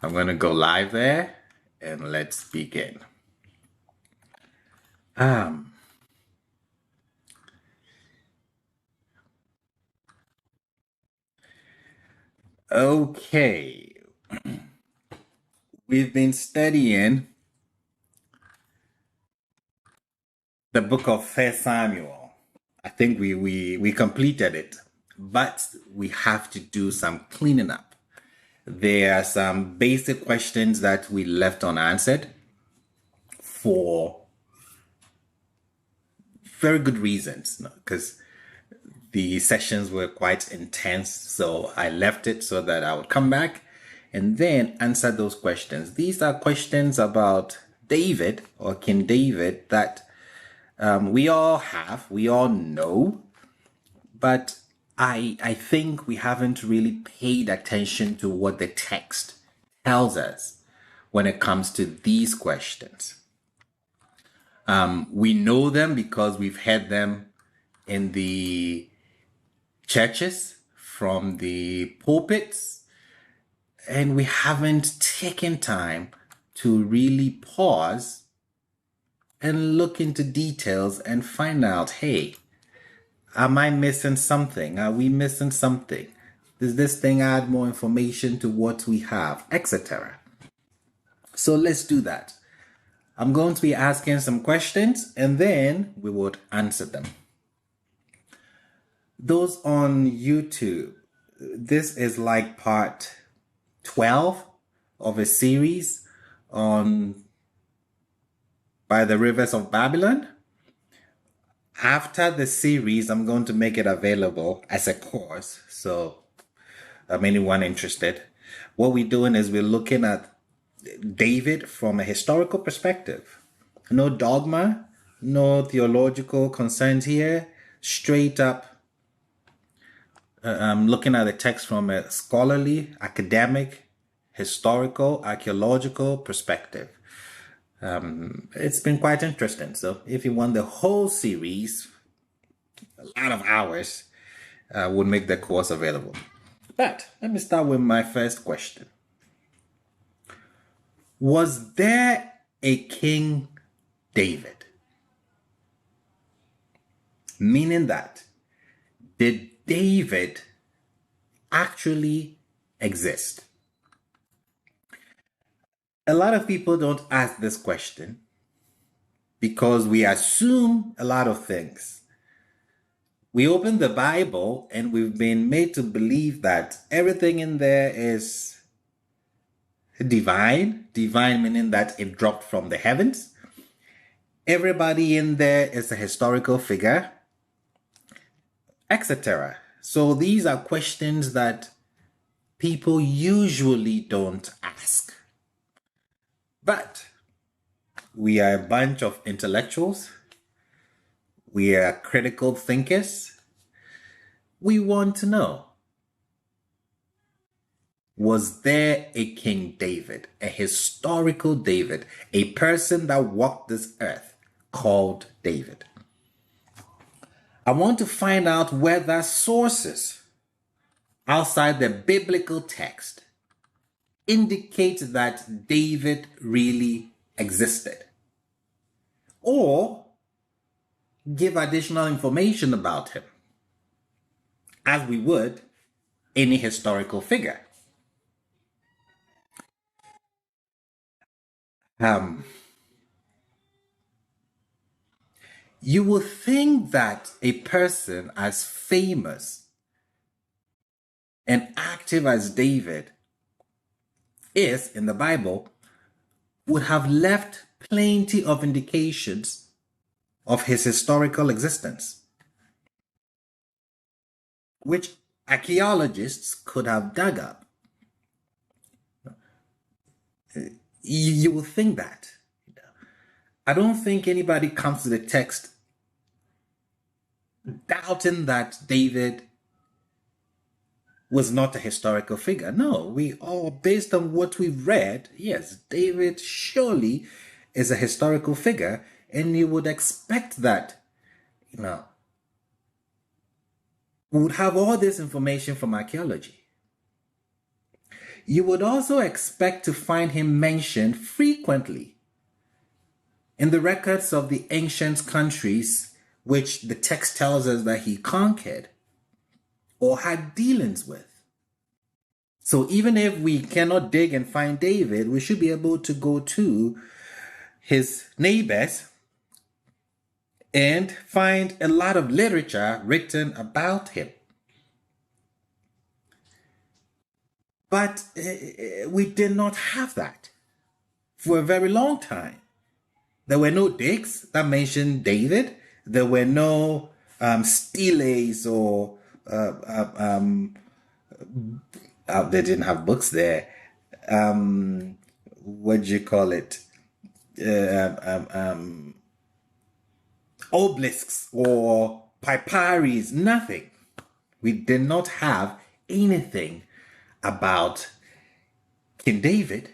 I'm going to go live there and let's begin. Okay. We've been studying the book of 1 Samuel. I think we completed it, but we have to do some cleaning up. There are some basic questions that we left unanswered for very good reasons, because the sessions were quite intense. So I left it so that I would come back and then answer those questions. These are questions about David or King David that we all know, but I think we haven't really paid attention to what the text tells us when it comes to these questions. We know them because we've heard them in the churches, from the pulpits, and we haven't taken time to really pause and look into details and find out, hey, am I missing something? Are we missing something? Does this thing add more information to what we have, etc.? So let's do that. I'm going to be asking some questions and then we would answer them. Those on YouTube, this is like part 12 of a series on By the Rivers of Babylon. After the series, I'm going to make it available as a course. So anyone interested, what we're doing is we're looking at David from a historical perspective. No dogma, no theological concerns here. Straight up, I'm looking at the text from a scholarly, academic, historical, archaeological perspective. It's been quite interesting. So if you want the whole series, a lot of hours, would make the course available. But let me start with my first question. Was there a King David? Meaning that, did David actually exist? A lot of people don't ask this question because we assume a lot of things. We open the Bible and we've been made to believe that everything in there is divine. Divine meaning that it dropped from the heavens. Everybody in there is a historical figure, etc. So these are questions that people usually don't ask. But we are a bunch of intellectuals. We are critical thinkers. We want to know, was there a King David, a historical David, a person that walked this earth called David? I want to find out whether sources outside the biblical text indicate that David really existed, or give additional information about him, as we would any historical figure. You would think that a person as famous and active as David is in the Bible would have left plenty of indications of his historical existence, which archaeologists could have dug up. You would think that. I don't think anybody comes to the text doubting that David was not a historical figure. No, we all, based on what we've read, yes, David surely is a historical figure, and you would expect that, we would have all this information from archaeology. you would also expect to find him mentioned frequently in the records of the ancient countries which the text tells us that he conquered or had dealings with. So even if we cannot dig and find David, we should be able to go to his neighbors and find a lot of literature written about him. But we did not have that for a very long time. There were no digs that mentioned David. There were no steles or they didn't have books there. What do you call it? Obelisks or papyries, nothing. We did not have anything about King David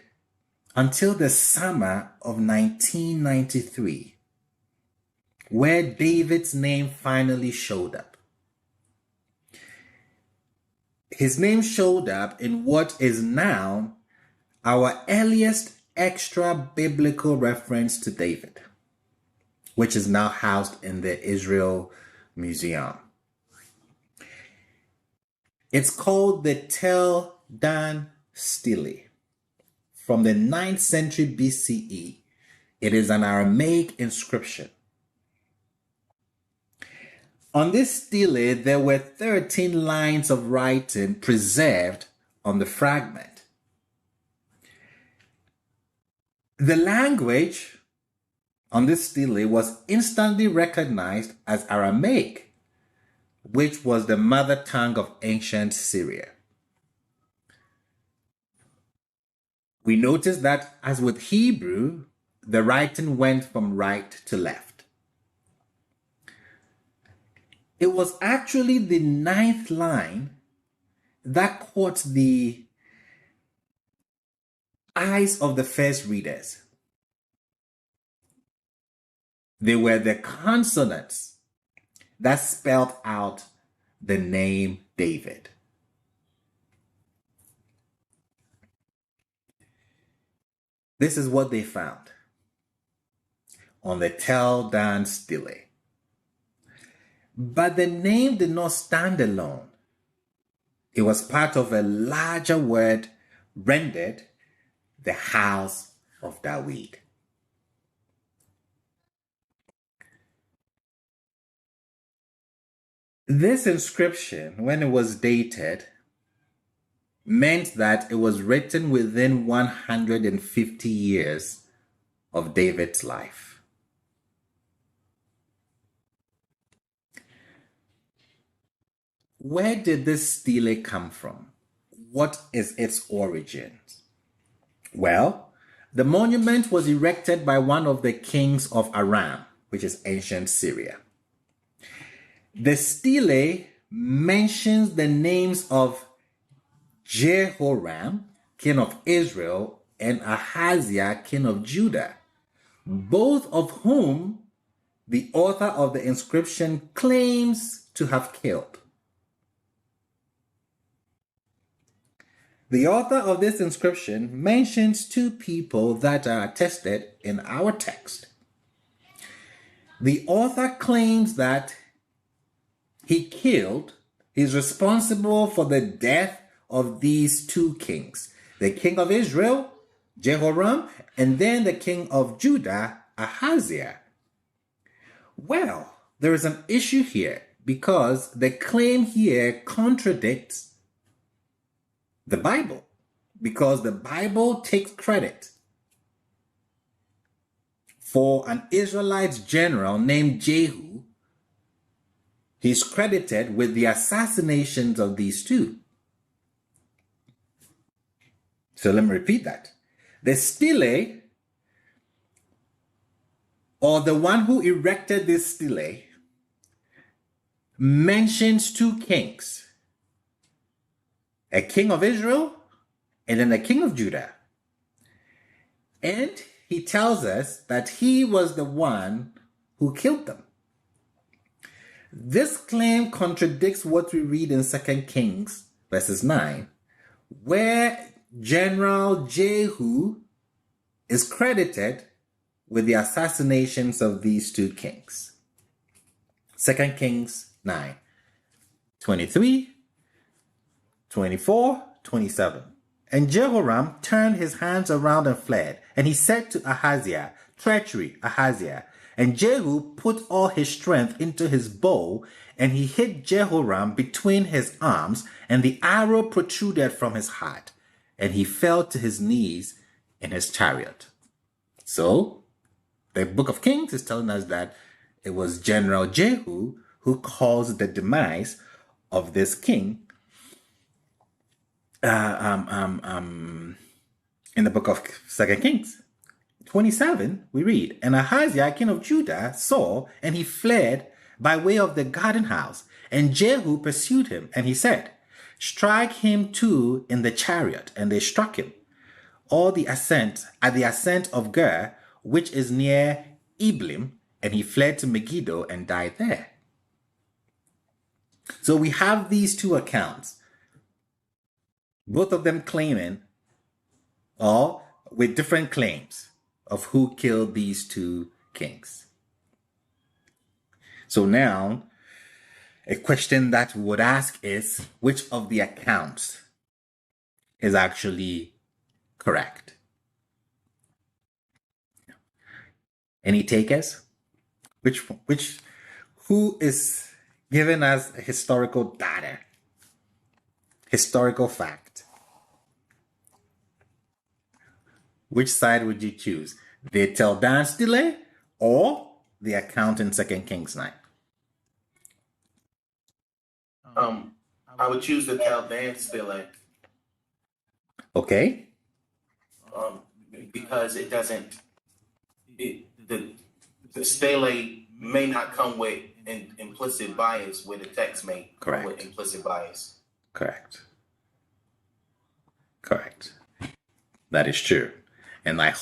until the summer of 1993, where David's name finally showed up. His name showed up in what is now our earliest extra biblical reference to David, which is now housed in the Israel Museum. It's called the Tel Dan Stele. From the 9th century BCE, it is an Aramaic inscription. On this stele, there were 13 lines of writing preserved on the fragment. The language on this stele was instantly recognized as Aramaic, which was the mother tongue of ancient Syria. We notice that, as with Hebrew, the writing went from right to left. It was actually the 9th line that caught the eyes of the first readers. They were the consonants that spelled out the name David. This is what they found on the Tel Dan Stele. But the name did not stand alone. It was part of a larger word rendered the house of David. This inscription, when it was dated, meant that it was written within 150 years of David's life. Where did this stele come from? What is its origins? Well, the monument was erected by one of the kings of Aram, which is ancient Syria. The stele mentions the names of Jehoram, king of Israel, and Ahaziah, king of Judah, both of whom the author of the inscription claims to have killed. The author of this inscription mentions two people that are attested in our text. The author claims that he's responsible for the death of these two kings, the king of Israel, Jehoram, and then the king of Judah, Ahaziah. Well, there is an issue here because the claim here contradicts the Bible, because the Bible takes credit for an Israelite general named Jehu. He's credited with the assassinations of these two. So let me repeat that. The stele, or the one who erected this stele, mentions two kings, a king of Israel and then a king of Judah. And he tells us that he was the one who killed them. This claim contradicts what we read in 2 Kings verses 9, where General Jehu is credited with the assassinations of these two kings. 2 Kings 9, 23, 24, 27. And Jehoram turned his hands around and fled. And he said to Ahaziah, treachery, Ahaziah. And Jehu put all his strength into his bow, and he hit Jehoram between his arms, and the arrow protruded from his heart, and he fell to his knees in his chariot. So, the book of Kings is telling us that it was General Jehu who caused the demise of this king in the book of 2 Kings. 27, we read, and Ahaziah, king of Judah, saw, and he fled by way of the garden house. And Jehu pursued him, and he said, strike him too in the chariot. And they struck him at the ascent of Ger, which is near Iblim, and he fled to Megiddo and died there. So we have these two accounts, both of them claiming, or with different claims, of who killed these two kings. So now, a question that we would ask is, which of the accounts is actually correct? Any takers? Who is giving us historical data? Historical fact? Which side would you choose? The Teldan's delay or the account in 2 Kings 9? I would choose the Teldan's delay. Okay. Because it doesn't, the stele may not come with an implicit bias where the text may come with implicit bias. Correct. That is true. And I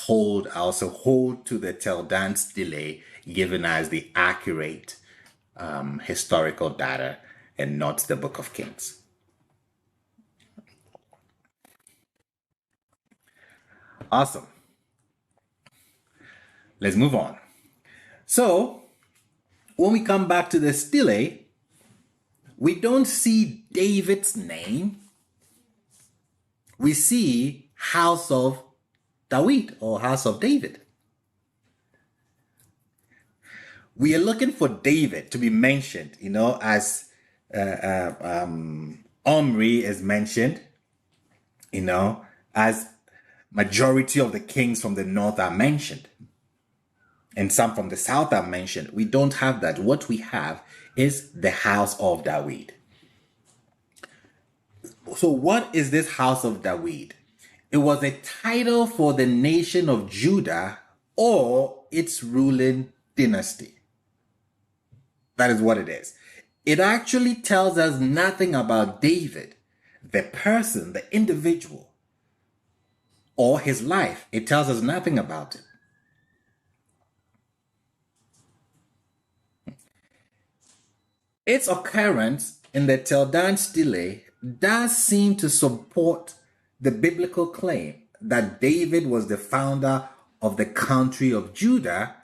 also hold to the Teldan's delay, given as the accurate historical data and not the Book of Kings. Awesome. Let's move on. So, when we come back to the stele, we don't see David's name. We see House of David or House of David. We are looking for David to be mentioned, as Omri is mentioned, as majority of the kings from the north are mentioned. And some from the south are mentioned. We don't have that. What we have is the House of David. So what is this House of David? It was a title for the nation of Judah or its ruling dynasty. That is what it is. It actually tells us nothing about David, the person, the individual, or his life. It tells us nothing about it. Its occurrence in the Teldan stele does seem to support the biblical claim that David was the founder of the country of Judah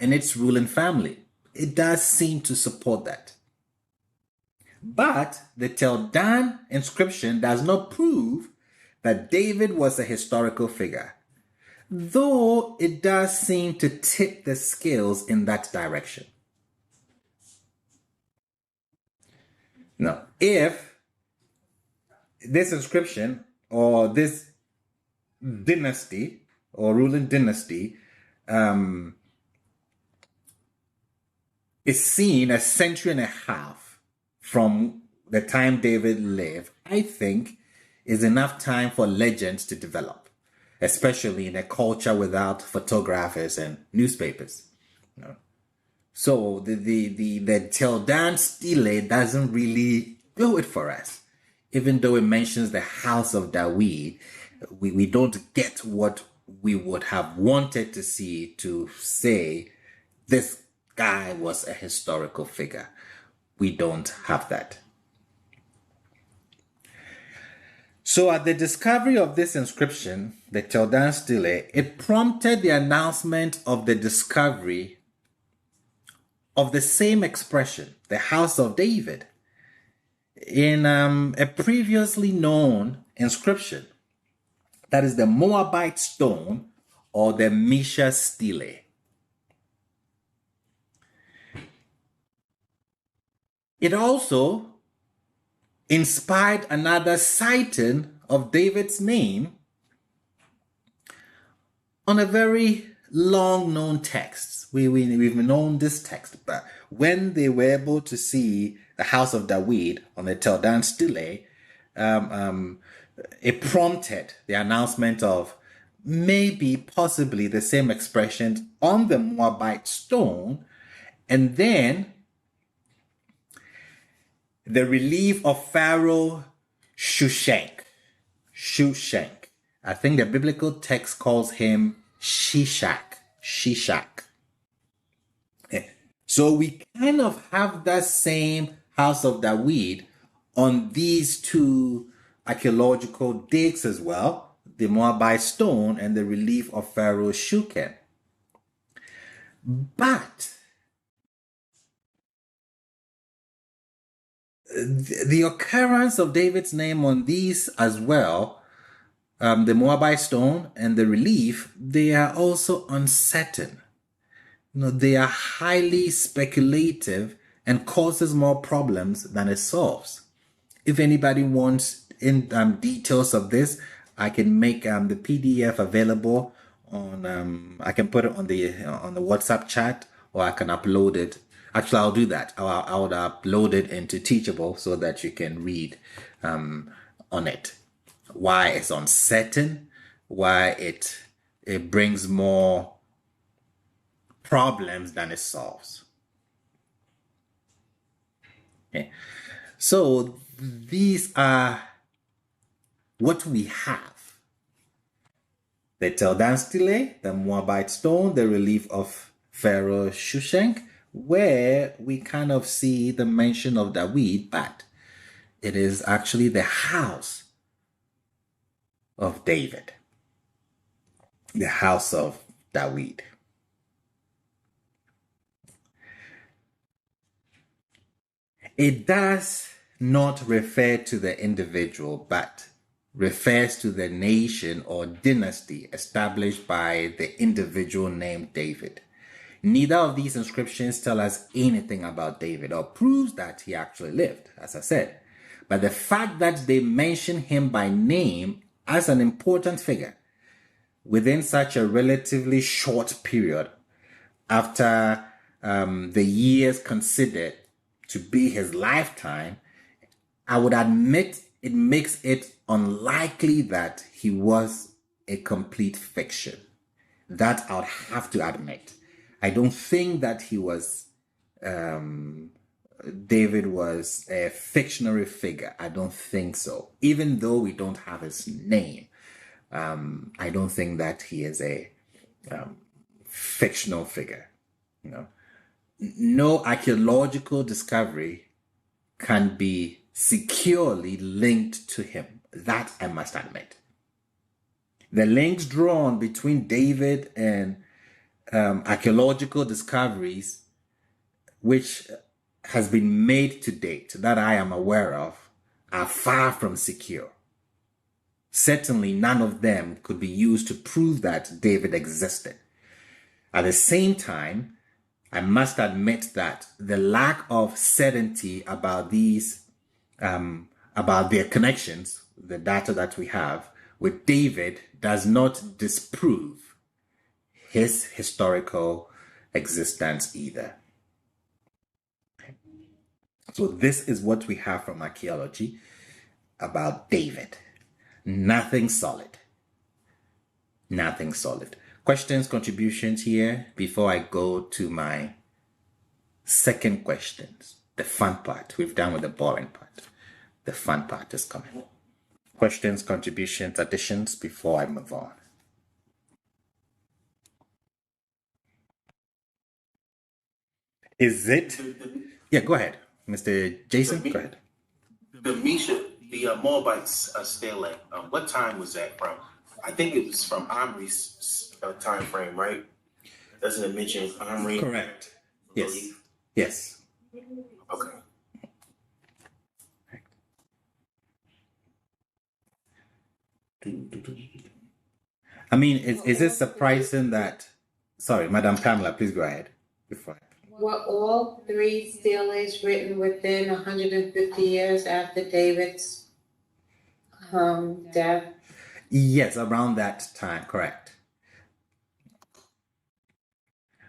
and its ruling family. It does seem to support that. But the Teldan inscription does not prove that David was a historical figure, though it does seem to tip the scales in that direction. Now, if this inscription or this dynasty or ruling dynasty is seen a century and a half from the time David lived, I think is enough time for legends to develop, especially in a culture without photographers and newspapers. So the Teldan stele doesn't really do it for us. Even though it mentions the House of David, we don't get what we would have wanted to see to say this guy was a historical figure. We don't have that. So at the discovery of this inscription, the Chaldean stele, it prompted the announcement of the discovery of the same expression, the House of David, in a previously known inscription. That is the Moabite stone or the Mesha stele. It also inspired another citing of David's name on a very long known text. We've known this text, but when they were able to see the House of David on the Chaldean stele, it prompted the announcement of maybe possibly the same expression on the Moabite stone, and then the relief of Pharaoh Shushank. I think the biblical text calls him Shishak. So we kind of have that same House of David on these two archaeological digs as well, the Moabite stone and the relief of Pharaoh Shuken. But the occurrence of David's name on these as well, the Moabite stone and the relief, they are also uncertain. They are highly speculative and causes more problems than it solves. If anybody wants in details of this, I can make the PDF available on. I can put it on the WhatsApp chat, or I can upload it. Actually, I'll do that. I would upload it into Teachable so that you can read on it. Why it's uncertain, why it brings more problems than it solves. Okay. So these are what we have. The Chaldean stele, the Moabite stone, the relief of Pharaoh Shushank, where we kind of see the mention of David, but it is actually the house of David. The house of David. It does not refer to the individual, but refers to the nation or dynasty established by the individual named David. Neither of these inscriptions tell us anything about David or proves that he actually lived, as I said. But the fact that they mention him by name as an important figure within such a relatively short period after the years considered to be his lifetime, I would admit it makes it unlikely that he was a complete fiction. That I would have to admit. I don't think that he was, David was a fictionary figure. I don't think so. Even though we don't have his name, I don't think that he is a fictional figure. No archaeological discovery can be securely linked to him. That I must admit. The links drawn between David and archaeological discoveries which has been made to date that I am aware of are far from secure. Certainly none of them could be used to prove that David existed. At the same time, I must admit that the lack of certainty about these, about their connections, the data that we have with David, does not disprove his historical existence either. So this is what we have from archaeology about David. Nothing solid. Nothing solid. Questions, contributions here before I go to my second questions. The fun part. We've done with the boring part. The fun part is coming. Questions, contributions, additions before I move on. Is it? Yeah, go ahead. Mr. Jason, go ahead. The Mesha, the Moabites stele. What time was that from? I think it was from Omri's time frame, right? Doesn't it mention Omri? Correct. Yes. Yes. Okay. I mean, is it surprising that? Sorry, Madam Pamela, please go ahead. Before. Were all three steles written within 150 years after David's death? Yes, around that time, correct.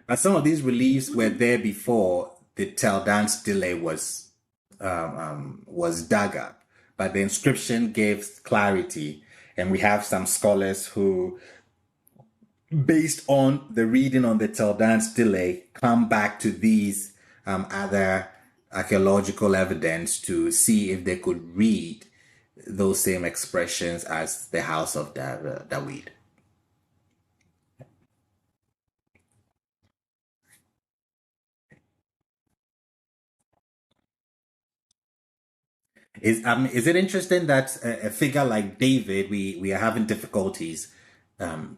But some of these reliefs were there before the Tel Dan stele was dug up. But the inscription gives clarity, and we have some scholars who, based on the reading on the Tel Dan stele, come back to these other archaeological evidence to see if they could read those same expressions as the house of David. Is it interesting that a figure like David, we are having difficulties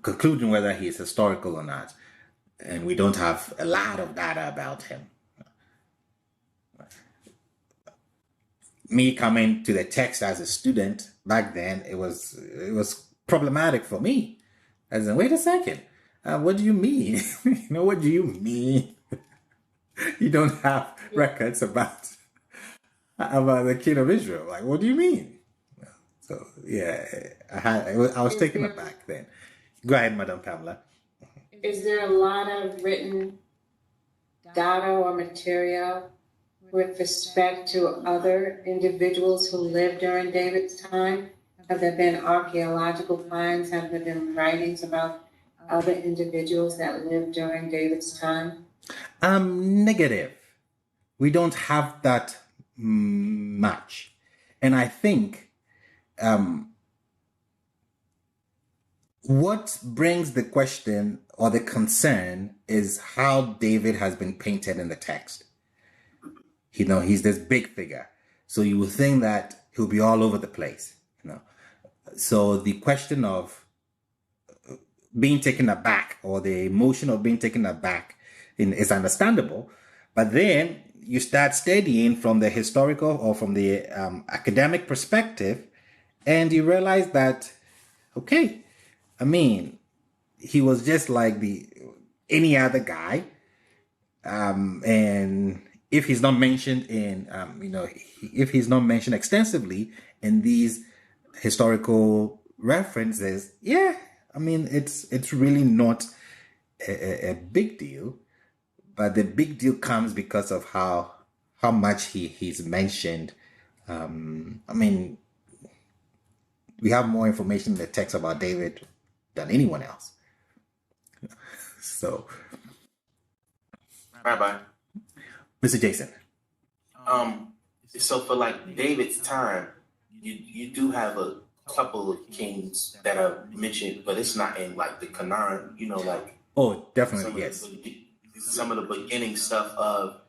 concluding whether he is historical or not, and we don't have a lot of data about him. Me coming to the text as a student back then, it was problematic for me. As in, wait a second, what do you mean? What do you mean? You don't have records about the king of Israel. Like, what do you mean? So yeah, I was taken aback then. Go ahead, Madam Pamela. Is there a lot of written data or material with respect to other individuals who lived during David's time? Have there been archaeological finds? Have there been writings about other individuals that lived during David's time? Negative. We don't have that much. And I think what brings the question or the concern is how David has been painted in the text. He's this big figure. So you would think that he'll be all over the place. So the question of being taken aback, or the emotion of being taken aback, is understandable. But then you start studying from the historical or from the academic perspective, and you realize that, okay, I mean, he was just like any other guy, and if he's not mentioned in, if he's not mentioned extensively in these historical references, yeah, I mean, it's really not a big deal. But the big deal comes because of how much he's mentioned. I mean, we have more information in the text about David than anyone else. So, Rabbi, Mr. Jason. So for like David's time, you do have a couple of kings that are mentioned, but it's not in like the Canaan. Oh, definitely, yes. Some of the beginning stuff of,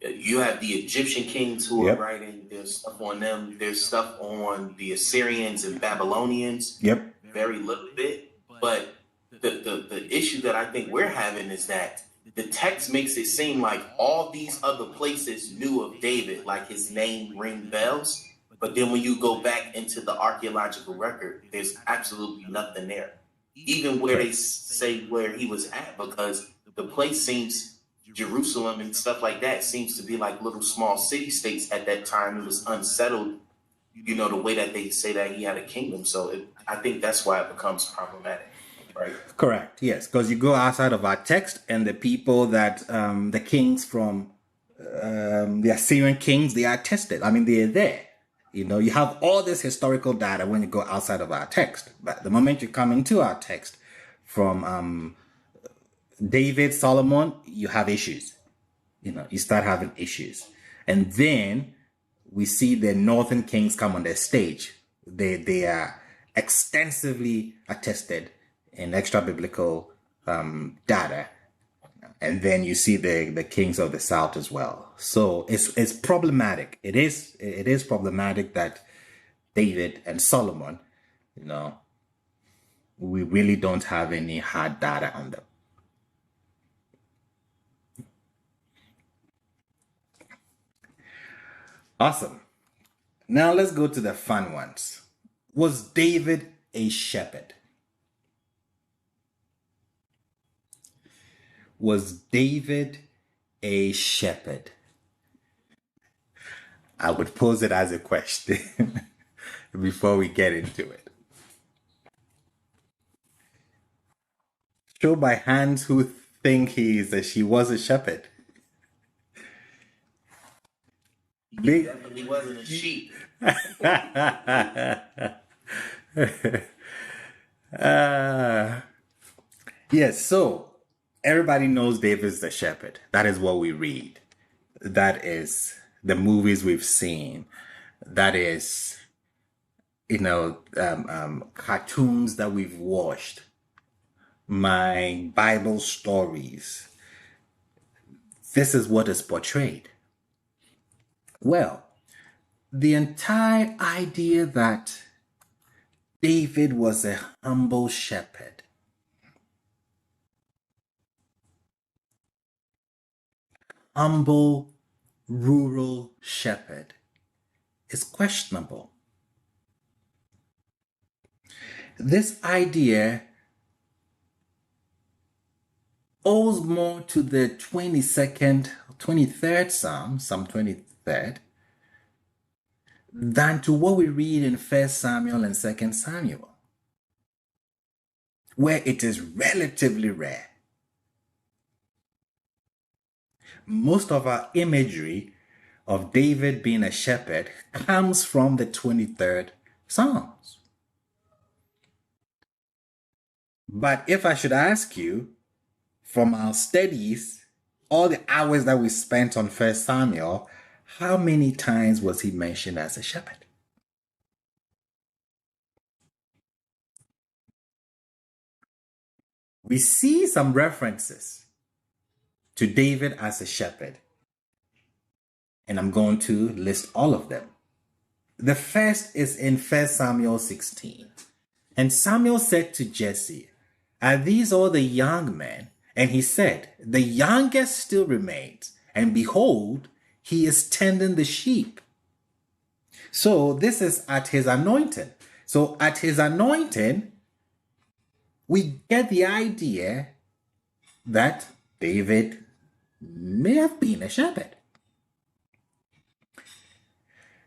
you have the Egyptian kings who are writing. There's stuff on them. There's stuff on the Assyrians and Babylonians. Yep. Very little bit. But the issue that I think we're having is that the text makes it seem like all these other places knew of David, like his name ring bells. But then when you go back into the archaeological record, there's absolutely nothing there. Even where they say where he was at, because the place seems, Jerusalem and stuff like that, seems to be like little small city-states at that time. It was unsettled, the way that they say that he had a kingdom. So I think that's why it becomes problematic, right? Correct, yes. Because you go outside of our text, and the people that, the kings from the Assyrian kings, they are tested. I mean, they are there. You have all this historical data when you go outside of our text. But the moment you come into our text from David, Solomon, you have issues. You start having issues. And then we see the northern kings come on the stage. They are extensively attested in extra biblical data. And then you see the kings of the south as well. So it's problematic. It is problematic that David and Solomon, you know, we really don't have any hard data on them. Awesome. Now let's go to the fun ones. Was David a shepherd? Was David a shepherd? I would pose it as a question before we get into it. Show by hands who think she was a shepherd. He definitely wasn't a sheep. Yes, so everybody knows David's the shepherd. That is what we read. That is the movies we've seen. That is, cartoons that we've watched. My Bible stories. This is what is portrayed. Well, the entire idea that David was a humble shepherd, humble rural shepherd, is questionable. This idea owes more to the 23rd Psalm, Psalm 23rd, than to what we read in 1 Samuel and 2 Samuel, where it is relatively rare. Most of our imagery of David being a shepherd comes from the 23rd Psalms. But if I should ask you, from our studies, all the hours that we spent on 1 Samuel, how many times was he mentioned as a shepherd? We see some references to David as a shepherd, and I'm going to list all of them. The first is in 1 Samuel 16. And Samuel said to Jesse, "Are these all the young men?" And he said, "The youngest still remains, and behold, he is tending the sheep." So this is at his anointing. So at his anointing, we get the idea that David may have been a shepherd.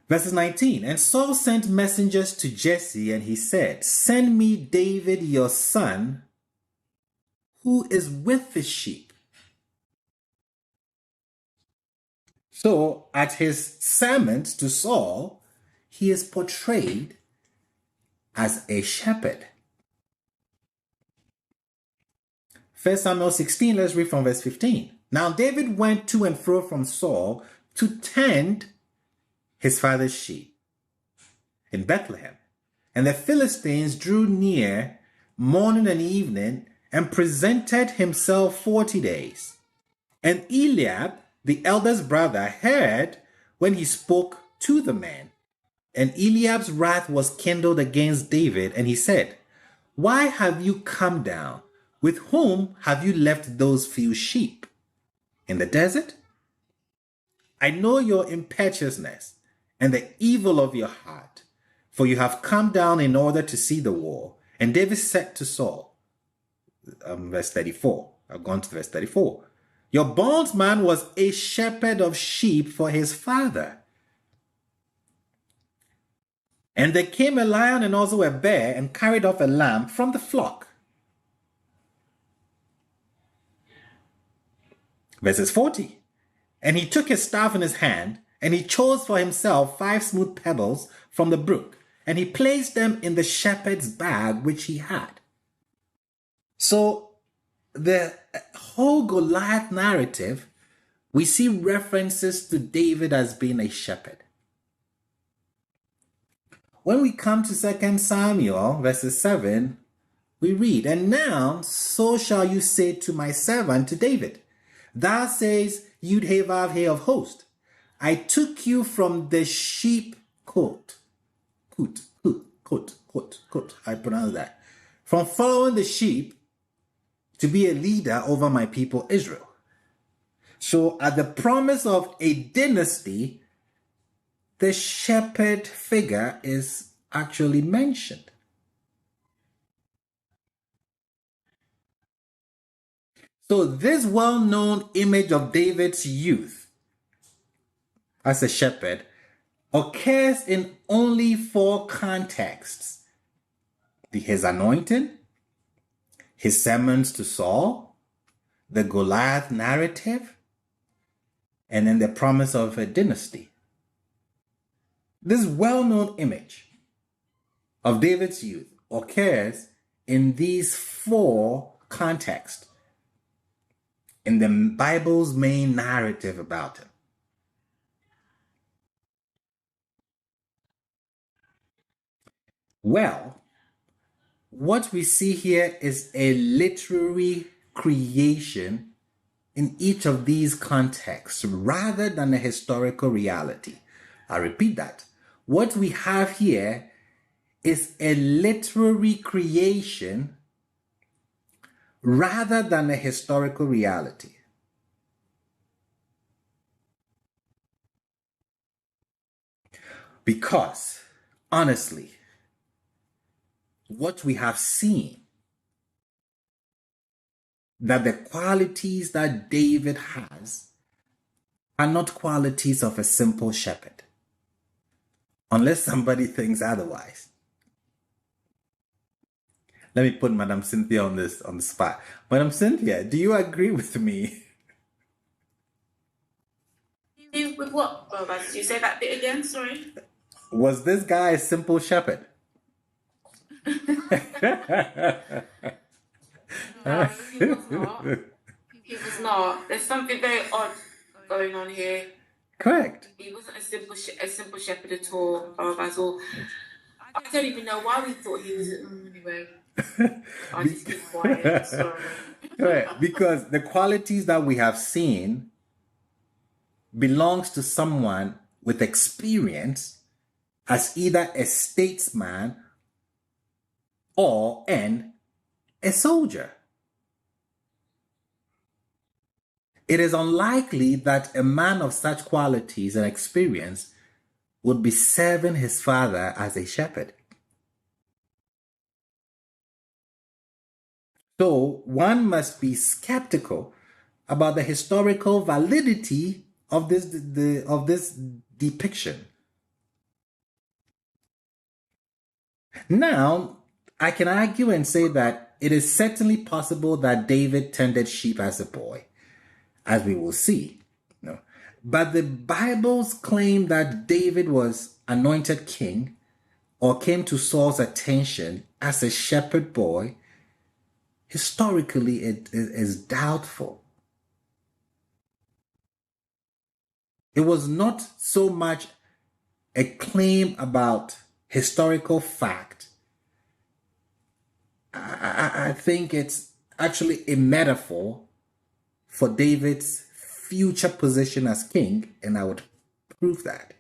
Verses 19, and Saul sent messengers to Jesse, and he said, "Send me David your son, who is with the sheep." So at his summons to Saul, he is portrayed as a shepherd. 1 Samuel 16, let's read from verse 15. Now David went to and fro from Saul to tend his father's sheep in Bethlehem. And the Philistines drew near morning and evening and presented himself 40 days. And Eliab, the eldest brother, heard when he spoke to the men. And Eliab's wrath was kindled against David, and he said, "Why have you come down? With whom have you left those few sheep? In the desert? I know your impetuousness and the evil of your heart, for you have come down in order to see the war." And David said to Saul, verse 34, I've gone to verse 34, "Your bondsman was a shepherd of sheep for his father. And there came a lion and also a bear and carried off a lamb from the flock." Verses 40, "And he took his staff in his hand, and he chose for himself 5 smooth pebbles from the brook, and he placed them in the shepherd's bag which he had." So the whole Goliath narrative, we see references to David as being a shepherd. When we come to 2 Samuel, verses 7, we read, "And now so shall you say to my servant, to David, Thou says, Yud-He-Vav-He of hosts, I took you from the sheep cote I pronounce that. From following the sheep to be a leader over my people Israel. So at the promise of a dynasty, the shepherd figure is actually mentioned. So this well-known image of David's youth as a shepherd occurs in only 4 contexts: his anointing, his sermons to Saul, the Goliath narrative, and then the promise of a dynasty. This well-known image of David's youth occurs in these 4 contexts in the Bible's main narrative about him. Well, what we see here is a literary creation in each of these contexts rather than a historical reality. I repeat that. What we have here is a literary creation rather than a historical reality. Because, honestly, what we have seen, that the qualities that David has are not qualities of a simple shepherd, unless somebody thinks otherwise. Let me put Madam Cynthia on the spot. Madam Cynthia, do you agree with me? With what? Well, did you say that bit again? Sorry. Was this guy a simple shepherd? No, he was not. He was not. There's something very odd going on here. Correct. He wasn't a simple shepherd at all. I don't even know why we thought he was. Anyway, I just keep quiet. Sorry. Correct. Because the qualities that we have seen belongs to someone with experience as either a statesman or a soldier. It is unlikely that a man of such qualities and experience would be serving his father as a shepherd. So one must be skeptical about the historical validity of this depiction. Now, I can argue and say that it is certainly possible that David tended sheep as a boy, as we will see. No. But the Bible's claim that David was anointed king or came to Saul's attention as a shepherd boy, historically it is doubtful. It was not so much a claim about historical fact. I think it's actually a metaphor for David's future position as king, and I would prove that.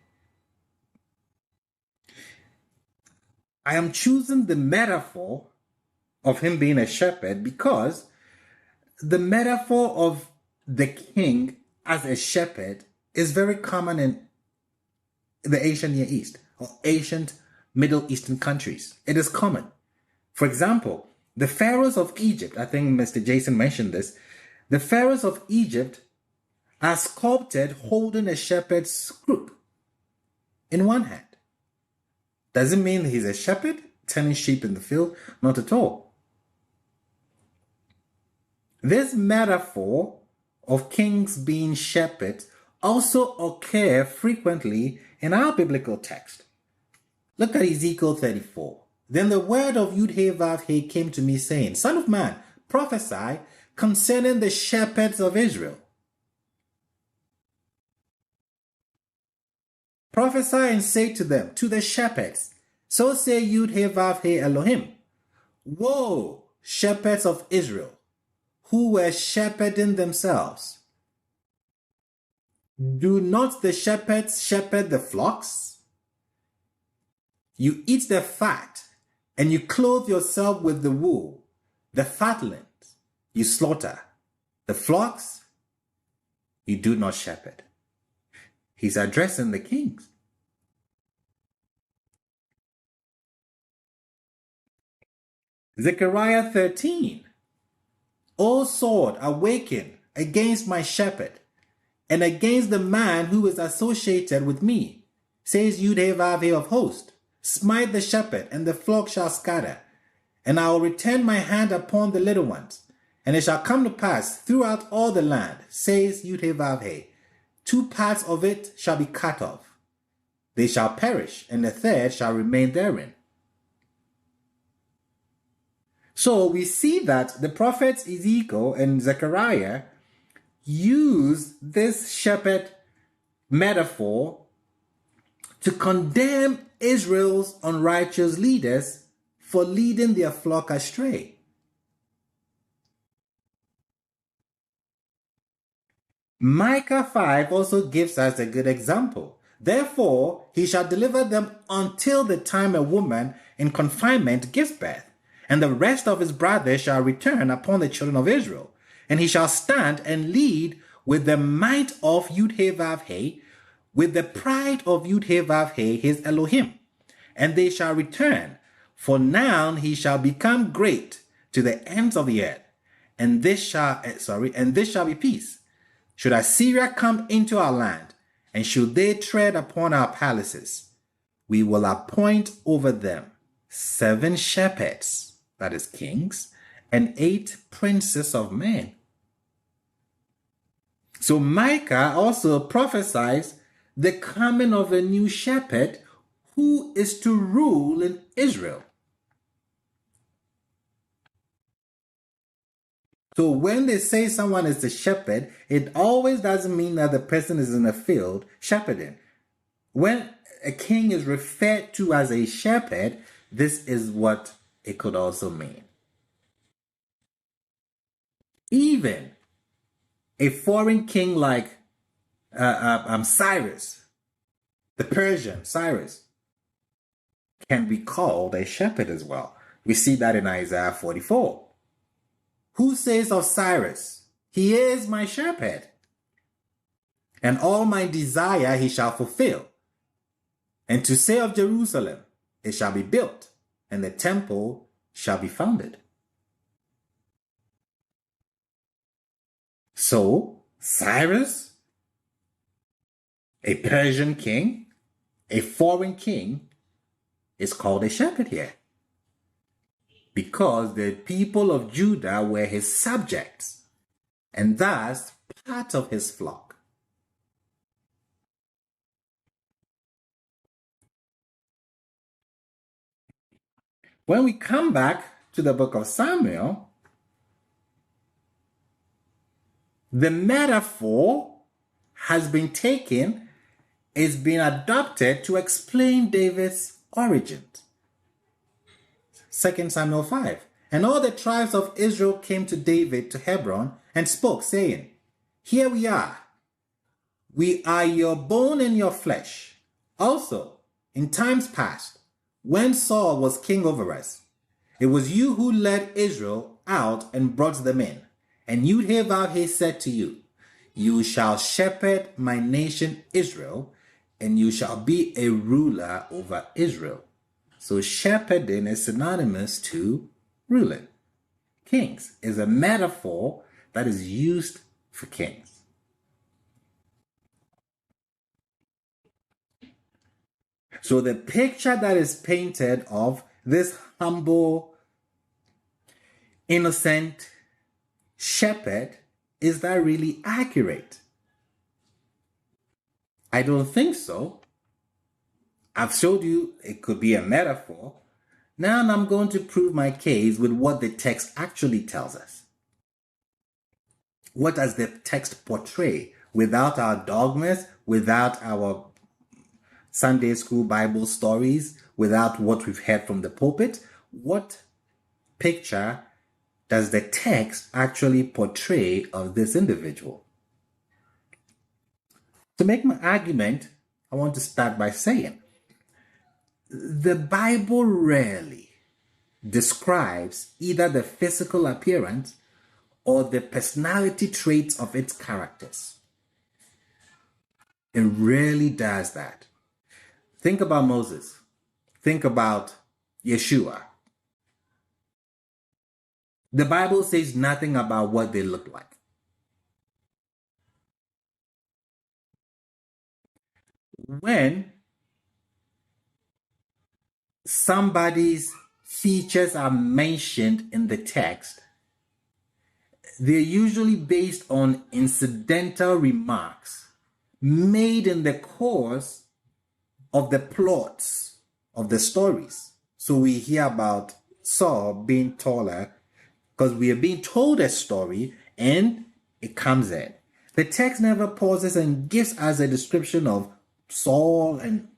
I am choosing the metaphor of him being a shepherd because the metaphor of the king as a shepherd is very common in the ancient Near East or ancient Middle Eastern countries. It is common. For example, the pharaohs of Egypt, I think Mr. Jason mentioned this, the pharaohs of Egypt are sculpted holding a shepherd's crook in one hand. Does it mean he's a shepherd tending sheep in the field? Not at all. This metaphor of kings being shepherds also occur frequently in our biblical text. Look at Ezekiel 34. Then the word of Yud-Heh-Vav-Heh came to me, saying, Son of man, prophesy concerning the shepherds of Israel. Prophesy and say to them, to the shepherds, so say Yud-Heh-Vav-Heh Elohim, woe, shepherds of Israel, who were shepherding themselves. Do not the shepherds shepherd the flocks? You eat the fat, and you clothe yourself with the wool. The fatlings you slaughter. The flocks you do not shepherd. He's addressing the kings. Zechariah 13. O sword, awaken against my shepherd and against the man who is associated with me, says Yud-Heh-Vav-Heh of hosts. Smite the shepherd, and the flock shall scatter. And I will return my hand upon the little ones. And it shall come to pass throughout all the land, says Yud-Heh-Vav-Heh. 2 parts of it shall be cut off. They shall perish, and the third shall remain therein. So we see that the prophets Ezekiel and Zechariah use this shepherd metaphor to condemn Israel's unrighteous leaders for leading their flock astray. Micah 5 also gives us a good example. Therefore, he shall deliver them until the time a woman in confinement gives birth, and the rest of his brothers shall return upon the children of Israel. And he shall stand and lead with the might of Yud-Heh-Vav-Heh, with the pride of Yud-Heh-Vav-Heh, his Elohim. And they shall return, for now he shall become great to the ends of the earth. And this shall be peace. Should Assyria come into our land, and should they tread upon our palaces, we will appoint over them 7 shepherds, that is kings, and 8 princes of men. So Micah also prophesies the coming of a new shepherd who is to rule in Israel. So when they say someone is a shepherd, it always doesn't mean that the person is in a field shepherding. When a king is referred to as a shepherd, this is what it could also mean. Even a foreign king like Cyrus, the Persian Cyrus, can be called a shepherd as well. We see that in Isaiah 44. Who says of Cyrus, he is my shepherd, and all my desire he shall fulfill. And to say of Jerusalem, it shall be built, and the temple shall be founded. So, Cyrus, a Persian king, a foreign king, is called a shepherd here, because the people of Judah were his subjects, and thus part of his flock. When we come back to the book of Samuel, the metaphor has been taken, it's been adopted to explain David's origin. 2 Samuel 5. And all the tribes of Israel came to David to Hebron and spoke, saying, Here we are your bone and your flesh. Also, in times past, when Saul was king over us, it was you who led Israel out and brought them in. And Yud-Heh-Vav-Heh said to you, You shall shepherd my nation Israel, and you shall be a ruler over Israel. So shepherding is synonymous to ruling. Kings is a metaphor that is used for kings. So the picture that is painted of this humble, innocent shepherd, is that really accurate? I don't think so. I've showed you it could be a metaphor. Now I'm going to prove my case with what the text actually tells us. What does the text portray? Without our dogmas, without our Sunday school Bible stories, without what we've heard from the pulpit, what picture does the text actually portray of this individual? To make my argument, I want to start by saying, The Bible rarely describes either the physical appearance or the personality traits of its characters. It rarely does that. Think about Moses. Think about Yeshua. The Bible says nothing about what they look like. When somebody's features are mentioned in the text, they're usually based on incidental remarks made in the course of the plots of the stories. So we hear about Saul being taller because we are being told a story and it comes in. The text never pauses and gives us a description of Saul, and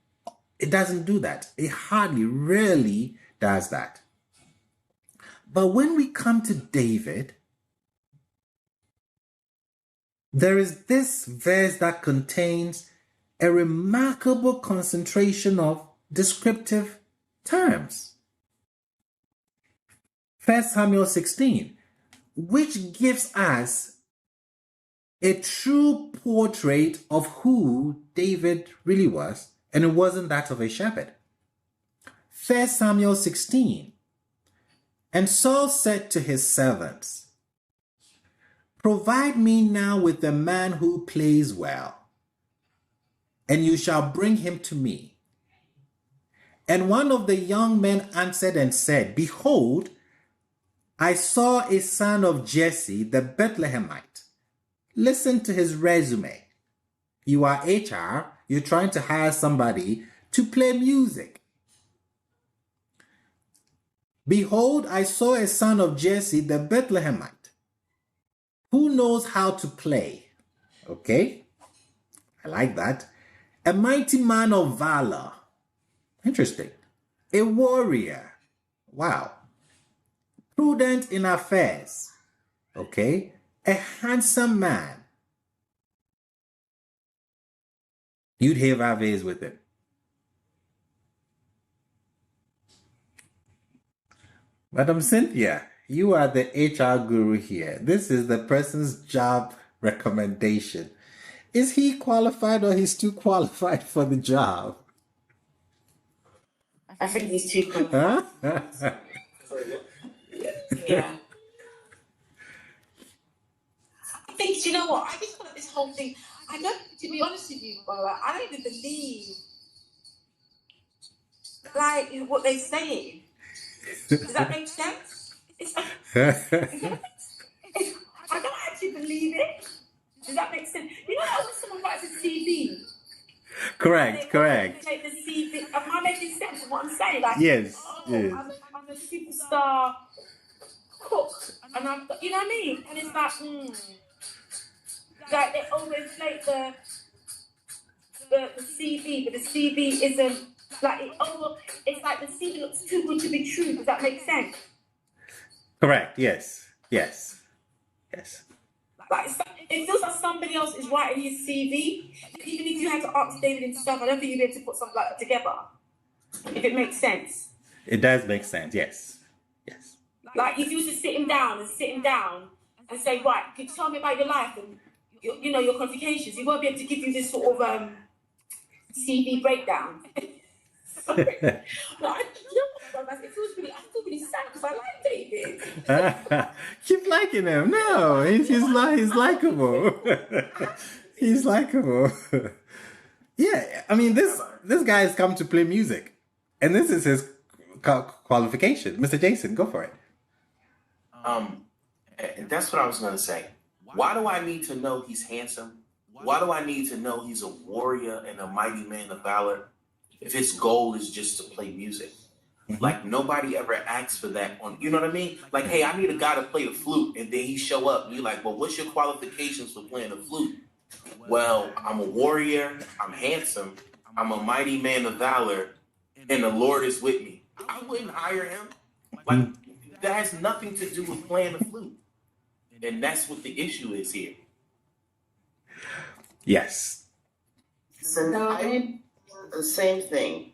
it doesn't do that. It rarely does that. But when we come to David, there is this verse that contains a remarkable concentration of descriptive terms. 1 Samuel 16, which gives us a true portrait of who David really was, and it wasn't that of a shepherd. 1 Samuel 16, and Saul said to his servants, "Provide me now with a man who plays well, and you shall bring him to me." And one of the young men answered and said, "Behold, I saw a son of Jesse the Bethlehemite." Listen to his resume. You are HR, you're trying to hire somebody to play music. "Behold, I saw a son of Jesse the Bethlehemite, who knows how to play." Okay, I like that. "A mighty man of valor." Interesting. "A warrior." Wow. "Prudent in affairs." Okay. "A handsome man." You'd have Aves with him. Madam Cynthia, you are the HR guru here. This is the person's job recommendation. Is he qualified or he's too qualified for the job? I think he's too qualified. Yeah. I think, do you know what? I just feel like this whole thing, I don't, to be honest with you, Bola, I don't even believe, like, what they're saying. Does that make sense? It's like, I don't actually believe it. Does that make sense? You know, when someone writes a CV. Correct. Take the CV. Am I making sense of what I'm saying? Like, Yes. I'm a superstar cook, and I'm, you know what I mean? And it's like they overinflate the CV, but the CV isn't like it over. It's like the CV looks too good to be true. Does that make sense? Correct. Yes. Like it feels like somebody else is writing his CV. Even if you had to ask David himself, I don't think you'd be able to put something like that together. If it makes sense. It does make sense. Yes. Like if you was to sit him down and say, right, can you tell me about your life and your qualifications, he won't be able to give you this sort of CV breakdown. Sorry. But it feels really, I feel really sad because I like David. Keep liking him. No, he's likable. He's likable. Yeah, I mean this guy has come to play music, and this is his qualification. Mr. Jason, go for it. That's what I was gonna say. Why do I need to know he's handsome? Why do I need to know he's a warrior and a mighty man of valor if his goal is just to play music? Mm-hmm. Like nobody ever asks for that on, you know what I mean? Like, hey, I need a guy to play the flute, and then he show up and you're like, well, what's your qualifications for playing the flute? Well, I'm a warrior, I'm handsome, I'm a mighty man of valor, and the Lord is with me. I wouldn't hire him. Like, that has nothing to do with playing the flute. And that's what the issue is here. Yes. So the same thing.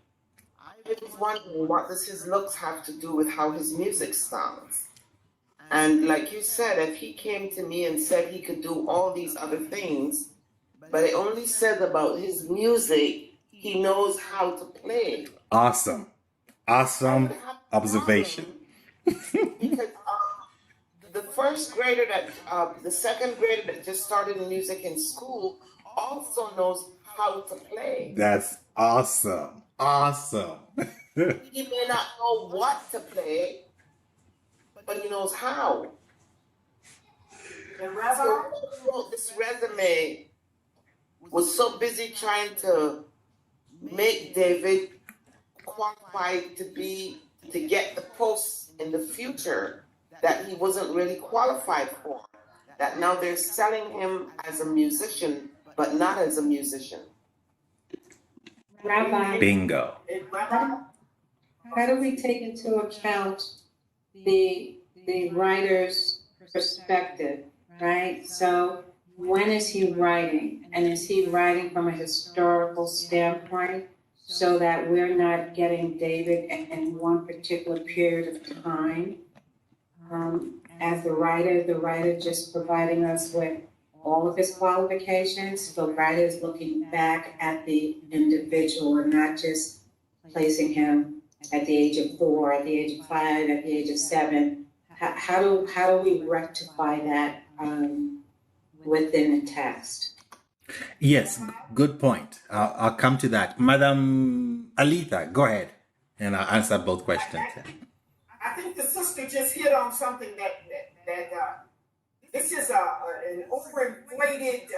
I was wondering, what does his looks have to do with how his music sounds? And like you said, if he came to me and said he could do all these other things, but it only said about his music, he knows how to play. Awesome. Awesome observation. Because the first grader the second grader that just started music in school also knows how to play. That's awesome. Awesome. He may not know what to play, but he knows how. And Rabbi wrote this resume, was so busy trying to make David qualified to get the post in the future that he wasn't really qualified for. That now they're selling him as a musician, but not as a musician. Rabbi, Bingo. how do we take into account the writer's perspective, right? So when is he writing? And is he writing from a historical standpoint so that we're not getting David in one particular period of time? As the writer just providing us with all of his qualifications. The writer is looking back at the individual and not just placing him at the age of 4, at the age of 5, at the age of 7. How do we rectify that within the text? Yes, good point. I'll come to that. Madam Alita, go ahead. And I'll answer both questions. I think the sister just hit on something that this is an overinflated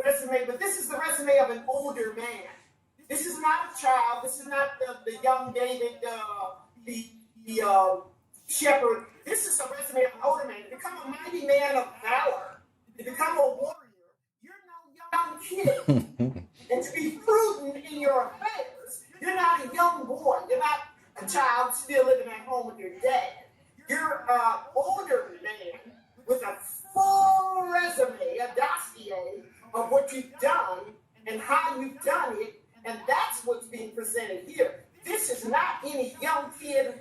resume, but this is the resume of an older man. This is not a child. This is not the young David, the shepherd. This is a resume of an older man. To become a mighty man of valor, to become a warrior, you're no young kid. And to be prudent in your affairs, you're not a young boy. You're not a child still living at home with your dad. You're an older man with a full resume, a dossier of what you've done and how you've done it, and that's what's being presented here. This is not any young kid who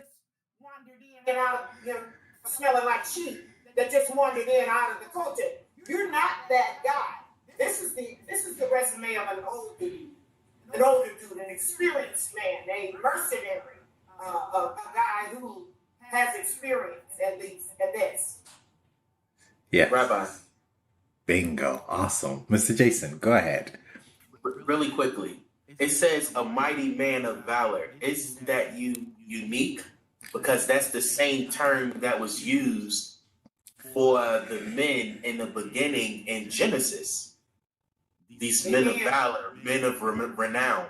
wandered in and out of, smelling like sheep, that just wandered in out of the culture. You're not that guy. This is the resume of an older dude, an experienced man, a mercenary, a guy who has experience at this. Yeah. Rabbi, Bingo. Awesome. Mr. Jason, go ahead. really quickly, it says a mighty man of valor. Is that unique? Because that's the same term that was used for the men in the beginning in Genesis. These men of valor, men of renown.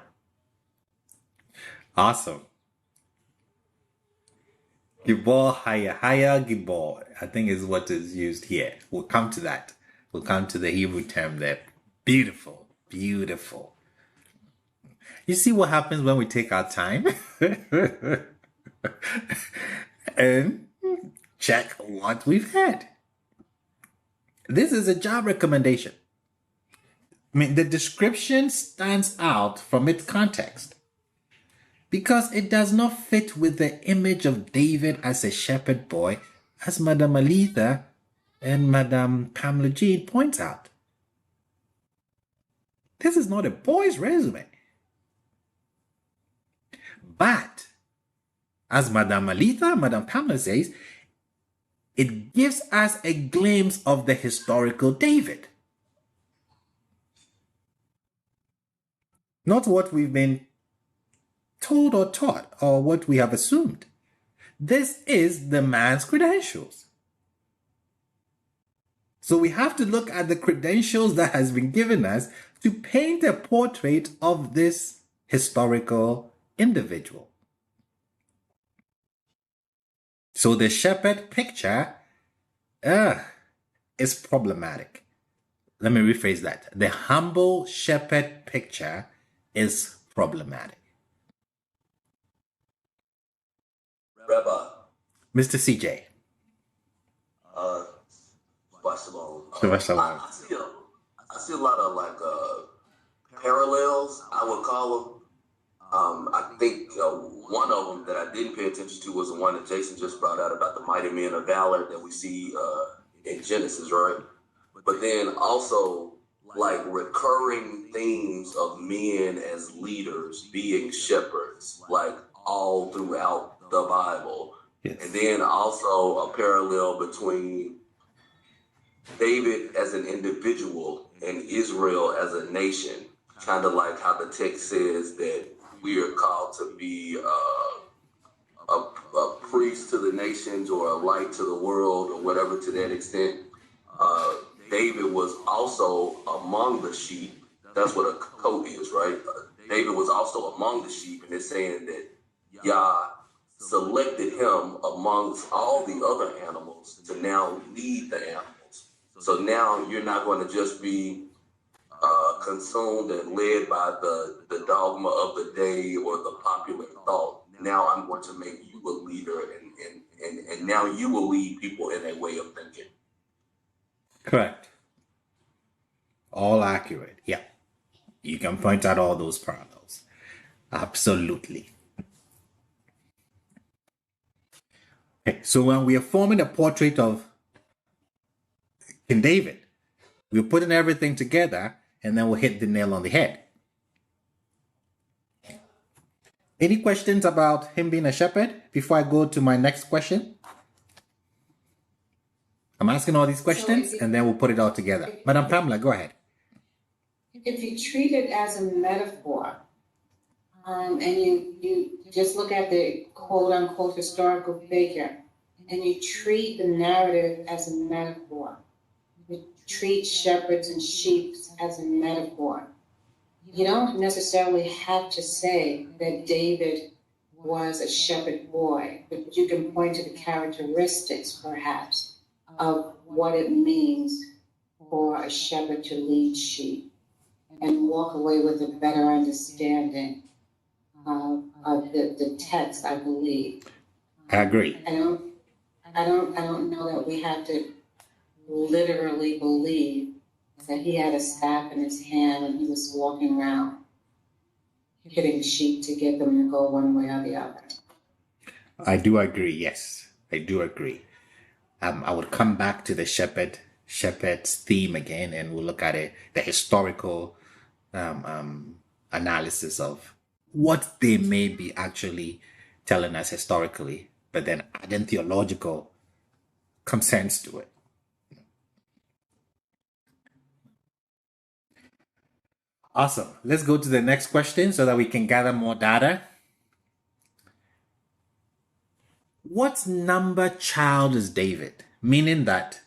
Awesome. Gibor, haya, Gibor, I think is what is used here. We'll come to that. We'll come to the Hebrew term there. Beautiful, beautiful. You see what happens when we take our time and check what we've had. This is a job recommendation. I mean, the description stands out from its context because it does not fit with the image of David as a shepherd boy, as Madame Alita and Madame Pamela Jean points out. This is not a boy's resume. But, as Madame Alita, Madame Pamela says, it gives us a glimpse of the historical David. Not what we've been told or taught or what we have assumed. This is the man's credentials. So we have to look at the credentials that has been given us to paint a portrait of this historical individual. So the shepherd picture is problematic. Let me rephrase that. The humble shepherd picture is problematic. Rabbi. Mr. CJ. Shabbat shalom. I see a lot of parallels, I would call them, I think one of them that I didn't pay attention to was the one that Jason just brought out about the mighty men of valor that we see in Genesis, right? But then also like recurring themes of men as leaders being shepherds, like all throughout the Bible. Yes. And then also a parallel between David as an individual and Israel as a nation, kind of like how the text says that we are called to be a priest to the nations or a light to the world or whatever to that extent. David was also among the sheep. That's what a coat is, right? David was also among the sheep, and it's saying that Yah selected him amongst all the other animals to now lead the animals. So now you're not going to just be consumed and led by the dogma of the day or the popular thought. Now I'm going to make you a leader, and now you will lead people in a way of thinking. Correct. All accurate. Yeah. You can point out all those parallels. Absolutely. Okay, so when we are forming a portrait of King David, we're putting everything together and then we'll hit the nail on the head. Any questions about him being a shepherd before I go to my next question? I'm asking all these questions and then we'll put it all together. Madam Pamela, go ahead. If you treat it as a metaphor, and you just look at the quote-unquote historical figure, and you treat the narrative as a metaphor, you treat shepherds and sheep as a metaphor, you don't necessarily have to say that David was a shepherd boy, but you can point to the characteristics, perhaps, of what it means for a shepherd to lead sheep and walk away with a better understanding of the text, I believe. I agree. I don't know that we have to literally believe that he had a staff in his hand and he was walking around hitting sheep to get them to go one way or the other. I do agree. Yes, I do agree. I would come back to the shepherd's theme again, and we'll look at it, the historical analysis of what they may be actually telling us historically, but then adding theological consents to it. Awesome. Let's go to the next question so that we can gather more data. What number child is David? Meaning that,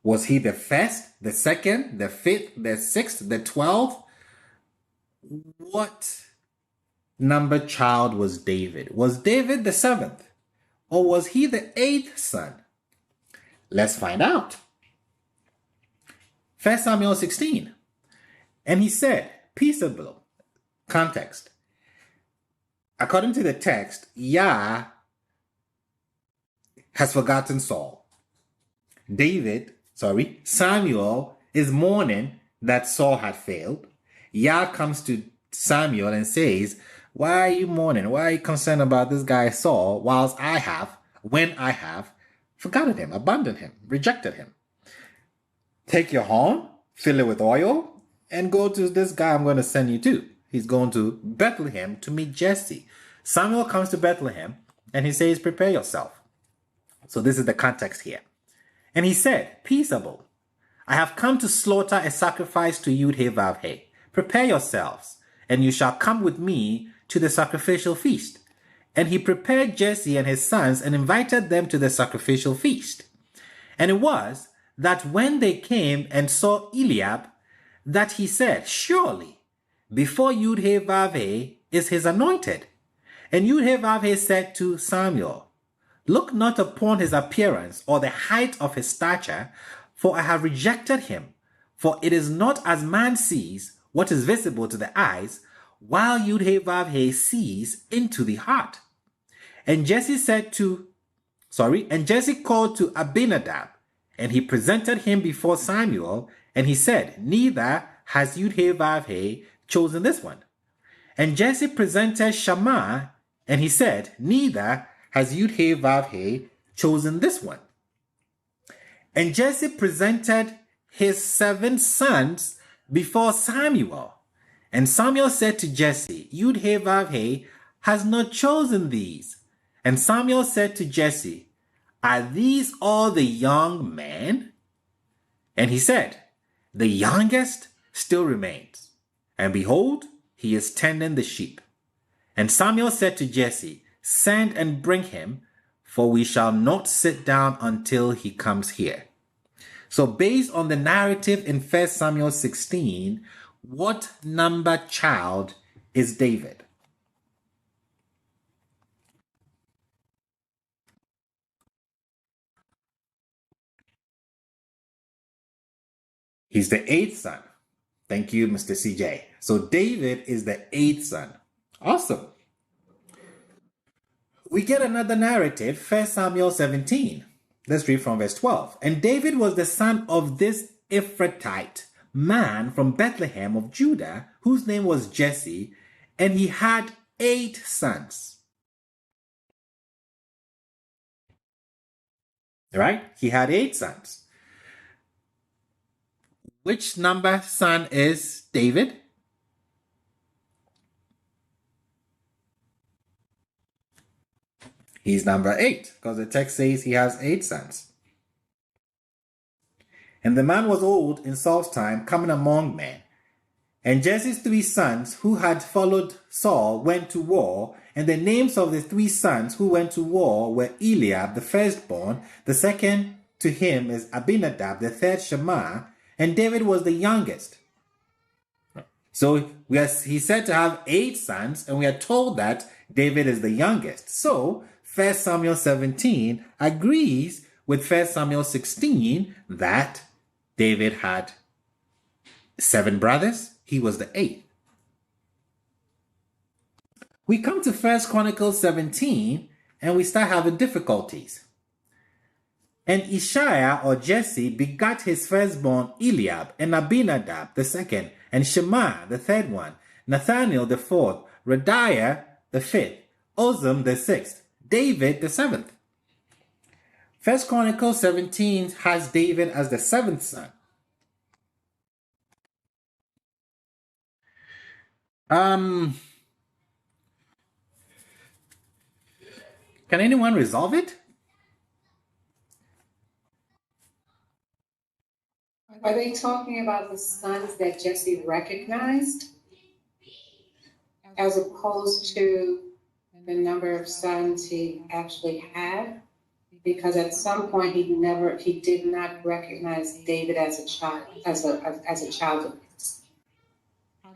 was he the first, the second, the fifth, the sixth, the 12th? What number child was David? Was David the 7th? Or was he the 8th son? Let's find out. 1 Samuel 16. And he said, peaceable. Context. According to the text, Yah has forgotten Saul. Samuel is mourning that Saul had failed. Yah comes to Samuel and says, why are you mourning? Why are you concerned about this guy Saul, whilst when I have forgotten him, abandoned him, rejected him? Take your horn, fill it with oil, and go to this guy I'm going to send you to. He's going to Bethlehem to meet Jesse. Samuel comes to Bethlehem and he says, prepare yourself. So this is the context here. And he said, peaceable. I have come to slaughter a sacrifice to Yud-Heh-Vav-Heh. Prepare yourselves, and you shall come with me to the sacrificial feast. And he prepared Jesse and his sons and invited them to the sacrificial feast. And it was that when they came and saw Eliab, that he said, surely, before Yud-Heh-Vav-Heh is his anointed. And Yud-Heh-Vav-Heh said to Samuel, look not upon his appearance or the height of his stature, for I have rejected him. For it is not as man sees what is visible to the eyes, while Yud-Heh-Vav-Heh sees into the heart. And Jesse called to Abinadab, and he presented him before Samuel, and he said, neither has Yud-Heh-Vav-Heh chosen this one. And Jesse presented Shammah, and he said, neither has Yud-Heh-Vav-Heh chosen this one. And Jesse presented his 7 sons before Samuel. And Samuel said to Jesse, Yud-Heh-Vav-Heh has not chosen these. And Samuel said to Jesse, are these all the young men? And he said, the youngest still remains. And behold, he is tending the sheep. And Samuel said to Jesse, send and bring him, for we shall not sit down until he comes here. So based on the narrative in 1 Samuel 16, what number child is David? He's the 8th son. Thank you, Mr. CJ. So David is the 8th son. Awesome. We get another narrative, 1 Samuel 17. Let's read from verse 12. And David was the son of this Ephrathite man from Bethlehem of Judah, whose name was Jesse, and he had 8 sons. Right? He had 8 sons. Which number son is David? He's number 8, because the text says he has 8 sons. And the man was old in Saul's time, coming among men. And Jesse's 3 sons who had followed Saul went to war, and the names of the 3 sons who went to war were Eliab, the firstborn, the second to him is Abinadab, the third Shammah, and David was the youngest. So he's said to have 8 sons, and we are told that David is the youngest. So 1 Samuel 17 agrees with 1 Samuel 16 that David had 7 brothers. He was the 8th. We come to 1 Chronicles 17 and we start having difficulties. And Ishiah or Jesse begat his firstborn Eliab, and Abinadab the second, and Shema the third one, Nathaniel the fourth, Radiah the fifth, Ozem the 6th, David the 7th. 1 Chronicles 17 has David as the 7th son. Can anyone resolve it? Are they talking about the sons that Jesse recognized as opposed to the number of sons he actually had? Because at some point he did not recognize David as a child, as a child of his.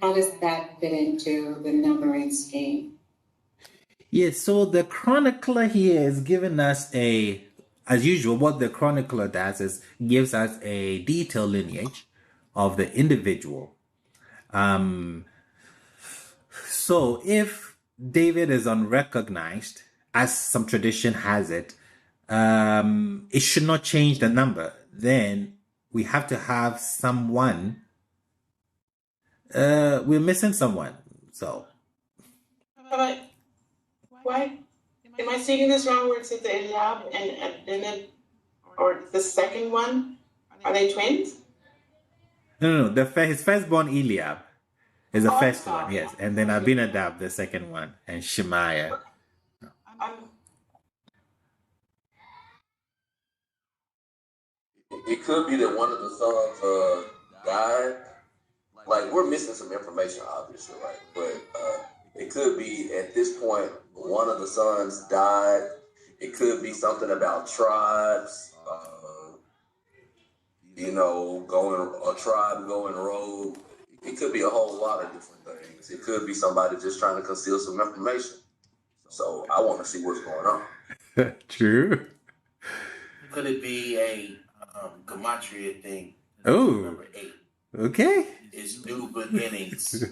How does that fit into the numbering scheme? Yes, so the chronicler here is giving us as usual, what the chronicler does is gives us a detailed lineage of the individual. So if David is unrecognized, as some tradition has it, it should not change the number. Then we have to have someone. We're missing someone. So. But why? Am I seeing this wrong? Where it says the Eliab and or the second one? Are they twins? No. His firstborn Eliab is the first one, yes, and then Abinadab the second one, and Shemaiah. It could be that one of the sons died. Like, we're missing some information, obviously, right? But it could be at this point one of the sons died. It could be something about tribes, going rogue. It could be a whole lot of different things. It could be somebody just trying to conceal some information. So I want to see what's going on. True. Could it be a gematria thing? Oh, Number 8. Okay. Is new beginnings.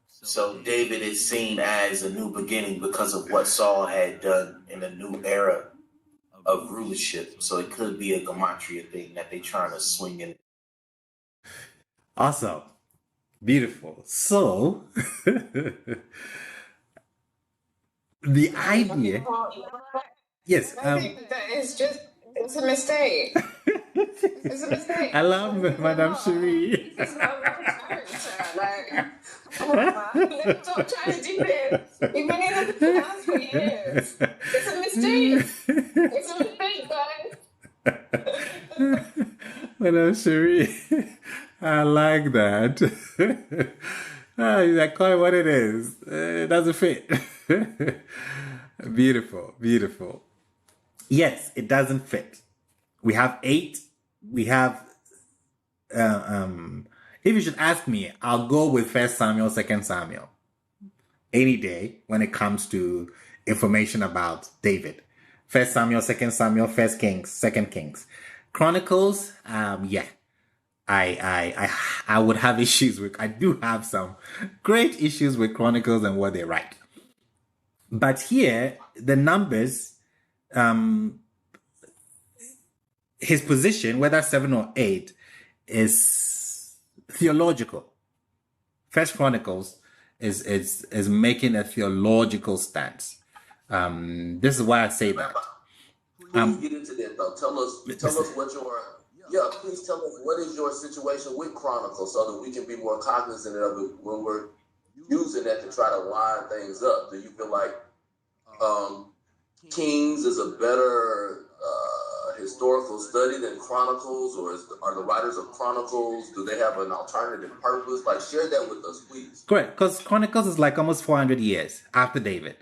So David is seen as a new beginning because of what Saul had done in a new era of rulership. So it could be a gematria thing that they're trying to swing in. Awesome. Beautiful. So, the idea, yes, I think that is just, it's a mistake. It's a mistake. I love Madame Cherie. This is not my character. Like, come on, man. Let me stop trying to do this. You've been in the class for years. It's a mistake. It's a mistake, guys. Madame Cherie, I like that. I call it what it is. It doesn't fit. Beautiful, beautiful. Yes, it doesn't fit. We have 8. We have, if you should ask me, I'll go with 1 Samuel, 2 Samuel. Any day when it comes to information about David. 1 Samuel, 2 Samuel, 1 Kings, 2 Kings. Chronicles, yeah. I would have issues with, I do have some great issues with Chronicles and what they write. But here, the numbers, his position, whether 7 or 8, is theological. First Chronicles is making a theological stance. This is why I say that. Please get into that though. Tell us what please tell us what is your situation with Chronicles so that we can be more cognizant of it when we're using that to try to line things up. Do you feel like Kings is a better historical study than Chronicles, or are the writers of Chronicles, do they have an alternative purpose? Like, share that with us, please. Correct, because Chronicles is like almost 400 years after David.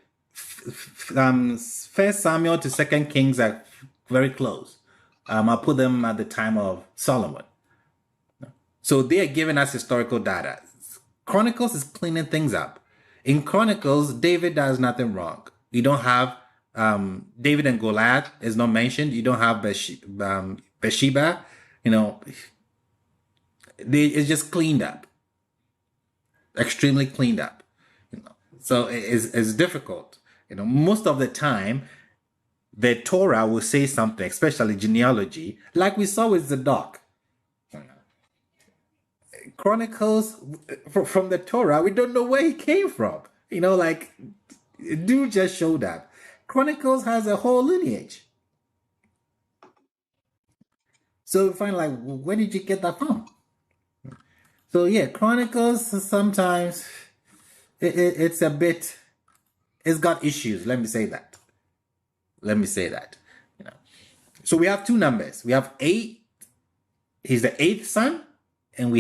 1 Samuel to 2 Kings are very close. I'll put them at the time of Solomon. So they are giving us historical data. Chronicles is cleaning things up. In Chronicles, David does nothing wrong. You don't have David and Goliath is not mentioned. You don't have Bathsheba. It's just cleaned up. Extremely cleaned up. So it's difficult. Most of the time, the Torah will say something, especially genealogy, like we saw with Zadok. Chronicles from the Torah, we don't know where he came from. Dude just showed up. Chronicles has a whole lineage. So we find where did you get that from? So yeah, Chronicles sometimes it's got issues. Let me say that. So we have 2 numbers. We have 8. He's the 8th son, and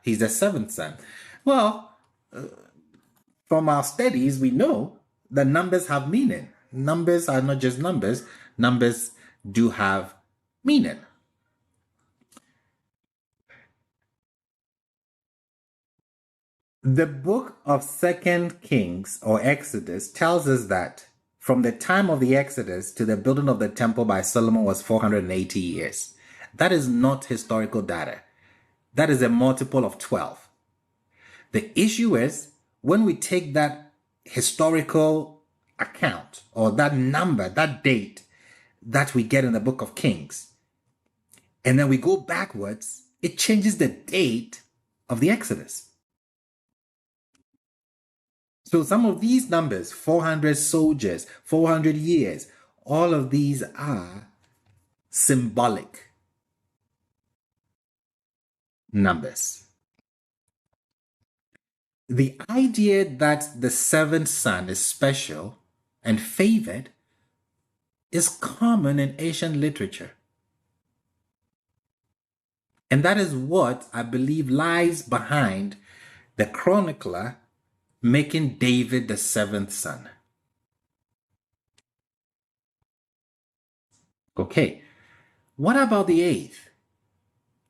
he's the 7th son. Well, from our studies, we know that numbers have meaning. Numbers are not just numbers. Numbers do have meaning. The book of 2 Kings or Exodus tells us that from the time of the Exodus to the building of the temple by Solomon was 480 years. That is not historical data. That is a multiple of 12. The issue is when we take that historical account or that number, that date that we get in the book of Kings, and then we go backwards, it changes the date of the Exodus. So some of these numbers, 400 soldiers, 400 years, all of these are symbolic numbers. The idea that the 7th son is special and favored is common in Asian literature. And that is what I believe lies behind the chronicler making David the 7th son. Okay, what about the 8th?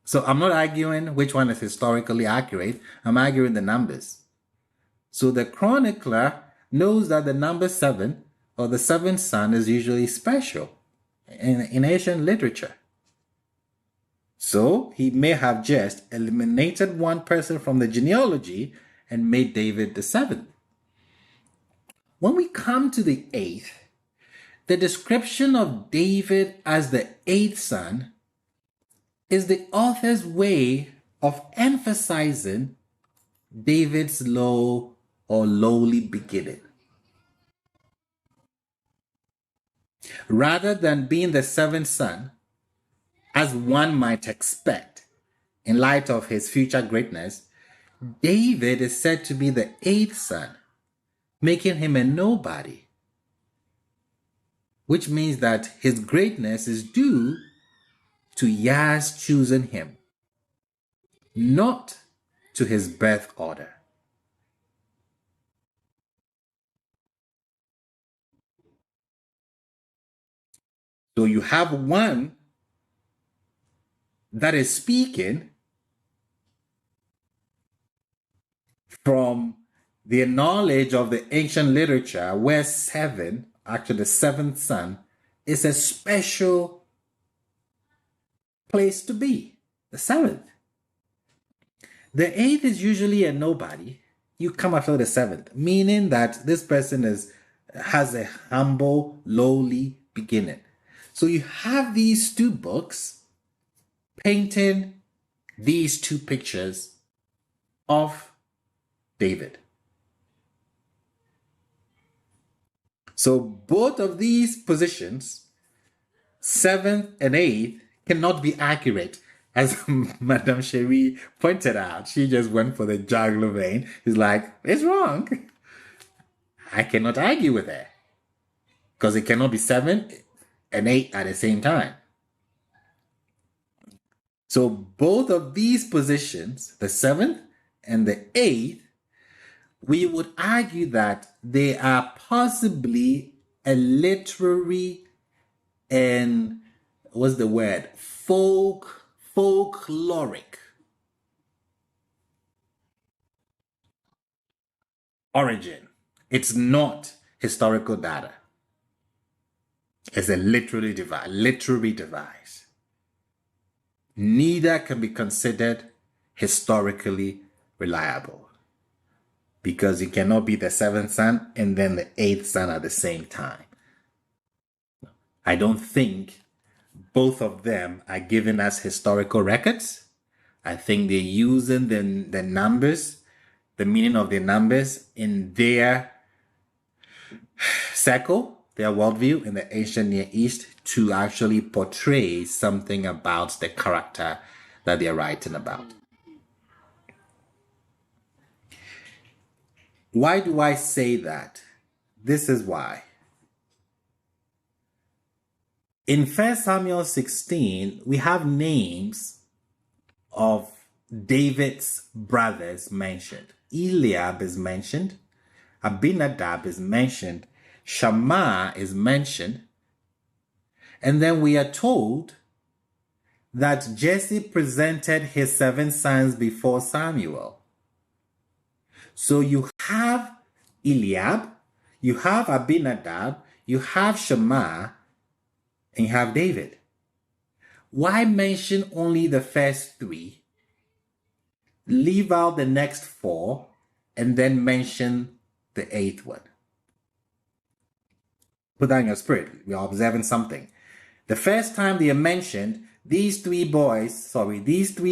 So I'm not arguing which one is historically accurate. I'm arguing the numbers. So the chronicler knows that the number 7 or the 7th son is usually special in Asian literature. So he may have just eliminated one person from the genealogy and made David the 7th. When we come to the 8th, the description of David as the 8th son is the author's way of emphasizing David's low or lowly beginning. Rather than being the seventh son, as one might expect in light of his future greatness, David is said to be the eighth son, making him a nobody, which means that his greatness is due to Yah's choosing him, not to his birth order. So you have one that is speaking from the knowledge of the ancient literature, where seven, actually the seventh son, is a special place to be, the seventh. The eighth is usually a nobody. You come after the seventh, meaning that this person has a humble, lowly beginning. So you have these two books painting these two pictures of David. So both of these positions, seventh and eighth, cannot be accurate. As Madame Cherie pointed out, she just went for the jugular vein. She's like, it's wrong. I cannot argue with her, because it cannot be 7 and 8 at the same time. So both of these positions, the 7th and the 8th, we would argue that they are possibly a literary and, what's the word, folkloric origin. It's not historical data. It's a literary device. Neither can be considered historically reliable, because it cannot be the 7th son and then the 8th son at the same time. I don't think both of them are giving us historical records. I think they're using the numbers, the meaning of the numbers in their circle, their worldview in the ancient Near East, to actually portray something about the character that they're writing about. Why do I say that? This is why. In 1 Samuel 16, we have names of David's brothers mentioned. Eliab is mentioned. Abinadab is mentioned. Shammah is mentioned. And then we are told that Jesse presented his 7 sons before Samuel. So you have Eliab, you have Abinadab, you have Shammah, and you have David. Why mention only the first 3? Leave out the next 4, and then mention the 8th one. Put that in your spirit. We are observing something. The first time they are mentioned, these 3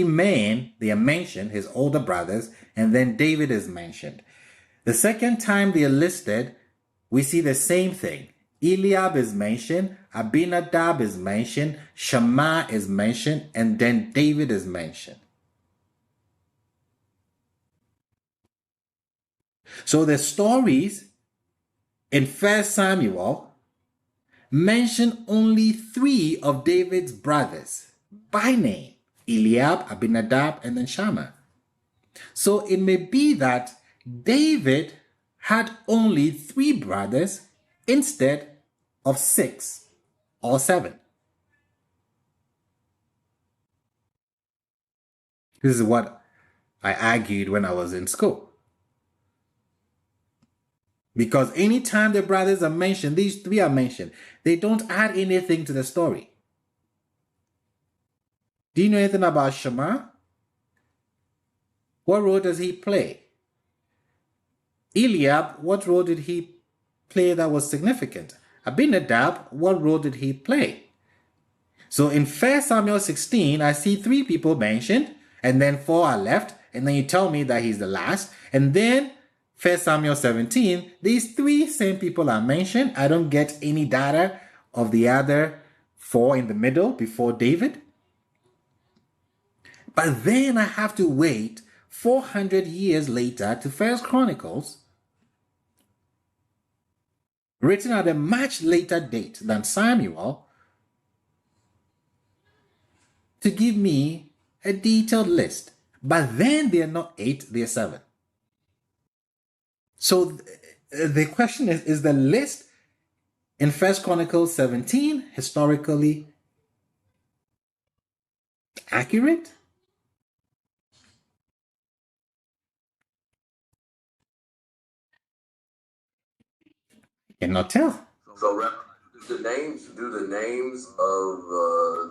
men, they are mentioned, his older brothers, and then David is mentioned. The second time they are listed, we see the same thing. Eliab is mentioned, Abinadab is mentioned, Shammah is mentioned, and then David is mentioned. So the stories in 1 Samuel mention only 3 of David's brothers by name: Eliab, Abinadab, and then Shammah. So it may be that David had only 3 brothers instead of 6 or 7. This is what I argued when I was in school. Because anytime the brothers are mentioned, these 3 are mentioned, they don't add anything to the story. Do you know anything about Shammah? What role does he play? Eliab, what role did he play that was significant? Abinadab, what role did he play? So in 1 Samuel 16, I see 3 people mentioned, and then 4 are left, and then you tell me that he's the last, and then 1 Samuel 17, these three same people are mentioned. I don't get any data of the other four in the middle before David. But then I have to wait 400 years later to 1 Chronicles, written at a much later date than Samuel, to give me a detailed list. But then they're not 8, they're 7. So the question is the list in 1 Chronicles 17 historically accurate? Cannot tell. So, do the names of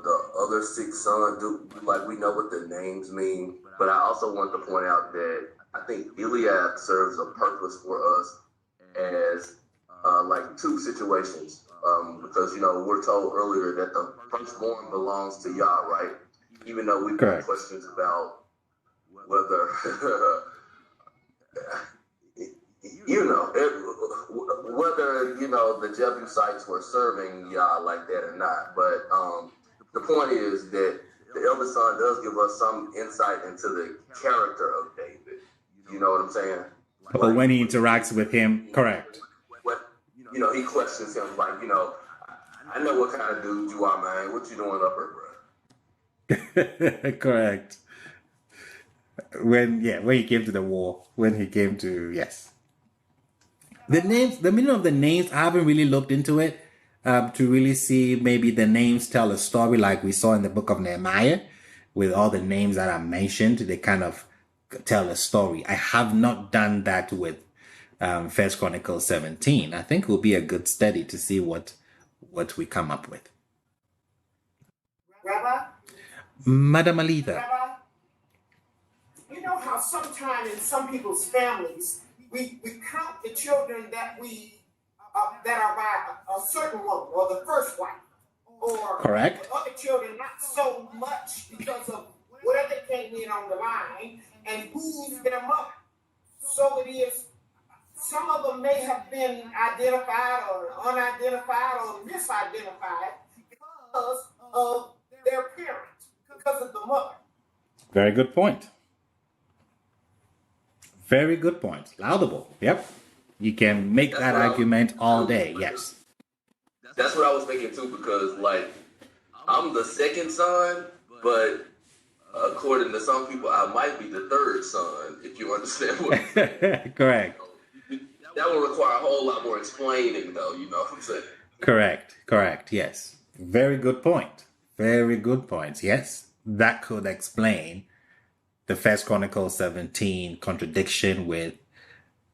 the other 6 sons, like we know what the names mean? But I also want to point out that I think Eliab serves a purpose for us as like 2 situations. Because, we're told earlier that the firstborn belongs to Yah, right? Even though we've got questions about whether, whether, the Jebusites were serving Yah like that or not. But the point is that the eldest son does give us some insight into the character of David. You know what I'm saying? But when he interacts with him, correct. He questions him like, I know what kind of dude you are, man. What you doing up here, bro? Correct. When he came to the war, yes. The meaning of the names, I haven't really looked into it to really see maybe the names tell a story like we saw in the book of Nehemiah with all the names that are mentioned. They kind of tell a story. I have not done that with 1 Chronicles 17. I think it will be a good study to see what we come up with. Rabbi? Madam Alita. Rabbi? You know how sometimes in some people's families, we count the children that that are by a certain woman or the first wife, or correct. The other children not so much because of where they came in on the line and who's their mother. So it is. Some of them may have been identified or unidentified or misidentified because of their parents, because of the mother. Very good point. Very good point. Laudable. Yep. You can make that argument all day. Yes. That's what I was thinking too, because I'm the second son, but according to some people, I might be the third son, if you understand what I'm saying. Correct. That would require a whole lot more explaining, though, you know what I'm saying? Correct. Yes. Very good point. Very good points. Yes. That could explain the 1 Chronicles 17 contradiction with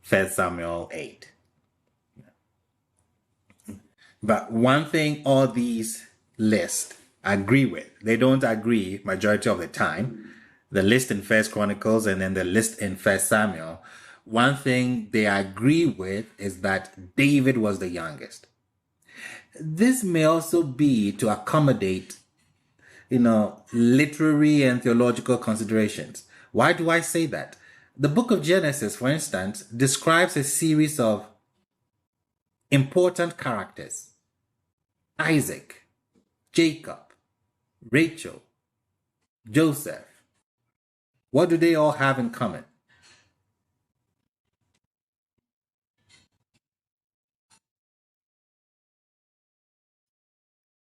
1 Samuel 8. But one thing all these lists agree with, they don't agree majority of the time, the list in 1 Chronicles and then the list in 1 Samuel, one thing they agree with is that David was the youngest. This may also be to accommodate, literary and theological considerations. Why do I say that? The book of Genesis, for instance, describes a series of important characters. Isaac, Jacob, Rachel, Joseph. What do they all have in common?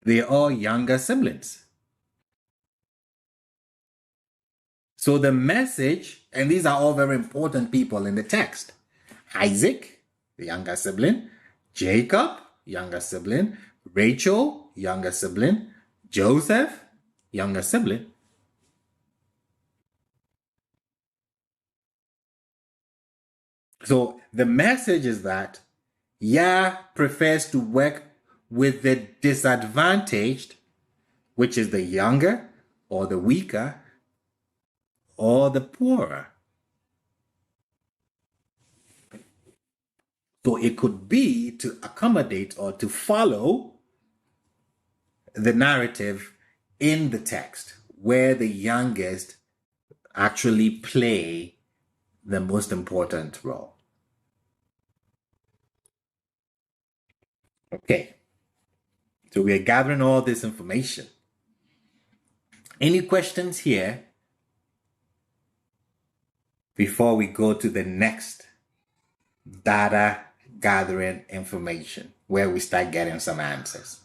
They're all younger siblings. So the message, and these are all very important people in the text. Isaac, the younger sibling. Jacob, younger sibling. Rachel, younger sibling. Joseph, younger sibling. So the message is that Yah prefers to work with the disadvantaged, which is the younger or the weaker or the poorer. So it could be to accommodate or to follow the narrative in the text where the youngest actually play the most important role. Okay, so we are gathering all this information. Any questions here before we go to the next data gathering information where we start getting some answers?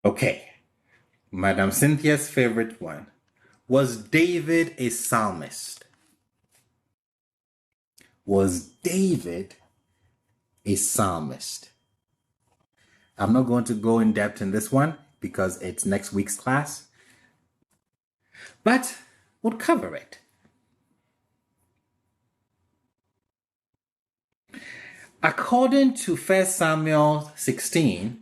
Okay, Madam Cynthia's favorite one. Was David a psalmist? Was David a psalmist? I'm not going to go in depth in this one because it's next week's class, but we'll cover it. According to 1 Samuel 16,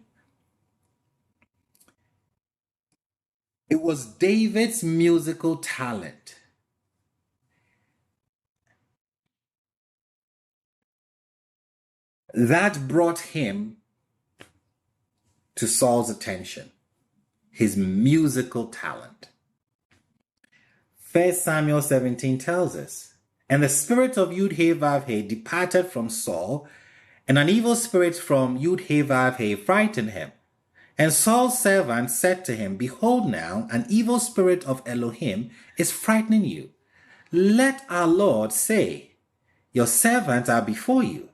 it was David's musical talent that brought him to Saul's attention. His musical talent. 1 Samuel 17 tells us, and the spirit of Yud-Heh-Vav-Heh departed from Saul, and an evil spirit from Yud-Heh-Vav-Heh frightened him. And Saul's servant said to him, behold now, an evil spirit of Elohim is frightening you. Let our Lord say, your servants are before you.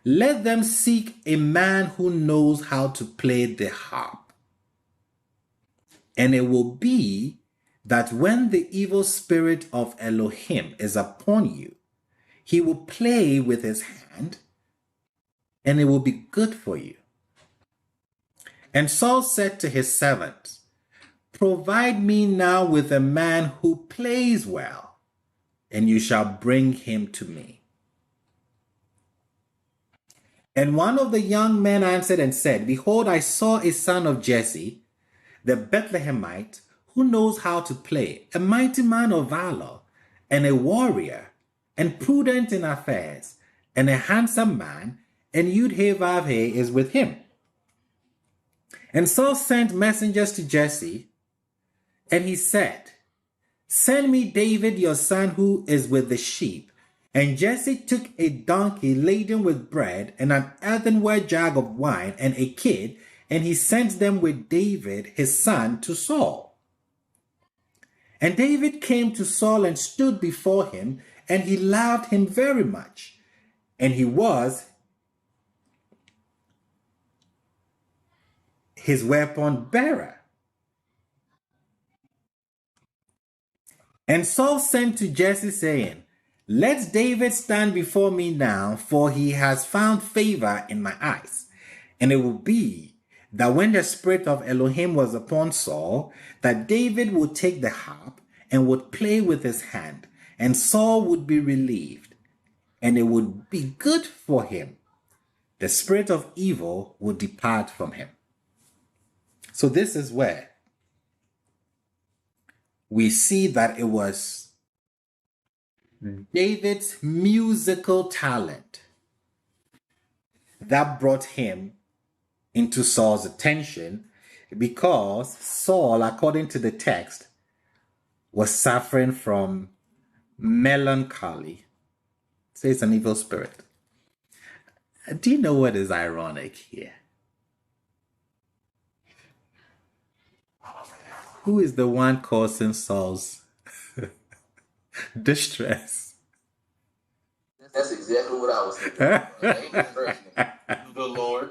Let them seek a man who knows how to play the harp. And it will be that when the evil spirit of Elohim is upon you, he will play with his hand, and it will be good for you. And Saul said to his servants, provide me now with a man who plays well, and you shall bring him to me. And one of the young men answered and said, behold, I saw a son of Jesse, the Bethlehemite, who knows how to play, a mighty man of valor, and a warrior, and prudent in affairs, and a handsome man, and Yud-Heh-Vav-Heh is with him. And Saul sent messengers to Jesse, and he said, send me David your son who is with the sheep. And Jesse took a donkey laden with bread and an earthenware jug of wine and a kid, and he sent them with David his son to Saul. And David came to Saul and stood before him, and he loved him very much. And he was his weapon bearer. And Saul sent to Jesse, saying, let David stand before me now, for he has found favor in my eyes. And it will be that when the spirit of Elohim was upon Saul, that David would take the harp and would play with his hand, and Saul would be relieved, and it would be good for him. The spirit of evil would depart from him. So this is where we see that it was David's musical talent that brought him into Saul's attention, because Saul, according to the text, was suffering from melancholy. It says an evil spirit. Do you know what is ironic here? Who is the one causing Saul's distress? That's exactly what I was thinking. The Lord.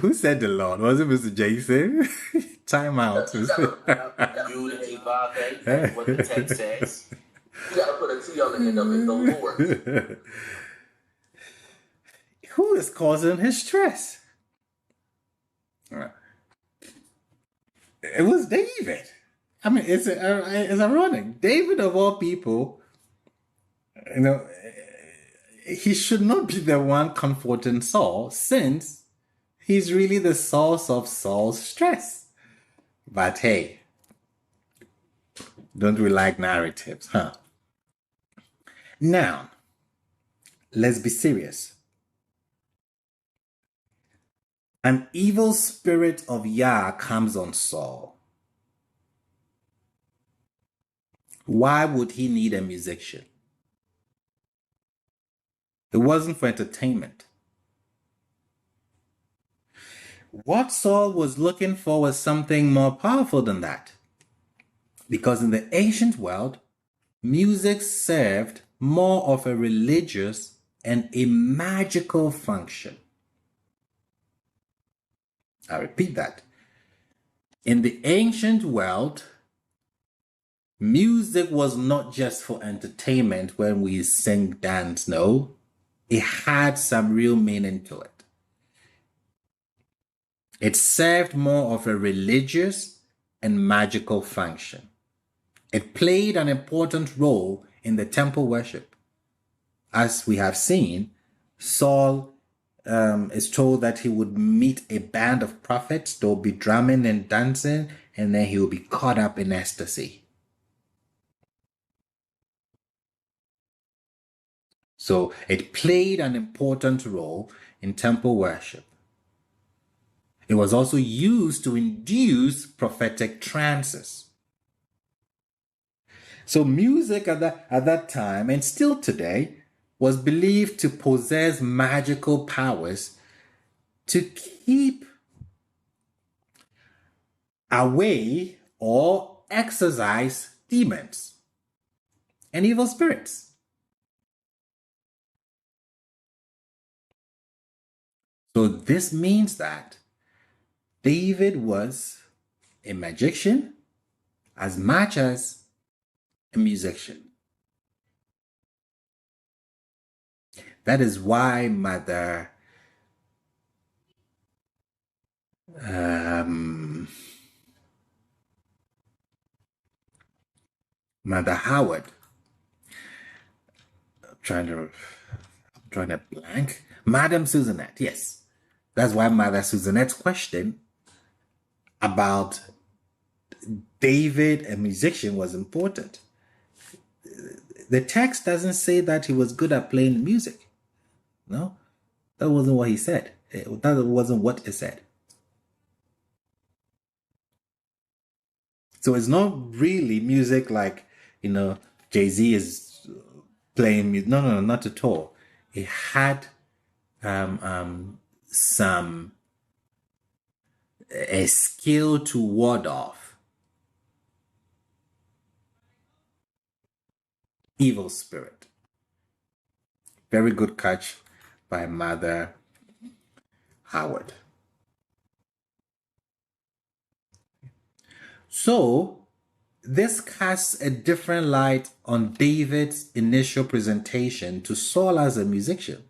Who said the Lord? Was it Mr. Jason? Time out. Yud-Heh-Vav-Heh, that's what the text says. You gotta put a T on the end of it, the Lord. Who is causing his stress? It was David. I mean, it's ironic. David, of all people, he should not be the one comforting Saul, since he's really the source of Saul's stress. But hey, don't we like narratives, huh? Now, let's be serious. an evil spirit of Yah comes on Saul, why would he need a musician? It wasn't for entertainment. What Saul was looking for was something more powerful than that. Because in the ancient world, music served more of a religious and a magical function. I repeat that. In the ancient world, music was not just for entertainment when we sing, dance, no. It had some real meaning to it. It served more of a religious and magical function. It played an important role in the temple worship. As we have seen, Saul is told that he would meet a band of prophets. They'll be drumming and dancing, and then he will be caught up in ecstasy. So it played an important role in temple worship. It was also used to induce prophetic trances. So music at that time, and still today, was believed to possess magical powers to keep away or exorcise demons and evil spirits. So this means that David was a magician as much as a musician. That is why Mother Howard, I'm trying to blank. Madam Susanette, yes. That's why Mother Susanette's question about David, a musician, was important. The text doesn't say that he was good at playing music. No, that wasn't what he said. That wasn't what it said. So it's not really music like, Jay-Z is playing music. No, not at all. It had a skill to ward off evil spirit. Very good catch by Mother Howard. So this casts a different light on David's initial presentation to Saul as a musician.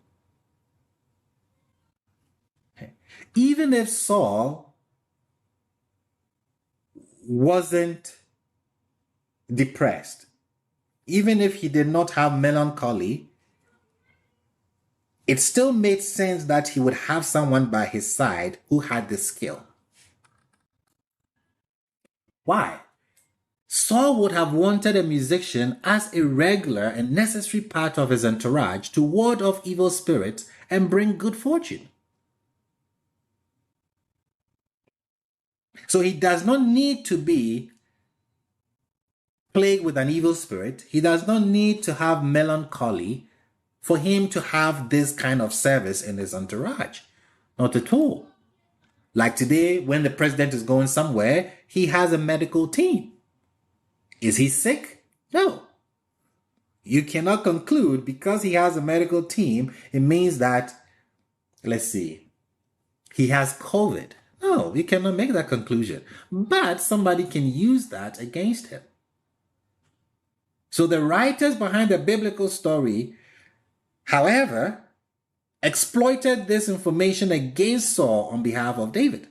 Even if Saul wasn't depressed, even if he did not have melancholy, it still made sense that he would have someone by his side who had the skill. Why? Saul would have wanted a musician as a regular and necessary part of his entourage to ward off evil spirits and bring good fortune. So he does not need to be plagued with an evil spirit. He does not need to have melancholy for him to have this kind of service in his entourage. Not at all. Like today, when the president is going somewhere, he has a medical team. Is he sick? No. You cannot conclude because he has a medical team, it means that, he has COVID. No, you cannot make that conclusion. But somebody can use that against him. So the writers behind the biblical story, however, exploited this information against Saul on behalf of David.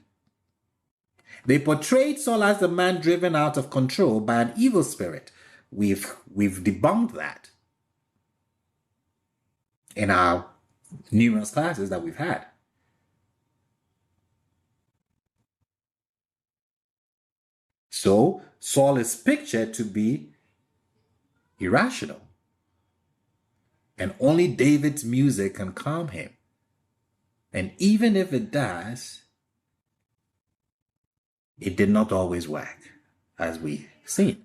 They portrayed Saul as the man driven out of control by an evil spirit. We've debunked that in our numerous classes that we've had. So Saul is pictured to be irrational. And only David's music can calm him. And even if it does, it did not always work, as we see.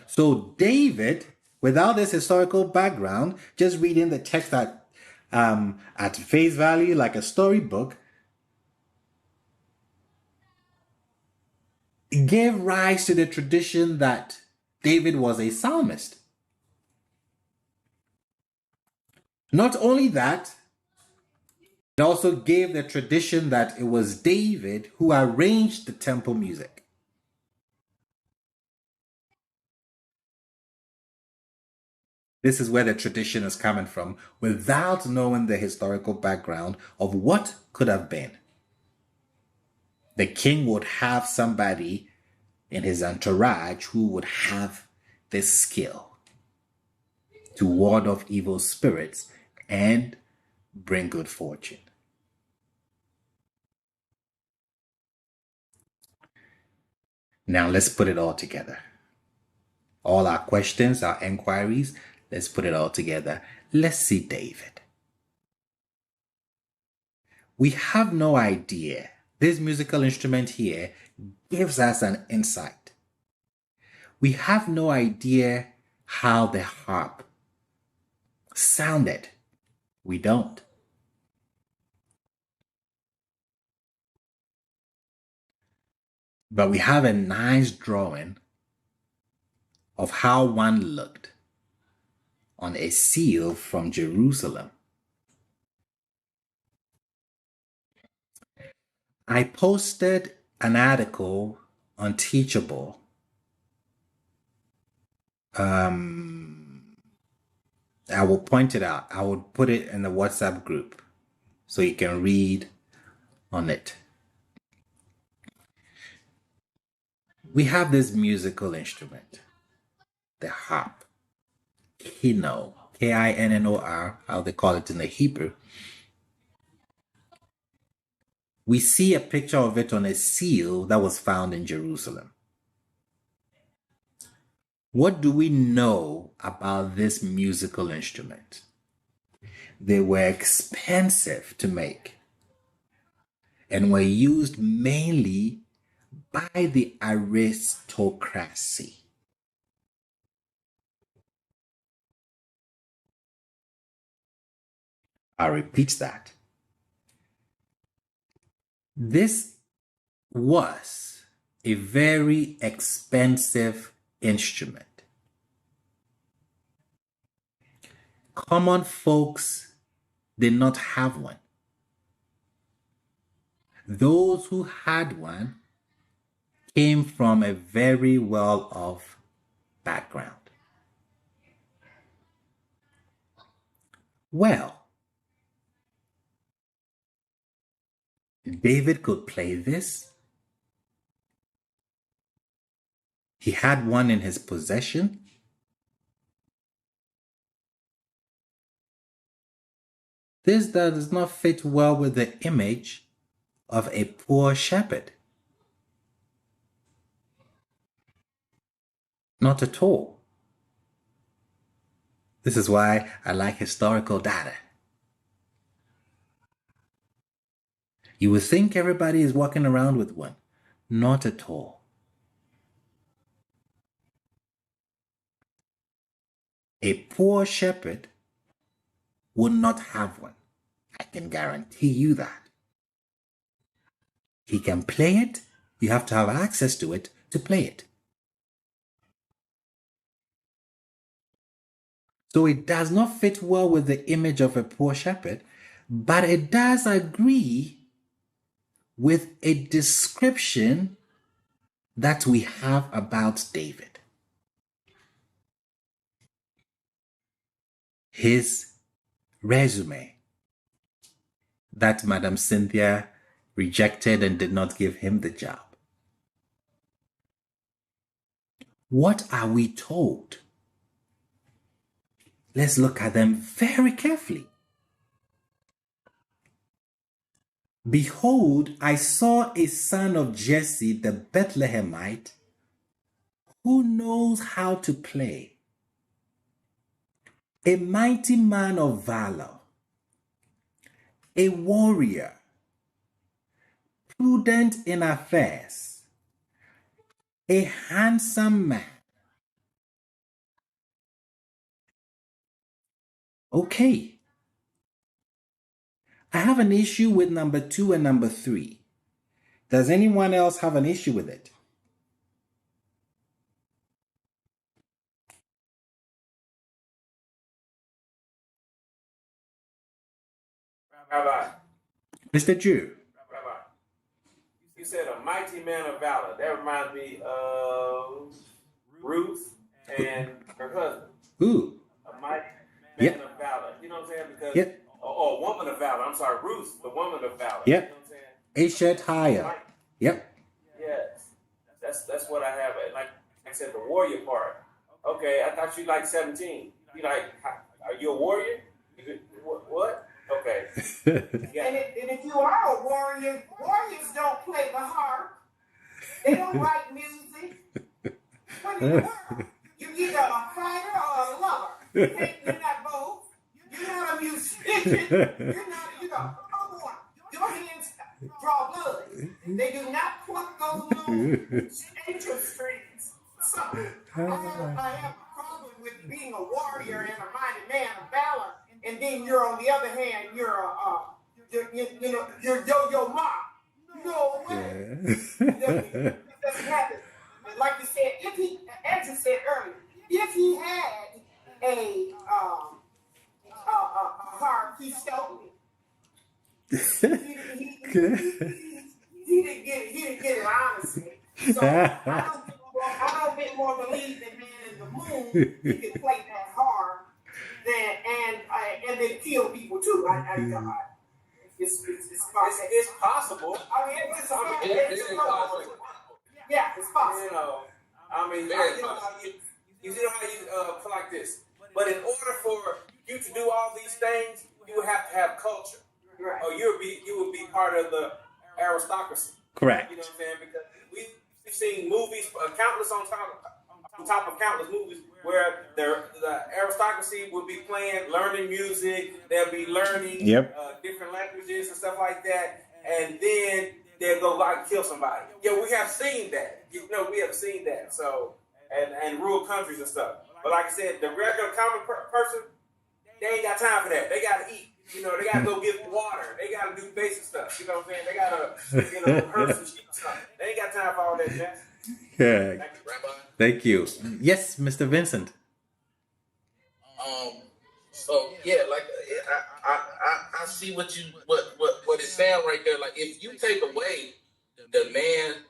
So David, without this historical background, just reading the text at face value like a storybook, gave rise to the tradition that David was a psalmist. Not only that, it also gave the tradition that it was David who arranged the temple music. This is where the tradition is coming from, without knowing the historical background of what could have been. The king would have somebody in his entourage who would have this skill to ward off evil spirits and bring good fortune. Now let's put it all together. All our questions, our inquiries, let's put it all together. Let's see David. We have no idea. This musical instrument here gives us an insight. We have no idea how the harp sounded. We don't. But we have a nice drawing of how one looked on a seal from Jerusalem. I posted an article on Teachable. I will point it out. I will put it in the WhatsApp group so you can read on it. We have this musical instrument, the harp, Kinnor, Kinnor, how they call it in the Hebrew. We see a picture of it on a seal that was found in Jerusalem. What do we know about this musical instrument? They were expensive to make and were used mainly by the aristocracy. I'll repeat that. This was a very expensive instrument. Common folks did not have one. Those who had one came from a very well-off background. Well, David could play this. He had one in his possession. This does not fit well with the image of a poor shepherd. Not at all. This is why I like historical data. You would think everybody is walking around with one. Not at all. A poor shepherd would not have one. I can guarantee you that. He can play it. You have to have access to it to play it. So it does not fit well with the image of a poor shepherd, but it does agree with a description that we have about David. His resume that Madam Cynthia rejected and did not give him the job. What are we told? Let's look at them very carefully. Behold, I saw a son of Jesse the Bethlehemite who knows how to play, a mighty man of valor, a warrior, prudent in affairs, a handsome man. Okay. I have an issue with number 2 and number 3. Does anyone else have an issue with it? Rabbi, Mr. Jew. Rabbi, you said a mighty man of valor. That reminds me of Ruth and her husband. Ooh. A mighty man Yep. of valor. You know what I'm saying? Because Yep. or a woman of valor. I'm sorry, Ruth, the woman of valor. Yep. You know what I'm saying? Ashet higher. Yep. Yes. That's what I have. Like I said, the warrior part. Okay, I thought you like 17. You like, are you a warrior? What? Okay. Yeah. And if you are a warrior, warriors don't play the harp. They don't write music. What in the world? You're either a fighter or a lover. You're not both. You're not a musician. You're not, number one. Your hands draw blood. They do not pluck those little angel strings. So I have a problem with being a warrior and a mighty man of valor. And then you're on the other hand, you're you're Yo-Yo Ma. No way. It doesn't happen. But like you said, as you said earlier, if he had a harp, he stole it. He didn't get it honestly. So I don't bit more believe that man in the moon he can play that hard and then kill people too. It's possible. It's possible. I mean, it's possible. Yeah, it's possible. You know, I mean, you know how you put like this. But in order for you to do all these things, you would have to have culture. Right. Or you would be part of the aristocracy. Correct. You know what I'm saying? Because we've seen movies, countless on top of countless movies, where the aristocracy would be playing, learning music. They'll be learning different languages and stuff like that, and then they'll go out and kill somebody. Yeah, we have seen that. We have seen that. So, and rural countries and stuff. But like I said, the regular common person, they ain't got time for that. They got to eat. They got to go get water. They got to do basic stuff. You know what I'm saying? They got to, herd some sheep and stuff. They ain't got time for all that, man. Yeah. Thank you, Rabbi. Thank you. Yes, Mr. Vincent. So yeah, like I see what it's saying right there. Like if you take away the man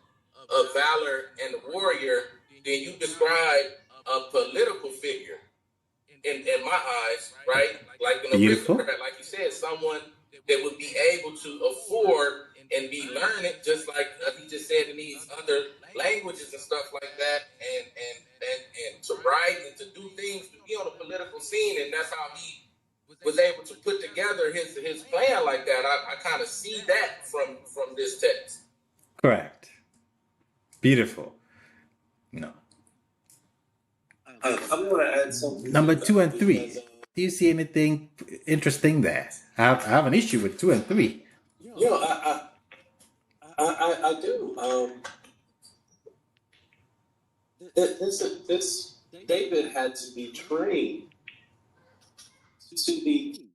of valor and the warrior, then you describe a political figure in my eyes, right? Like an aristocrat, like you said, someone that would be able to afford and be learned, just like he just said, in these other languages and stuff like that, and to write and to do things, to be on the political scene, and that's how he was able to put together his plan like that. I kind of see that from this text. Correct. Beautiful. No. I'm going to add something. Number 2 and 3. Do you see anything interesting there? I have an issue with 2 and 3. I do. This David had to be trained to be,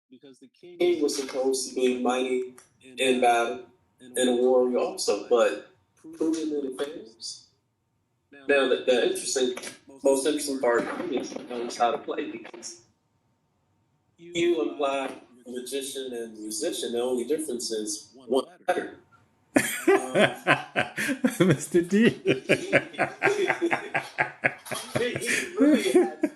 because the king was supposed to be mighty in battle and a warrior also, but prudent in affairs. Now, the most interesting part is he knows how to play, because you imply magician and musician. The only difference is one letter. Mr. D. He really had to be.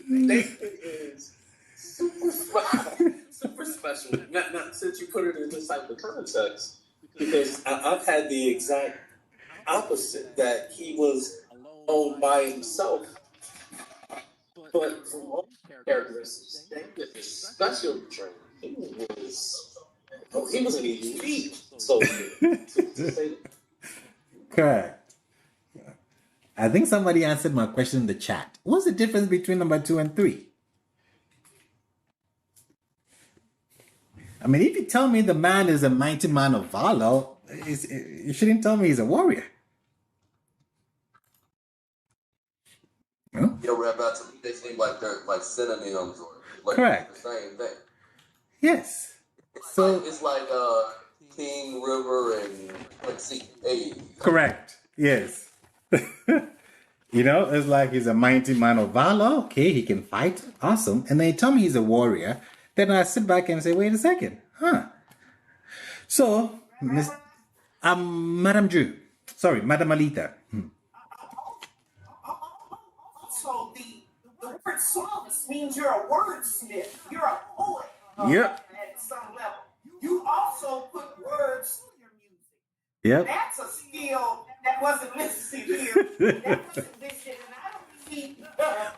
David is super special. Not since you put it in this type of context, because I've had the exact opposite, that he was alone by himself. But from all characteristics, David is special trained. He was an elite soldier. to say that. Correct. I think somebody answered my question in the chat. What's the difference between number 2 and 3? I mean, if you tell me the man is a mighty man of valor, you shouldn't tell me he's a warrior. Huh? Yeah, Rabbi, to me they seem like they're like synonyms or like Correct. the same thing. Yes. So it's like King, River, and Quincy. Hey. Correct. Yes. You know, it's like he's a mighty man of valor. Okay, he can fight. Awesome. And then you tell me he's a warrior. Then I sit back and say, wait a second. So, Madam Drew. Sorry, Madam Alita. So the word psalmist means you're a wordsmith. You're a poet. Yep. At some level. You also put words to your music. Yep. That's a skill that wasn't listed here. That wasn't listed, and I don't see.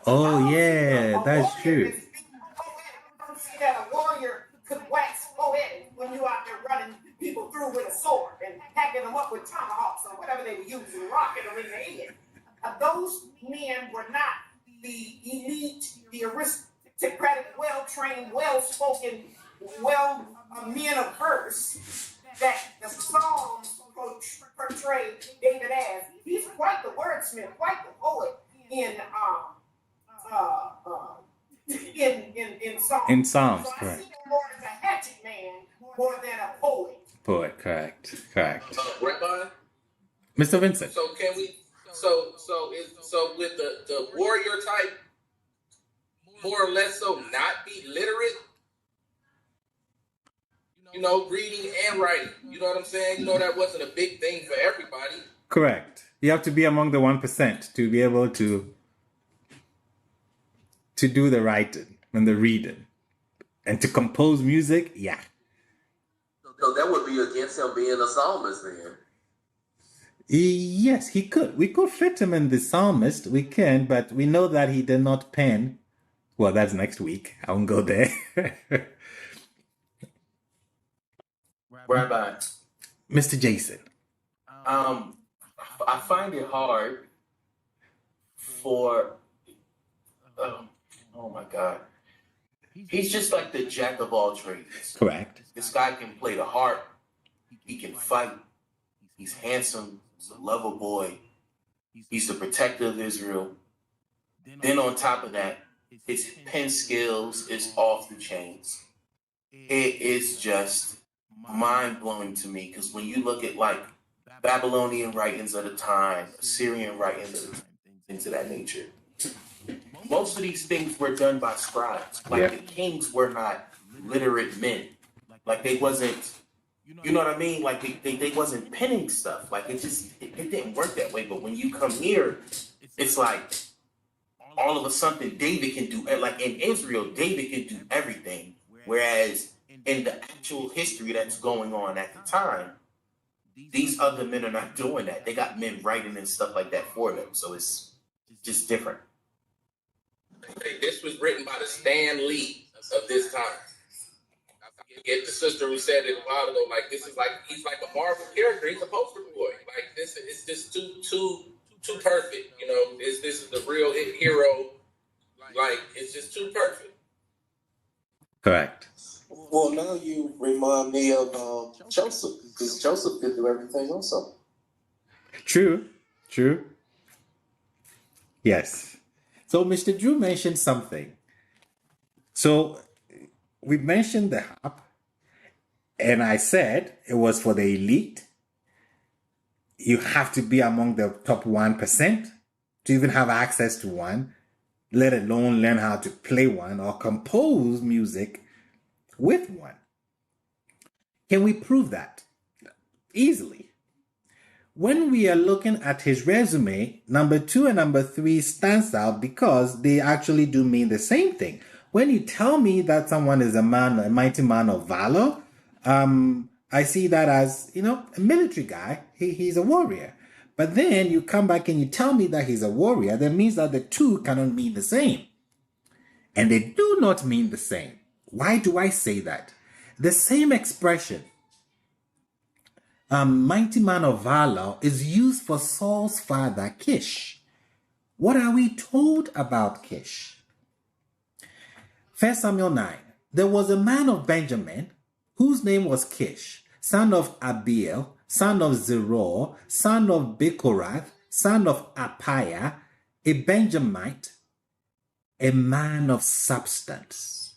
Oh, yeah, that's true. I don't see that a warrior could wax poetic when you out there running people through with a sword and hacking them up with tomahawks or whatever they were using, rocking them in the head. Those men were not the elite, the aristocratic, well-trained, well-spoken, men of verse that the Psalms portray David as. He's quite the wordsmith, quite the poet in Psalms. In Psalms, so correct. I see him more as a hatchet man more than a poet. Poet, correct. Rabbi? Mr. Vincent. So can we? So with the warrior type, more or less, so not be literate. You know, reading and writing. You know what I'm saying? You know, that wasn't a big thing for everybody. Correct. You have to be among the 1% to be able to do the writing and the reading. And to compose music, yeah. So that would be against him being a psalmist then. Yes, he could. We could fit him in the psalmist. We can, but we know that he did not pen. Well, that's next week. I won't go there. Rabbi, Mr. Jason. I find it hard for, oh my God. He's just like the jack of all trades. Correct. This guy can play the harp. He can fight. He's handsome. He's a lover boy. He's the protector of Israel. Then on top of that, his pen skills is off the chains. It is just mind-blowing to me because when you look at like Babylonian writings of the time, Assyrian writings of the time, things of that nature, most of these things were done by scribes. Like the kings were not literate men. Like they wasn't, you know what I mean? Like they wasn't penning stuff. Like it didn't work that way. But when you come here, it's like all of a sudden David can do, like in Israel, David can do everything. Whereas in the actual history that's going on at the time, these other men are not doing that. They got men writing and stuff like that for them. So it's just different. This was written by the Stan Lee of this time. I forget the sister who said it a while ago. Like this is like he's like a Marvel character. He's a poster boy. Like this, it's just too perfect. You know, this is the real hero. Like it's just too perfect. Correct. Well, now you remind me of Joseph, because Joseph could do everything also. True. Yes. So Mr. Drew mentioned something. So we mentioned the harp, and I said it was for the elite. You have to be among the top 1% to even have access to one, let alone learn how to play one or compose music with one. Can we prove that? Easily. When we are looking at his resume, number 2 and number 3 stands out because they actually do mean the same thing. When you tell me that someone is a mighty man of valor, I see that as, a military guy. He's a warrior. But then you come back and you tell me that he's a warrior, that means that the two cannot mean the same. And they do not mean the same. Why do I say that? The same expression, mighty man of valor, is used for Saul's father, Kish. What are we told about Kish? 1 Samuel 9. There was a man of Benjamin whose name was Kish, son of Abiel, son of Zeror, son of Bekorath, son of Apiah, a Benjamite, a man of substance.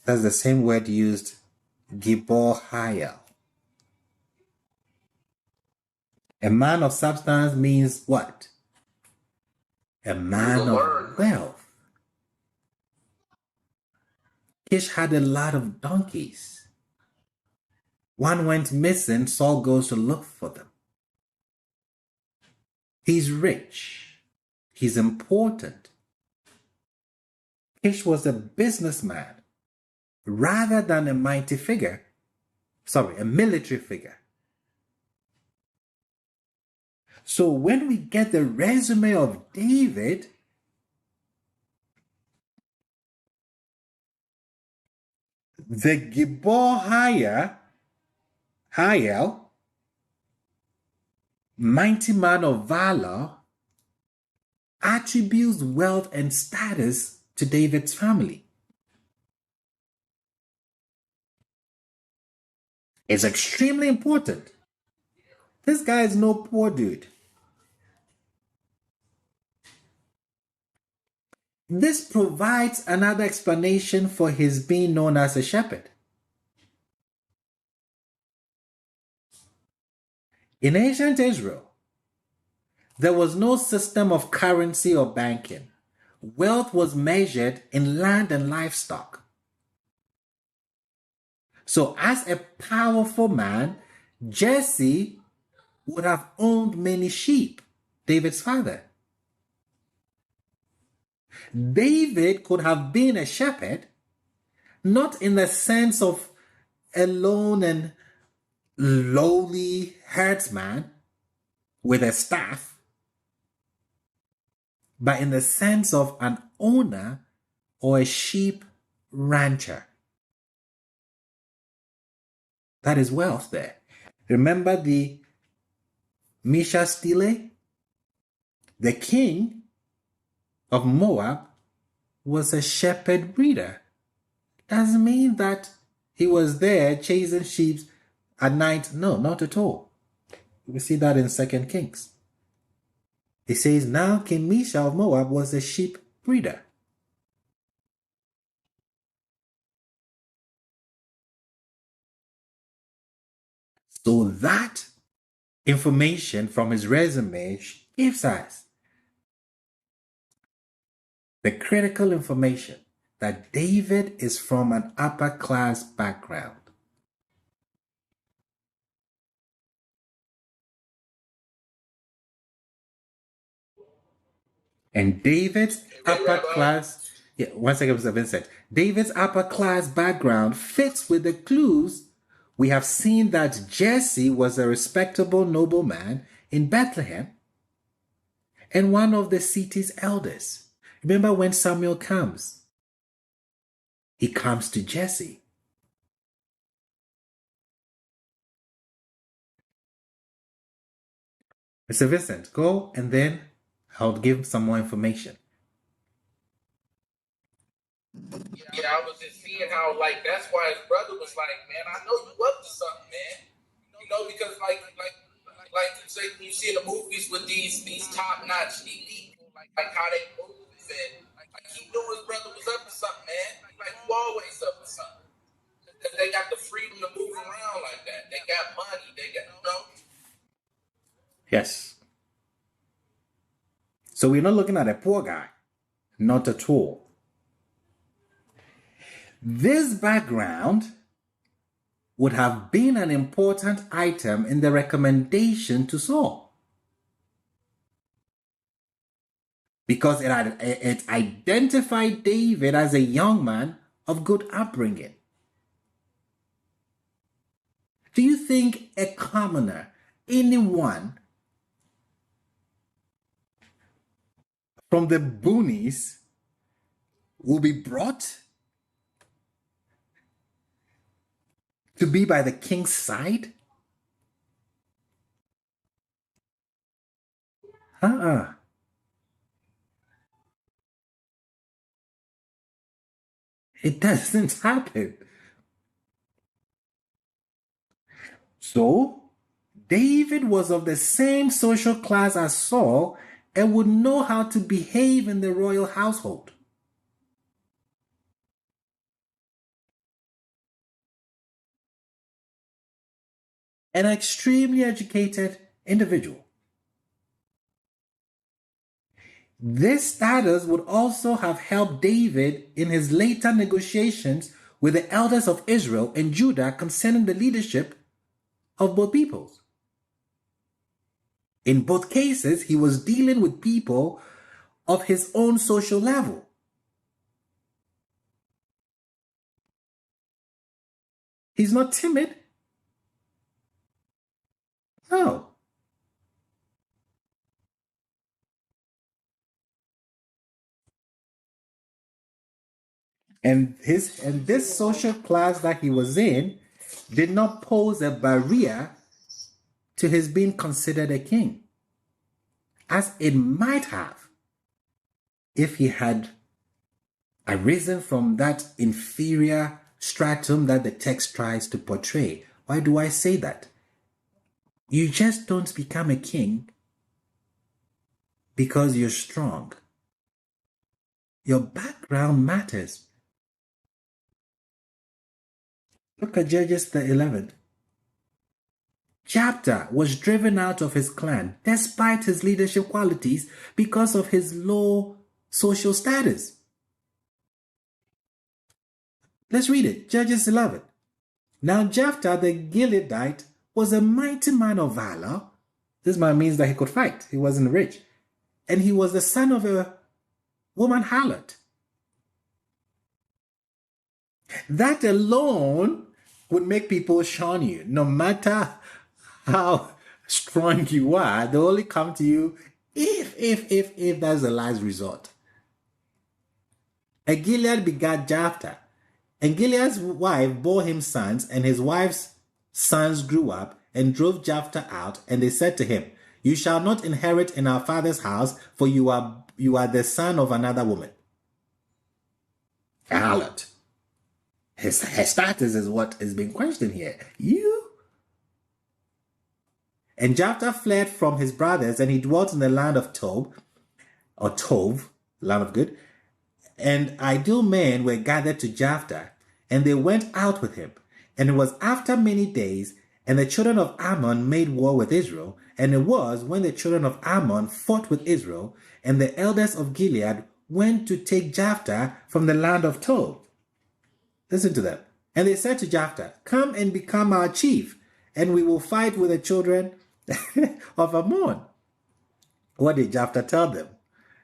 That's the same word used, Gibor Hayel. A man of substance means what? A man of wealth. Kish had a lot of donkeys. One went missing, Saul goes to look for them. He's rich. He's important. Kish was a businessman rather than a military figure. So when we get the resume of David, the Gibor Hayel, mighty man of valor, attributes wealth and status to David's family. It's extremely important. This guy is no poor dude. This provides another explanation for his being known as a shepherd. In ancient Israel, there was no system of currency or banking. Wealth was measured in land and livestock. So as a powerful man, Jesse would have owned many sheep, David's father. David could have been a shepherd, not in the sense of a lone and lowly herdsman with a staff, but in the sense of an owner or a sheep rancher. That is wealth there. Remember the Misha Stele? The king of Moab was a shepherd breeder. Doesn't mean that he was there chasing sheep at night. No, not at all. We see that in 2 Kings. It says, now King Misha of Moab was a sheep breeder. So that information from his resume gives us the critical information that David is from an upper class background. And David's upper class, one second, Mr. Vincent. David's upper class background fits with the clues. We have seen that Jesse was a respectable nobleman in Bethlehem and one of the city's elders. Remember when Samuel comes? He comes to Jesse. Mr. Vincent, go and then I'll give some more information. Yeah, I was just seeing how, like, that's why his brother was like, man, I know you up to something, man. You know, because like you say, you see in the movies with these top-notch people, like how they move, and like he knew his brother was up to something, man. Like you always up to something. Because they got the freedom to move around like that. They got money. They got, you know. Yes. So we're not looking at a poor guy. Not at all. This background would have been an important item in the recommendation to Saul, because it identified David as a young man of good upbringing. Do you think a commoner, anyone from the boonies, will be brought to be by the king's side? It doesn't happen. So, David was of the same social class as Saul and would know how to behave in the royal household. An extremely educated individual. This status would also have helped David in his later negotiations with the elders of Israel and Judah concerning the leadership of both peoples. In both cases, he was dealing with people of his own social level. He's not timid. No. And this social class that he was in did not pose a barrier to his being considered a king, as it might have if he had arisen from that inferior stratum that the text tries to portray. Why do I say that? You just don't become a king because you're strong. Your background matters. Look at Judges the 11th. Jephthah was driven out of his clan despite his leadership qualities because of his low social status. Let's read it. Judges 11. Now Jephthah the Gileadite was a mighty man of valor. This man means that he could fight. He wasn't rich. And he was the son of a woman harlot. That alone would make people shun you. No matter how strong you are, they only come to you if that's the last resort. And Gilead begat Jephthah, and Gilead's wife bore him sons, and his wife's sons grew up and drove Jephthah out, and they said to him, "You shall not inherit in our father's house, for you are the son of another woman." A harlot. Her status is what is being questioned here. You? And Jephthah fled from his brothers, and he dwelt in the land of Tob, or Tov, land of good. And idle men were gathered to Jephthah, and they went out with him. And it was after many days, and the children of Ammon made war with Israel. And it was when the children of Ammon fought with Israel, and the elders of Gilead went to take Jephthah from the land of Tob. Listen to them. And they said to Jephthah, "Come and become our chief, and we will fight with the children of Ammon." What did Jephthah tell them?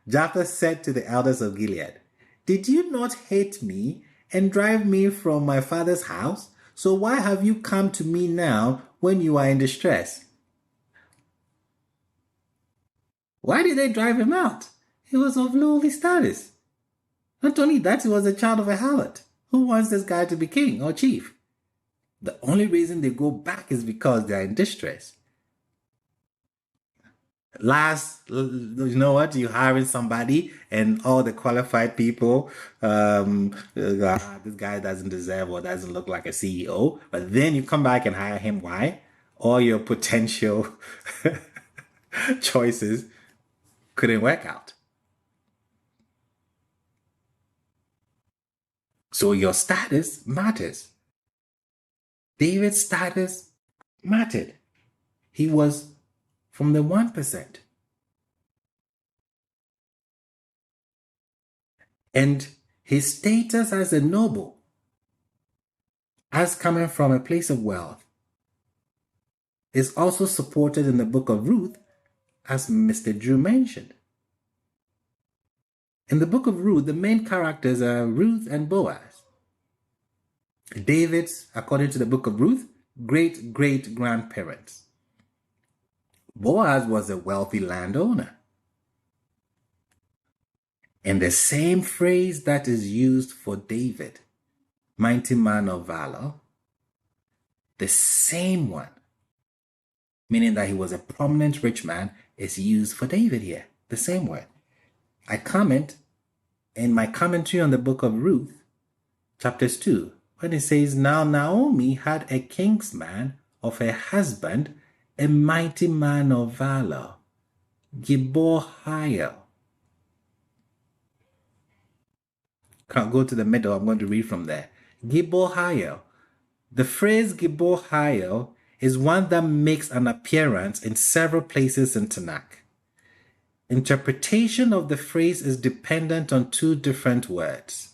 Jephthah said to the elders of Gilead, "Did you not hate me and drive me from my father's house? So why have you come to me now when you are in distress?" Why did they drive him out? He was of lowly status. Not only that, he was a child of a harlot. Who wants this guy to be king or chief? The only reason they go back is because they are in distress. Last, you know what? You're hiring somebody and all the qualified people, this guy doesn't deserve or doesn't look like a CEO. But then you come back and hire him. Why? All your potential choices couldn't work out. So your status matters. David's status mattered. He was from the 1%. And his status as a noble, as coming from a place of wealth, is also supported in the book of Ruth, as Mr. Drew mentioned. In the book of Ruth, the main characters are Ruth and Boaz. David's, according to the book of Ruth, great-great-grandparents. Boaz was a wealthy landowner. And the same phrase that is used for David, mighty man of valor, the same one, meaning that he was a prominent rich man, is used for David here. The same word. I comment in my commentary on the book of Ruth, chapters 2, when it says, "Now Naomi had a kinsman of her husband, a mighty man of valor, Gibor Hayel. Can't go to the middle, I'm going to read from there. Gibor Hayel. The phrase Gibor Hayel is one that makes an appearance in several places in Tanakh. Interpretation of the phrase is dependent on two different words.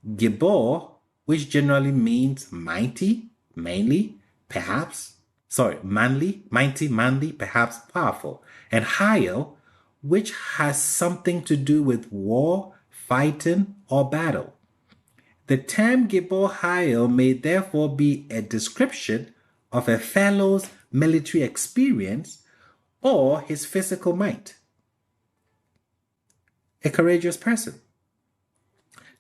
Gibor, which generally means mighty, manly, manly, perhaps powerful, and Hayel, which has something to do with war, fighting, or battle. The term Gibor Hayel may therefore be a description of a fellow's military experience or his physical might. A courageous person.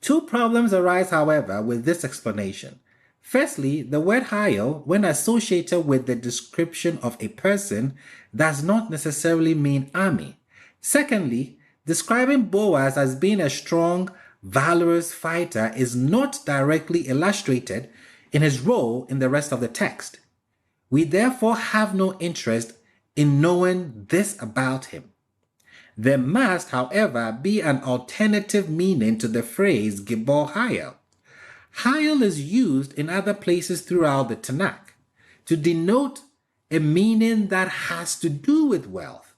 Two problems arise, however, with this explanation. Firstly, the word Hayel, when associated with the description of a person, does not necessarily mean army. Secondly, describing Boaz as being a strong, valorous fighter is not directly illustrated in his role in the rest of the text. We therefore have no interest in knowing this about him. There must, however, be an alternative meaning to the phrase Gibor Hayel. Hayel is used in other places throughout the Tanakh to denote a meaning that has to do with wealth.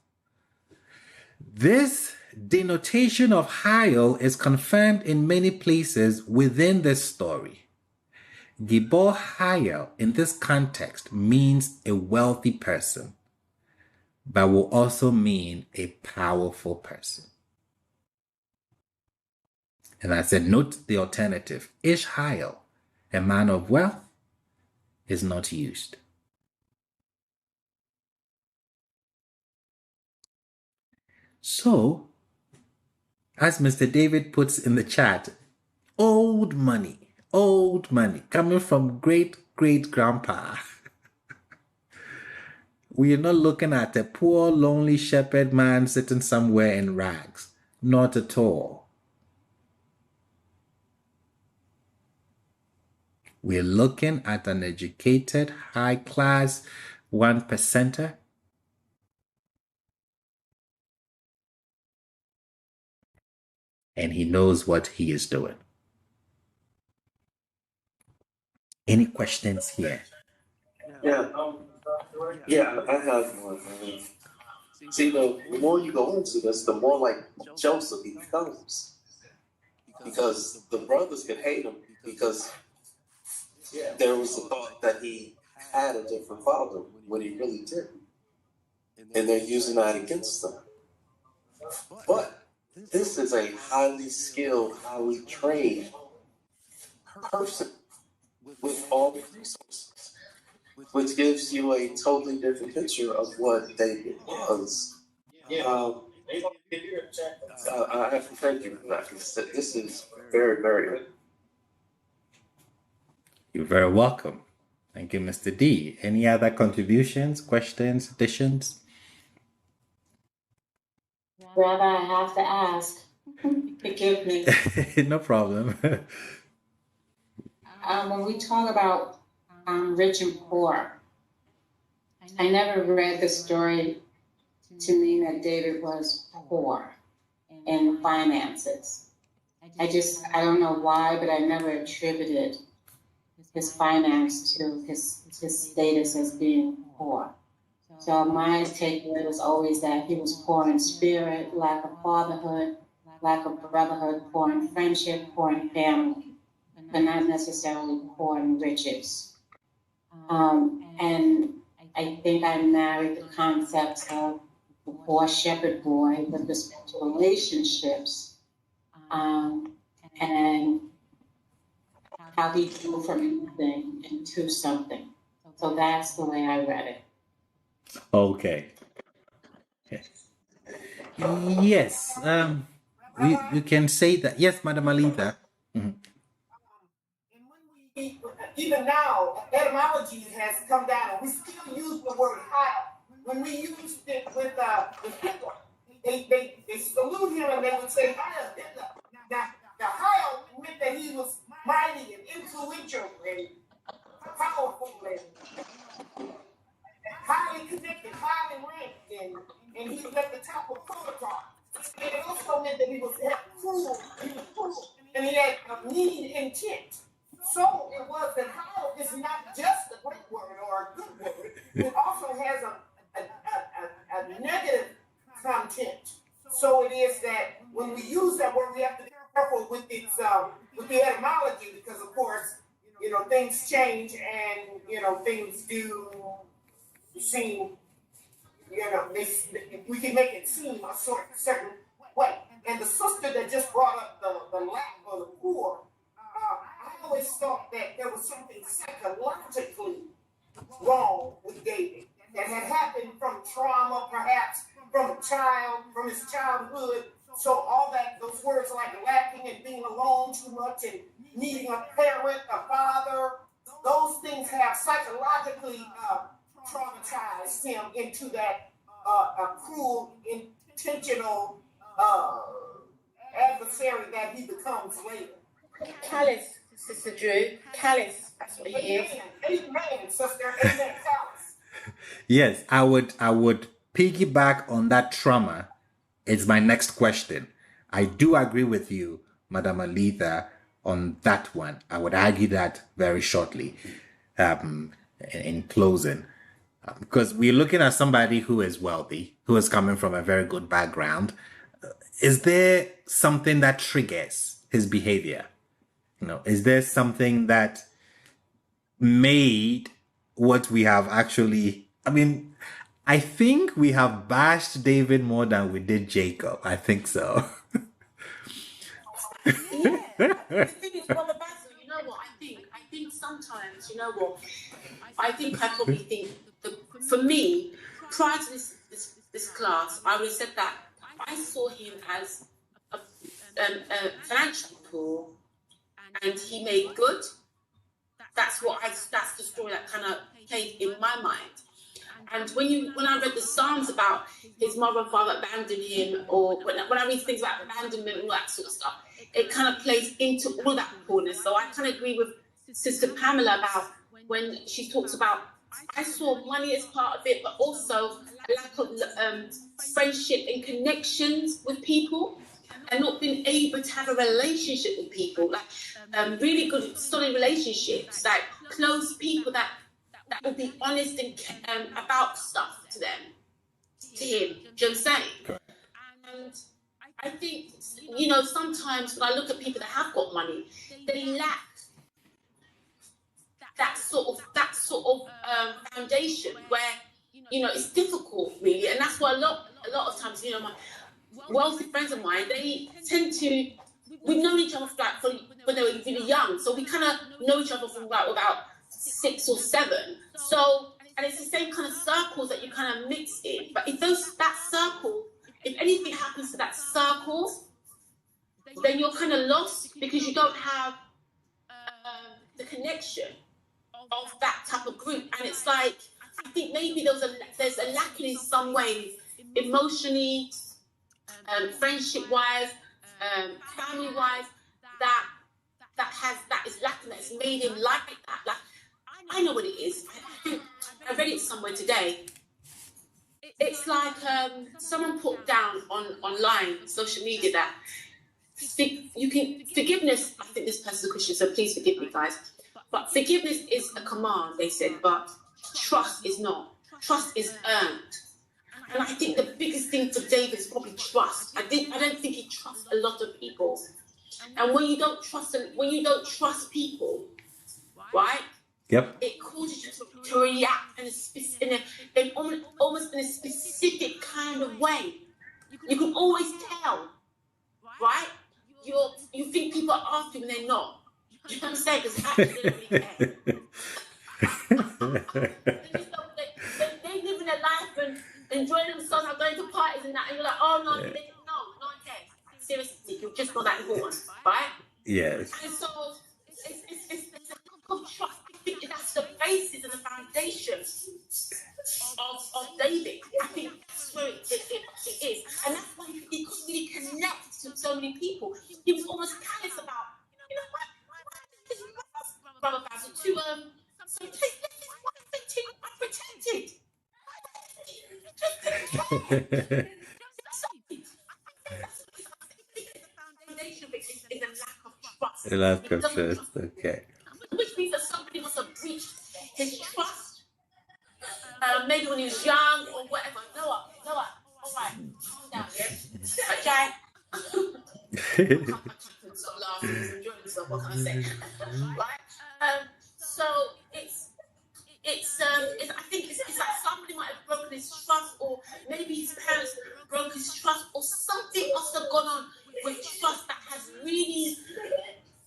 This denotation of Hayel is confirmed in many places within this story. Gibor Hayel in this context means a wealthy person, but will also mean a powerful person. And I said, note the alternative. Ish Hayel, a man of wealth, is not used. So, as Mr. David puts in the chat, old money, coming from great-great-grandpa. We are not looking at a poor, lonely shepherd man sitting somewhere in rags. Not at all. We're looking at an educated, high-class 1%er. And he knows what he is doing. Any questions here? Yeah, I have one. See, the more you go into this, the more like Joseph he becomes. Because the brothers could hate him because there was a thought that he had a different father when he really didn't. And they're using that against them. But this is a highly skilled, highly trained person with all the resources, which gives you a totally different picture of what David was. I have to thank you for that. This is very, very good. You're very welcome. Thank you, Mr. D. Any other contributions, questions, additions? Rabbi, I have to ask. Forgive me. No problem. When we talk about rich and poor, I never read the story to mean that David was poor in finances. I don't know why, but I never attributed his finance to his status as being poor. So my takeaway was always that he was poor in spirit, lack of fatherhood, lack of brotherhood, poor in friendship, poor in family, but not necessarily poor in riches. And I think I married the concepts of the poor shepherd boy with respect to relationships, and how he grew from nothing into something. So that's the way I read it. Okay. Yes. You can say that. Yes, Madam Alita. Mm-hmm. Even now, etymology has come down, and we still use the word Hayel. When we used it with Hitler, they salute him and they would say Hayel Hitler. Now, the Hayel meant that he was mighty and influential and powerful. highly connected, highly ranked, and he was at the top of protocol. And it also meant that he was cruel, and he had a mean intent. So it was that how is not just a great word or a good word, it also has a negative content. So it is that when we use that word, we have to be careful with its with the etymology, because of course, you know, things change, and you know, things do seem, you know, we can make it seem a certain way. And the sister that just brought up the lack or the poor, I always thought that there was something psychologically wrong with David that had happened from trauma, perhaps from a child, from his childhood. So all that, those words like lacking and being alone too much and needing a parent, a father, those things have psychologically traumatized him into that cruel, intentional adversary that he becomes later. Callous, Sister Drew. Callous. That's what he is. Amen, sister. Amen. Callous. Yes, I would piggyback on that trauma. It's my next question. I do agree with you, Madam Alita, on that one. I would argue that very shortly in closing. Because we're looking at somebody who is wealthy, who is coming from a very good background. Is there something that triggers his behavior? You know, is there something that made what we have actually, I mean, I think we have bashed David more than we did Jacob. I think so. Yeah. The thing is, Brother Basil, you know what? I think sometimes, you know what? I probably think for me, prior to this class, I would have said that I saw him as a financially poor, and he made good. That's the story that kind of played in my mind. And when I read the Psalms about his mother and father abandoning him, or when I read things about abandonment and all that sort of stuff, it kind of plays into all that poorness. So I kind of agree with Sister Pamela about when she talks about, I saw money as part of it, but also a lack of friendship and connections with people, and not being able to have a relationship with people, like really good, solid relationships, like close people that will be honest and about stuff to them, to him. Do you know what I'm saying? And I think, you know, sometimes when I look at people that have got money, they lack that sort of foundation where, you know, it's difficult really, and that's why a lot of times, you know, my wealthy friends of mine, they tend to, we've known each other when they were really young, so we kind of know each other from about 6 or 7. So, and it's the same kind of circles that you kind of mix in. But if that circle, if anything happens to that circle, then you're kind of lost, because you don't have the connection of that type of group. And it's like, I think maybe there's a lacking in some ways, emotionally, friendship-wise, family-wise, that is lacking, that's made him like that. Like, I know what it is. I read it somewhere today. It's like someone put down online, social media, that forgiveness. I think this person's a Christian, so please forgive me, guys. But forgiveness is a command, they said, but trust is not. Trust is earned. And I think the biggest thing for David is probably trust. I don't think he trusts a lot of people. And when you don't trust people, right? Yep. It causes you to react in almost in a specific kind of way. You can always tell, right? You think people are after you when they're not. Do you know what I'm saying? Because actually they don't really care. They living their life and enjoying themselves, and going to parties and that, and you're like, oh no, no one cares. Seriously, you're just not that important, right? Yes. And so it's a lack of trust. I think that's the basis and the foundation of David. I think that's where it is. And that's why he couldn't really connect to so many people. He was almost callous about, you know, Brother Basil, to some places unprotected. Foundation of it is a lack of trust. A lack of trust. Okay. Which means that somebody must have breached his trust, maybe when he was young or whatever. Noah, all right, calm down, yeah? Okay? Stop laughing, he's enjoying himself, what can I say? Right? So I think it's like somebody might have broken his trust, or maybe his parents broke his trust, or something must have gone on with trust that has really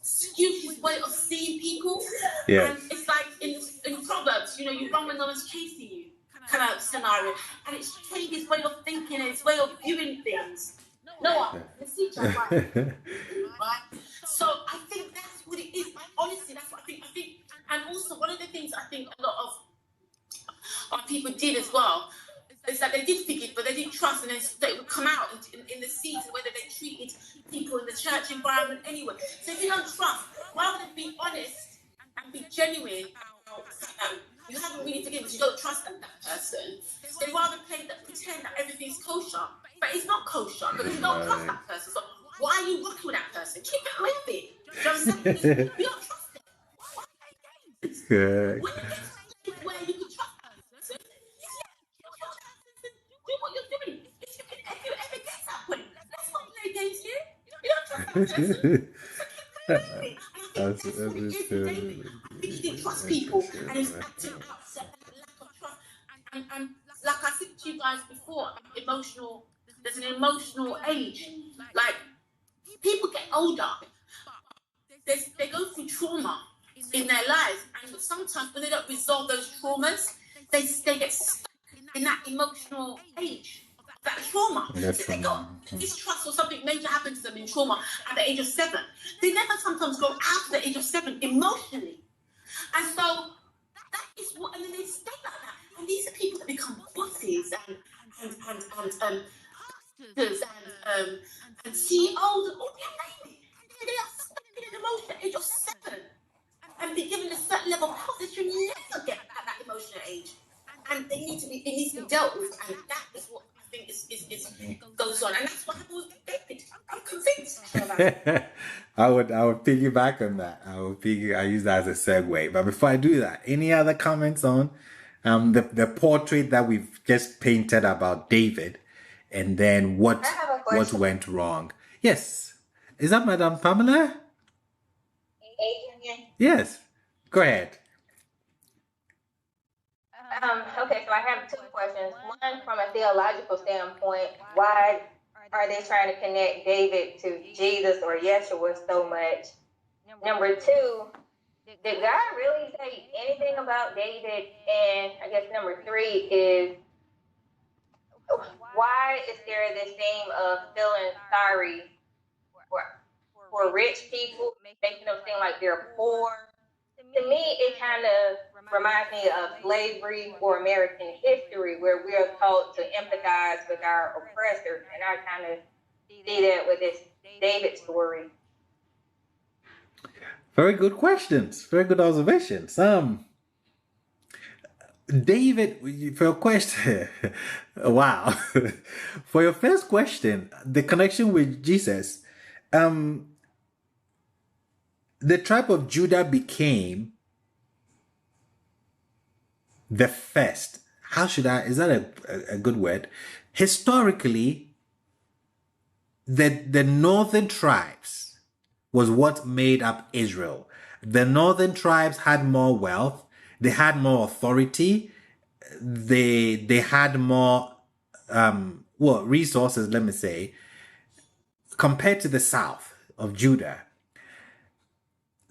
skewed his way of seeing people. Yeah. And it's like in Proverbs, you know, you run when no one's chasing you kind of scenario. And it's changed his way of thinking and his way of viewing things. Noah, let's see each other, right? So I think that's what it is. Honestly, that's what I think. And also one of the things I think a lot of people did as well is that they did forgive, but they didn't trust, and then they would come out in the seeds, whether they treated people in the church environment anyway. So if you don't trust, rather than be honest and be genuine, you haven't really forgiven because you don't trust that person. So they rather pretend that everything's kosher, but it's not kosher because you don't trust that person. So why are you working with that person? Keep it with it. You know what I'm saying? You don't trust them. Why play games? Good. When you get to a where you can trust that person, do what you're doing. If you ever get to that point, let's not play games here. You don't trust that person. I think he didn't trust people, and he's acting out that lack of trust. And like I said to you guys before, there's an emotional age. Like, people get older, they go through trauma in their lives, and sometimes when they don't resolve those traumas, they get stuck in that emotional age, that trauma. That's They got distrust or something major happened to them in trauma at the age of 7. They never sometimes go out the age of 7 emotionally. And so that is what, and then they stay like that. And these are people that become bosses and CEOs and all their name. They are stuck in an emotion at the age of 7 and be given a certain level of position you never get at that emotional age. And it needs to be dealt with, and that is what I think is goes on, and that's what happened with David. I'm convinced. I would piggyback on that. I use that as a segue. But before I do that, any other comments on the portrait that we've just painted about David, and then what went wrong? Yes, is that Madam Pamela? Yes, go ahead. Okay, so I have 2 questions. One, from a theological standpoint, why are they trying to connect David to Jesus or Yeshua so much? Number 2, did God really say anything about David? And I guess number 3 is, why is there this theme of feeling sorry for rich people, making them seem like they're poor? To me, it kind of reminds me of slavery or American history, where we are taught to empathize with our oppressors, and I kind of see that with this David story. Very good questions. Very good observations. David, for your question, wow. For your first question, the connection with Jesus, the tribe of Judah became the first. Is that a good word? Historically, the northern tribes was what made up Israel. The northern tribes had more wealth, they had more authority, they had more resources, let me say, compared to the south of Judah.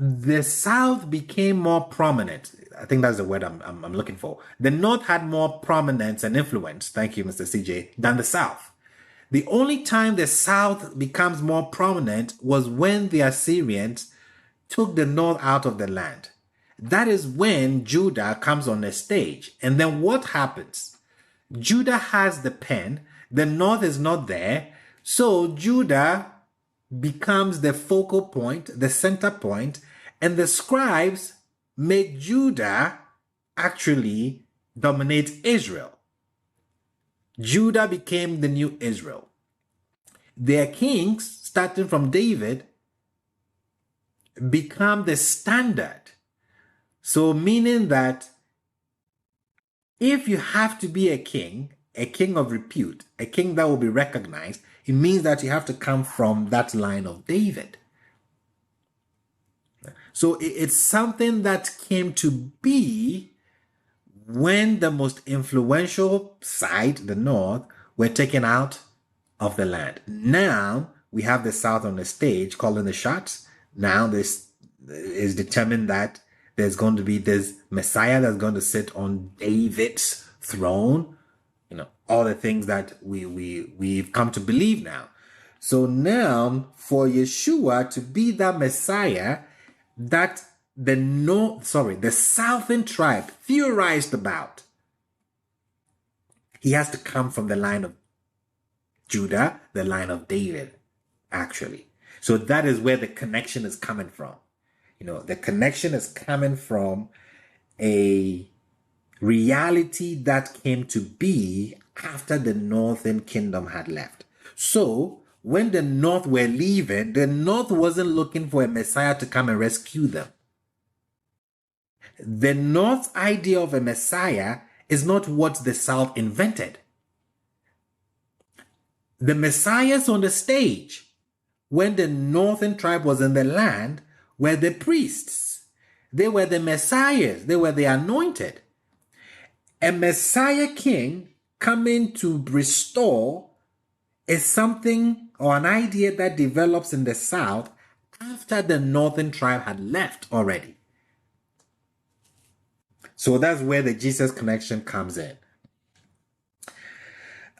The south became more prominent. I think that's the word I'm looking for. The north had more prominence and influence, thank you, Mr. CJ, than the south. The only time the south becomes more prominent was when the Assyrians took the north out of the land. That is when Judah comes on the stage. And then what happens? Judah has the pen, the north is not there, so Judah becomes the focal point, the center point, and the scribes make Judah actually dominate Israel. Judah became the new Israel. Their kings, starting from David, become the standard. So meaning that if you have to be a king of repute, a king that will be recognized, it means that you have to come from that line of David. So it's something that came to be when the most influential side, the north, were taken out of the land. Now we have the south on the stage calling the shots. Now this is determined that there's going to be this Messiah that's going to sit on David's throne. You know, all the things that we've come to believe now. So now for Yeshua to be that Messiah that the southern tribe theorized about, he has to come from the line of Judah, the line of David, actually. So that is where the connection is coming from. You know, the connection is coming from a reality that came to be after the northern kingdom had left. So when the north were leaving, the north wasn't looking for a Messiah to come and rescue them. The north's idea of a Messiah is not what the south invented. The Messiahs on the stage, when the northern tribe was in the land, were the priests. They were the Messiahs. They were the anointed. A Messiah king coming to restore is something or an idea that develops in the south after the northern tribe had left already. So that's where the Jesus connection comes in.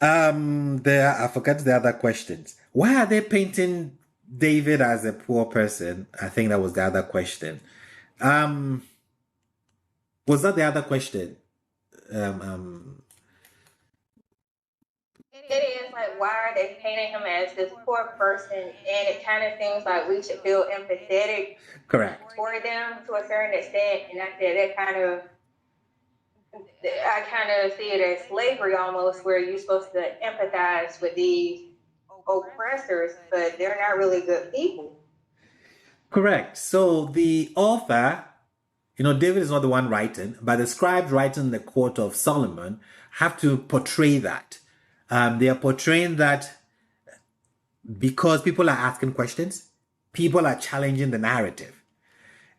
I forgot the other questions. Why are they painting David as a poor person? I think that was the other question. Was that the other question? It is like, why are they painting him as this poor person? And it kind of seems like we should feel empathetic toward them to a certain extent. And I said I kind of see it as slavery almost, where you're supposed to empathize with these oppressors, but they're not really good people. Correct. So the author, David is not the one writing, but the scribes writing the court of Solomon have to portray that. They are portraying that because people are asking questions, people are challenging the narrative.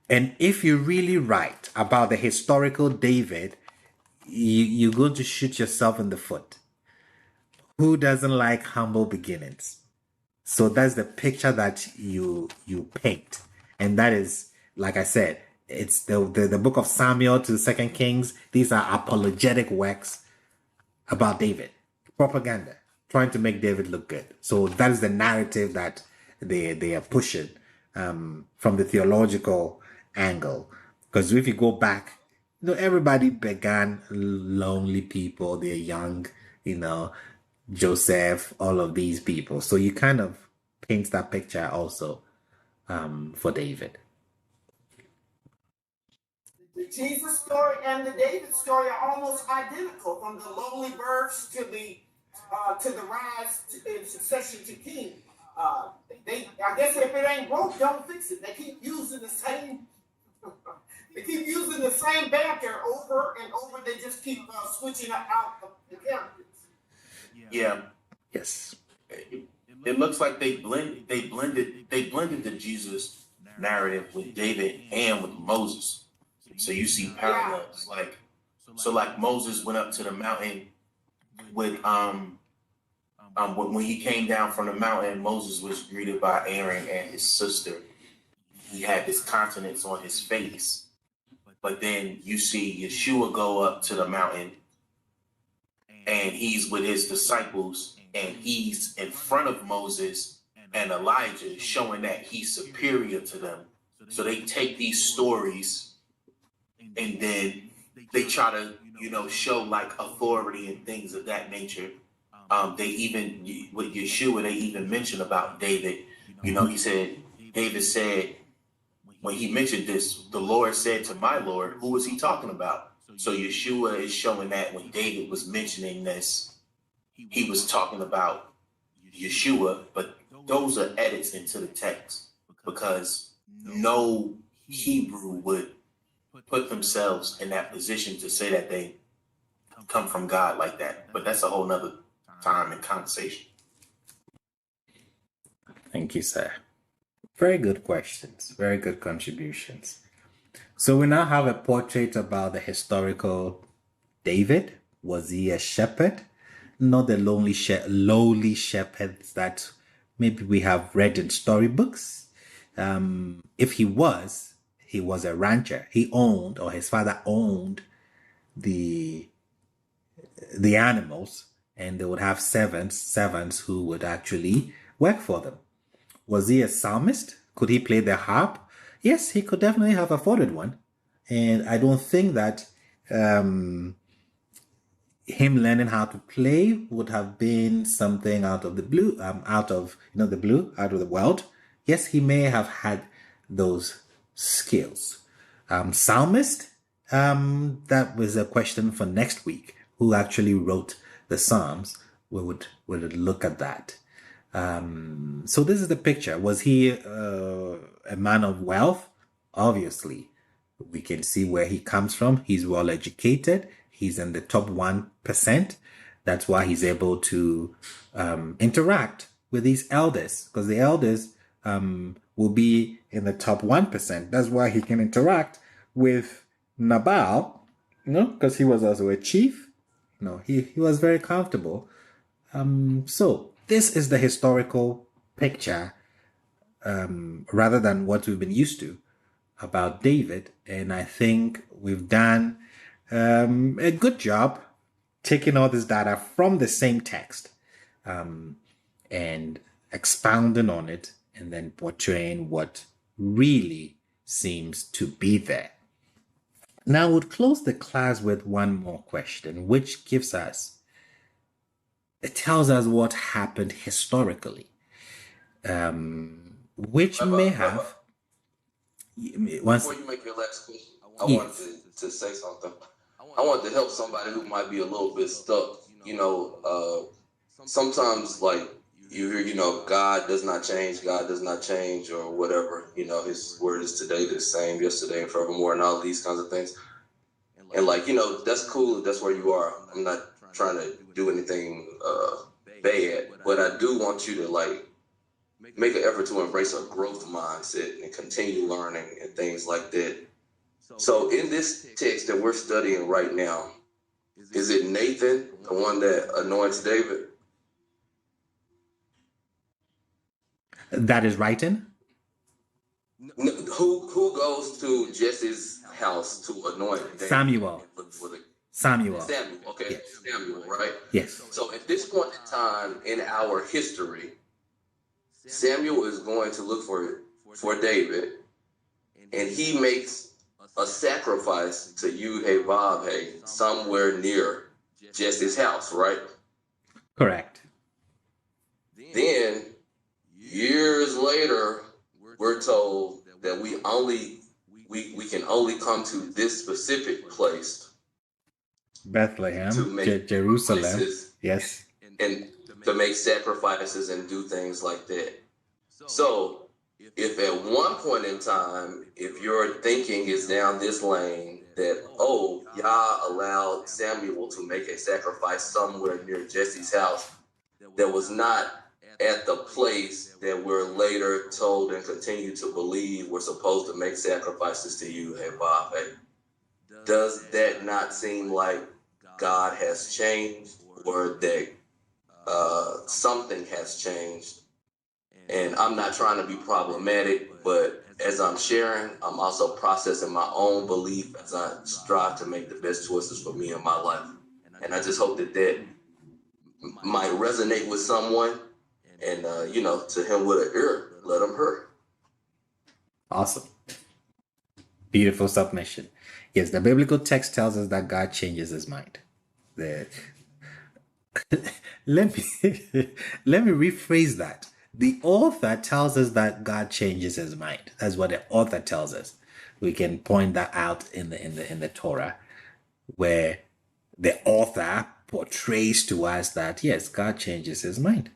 And if you really write about the historical David, you're going to shoot yourself in the foot. Who doesn't like humble beginnings? So that's the picture that you paint. And that is, like I said, it's the book of Samuel to 2 Kings. These are apologetic works about David. Propaganda, trying to make David look good. So that is the narrative that they are pushing from the theological angle. Because if you go back, everybody began lonely people. They're young, Joseph, all of these people. So you kind of paint that picture also for David. The Jesus story and the David story are almost identical, from the lowly births to the rise in succession to king. I guess if it ain't broke, don't fix it. They keep using the same. They keep using the same banter over and over. They just keep switching out the characters. Yeah. Yes. It looks like they blended the Jesus narrative with David and with Moses. So you see parallels. Like Moses went up to the mountain with when he came down from the mountain, Moses was greeted by Aaron and his sister. He had this countenance on his face. But then you see Yeshua go up to the mountain and he's with his disciples and he's in front of Moses and Elijah, showing that he's superior to them. So they take these stories and then they try to, show like authority and things of that nature. They even, with Yeshua, they even mention about David. David said, when he mentioned this, the Lord said to my Lord, who was he talking about? So Yeshua is showing that when David was mentioning this, he was talking about Yeshua, but those are edits into the text because no Hebrew would put themselves in that position to say that they come from God like that. But that's a whole nother time and conversation. Thank you, sir. Very good questions. Very good contributions. So we now have a portrait about the historical David. Was he a shepherd? Not the lowly shepherds that maybe we have read in storybooks. If he was a rancher. He owned, or his father owned, the animals, and they would have servants who would actually work for them. Was he a psalmist? Could he play the harp? Yes, he could definitely have afforded one. And I don't think that him learning how to play would have been something out of the blue, out of the world. Yes, he may have had those skills. Psalmist, that was a question for next week. Who actually wrote the Psalms? We would look at that. So this is the picture. Was he a man of wealth? Obviously, we can see where he comes from. He's well educated. He's in the top 1%. That's why he's able to interact with these elders, because the elders will be in the top 1%. That's why he can interact with Nabal, because he was also a chief. He was very comfortable. So this is the historical picture, rather than what we've been used to about David. And I think we've done a good job taking all this data from the same text and expounding on it, and then portraying what really seems to be there. Now we'll close the class with one more question, which tells us what happened historically, which may have... Before you make your last question, I wanted to say something. I wanted to help somebody who might be a little bit stuck. Sometimes you hear, God does not change, or whatever. His word is today the same, yesterday and forevermore, and all these kinds of things. And that's cool if that's where you are. I'm not trying to do anything bad, but I do want you to make an effort to embrace a growth mindset and continue learning and things like that. So in this text that we're studying right now, is it Nathan, the one that anoints David? That is writing? Who goes to Jesse's house to anoint David? Samuel. Samuel. Okay, yes. Samuel, right? Yes. So at this point in time in our history, Samuel is going to look for David, and he makes a sacrifice to Yud-Heh-Vav-Heh somewhere near Jesse's house, right? Correct. Then years later, we're told that we can only come to this specific place, Bethlehem, Jerusalem. Places, yes, and to make sacrifices and do things like that. So if at one point in time, if your thinking is down this lane that, Yah allowed Samuel to make a sacrifice somewhere near Jesse's house that was not at the place that we're later told and continue to believe we're supposed to make sacrifices to you, Vav, does that not seem like God has changed, or that something has changed? And I'm not trying to be problematic, but as I'm sharing, I'm also processing my own belief as I strive to make the best choices for me in my life. And I just hope that might resonate with someone, and to him with an ear, let him hear. Awesome. Beautiful submission. Yes, the biblical text tells us that God changes his mind. Let me rephrase that. The author tells us that God changes his mind. That's what the author tells us. We can point that out in the Torah, where the author portrays to us that, yes, God changes his mind.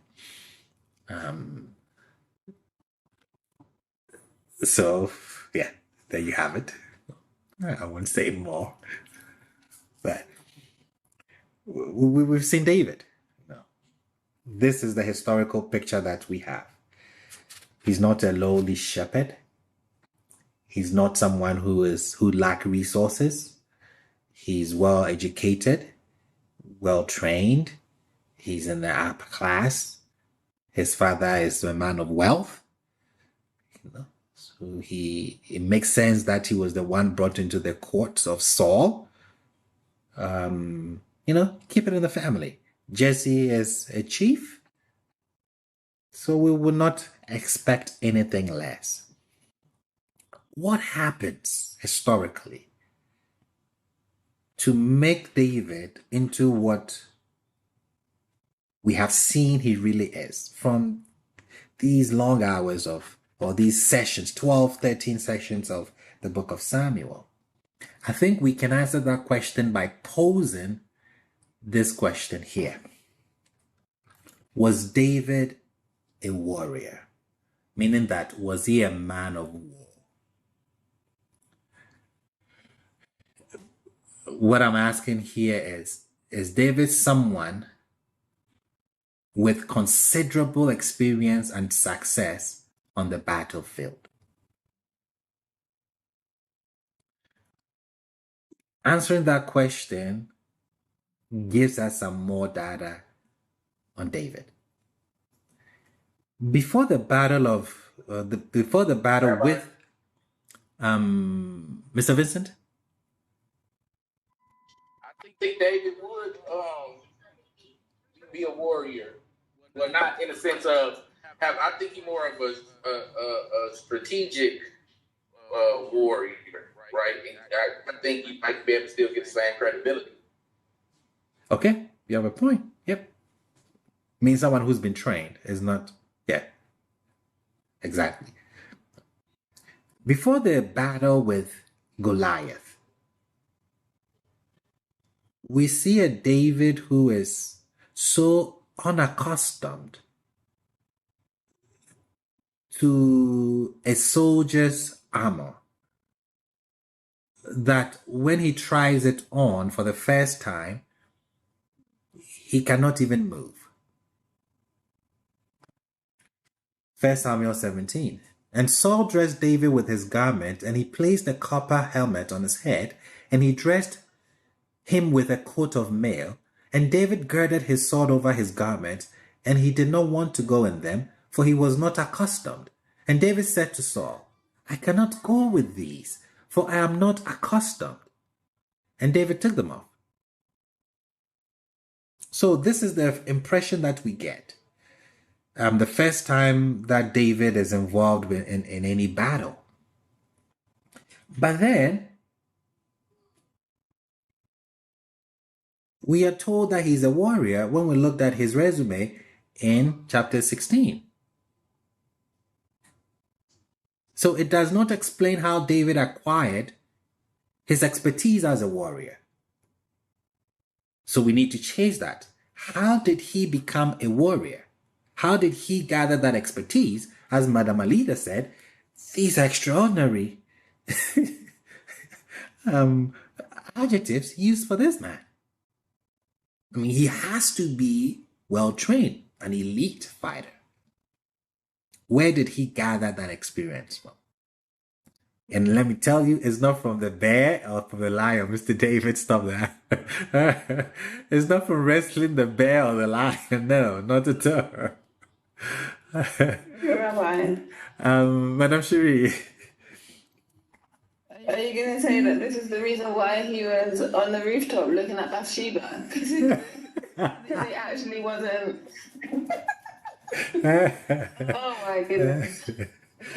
So, yeah, there you have it. I won't say more. But we've seen David. This is the historical picture that we have. He's not a lowly shepherd. He's not someone who lack resources. He's well educated, well trained. He's in the upper class. His father is a man of wealth. So it makes sense that he was the one brought into the courts of Saul. Keep it in the family. Jesse is a chief, so we would not expect anything less. What happens historically to make David into what we have seen he really is from these long hours or these sessions, 12, 13 sessions of the book of Samuel? I think we can answer that question by posing this question here. Was David a warrior? Meaning that, was he a man of war? What I'm asking here is David someone with considerable experience and success on the battlefield? Answering that question gives us some more data on David. Before the battle with Mr. Vincent? I think David would be a warrior. Well, not in the sense of I think he's more of a strategic warrior, right? And I think he might be able to still get the same credibility. Okay, you have a point. Yep. Means someone who's been trained is not. Yeah. Exactly. Before the battle with Goliath, we see a David who is so unaccustomed to a soldier's armor that when he tries it on for the first time, he cannot even move. 1 Samuel 17. And Saul dressed David with his garment, and he placed a copper helmet on his head, and he dressed him with a coat of mail. And David girded his sword over his garment, and he did not want to go in them, for he was not accustomed. And David said to Saul, I cannot go with these, for I am not accustomed. And David took them off. So this is the impression that we get. The first time that David is involved in any battle. But then, we are told that he's a warrior when we looked at his resume in chapter 16. So it does not explain how David acquired his expertise as a warrior. So we need to chase that. How did he become a warrior? How did he gather that expertise? As Madame Alida said, these extraordinary adjectives used for this man. I mean, he has to be well-trained, an elite fighter. Where did he gather that experience from? And let me tell you, it's not from the bear or from the lion. Mr. David, stop that. It's not from wrestling the bear or the lion. No, not at all. Madame Cherie. Are you going to say that this is the reason why he was on the rooftop looking at Bathsheba? Because he actually wasn't. Oh my goodness.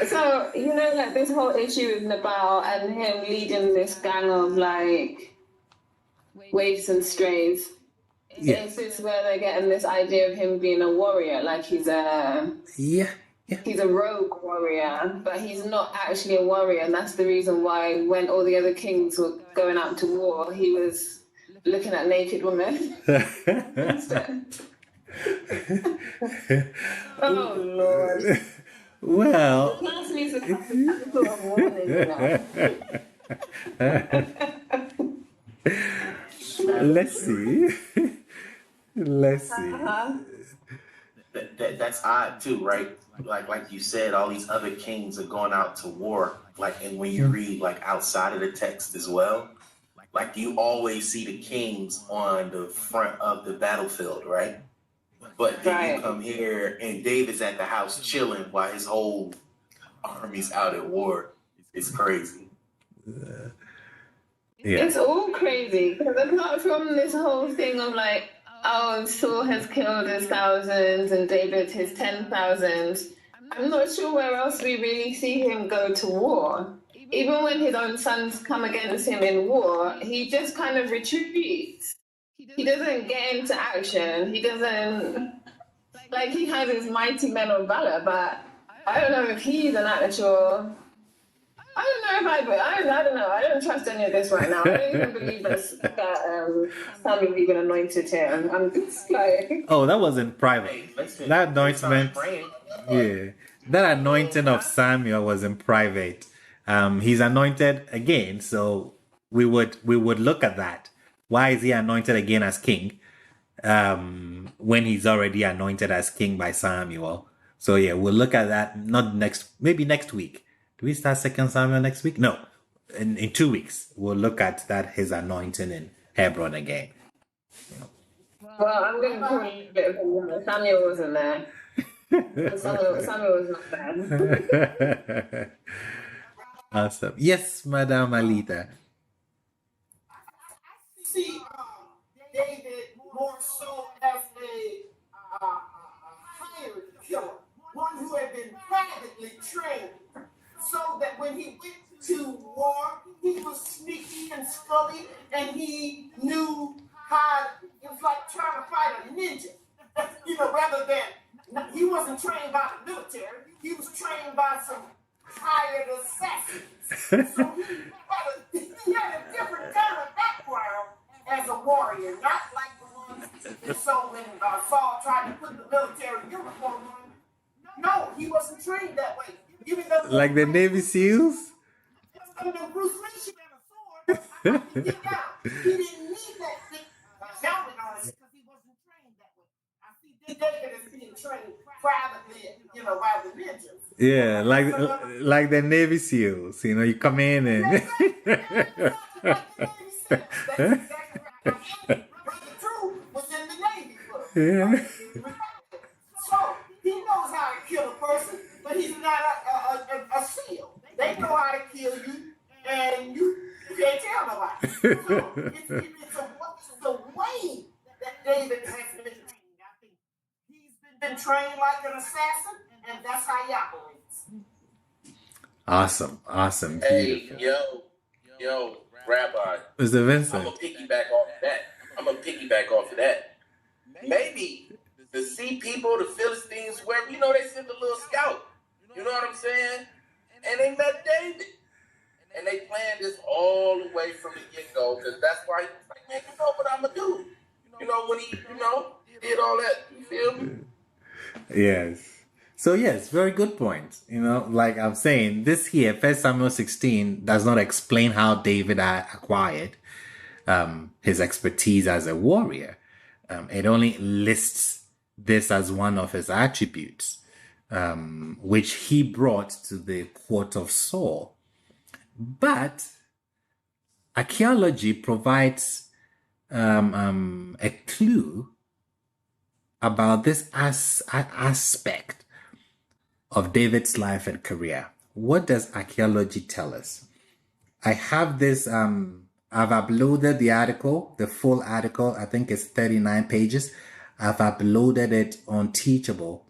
So, like this whole issue with Nabal and him leading this gang of like waifs and strays. Yeah. Is this where they're getting this idea of him being a warrior? Like he's a he's a rogue warrior, but he's not actually a warrior, and that's the reason why when all the other kings were going out to war, he was looking at naked women. Oh Lord. Well, Class needs to come with some sort of warning, you know. let's see. Let's see. That's odd too, right? Like you said, all these other kings are going out to war. Like, and when you read like outside of the text as well, like you always see the kings on the front of the battlefield, right? But then you come here and David's at the house chilling while his whole army's out at war. It's crazy. Yeah. It's all crazy. Because apart from this whole thing of like, oh, Saul has killed his thousands and David his 10,000s, I'm not sure where else we really see him go to war. Even when his own sons come against him in war, he just kind of retreats. He doesn't get into action. He doesn't, like, he has his mighty men of valor, but I don't know if he's an actual, I don't know. I don't trust any of this right now. I don't even believe that Samuel even anointed him. I'm just like... Oh, that wasn't private. That anointment, yeah. That anointing of Samuel was in private. He's anointed again, so we would look at that. Why is he anointed again as king? When he's already anointed as king by Samuel. So yeah, we'll look at that maybe next week. Do we start 2 Samuel next week? No. In 2 weeks, we'll look at that, his anointing in Hebron again. Well, I'm going to call it a bit of Samuel wasn't there. Samuel was not there. Awesome. Yes, Madam Alita. See David more so as a hired killer, one who had been privately trained, so that when he went to war, he was sneaky and scully, and he knew how. It was like trying to fight a ninja, rather than he wasn't trained by the military. He was trained by some hired assassins. So he had a different kind of background as a warrior, not like the ones. So when Saul tried to put the military uniform on, no, he wasn't trained that way. Even though like the Navy SEALs? Bruce Lee had a sword. He didn't need that big helmet on it because he wasn't trained that way. I see David as being trained privately, by the ninjas. Yeah, like the Navy SEALs. You come in and... That's exactly right. Brother Drew was in the Navy. Yeah. So he knows how to kill a person, but he's not a SEAL. They know how to kill you, and you can't tell nobody. So it's the way that David has been trained. I think he's been trained like an assassin, and that's how he operates. Awesome. Hey, Beautiful. yo, Rabbi. Mr. Vincent. I'm gonna piggyback off of that. Maybe the sea people, the Philistines, wherever, they send a little scout. You know what I'm saying? And they met David. And they planned this all the way from the get-go, because that's why he was like, man, you know what I'm gonna do. When he, did all that, you feel me? Yes. So yes, very good point. Like I'm saying, this here, 1 Samuel 16, does not explain how David acquired his expertise as a warrior. It only lists this as one of his attributes, which he brought to the court of Saul. But archaeology provides a clue about this aspect of David's life and career. What does archaeology tell us? I have this, I've uploaded the article, the full article. I think it's 39 pages. I've uploaded it on Teachable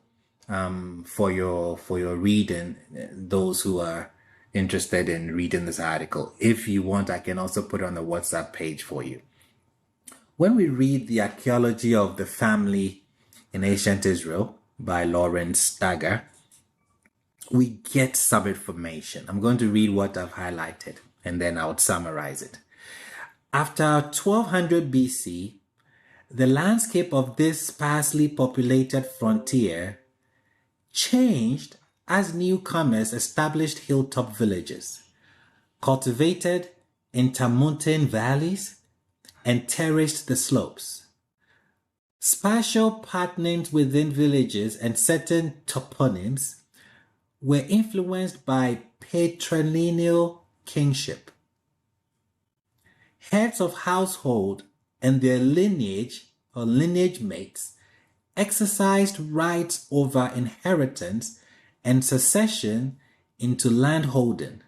for your reading, those who are interested in reading this article. If you want, I can also put it on the WhatsApp page for you. When we read the archaeology of the family in ancient Israel by Lawrence Stagger, we get some information. I'm going to read what I've highlighted and then I would summarize it. After 1200 BC, the landscape of this sparsely populated frontier changed as newcomers established hilltop villages, cultivated intermountain valleys, and terraced the slopes. Spatial patterns within villages and certain toponyms were influenced by patrilineal kingship. Heads of household and their lineage or lineage mates exercised rights over inheritance and succession into landholding.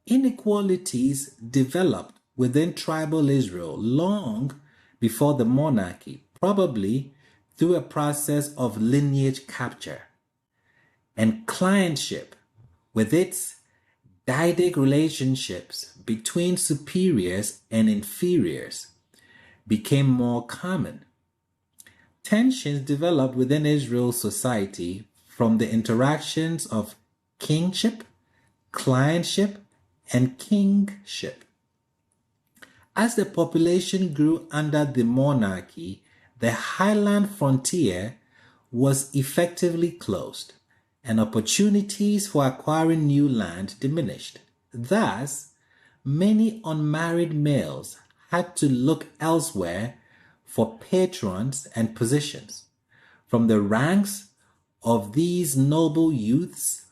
Inequalities developed within tribal Israel long before the monarchy, probably through a process of lineage capture. And clientship, with its dyadic relationships between superiors and inferiors, became more common. Tensions developed within Israel's society from the interactions of kingship, clientship, and kingship. As the population grew under the monarchy, the highland frontier was effectively closed, and opportunities for acquiring new land diminished. Thus, many unmarried males had to look elsewhere for patrons and positions. From the ranks of these noble youths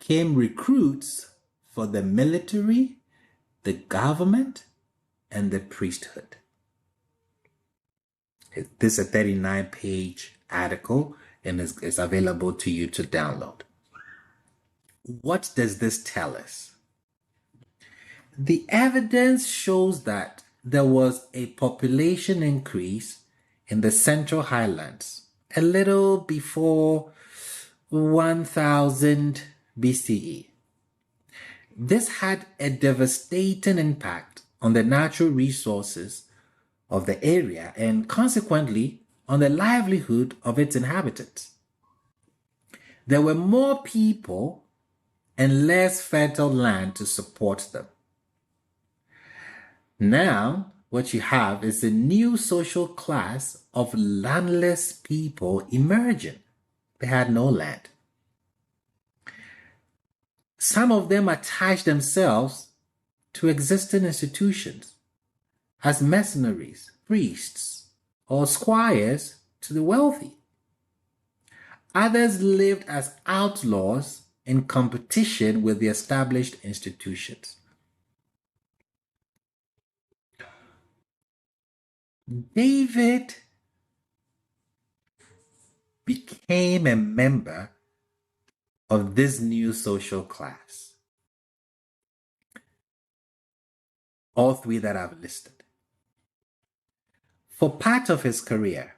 came recruits for the military, the government, and the priesthood. This is a 39-page article and is available to you to download. What does this tell us? The evidence shows that there was a population increase in the Central Highlands a little before 1000 BCE. This had a devastating impact on the natural resources of the area and consequently on the livelihood of its inhabitants. There were more people and less fertile land to support them. Now, what you have is a new social class of landless people emerging. They had no land. Some of them attached themselves to existing institutions as mercenaries, priests, or squires to the wealthy. Others lived as outlaws in competition with the established institutions. David became a member of this new social class. All three that I've listed. For part of his career,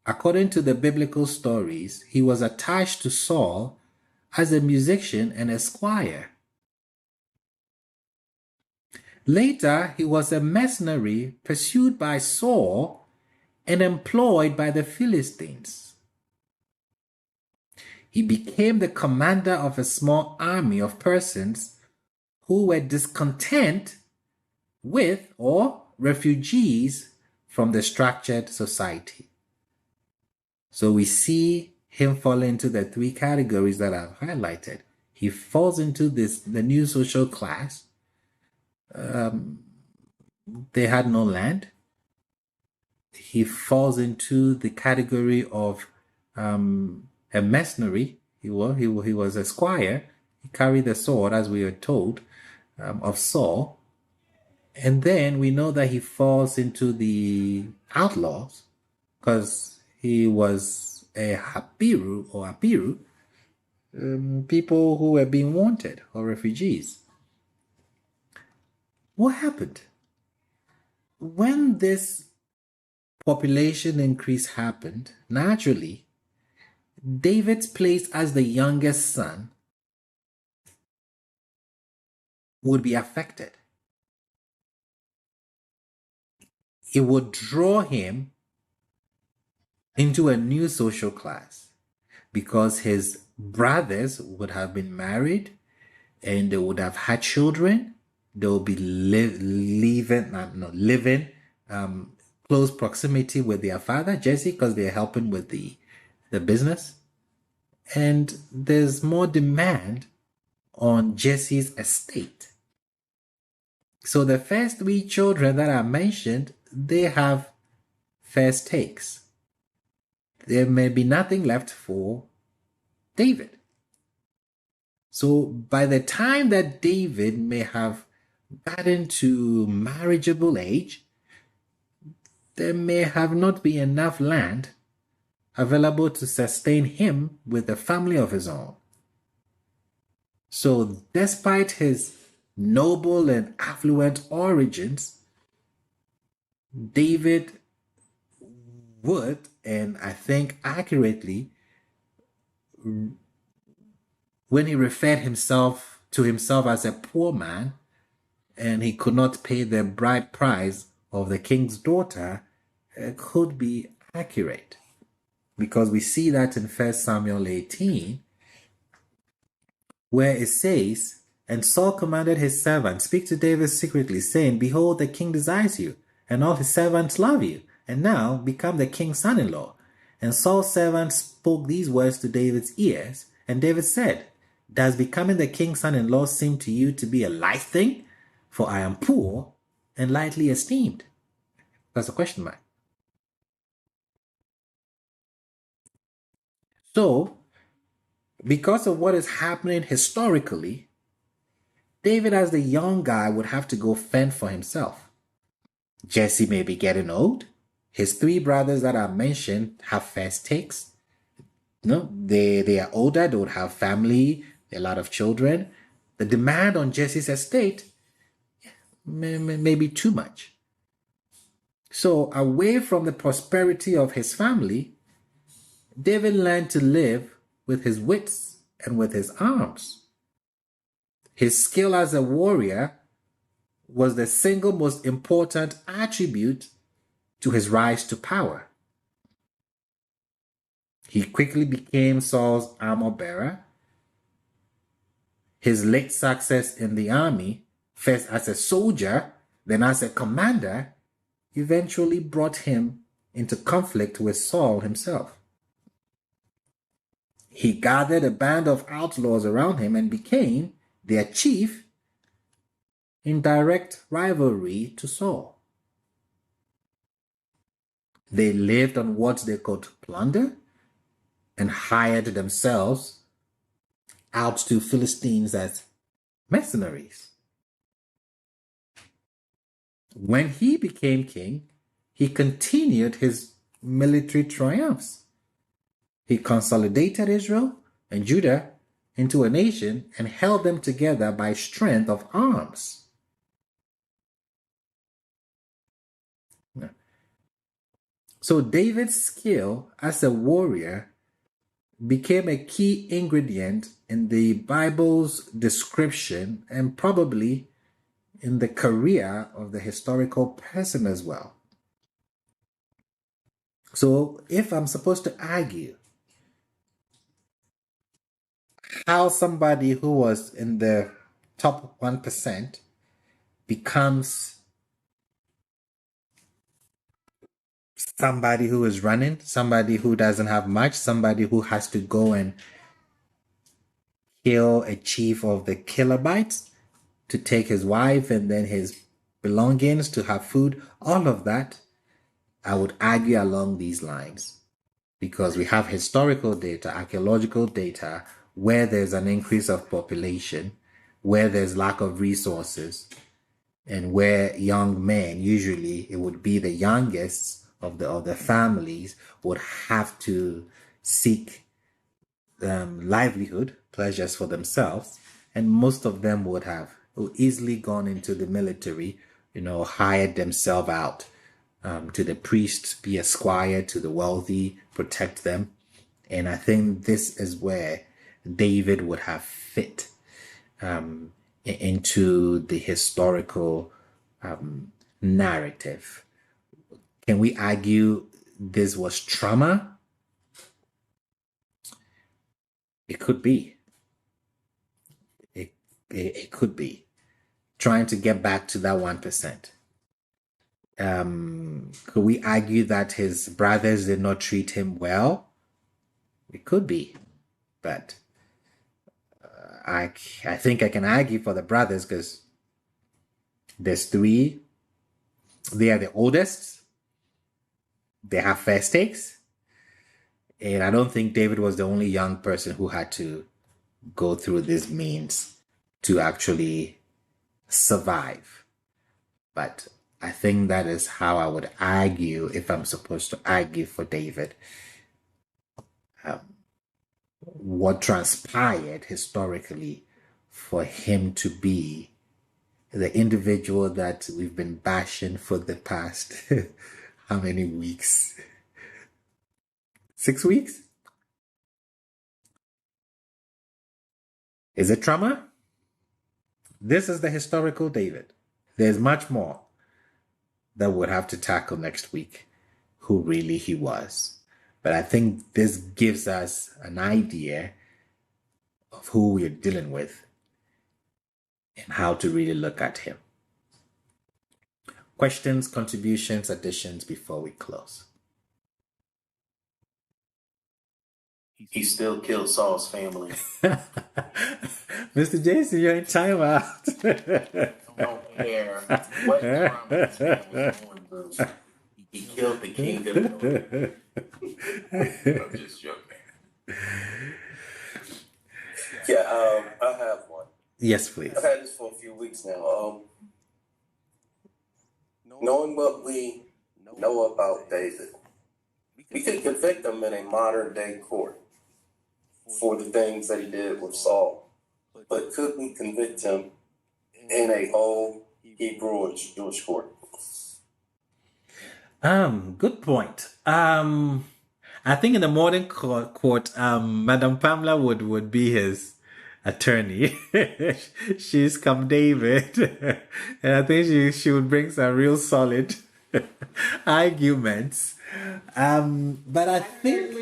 according to the biblical stories, he was attached to Saul as a musician and a squire. Later, he was a mercenary pursued by Saul and employed by the Philistines. He became the commander of a small army of persons who were discontent with or refugees from the structured society. So we see him fall into the three categories that I've highlighted. He falls into the new social class. They had no land. He falls into the category of a mercenary. He was a squire. He carried the sword, as we are told, of Saul. And then we know that he falls into the outlaws because he was a Hapiru or Apiru, people who were being wanted or refugees. What happened? When this population increase happened, naturally, David's place as the youngest son would be affected. It would draw him into a new social class because his brothers would have been married and they would have had children, they'll be living close proximity with their father Jesse because they're helping with the business, and there's more demand on Jesse's estate. So the first three children that are mentioned, they have first takes. There may be nothing left for David. So by the time that David may have gotten to marriageable age, there may have not been enough land available to sustain him with a family of his own. So despite his noble and affluent origins, David would, and I think accurately, when he referred to himself as a poor man, and he could not pay the bride price of the king's daughter, could be accurate. Because we see that in 1 Samuel 18, where it says, "And Saul commanded his servant, speak to David secretly, saying, Behold, the king desires you, and all his servants love you, and now become the king's son-in-law. And Saul's servant spoke these words to David's ears, and David said, Does becoming the king's son-in-law seem to you to be a light thing? For I am poor and lightly esteemed." That's a question mark. So, because of what is happening historically, David as the young guy would have to go fend for himself. Jesse may be getting old. His three brothers that are mentioned have first takes. No, they are older, they would have family, a lot of children. The demand on Jesse's estate may be too much. So away from the prosperity of his family, David learned to live with his wits and with his arms. His skill as a warrior was the single most important attribute to his rise to power. He quickly became Saul's armor bearer. His late success in the army, first as a soldier, then as a commander, eventually brought him into conflict with Saul himself. He gathered a band of outlaws around him and became their chief in direct rivalry to Saul. They lived on what they could plunder and hired themselves out to Philistines as mercenaries. When he became king, he continued his military triumphs. He consolidated Israel and Judah into a nation and held them together by strength of arms. So David's skill as a warrior became a key ingredient in the Bible's description and probably in the career of the historical person as well. So if I'm supposed to argue how somebody who was in the top 1% becomes somebody who is running, somebody who doesn't have much, somebody who has to go and kill a chief of the Kilebites to take his wife and then his belongings to have food, all of that, I would argue along these lines. Because we have historical data, archaeological data, where there's an increase of population, where there's lack of resources, and where young men, usually it would be the youngest of the families, would have to seek livelihood, pleasures for themselves, and most of them would have easily gone into the military, hired themselves out to the priest, be a squire to the wealthy, protect them. And I think this is where David would have fit into the historical narrative. Can we argue this was trauma? It could be. It could be. trying to get back to that 1%. Could we argue that his brothers did not treat him well? It could be, but I think I can argue for the brothers because there's 3. They are the oldest. They have first takes. And I don't think David was the only young person who had to go through this means to actually survive. But I think that is how I would argue if I'm supposed to argue for David. What transpired historically for him to be the individual that we've been bashing for the past how many weeks? 6 weeks? Is it trauma? This is the historical David. There's much more that we'll have to tackle next week, who really he was. But I think this gives us an idea of who we're dealing with and how to really look at him. Questions, contributions, additions before we close? He still killed Saul's family. Mr. Jason, you're in timeout. Don't care what Trump's man was doing, bro. He killed the king of the north. I'm just joking. Yeah, I have one. Yes, please. I've had this for a few weeks now. Knowing what we know about David, we could convict him in a modern day court for the things that he did with Saul. But could we convict him in a old Hebrew or Jewish court? Good point. I think in the modern court, Madam Pamela would be his attorney. She's come David. And I think she would bring some real solid arguments. But I think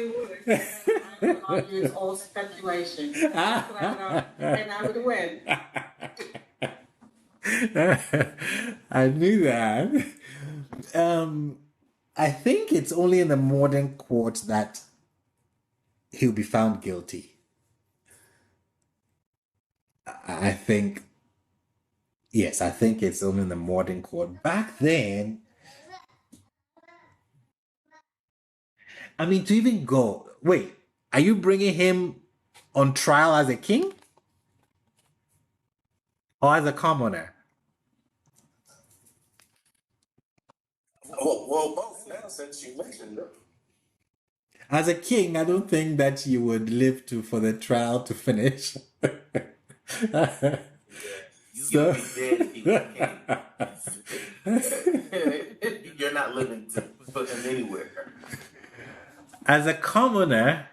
It's all speculation. And I would win. I knew that. I think it's only in the modern court that he'll be found guilty. I think it's only in the modern court. Back then, I mean, to even go, wait, are you bringing him on trial as a king? Or as a commoner? Well, both now, since you mentioned it. As a king, I don't think that you would live for the trial to finish. You'll be dead if you king. You're not living to put him anywhere. As a commoner,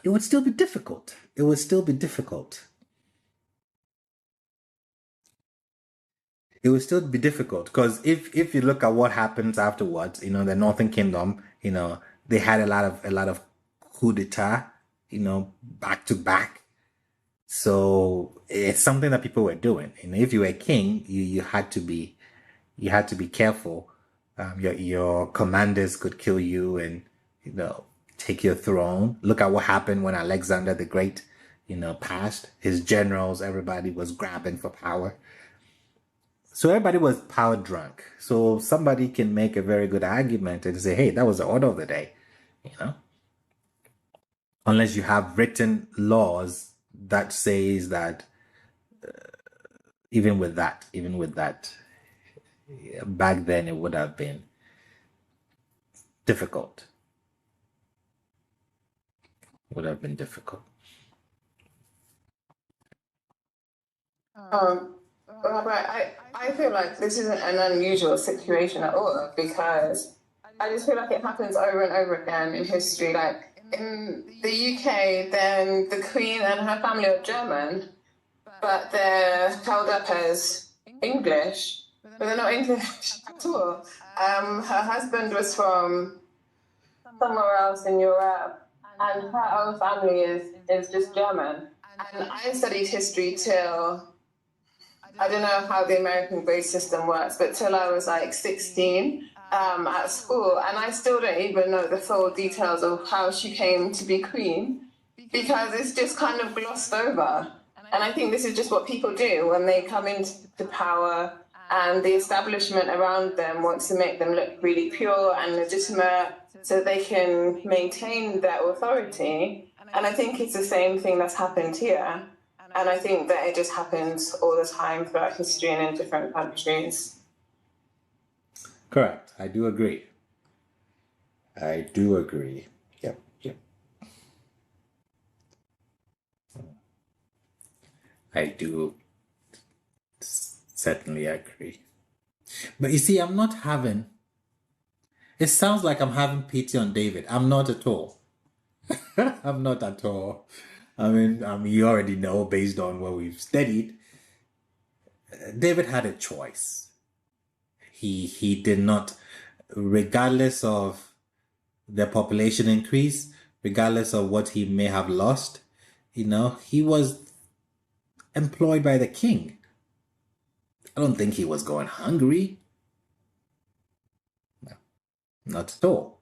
it would still be difficult. Because if you look at what happens afterwards, the Northern Kingdom, they had a lot of coup d'etat, back to back. So it's something that people were doing. If you were a king, you had to be careful. Your commanders could kill you and take your throne. Look at what happened when Alexander the Great, passed. His generals, everybody was grabbing for power. So everybody was power drunk. So somebody can make a very good argument and say, hey, that was the order of the day, Unless you have written laws that says that, even with that, back then it would have been difficult. Robert, I feel like this isn't an unusual situation at all, because I just feel like it happens over and over again in history. Like in the UK, then the Queen and her family are German, but they're held up as English, but they're not English at all. Her husband was from somewhere else in Europe, and her own family is just German. And I studied history till, I don't know how the American grade system works, but till I was like 16 at school. And I still don't even know the full details of how she came to be queen, because it's just kind of glossed over. And I think this is just what people do when they come into power, and the establishment around them wants to make them look really pure and legitimate so they can maintain their authority. And I think it's the same thing that's happened here. And I think that it just happens all the time throughout history and in different countries. Correct. I do agree. Yep. I do certainly agree. But you see, it sounds like I'm having pity on David. I'm not at all. I'm not at all. I mean, you already know, based on what we've studied, David had a choice. He did not, regardless of the population increase, regardless of what he may have lost, he was employed by the king. I don't think he was going hungry. No, not at all.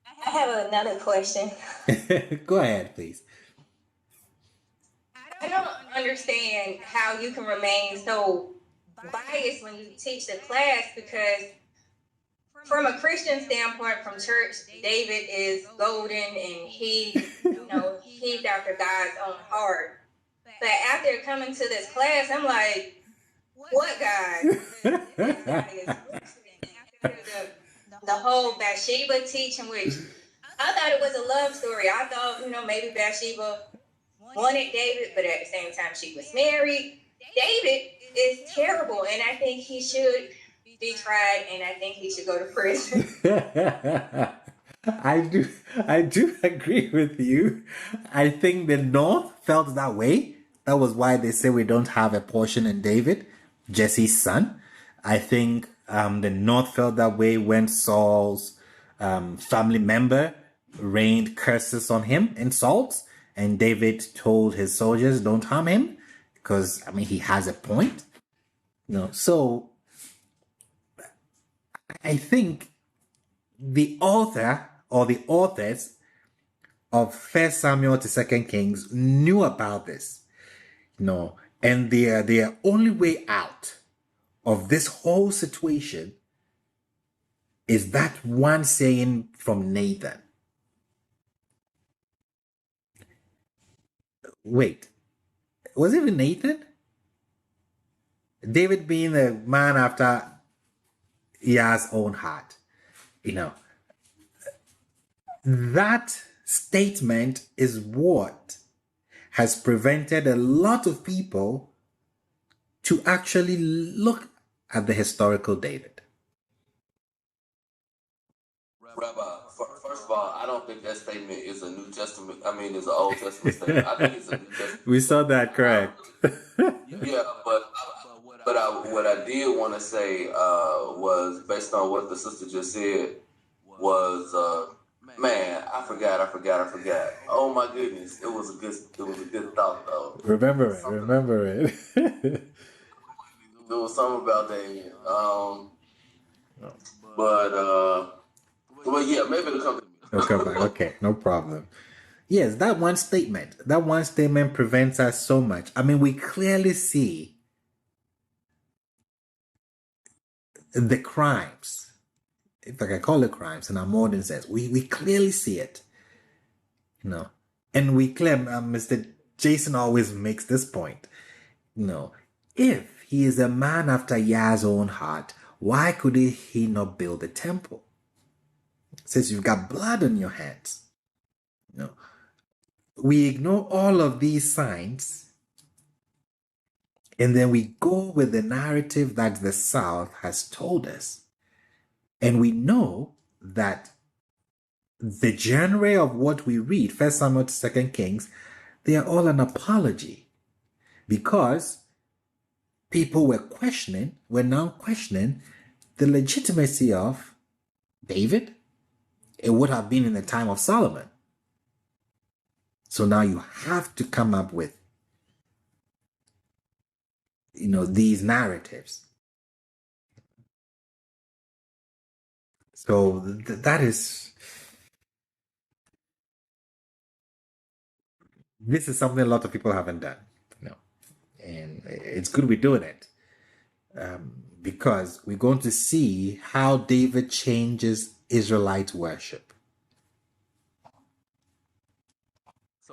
I have another question. Go ahead, please. I don't understand how you can remain so biased when you teach the class, because from a Christian standpoint, from church, David is golden and he's after God's own heart. But after coming to this class, I'm like, what God? This guy is Christian. The whole Bathsheba teaching, which I thought it was a love story. I thought, maybe Bathsheba wanted David, but at the same time she was married. David is terrible, and I think he should be tried, and I think he should go to prison. I do agree with you. I think the North felt that way. That was why they say we don't have a portion in David, Jesse's son. I think the North felt that way when Saul's family member rained curses on him, insults, and David told his soldiers, don't harm him, because, he has a point. So I think the author or the authors of 1 Samuel to 2 Kings knew about this. And their only way out of this whole situation is that one saying from Nathan. Wait, was it even Nathan? David being a man after Yah's own heart. That statement is what has prevented a lot of people to actually look at the historical David. Rabbi, first of all, I don't think that statement is a New Testament. It's an Old Testament statement. I think it's a New Testament. We saw that, correct? Yeah, but what I did want to say was, based on what the sister just said, was man, I forgot. Oh my goodness, it was a good thought though. Remember it. There was something about that. But yeah, maybe it'll come to me. It'll come back. Okay, no problem. Yes, that one statement prevents us so much. We clearly see the crimes, if I can call it crimes in our modern sense. We clearly see it, and we claim, Mr. Jason always makes this point, if he is a man after Yah's own heart, why could he not build a temple? Since you've got blood on your hands. We ignore all of these signs, and then we go with the narrative that the South has told us. And we know that the genre of what we read, 1 Samuel to 2 Kings, they are all an apology, because people were now questioning the legitimacy of David. It would have been in the time of Solomon. So now you have to come up with, these narratives. So that is, this is something a lot of people haven't done, and it's good we're doing it, because we're going to see how David changes Israelite worship.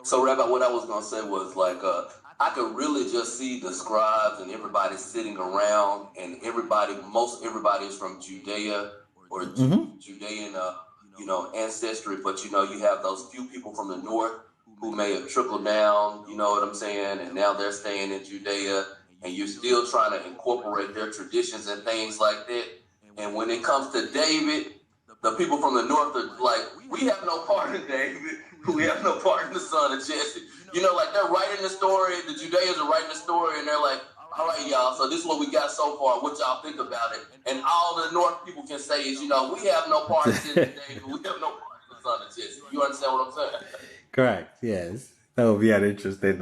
So, Rabbi, what I was going to say was like, I could really just see the scribes and everybody sitting around, and most everybody is from Judea or Judean, ancestry. But, you have those few people from the north who may have trickled down, you know what I'm saying? And now they're staying in Judea, and you're still trying to incorporate their traditions and things like that. And when it comes to David, the people from the north are like, we have no part in David. We have no part in the son of Jesse. Like they're writing the story, the Judeans are writing the story, and they're like, all right, y'all, so this is what we got so far. What y'all think about it? And all the north people can say is, we have no part in David. We have no part in the son of Jesse. You understand what I'm saying? Correct, yes. That would be an interesting,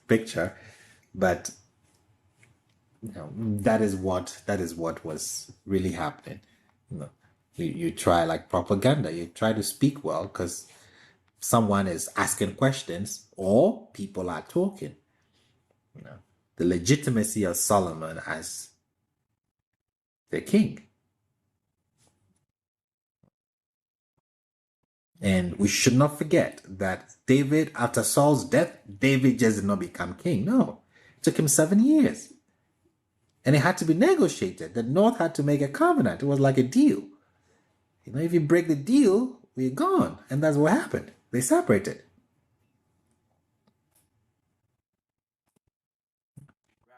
picture. But that is what was really happening. You try like propaganda. You try to speak well because someone is asking questions or people are talking. The legitimacy of Solomon as the king. And we should not forget that David, after Saul's death, David just did not become king. No, it took him 7 years. And it had to be negotiated. The north had to make a covenant. It was like a deal. If you break the deal, we're gone. And that's what happened. They separated.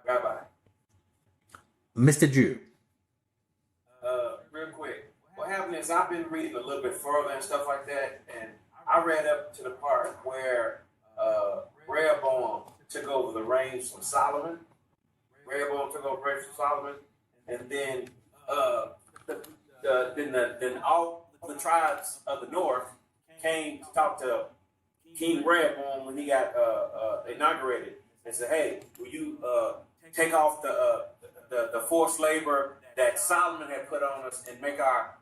Rabbi. Mr. Jew. Real quick. What happened is I've been reading a little bit further and stuff like that, and I read up to the part where Rehoboam took over the reins from Solomon. And then then all the tribes of the north came to talk to King Rehoboam when he got inaugurated and said, "Hey, will you take off the forced labor that Solomon had put on us and make our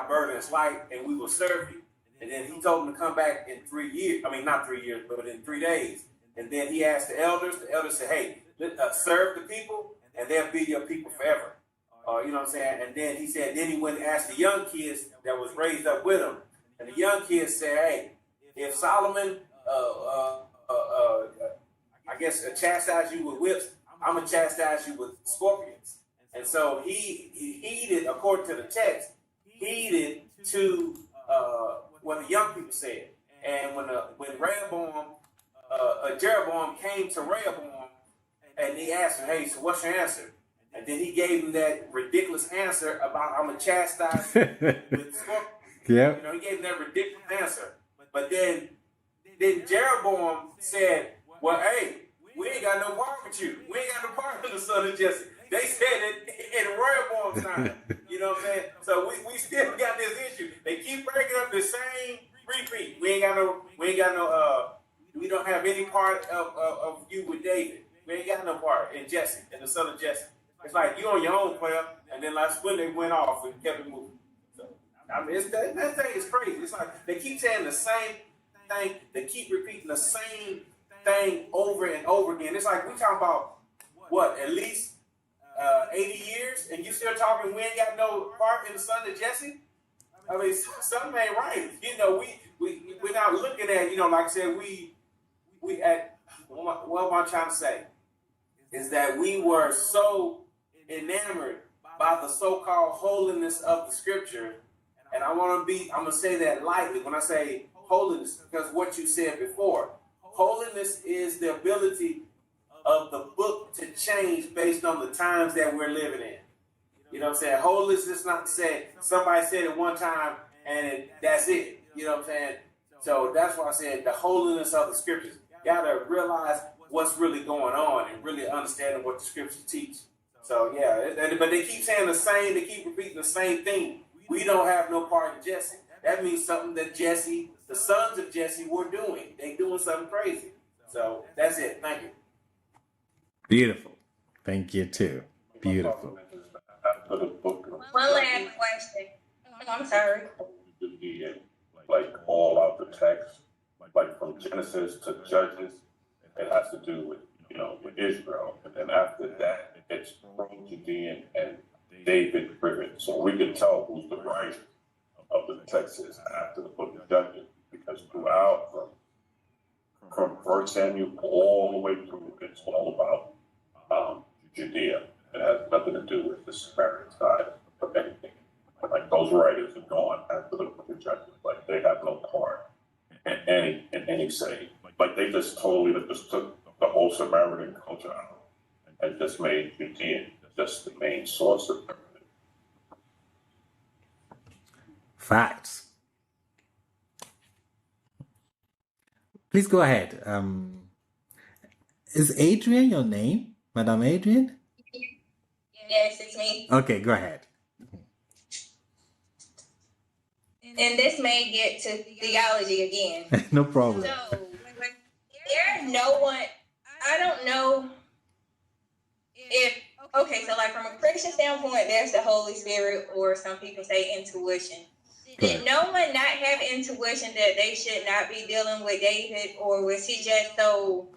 burdens light, and we will serve you." And then he told them to come back in 3 years. I mean, not 3 years, but in 3 days. And then he asked the elders. The elders said, "Hey, serve the people, and they'll be your people forever." You know what I'm saying? And then he said, then he went and asked the young kids that was raised up with him. And the young kids said, "Hey, if Solomon, I guess, chastise you with whips, I'm going to chastise you with scorpions." And so he heeded, according to the text, heeded to what the young people said. And when Jeroboam came to Rehoboam, and he asked him, "Hey, so what's your answer?" And then he gave him that ridiculous answer about, "I'm going to chastise you with scorpions." Yeah. He gave him that ridiculous answer. But then Jeroboam said, "Well, hey, we ain't got no part with you. We ain't got no part with the son of Jesse." They said it in Rehoboam's time. You know what I'm saying? So we still got this issue. They keep breaking up the same repeat. We don't have any part of you with David. We ain't got no part in Jesse, in the son of Jesse. It's like you on your own, player. And then last when they went off and kept it moving. So, I mean, that thing is crazy. It's like they keep saying the same thing. They keep repeating the same thing over and over again. It's like we talking about what, at least 80 years, and you still talking we ain't got no part in the son of Jesse? I mean, something ain't right. We're not looking at, like I said, we at, what am I trying to say? Is that we were so enamored by the so-called holiness of the scripture. And I'm going to say that lightly when I say holiness, because what you said before, holiness is the ability of the book to change based on the times that we're living in. You know what I'm saying? Holiness is not to say somebody said it one time and that's it. You know what I'm saying? So that's why I said the holiness of the scriptures. You got to realize what's really going on and really understanding what the scriptures teach. So yeah, but they keep saying the same, they keep repeating the same thing. We don't have no part in Jesse. That means something that Jesse, the sons of Jesse were doing. They doing something crazy. So that's it. Thank you. Beautiful. Thank you too. Beautiful. One last question. Oh, I'm sorry. Like all out the text, like from Genesis to Judges, it has to do with, with Israel. And then after that, it's Judean and David driven. So we can tell who's the writer of the text is after the book of Judges, because throughout from 1 Samuel all the way through, it's all about Judea. It has nothing to do with the Samaritan side of anything. Like those writers are gone after the book of Judges. Like they have no part in any say. Like they just totally just took the whole Samaritan culture out and just made Judean just the main source of everything. Facts. Please go ahead. Is Adrian your name, Madam Adrian? Yes, it's me. Okay, go ahead. And this may get to theology again. No problem. So, there's no one, I don't know if, okay, so like from a Christian standpoint, there's the Holy Spirit, or some people say intuition. Did no one not have intuition that they should not be dealing with David, or was he just so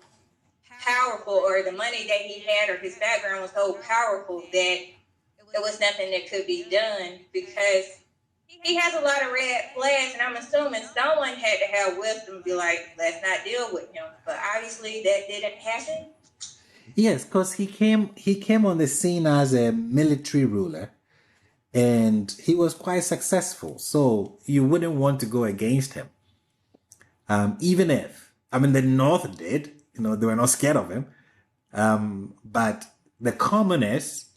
powerful, or the money that he had or his background was so powerful that there was nothing that could be done? Because he has a lot of red flags, and I'm assuming someone had to have wisdom to be like, let's not deal with him. But obviously that didn't happen. Yes, because he came on the scene as a military ruler, and he was quite successful. So you wouldn't want to go against him. Even if, the North did, they were not scared of him. But the commoners,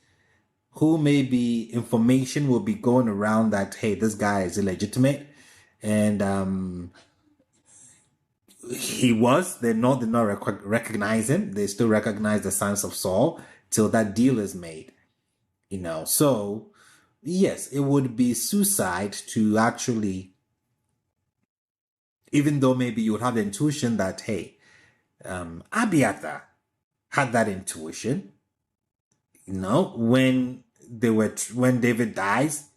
who maybe information will be going around that, hey, this guy is illegitimate, and he was, did not recognize him. They still recognize the sons of Saul till that deal is made. So yes, it would be suicide to actually, even though maybe you would have the intuition that, hey, Abiathar had that intuition, when David dies,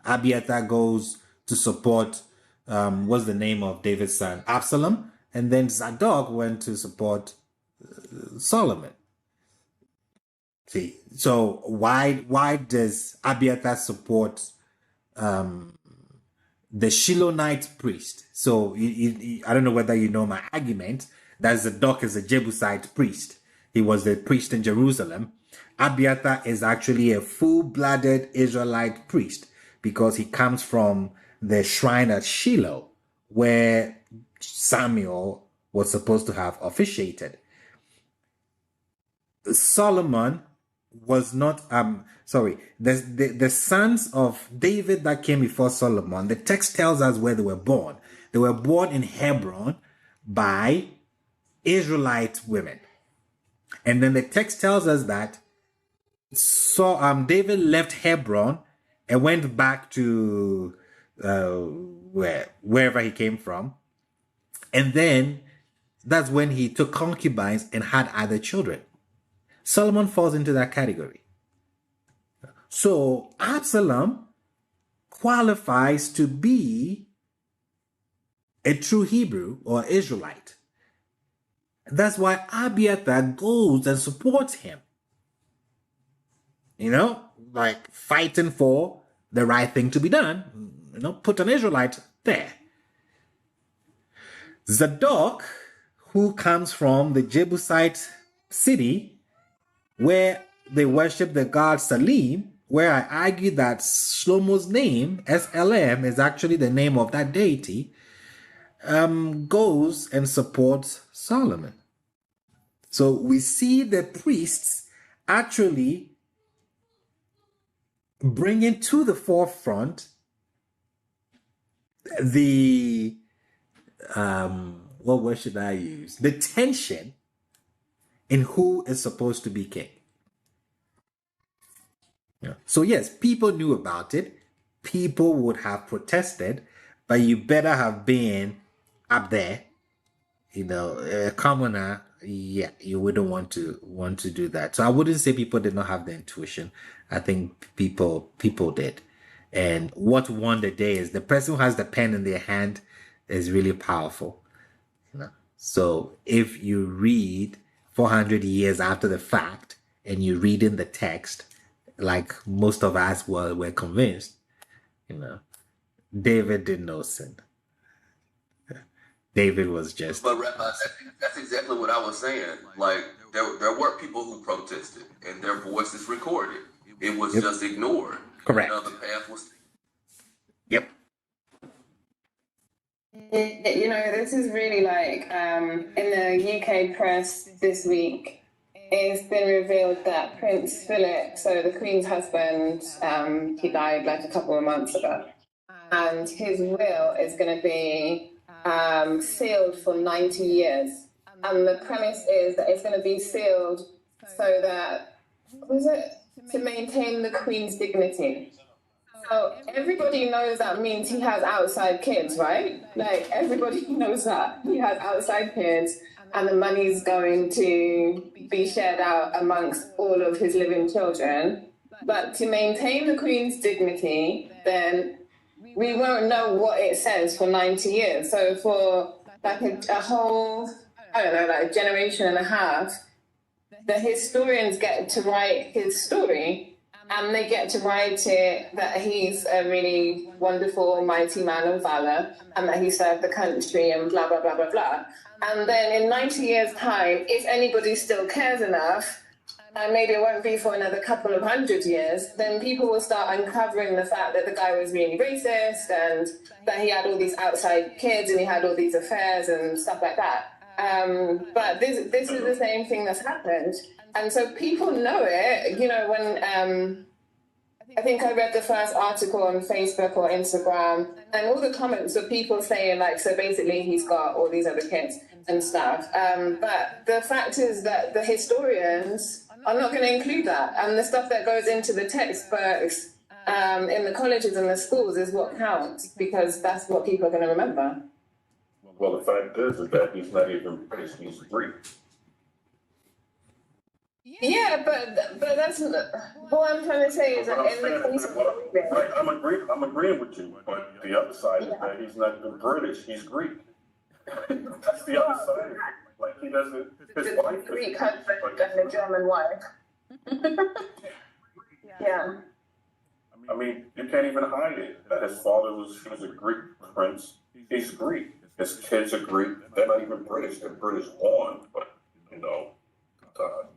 Abiathar goes to support, what's the name of David's son? Absalom. And then Zadok went to support Solomon. See, so why does Abiathar support the Shilonite priest? So I don't know whether you know my argument that Zadok is a Jebusite priest. He was the priest in Jerusalem. Abiathar is actually a full-blooded Israelite priest because he comes from the shrine at Shiloh, where Samuel was supposed to have officiated. Solomon was not, the sons of David that came before Solomon, the text tells us where they were born. They were born in Hebron by Israelite women. And then the text tells us that David left Hebron and went back to wherever he came from. And then that's when he took concubines and had other children. Solomon falls into that category. So Absalom qualifies to be a true Hebrew or Israelite. That's why Abiathar goes and supports him. Like fighting for the right thing to be done. Put an Israelite there. Zadok, who comes from the Jebusite city where they worship the god Salim, where I argue that Shlomo's name, SLM, is actually the name of that deity, goes and supports Solomon. So we see the priests actually bringing to the forefront the, what word should I use? The tension in who is supposed to be king. Yeah. So yes, people knew about it. People would have protested, but you better have been up there. You know, a commoner, yeah, you wouldn't want to do that. So I wouldn't say people did not have the intuition. I think people did. And what won the day is the person who has the pen in their hand is really powerful. You know? So if you read 400 years after the fact and you read in the text, like most of us were convinced, you know, David did no sin. David was just. But that's exactly what I was saying. Like there were people who protested, and their voices recorded. It was just ignored. Correct. Another path was. Yep. You know, this is really like in the UK press this week, it's been revealed that Prince Philip, so the Queen's husband, he died like a couple of months ago, and his will is going to be sealed for 90 years. And the premise is that it's going to be sealed so that, to maintain the Queen's dignity. So everybody knows that means he has outside kids, right? Like everybody knows that he has outside kids, and the money's going to be shared out amongst all of his living children. But to maintain the Queen's dignity, then we won't know what it says for 90 years. So for like a whole, I don't know, like a generation and a half, the historians get to write his story, and they get to write it that he's a really wonderful, mighty man of valor, and that he served the country and blah, blah, blah, blah, blah. And then in 90 years' time, if anybody still cares enough, and maybe it won't be for another couple of 100 years, then people will start uncovering the fact that the guy was really racist and that he had all these outside kids and he had all these affairs and stuff like that. But this is the same thing that's happened. And so people know it. You know, when I think I read the first article on Facebook or Instagram, and all the comments were people saying, like, so basically he's got all these other kids and stuff. But the fact is that the historians are not going to include that. And the stuff that goes into the textbooks in the colleges and the schools is what counts, because that's what people are going to remember. Well, the fact is that he's not even British, he's Greek. Yeah, but that's what I'm trying to say is that in the case of right, I'm agreeing with you, but the other side is that he's not even British, he's Greek. That's the other side. Like he doesn't. His wife, Greek husband and a German wife. Yeah. I mean, you can't even hide it. That his father he was a Greek prince. He's Greek. His kids are Greek. They're not even British. They're British born, but you know,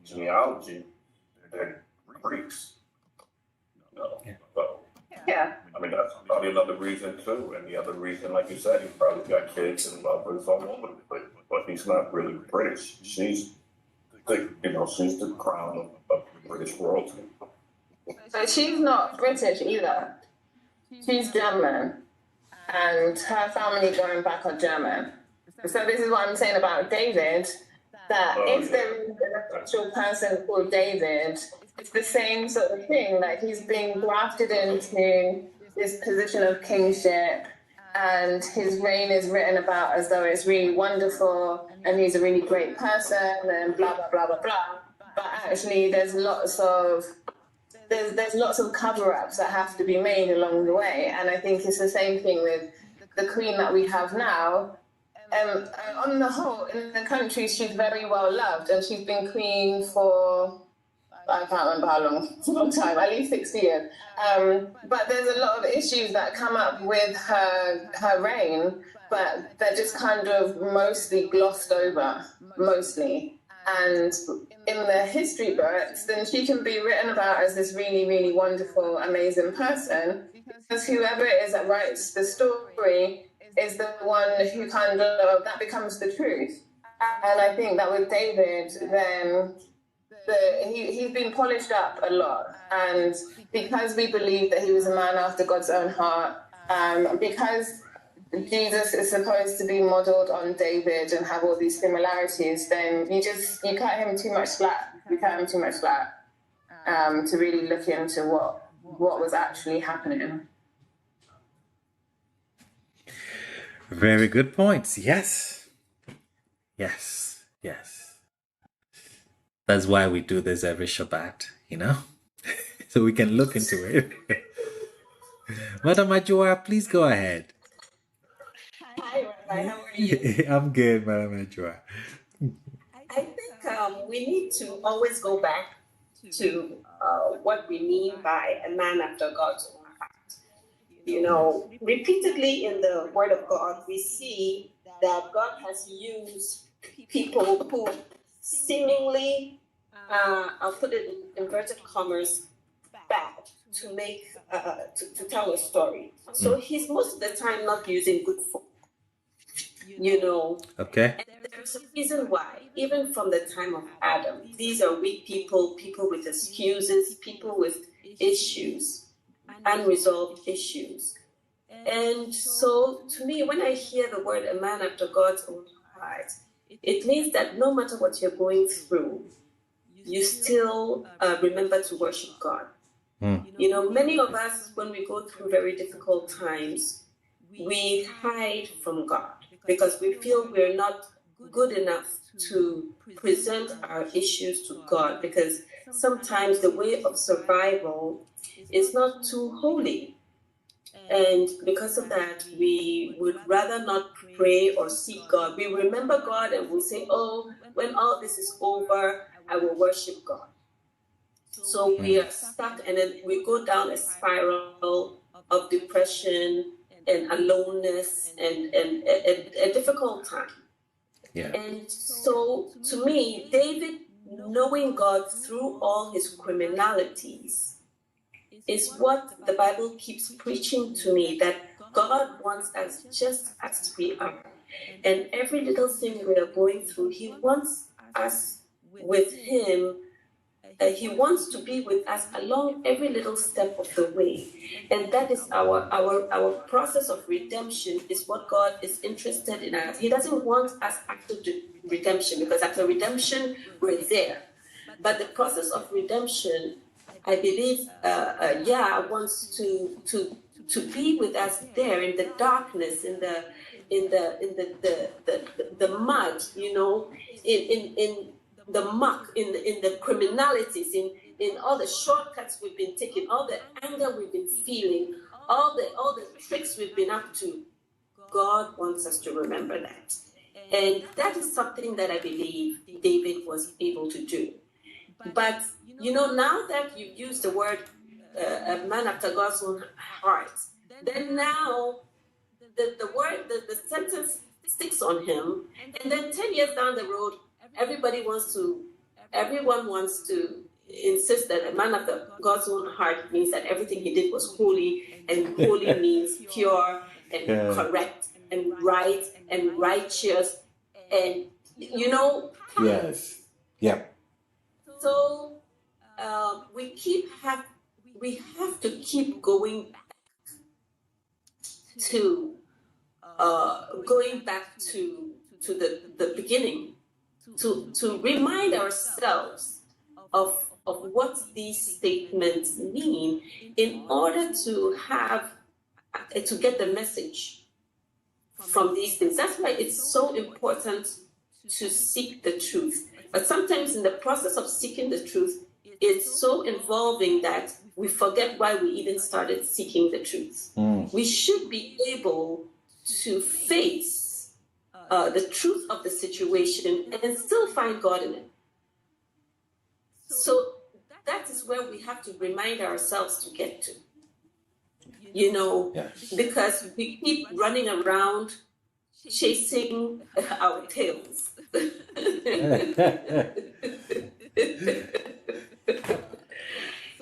genealogy, they're Greeks. You know, so. Yeah. I mean, that's probably another reason too. And the other reason, like you said, he's probably got kids and lovers all over the place. But he's not really British. She's the crown of British royalty. So she's not British either. She's German, and her family going back are German. So this is what I'm saying about David, that if there is an actual person called David, it's the same sort of thing. Like he's being grafted into this position of kingship, and his reign is written about as though it's really wonderful and he's a really great person and blah, blah, blah, blah, blah. But actually there's lots of cover-ups that have to be made along the way. And I think it's the same thing with the queen that we have now. On the whole, in the country, she's very well loved, and she's been queen for, I can't remember how long, it's a long time, at least 60 years. But there's a lot of issues that come up with her reign, but they're just kind of mostly glossed over, mostly. And in the history books, then she can be written about as this really, really wonderful, amazing person, because whoever it is that writes the story is the one who kind of, that becomes the truth. And I think that with David, then he's been polished up a lot. And because we believe that he was a man after God's own heart, because Jesus is supposed to be modeled on David and have all these similarities, then you cut him too much slack. You cut him too much slack to really look into what was actually happening. Very good points. Yes. Yes. Yes. That's why we do this every Shabbat, you know? So we can look into it. Madam Ajua, please go ahead. Hi, Rabbi. How are you? I'm good, Madam Ajua. I think we need to always go back to what we mean by a man after God's own heart. You know, repeatedly in the Word of God, we see that God has used people who seemingly, I'll put it in inverted commas, bad to make, to tell a story. So he's most of the time not using good folk. You know, Okay. and there's a reason why, even from the time of Adam, these are weak people, people with excuses, people with issues, unresolved issues. And so, to me, when I hear the word a man after God's own heart, it means that no matter what you're going through, you still remember to worship God. You know, many of us, when we go through very difficult times, we hide from God because we feel we're not good enough to present our issues to God, because sometimes the way of survival is not too holy. And because of that, we would rather not pray or seek God. We remember God and we'll say, oh, when all this is over, I will worship God. So we are stuck, and then we go down a spiral of depression and aloneness and a difficult time. Yeah. And so, to me, David, knowing God through all his criminalities, is what the Bible keeps preaching to me, that God wants us just as we are. And every little thing we are going through, he wants us with him. He wants to be with us along every little step of the way. And that is our process of redemption, is what God is interested in us. He doesn't want us after redemption, because after redemption, we're there. But the process of redemption, I believe, wants to be with us there in the darkness, in the mud, you know, in the muck, in the criminalities, in all the shortcuts we've been taking, all the anger we've been feeling, all the tricks we've been up to. God wants us to remember that. And that is something that I believe David was able to do. But, you know, now that you've used the word a man after God's own heart, then now the word, the sentence sticks on him. And then 10 years down the road, everyone wants to insist that a man after God's own heart means that everything he did was holy, and holy means pure and correct and right and righteous, and, you know. Yes. Yeah. So we have to keep going back to the beginning, to remind ourselves of what these statements mean, in order to get the message from these things. That's why it's so important to seek the truth. But sometimes in the process of seeking the truth, it's so involving that we forget why we even started seeking the truth. We should be able to face the truth of the situation and still find God in it. So that is where we have to remind ourselves to get to. You know, because we keep running around chasing our tails.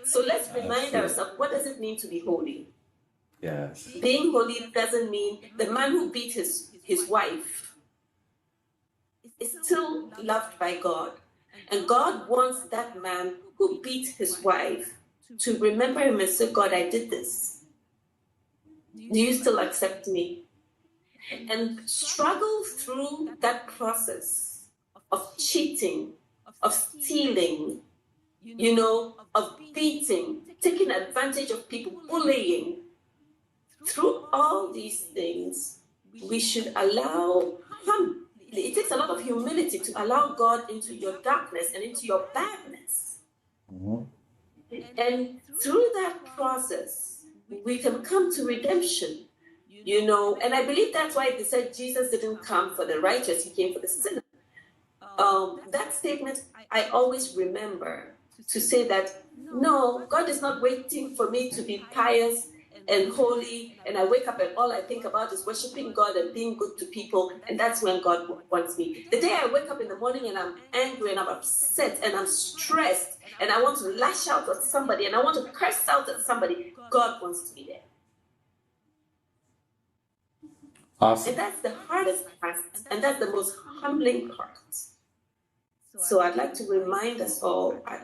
So let's remind ourselves, what does it mean to be holy? Yes. Being holy doesn't mean the man who beat his wife is still loved by God. And God wants that man who beat his wife to remember him and say, God, I did this. Do you still accept me? And struggle through that process of cheating, of stealing, you know, of beating, taking advantage of people, bullying. Through all these things, we should allow it takes a lot of humility to allow God into your darkness and into your badness. And through that process, we can come to redemption, and I believe that's why they said Jesus didn't come for the righteous, he came for the sinner. That statement, I always remember to say that, no, God is not waiting for me to be pious and holy, and I wake up and all I think about is worshiping God and being good to people, and that's when God wants me. The day I wake up in the morning and I'm angry and I'm upset and I'm stressed and I want to lash out at somebody and I want to curse out at somebody, God wants to be there. Awesome. And that's the hardest part, and that's the most humbling part. So I'd like to remind us all, I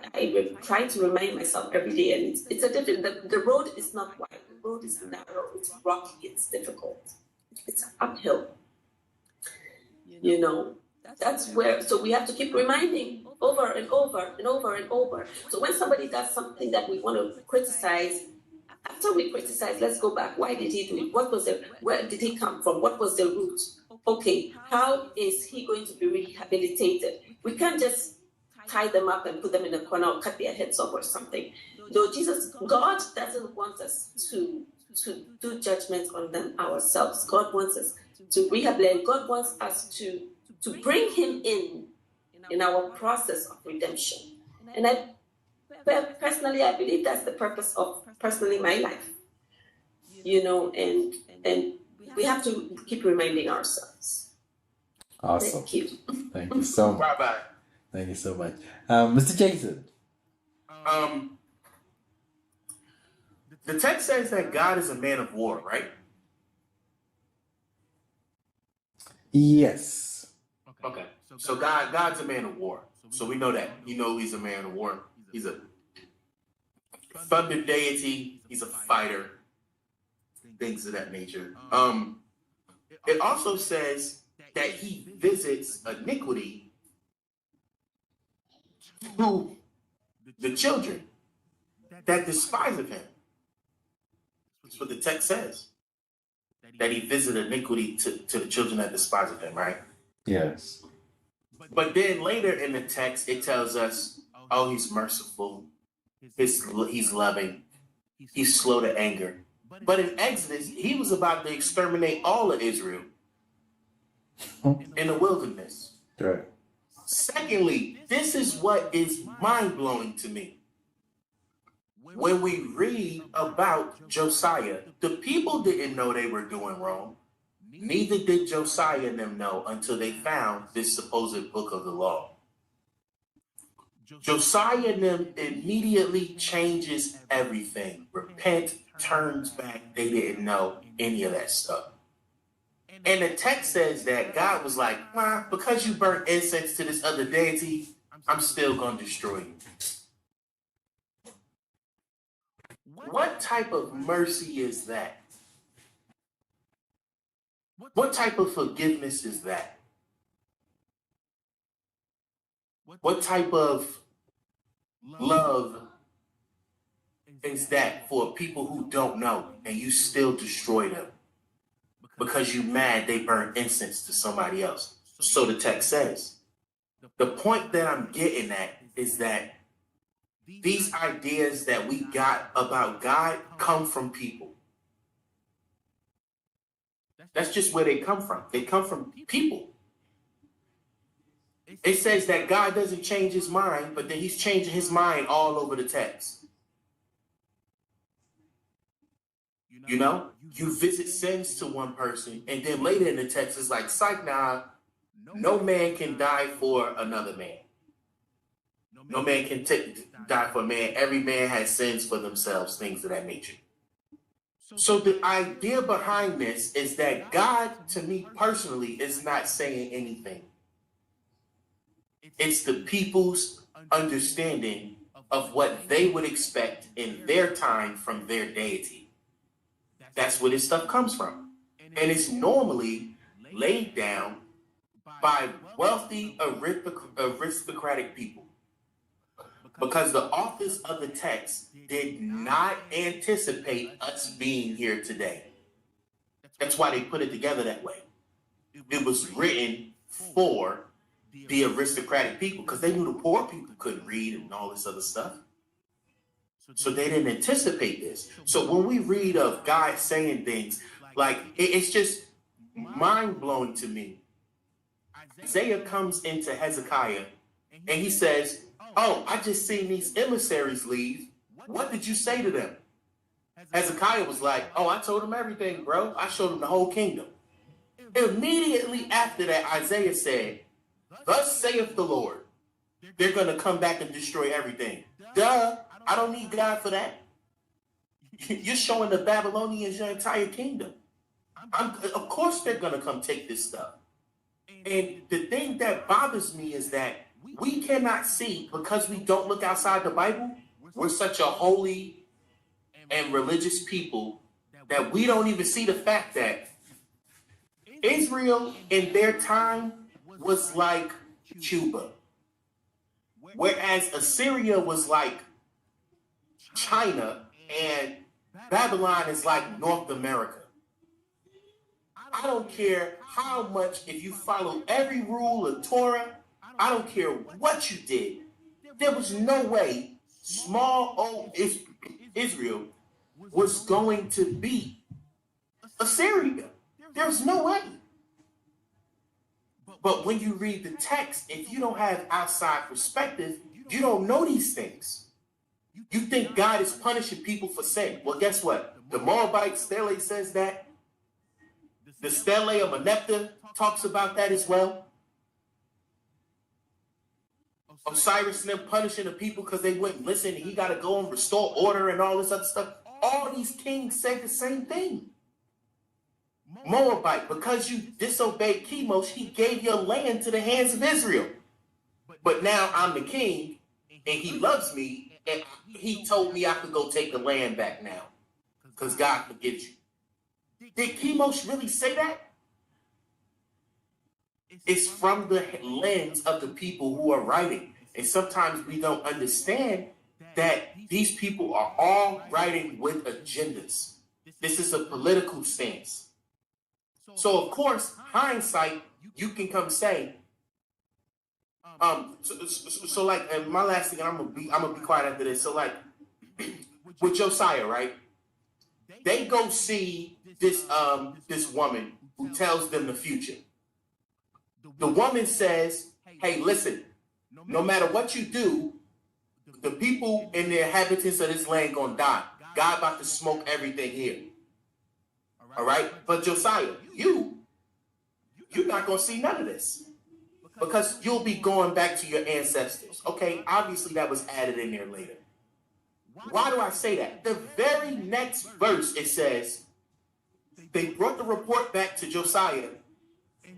try to remind myself every day, and it's a different, the road is not wide, the road is narrow, it's rocky, it's difficult, it's uphill. That's where, so we have to keep reminding over and over and over and over. So when somebody does something that we want to criticize, after we criticize, let's go back. Why did he do it? Where did he come from? What was the root? Okay, how is he going to be rehabilitated? We can't just tie them up and put them in a corner or cut their heads off or something. No, God doesn't want us to do judgment on them ourselves. God wants us to rehabilitate. God wants us to bring him in our process of redemption. And personally, I believe that's the purpose of my life. And we have to keep reminding ourselves. Awesome. Thank you. Thank you so much. Bye-bye. Thank you so much. Mr. Jason. The text says that God is a man of war, right? Yes. Okay. So God's a man of war. So we know that. He's a man of war. He's a thunder deity. He's a fighter. Things of that nature. It also says that he visits iniquity to the children that despise of him. That's what the text says. That he visited iniquity to the children that despise of him, right? Yes. But then later in the text, it tells us, oh, he's merciful. He's loving. He's slow to anger. But in Exodus, he was about to exterminate all of Israel in the wilderness. Right. Secondly, this is what is mind-blowing to me. When we read about Josiah, the people didn't know they were doing wrong. Neither did Josiah and them know until they found this supposed book of the law. Josiah and them immediately changes everything. Repent, turns back. They didn't know any of that stuff. And the text says that God was like, because you burnt incense to this other deity, I'm still going to destroy you. What type of mercy is that? What type of forgiveness is that? What type of love is that for people who don't know and you still destroy them because you mad they burn incense to somebody else? So the text says. The point that I'm getting at is that these ideas that we got about God come from people. That's just where they come from. They come from people. It says that God doesn't change his mind, but then he's changing his mind all over the text. You visit sins to one person, and then later in the text it's like, psych, nah, no man can die for another man. No man can die for a man. Every man has sins for themselves, things of that nature. So the idea behind this is that God, to me personally, is not saying anything. It's the people's understanding of what they would expect in their time from their deity. That's where this stuff comes from. And it's normally laid down by wealthy, aristocratic people. Because the authors of the text did not anticipate us being here today. That's why they put it together that way. It was written for the aristocratic people because they knew the poor people couldn't read and all this other stuff. So they didn't anticipate this. So when we read of God saying things, like it's just mind-blowing to me. Isaiah comes into Hezekiah and he says, oh, I just seen these emissaries leave. What did you say to them? Hezekiah was like, oh, I told them everything, bro. I showed them the whole kingdom. Immediately after that, Isaiah said, thus saith the Lord, they're going to come back and destroy everything. Duh, I don't need God for that. You're showing the Babylonians your entire kingdom. Of course they're going to come take this stuff. And the thing that bothers me is that we cannot see, because we don't look outside the Bible, we're such a holy and religious people that we don't even see the fact that Israel in their time was like Cuba, whereas Assyria was like China and Babylon is like North America. I don't care how much, if you follow every rule of Torah, I don't care what you did. There was no way small old Israel was going to beat Assyria. There's no way. But when you read the text, if you don't have outside perspective, you don't know these things. You think God is punishing people for sin. Well, guess what? The Moabite stele says that. The stele of Merneptah talks about that as well. Osiris and them punishing the people because they wouldn't listen and he got to go and restore order and all this other stuff. All these kings say the same thing. Moabite, because you disobeyed Chemosh, he gave your land to the hands of Israel. But now I'm the king and he loves me and he told me I could go take the land back now because God forgives you. Did Chemosh really say that? It's from the lens of the people who are writing. And sometimes we don't understand that these people are all writing with agendas. This is a political stance. So of course, hindsight, you can come say, so like, and my last thing, and I'm gonna be quiet after this. So like, with Josiah, right? They go see this woman who tells them the future. The woman says, hey, listen, no matter what you do, the people and the inhabitants of this land gonna die. God about to smoke everything here. All right? But Josiah, you're not gonna see none of this because you'll be going back to your ancestors. Okay, obviously that was added in there later. Why do I say that? The very next verse, it says, they brought the report back to Josiah,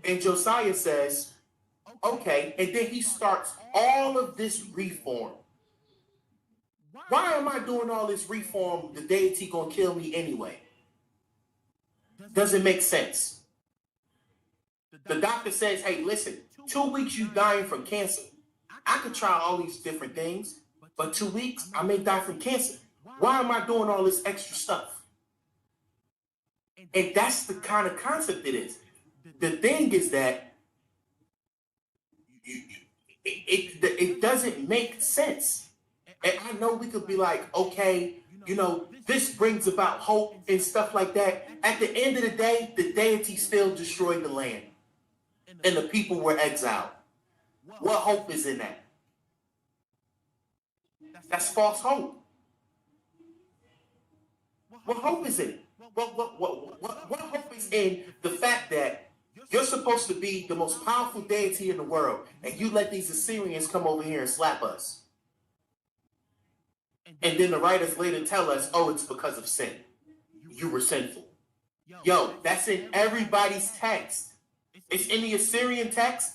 and Josiah says, okay, and then he starts all of this reform. Why am I doing all this reform? The deity gonna kill me anyway. Doesn't make sense. The doctor says, hey, listen, 2 weeks you dying from cancer. I could try all these different things, but 2 weeks I may die from cancer. Why am I doing all this extra stuff? And that's the kind of concept it is. The thing is that it doesn't make sense. And I know we could be like, okay, you know, this brings about hope and stuff like that. At the end of the day, the deity still destroyed the land. And the people were exiled. What hope is in that? That's false hope. What hope is in it? What hope is in the fact that you're supposed to be the most powerful deity in the world, and you let these Assyrians come over here and slap us? And then the writers later tell us, oh, it's because of sin. You were sinful. Yo, that's in everybody's text. It's in the Assyrian text.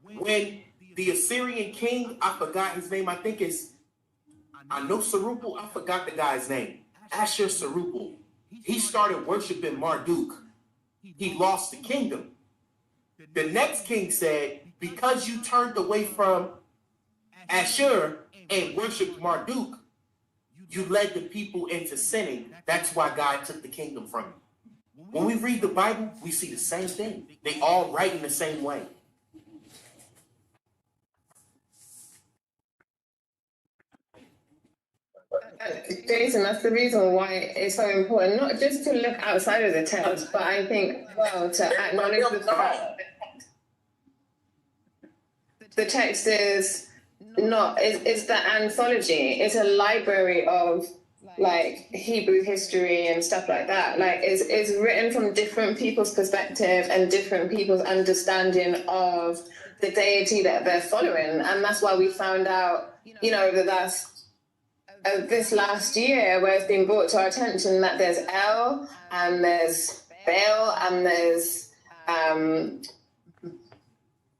When the Assyrian king, I forgot his name, I think it's Anuserupal, I forgot the guy's name. Ashur-Surupal. He started worshiping Marduk. He lost the kingdom. The next king said, because you turned away from Ashur and worshiped Marduk, you led the people into sinning. That's why God took the kingdom from you. When we read the Bible, we see the same thing. They all write in the same way. Jason, that's the reason why it's so important, not just to look outside of the text, but I think, well, to acknowledge the fact that the text is not, it's the anthology. It's a library of like Hebrew history and stuff like that. Like it's written from different people's perspective and different people's understanding of the deity that they're following. And that's why we found out, that that's this last year where it's been brought to our attention that there's El and there's Baal and there's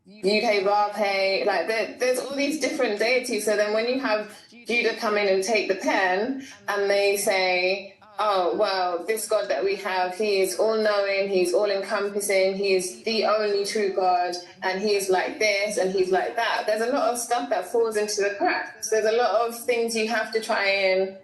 Yud-Heh-Vav-Heh, like there's all these different deities. So then when you have Judah come in and take the pen and they say, oh, well, this God that we have, he is all-knowing, he's all-encompassing, he is the only true God, and he's like this and he's like that. There's a lot of stuff that falls into the cracks. There's a lot of things you have to try and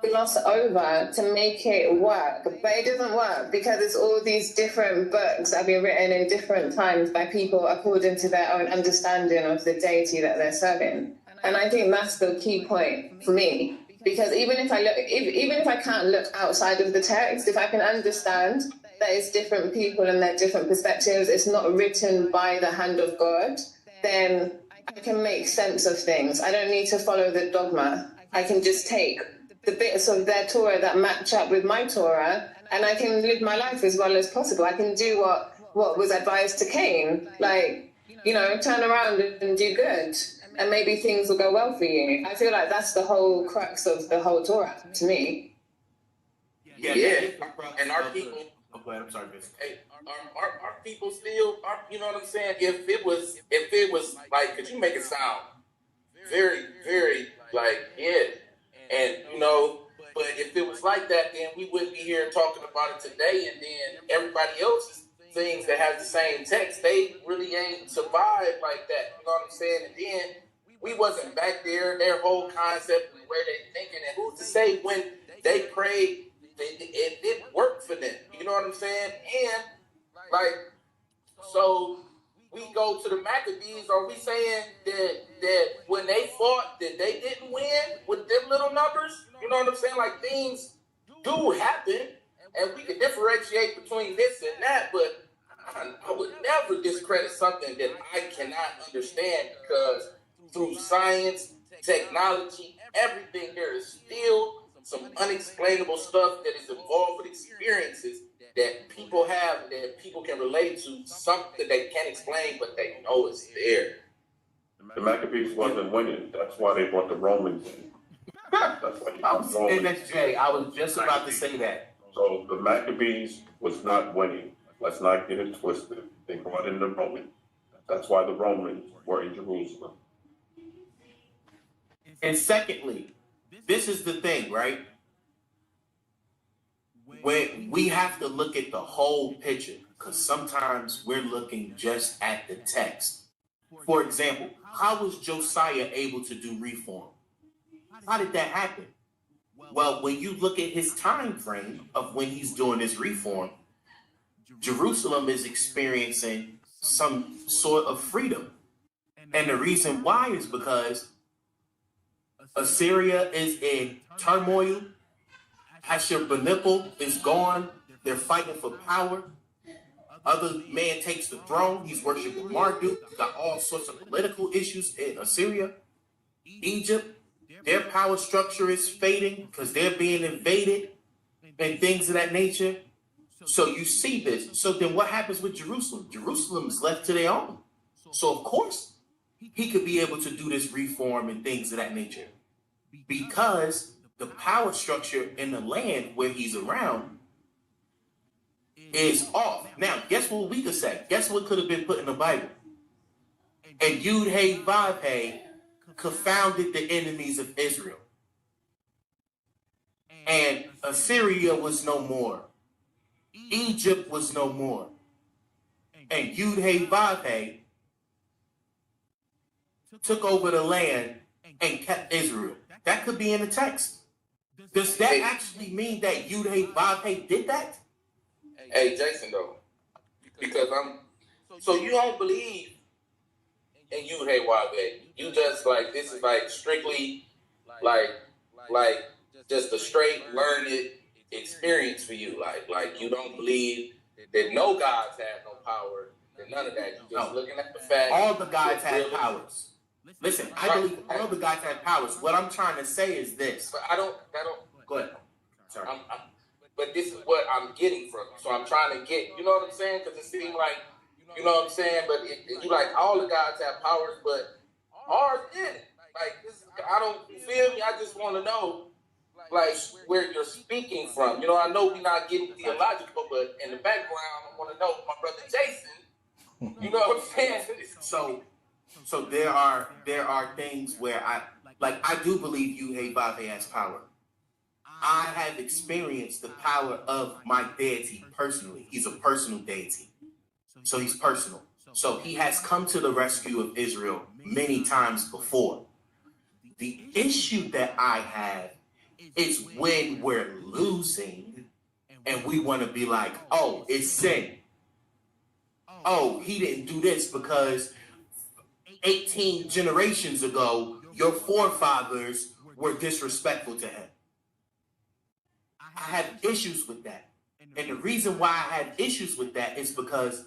gloss over to make it work, but it doesn't work because it's all these different books that have been written in different times by people according to their own understanding of the deity that they're serving. And I think that's the key point for me, because even if I can't look outside of the text, if I can understand that it's different people and their different perspectives, it's not written by the hand of God, then I can make sense of things. I don't need to follow the dogma. I can just take the bits of their Torah that match up with my Torah, and I can live my life as well as possible. I can do what was advised to Cain, turn around and do good, and maybe things will go well for you. I feel like that's the whole crux of the whole Torah to me. Yeah. And our people. I'm sorry, Vince. Hey, our people still, you know what I'm saying? If it was like, could you make it sound very, very like it? And but if it was like that, then we wouldn't be here talking about it today. And then everybody else's things that have the same text, they really ain't survived like that. You know what I'm saying? And then we wasn't back there. Their whole concept and the way they thinking, and who's to say when they prayed, it didn't work for them. You know what I'm saying? And so we go to the Maccabees. Are we saying that when they fought, that they didn't win with them little numbers? You know what I'm saying? Like, things do happen, and we can differentiate between this and that, but I would never discredit something that I cannot understand, because through science, technology, everything, there is still some unexplainable stuff that is involved with experiences that people have, that people can relate to, something they can't explain, but they know it's there. The Maccabees wasn't winning. That's why they brought the Romans in. That's why I was saying that, Jay. I was just about to say that. So the Maccabees was not winning. Let's not get it twisted. They brought in the Romans. That's why the Romans were in Jerusalem. And secondly, this is the thing, right? When we have to look at the whole picture, because sometimes we're looking just at the text. For example, how was Josiah able to do reform? How did that happen? Well, when you look at his time frame of when he's doing this reform, Jerusalem is experiencing some sort of freedom. And the reason why is because Assyria is in turmoil. Ashurbanipal is gone. They're fighting for power. Other man takes the throne. He's worshiping Marduk. Got all sorts of political issues in Assyria. Egypt, their power structure is fading because they're being invaded and things of that nature. So you see this. So then what happens with Jerusalem? Jerusalem is left to their own. So of course, he could be able to do this reform and things of that nature, because the power structure in the land where he's around is off. Now, guess what we could say? Guess what could have been put in the Bible? And Yud-Heh-Vav-Heh confounded the enemies of Israel. And Assyria was no more. Egypt was no more. And Yud-Heh-Vav-Heh took over the land and kept Israel. That could be in the text. Does that actually mean that Yud-Heh-Vav-Heh did that? Hey, Jason, though, because so you don't believe in you, hey, Wave. You just like, this is like strictly like just a straight learned experience for you. Like you don't believe that no gods have no power, that none of that. You just looking at the fact. All the gods have powers. Listen, I believe all the gods have powers. What I'm trying to say is this. But I don't. Go ahead. Sorry. But this is what I'm getting from you. So I'm trying to get, you know what I'm saying? Because it seemed like, you know what I'm saying? But you like, all the gods have powers, but ours didn't. Like, this, I don't, you feel me? I just want to know, like, where you're speaking from. You know, I know we're not getting theological, but in the background, I want to know my brother Jason. You know what I'm saying? So there are things where I do believe Yuhei has power. I have experienced the power of my deity personally. He's a personal deity. So he's personal. So he has come to the rescue of Israel many times before. The issue that I have is when we're losing and we want to be like, oh, it's sin. Oh, he didn't do this because 18 generations ago, your forefathers were disrespectful to him. I have issues with that. And the reason why I have issues with that is because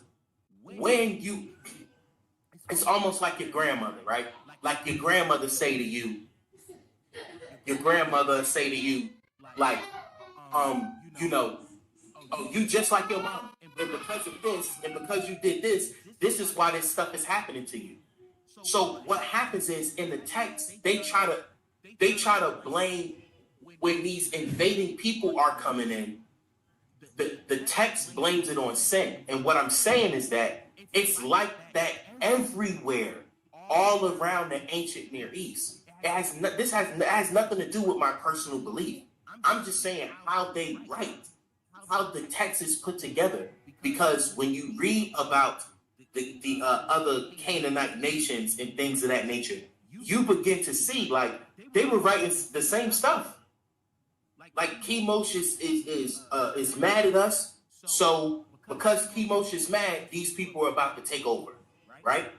when it's almost like your grandmother, right? Like your grandmother say to you, like, you know, oh, you just like your mom. And because of this, and because you did this, this is why this stuff is happening to you. So what happens is in the text, they try to blame when these invading people are coming in. The text blames it on sin. And what I'm saying is that it's like that everywhere, all around the ancient Near East. This has nothing to do with my personal belief. I'm just saying how they write, how the text is put together. Because when you read about the other Canaanite nations and things of that nature, you begin to see like they were writing the same stuff. Like Chemosh is mad at us, so because Chemosh is mad, these people are about to take over, right?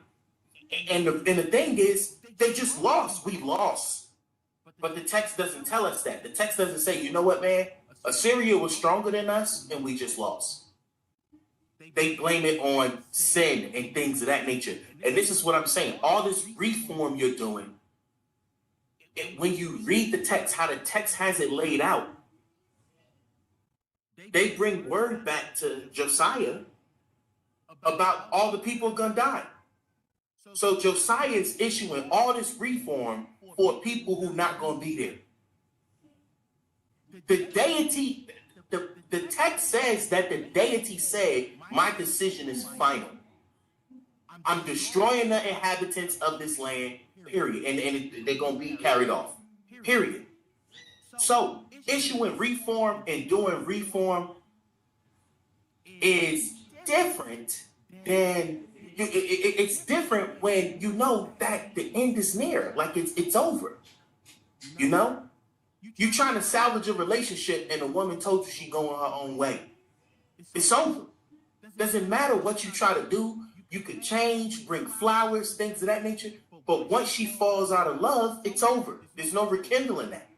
And the thing is, they just lost. We lost, but the text doesn't tell us that. The text doesn't say, you know what, man? Assyria was stronger than us, and we just lost. They blame it on sin and things of that nature. And this is what I'm saying. All this reform you're doing, when you read the text, how the text has it laid out, they bring word back to Josiah about all the people gonna die. So Josiah is issuing all this reform for people who not gonna be there. The deity, the text says that the deity said, my decision is final. I'm destroying the inhabitants of this land, period. And they're going to be carried off, period. So issuing reform and doing reform is different than, it's different when you know that the end is near, like it's over, you know? You're trying to salvage a relationship and a woman told you she going her own way. It's over. Doesn't matter what you try to do. You could change, bring flowers, things of that nature. But once she falls out of love, it's over. There's no rekindling that.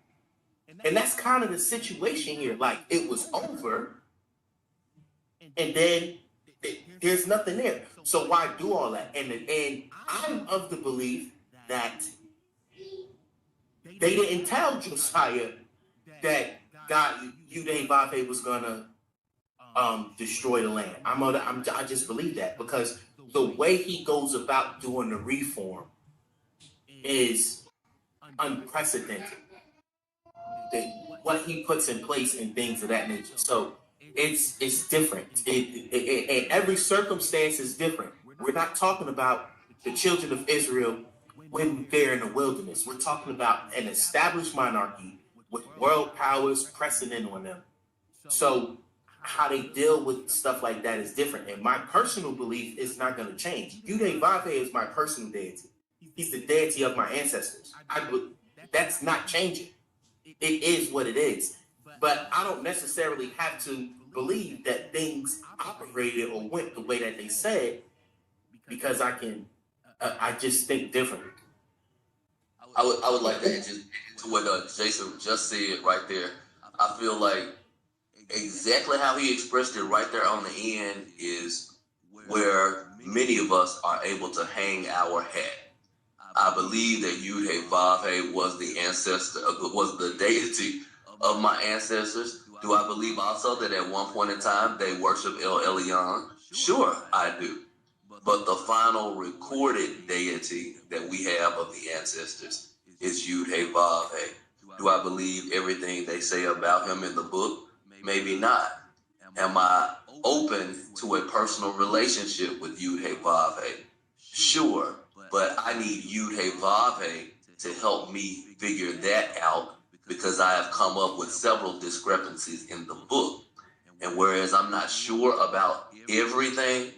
And that's kind of the situation here. Like, it was over, and then there's nothing there. So why do all that? And I'm of the belief that they didn't tell Josiah that God, Yuhei was gonna destroy the land. I just believe that because the way he goes about doing the reform is unprecedented. What he puts in place and things of that nature. So it's different. And every circumstance is different. We're not talking about the children of Israel when they're in the wilderness. We're talking about an established monarchy with world powers pressing in on them. So how they deal with stuff like that is different. And my personal belief is not going to change. Yuhei is my personal deity. He's the deity of my ancestors. That's not changing. It is what it is. but I don't necessarily have to believe that things operated or went the way that they said, because I just think differently. I would like to add just to what Jason just said right there. I feel like exactly how he expressed it right there on the end is where many of us are able to hang our hat. I believe that Yud-Heh-Vav-Heh was the ancestor, was the deity of my ancestors. Do I believe also that at one point in time they worshiped El Elyon? Sure, I do. But the final recorded deity that we have of the ancestors is Yud-Heh-Vav-Heh. Do I believe everything they say about him in the book? Maybe not. Am I open to a personal relationship with Yud-Heh-Vav-Heh? Sure, but I need Yud-Heh-Vav-Heh to help me figure that out, because I have come up with several discrepancies in the book. And whereas I'm not sure about everything,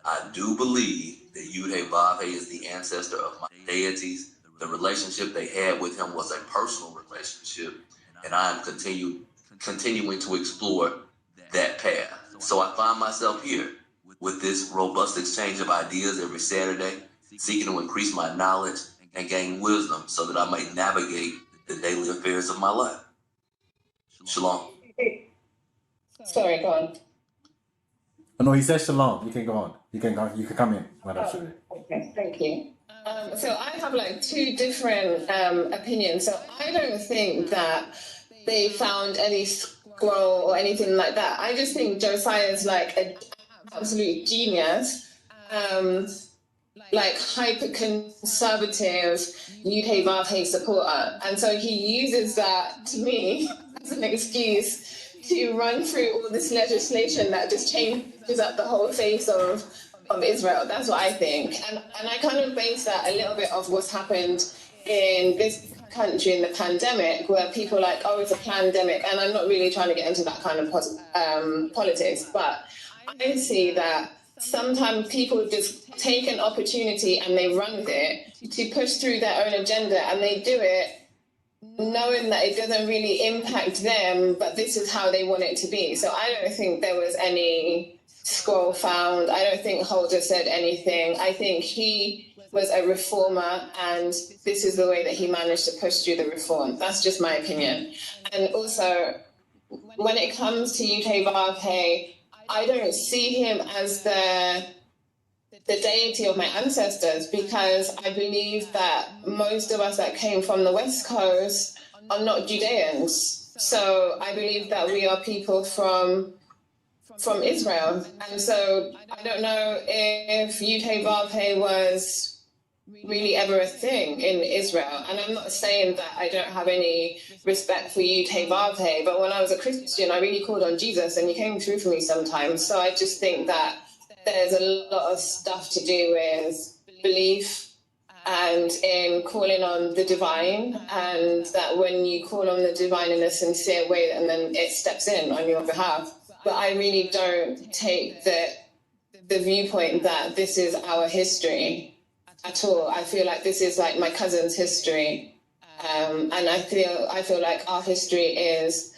I do believe that Yud-Heh-Vav-Heh is the ancestor of my deities. The relationship they had with him was a personal relationship, and I am continuing to explore that path. So I find myself here with this robust exchange of ideas every Saturday, seeking to increase my knowledge and gain wisdom so that I may navigate the daily affairs of my life. Shalom. Sorry, go on. Oh, no, he said shalom. You can go on. You can come in. Okay, thank you. So I have like two different opinions. So I don't think that they found any scroll or anything like that. I just think Josiah's like an absolute genius, like hyper-conservative Yud-Heh-Vav-Heh supporter. And so he uses that, to me, as an excuse to run through all this legislation that just changes up the whole face of Israel. That's what I think. And I kind of base that a little bit of what's happened in this country in the pandemic, where people are like, oh, it's a pandemic. And I'm not really trying to get into that kind of politics, but I see that sometimes people just take an opportunity and they run with it to push through their own agenda, and they do it knowing that it doesn't really impact them, but this is how they want it to be. So I don't think there was any scroll found. I don't think Holder said anything. I think he was a reformer, and this is the way that he managed to push through the reform. That's just my opinion. And also, when it comes to Yud-Heh-Vav-Heh, I don't see him as the deity of my ancestors, because I believe that most of us that came from the West Coast are not Judeans. So I believe that we are people from Israel. And so I don't know if Yud-Heh-Vav-Heh was really ever a thing in Israel. And I'm not saying that I don't have any respect for Yud-Heh-Vav-Heh, but when I was a Christian, I really called on Jesus and he came through for me sometimes. So I just think that there's a lot of stuff to do with belief and in calling on the divine, and that when you call on the divine in a sincere way, and then it steps in on your behalf. But I really don't take the viewpoint that this is our history at all. I feel like this is like my cousin's history, and I feel like our history is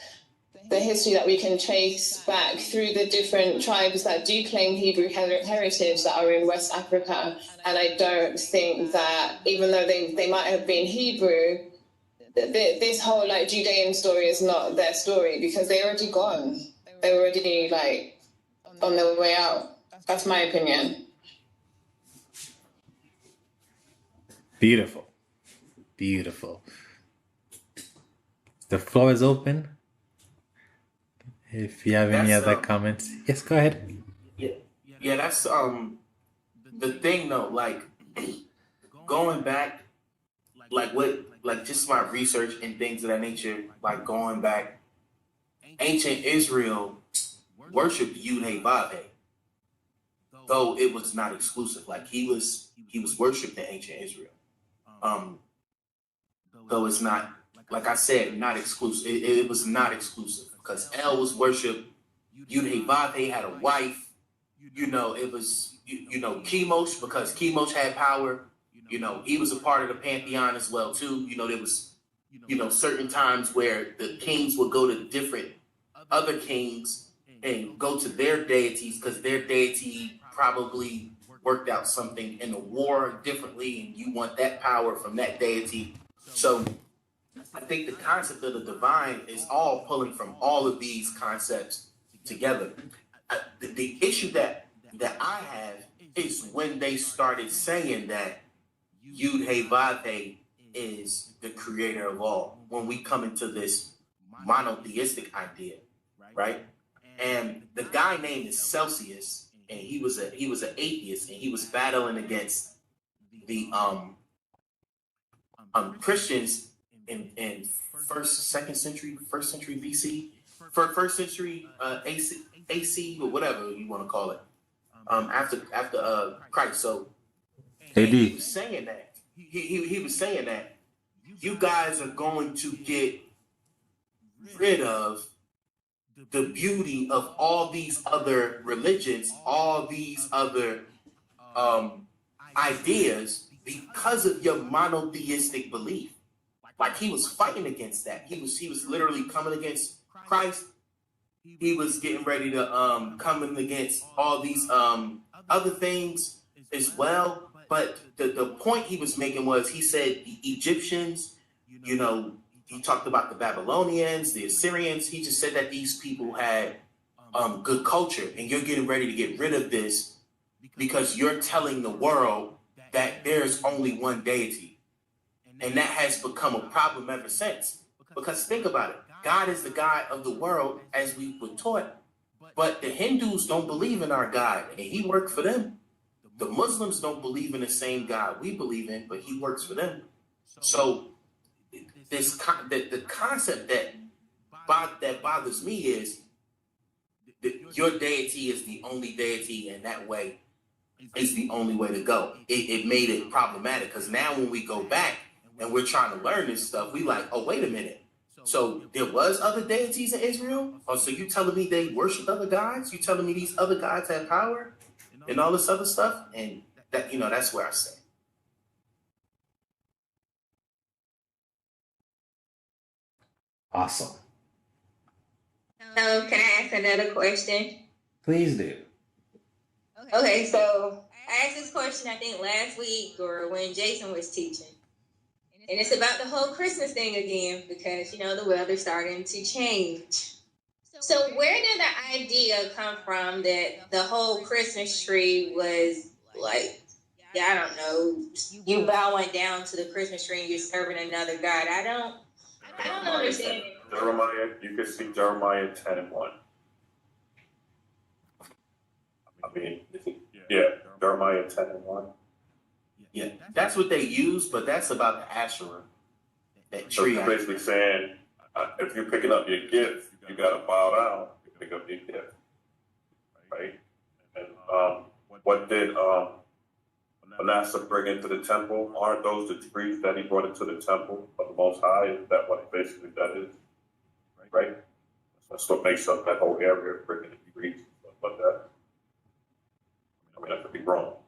the history that we can trace back through the different tribes that do claim Hebrew heritage that are in West Africa. And I don't think that, even though they might have been Hebrew, this whole like Judean story is not their story, because they're already gone. They're already like on their way out. That's my opinion. Beautiful. Beautiful. The floor is open. If you have any other comments. Yes, go ahead. Yeah, that's the thing though, like going back, like just my research and things of that nature, like going back, ancient Israel worshipped Yud-Heh-Vav-Heh, though it was not exclusive. Like he was worshipped in ancient Israel. Though it's not, like I said, not exclusive. It was not exclusive, because El was worshipped. Yud-Heh-Vav-Heh had a wife. It was, Chemosh, because Chemosh had power. He was a part of the pantheon as well too. There was certain times where the kings would go to different other kings and go to their deities because their deity probably worked out something in the war differently, and you want that power from that deity. So I think the concept of the divine is all pulling from all of these concepts together. The issue that I have is when they started saying that Yud Hey Vav Hey is the creator of all. When we come into this monotheistic idea, right? And the guy named is Celsius, and he was an atheist, and he was battling against the Christians in first century BC, first century AC or whatever you want to call it, after Christ. So he was saying that he was saying that you guys are going to get rid of the beauty of all these other religions, all these other ideas because of your monotheistic belief. Like he was fighting against that. He was literally coming against Christ. He was getting ready to coming against all these other things as well. But the point he was making was, he said the Egyptians, he talked about the Babylonians, the Assyrians. He just said that these people had good culture, and you're getting ready to get rid of this because you're telling the world that there's only one deity. And that has become a problem ever since. Because think about it. God is the God of the world, as we were taught. But the Hindus don't believe in our God, and he worked for them. The Muslims don't believe in the same God we believe in, but he works for them. So the concept that bothers me is that your deity is the only deity, and that way is the only way to go. It made it problematic, because now when we go back and we're trying to learn this stuff, we like, oh, wait a minute. So there was other deities in Israel? Oh, so you telling me they worship other gods? You telling me these other gods have power and all this other stuff? And that, that's where I stand. Awesome. Can I ask another question? Please do. Okay, so I asked this question, I think last week or when Jason was teaching. And it's about the whole Christmas thing again, because, the weather's starting to change. So where did the idea come from that the whole Christmas tree was like, I don't know, you bowing down to the Christmas tree and you're serving another God? I don't understand it. Jeremiah, you can see Jeremiah 10:1. I mean, yeah, Jeremiah 10:1. Yeah, that's what they use, but that's about the Asherah. That tree. So it's basically saying, if you're picking up your gift, you got to bow down to pick up your gift, right? And what did Manasseh bring into the temple? Aren't those the trees that he brought into the temple of the Most High? Is that what basically that is? Right? That's what makes up that whole area, bringing the trees and stuff like that. I mean, I could be wrong.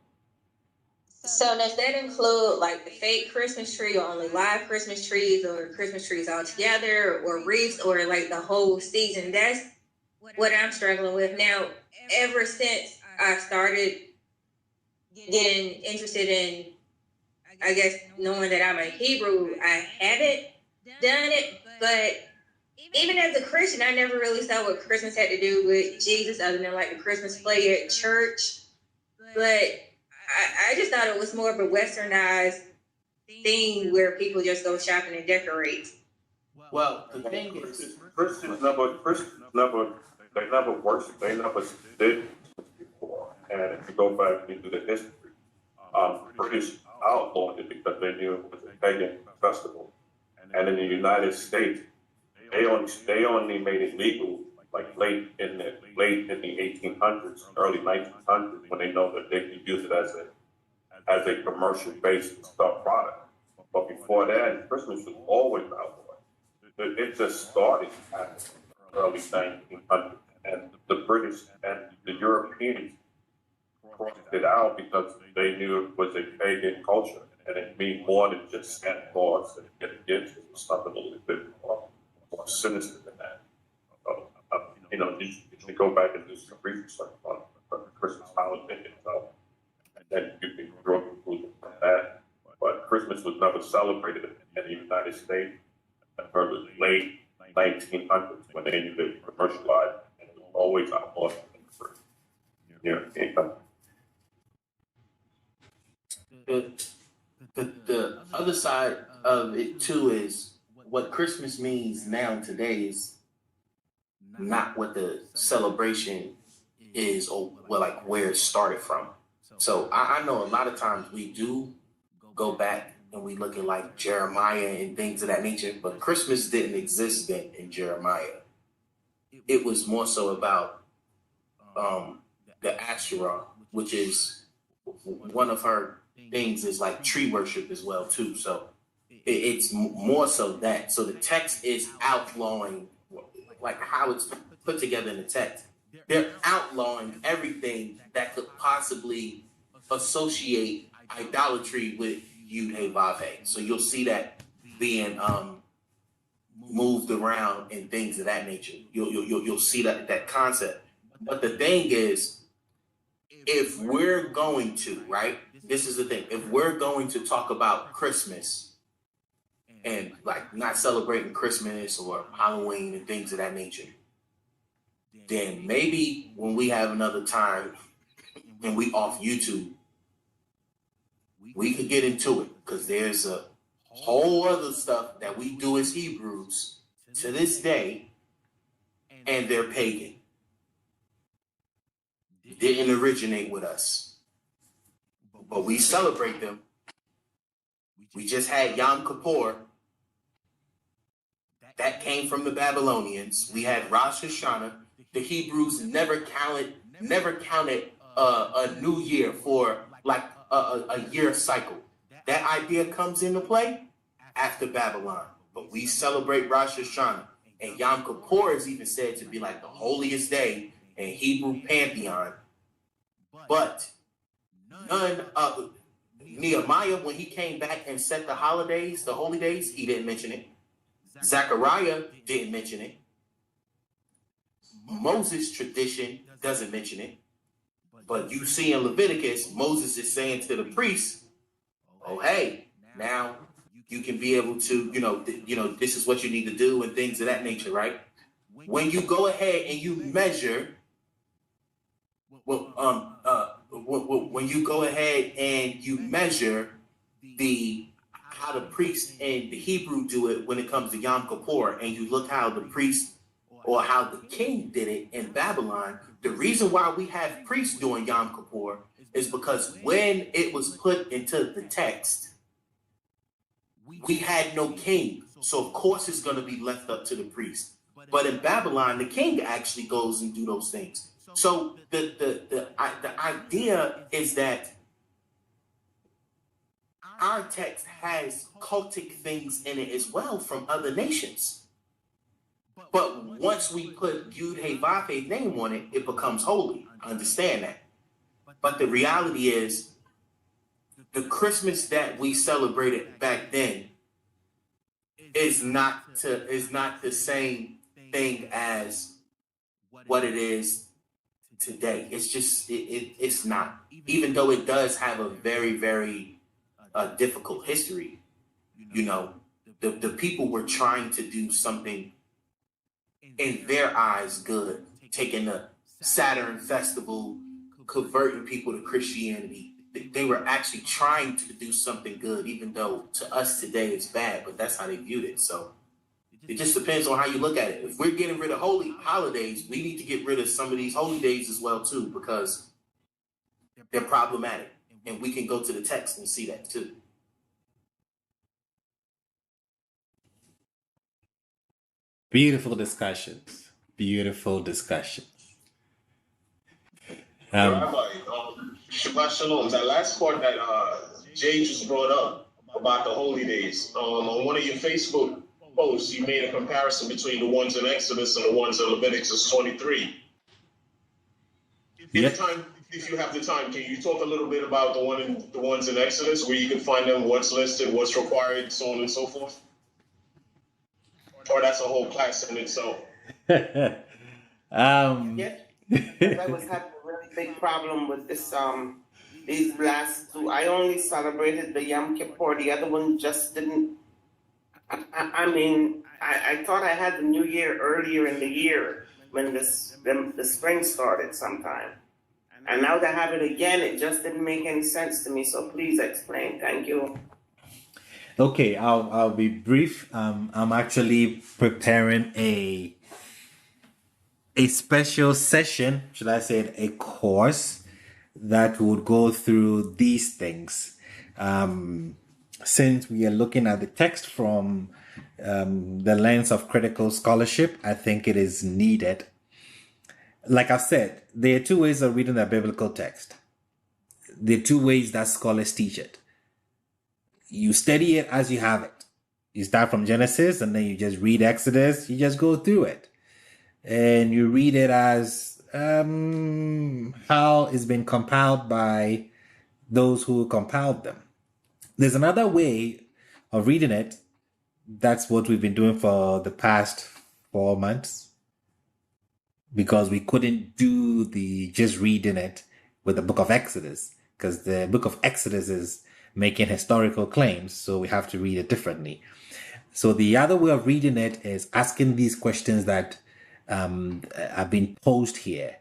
So does that include like the fake Christmas tree, or only live Christmas trees, or Christmas trees all together, or wreaths, or like the whole season? That's what I'm struggling with now. Ever since I started getting interested in, I guess, knowing that I'm a Hebrew, I haven't done it. But even as a Christian, I never really saw what Christmas had to do with Jesus, other than like the Christmas play at church. But I just thought it was more of a westernized thing where people just go shopping and decorate. Well, the thing is, Christians never worshipped, they never did before. And if you go back into the history, British outlawed it because they knew it was a pagan festival. And in the United States, they only made it legal like late in the 1800s, early 1900s, when they know that they could use it as a commercial-based stuff product. But before that, Christmas was always outlawed. It just started at the early 1900s, and the British and the Europeans crossed it out because they knew it was a pagan culture, and it means more than just Santa Claus and get a gift. It was something a little bit more sinister than that. You know, you can go back and do some research on the Christmas holiday, and then you can draw conclusions from that. But Christmas was never celebrated in the United States until the late 1900s when they used it commercialized, and it was always outlawed for income. The other side of it too is what Christmas means now today is not what the celebration is, or like where it started from. So I know a lot of times we do go back and we look at like Jeremiah and things of that nature, but Christmas didn't exist then in Jeremiah. It was more so about the Asherah, which is one of her things is like tree worship as well too. So it's more so that. So the text is outlawing like how it's put together in the text. They're outlawing everything that could possibly associate idolatry with Yud-Heh-Vav-Heh. So you'll see that being moved around and things of that nature. You'll see that concept. But the thing is, if we're going to, right, this is the thing, if we're going to talk about Christmas and like not celebrating Christmas or Halloween and things of that nature, then maybe when we have another time and we off YouTube, we could get into it, because there's a whole other stuff that we do as Hebrews to this day, and they're pagan. It didn't originate with us, but we celebrate them. We just had Yom Kippur. That came from the Babylonians. We had Rosh Hashanah. The Hebrews never counted a new year for like a year cycle. That idea comes into play after Babylon. But we celebrate Rosh Hashanah. And Yom Kippur is even said to be like the holiest day in Hebrew pantheon. But none of Nehemiah, when he came back and set the holidays, the holy days, he didn't mention it. Zechariah didn't mention it. Moses' tradition doesn't mention it. But you see in Leviticus, Moses is saying to the priests, oh, hey, now you can be able to, this is what you need to do and things of that nature, right? When you go ahead and you measure, when you go ahead and you measure how the priest and the Hebrew do it when it comes to Yom Kippur, and you look how the priest or how the king did it in Babylon, the reason why we have priests doing Yom Kippur is because when it was put into the text, we had no king. So of course it's going to be left up to the priest. But in Babylon, the king actually goes and do those things. So the idea is that our text has cultic things in it as well from other nations. But once we put Yud-Heh-Vav-Heh name on it, it becomes holy. I understand that. But the reality is, the Christmas that we celebrated back then is not the same thing as what it is today. It's just it's not. Even though it does have a very, very difficult history, the people were trying to do something in their eyes good, taking the Saturn festival, converting people to Christianity. They were actually trying to do something good, even though to us today it's bad, but that's how they viewed it. So it just depends on how you look at it. If we're getting rid of holy holidays, we need to get rid of some of these holy days as well too, because they're problematic. And we can go to the text and see that too. Beautiful discussions. Beautiful discussions. Shabbat Shalom. That last part that Jay just brought up about the holy days. On one of your Facebook posts, you made a comparison between the ones in Exodus and the ones in Leviticus 23. if you have the time, can you talk a little bit about the ones in Exodus, where you can find them, what's listed, what's required, so on and so forth? Or that's a whole class in itself. Yeah, I was having a really big problem with this. These last two, I only celebrated the Yom Kippur. The other one just didn't. I mean, I thought I had the New Year earlier in the year when the spring started sometime. And now to have it again, it just didn't make any sense to me. So please explain. Thank you. Okay, I'll be brief. I'm actually preparing a special session, should I say it, a course that would go through these things. Since we are looking at the text from the lens of critical scholarship, I think it is needed. Like I said, there are two ways of reading the biblical text. There are two ways that scholars teach it. You study it as you have it. You start from Genesis and then you just read Exodus. You just go through it. And you read it as how it's been compiled by those who compiled them. There's another way of reading it. That's what we've been doing for the past 4 months, because we couldn't do the just reading it with the book of Exodus, because the book of Exodus is making historical claims, so we have to read it differently. So the other way of reading it is asking these questions that have been posed here.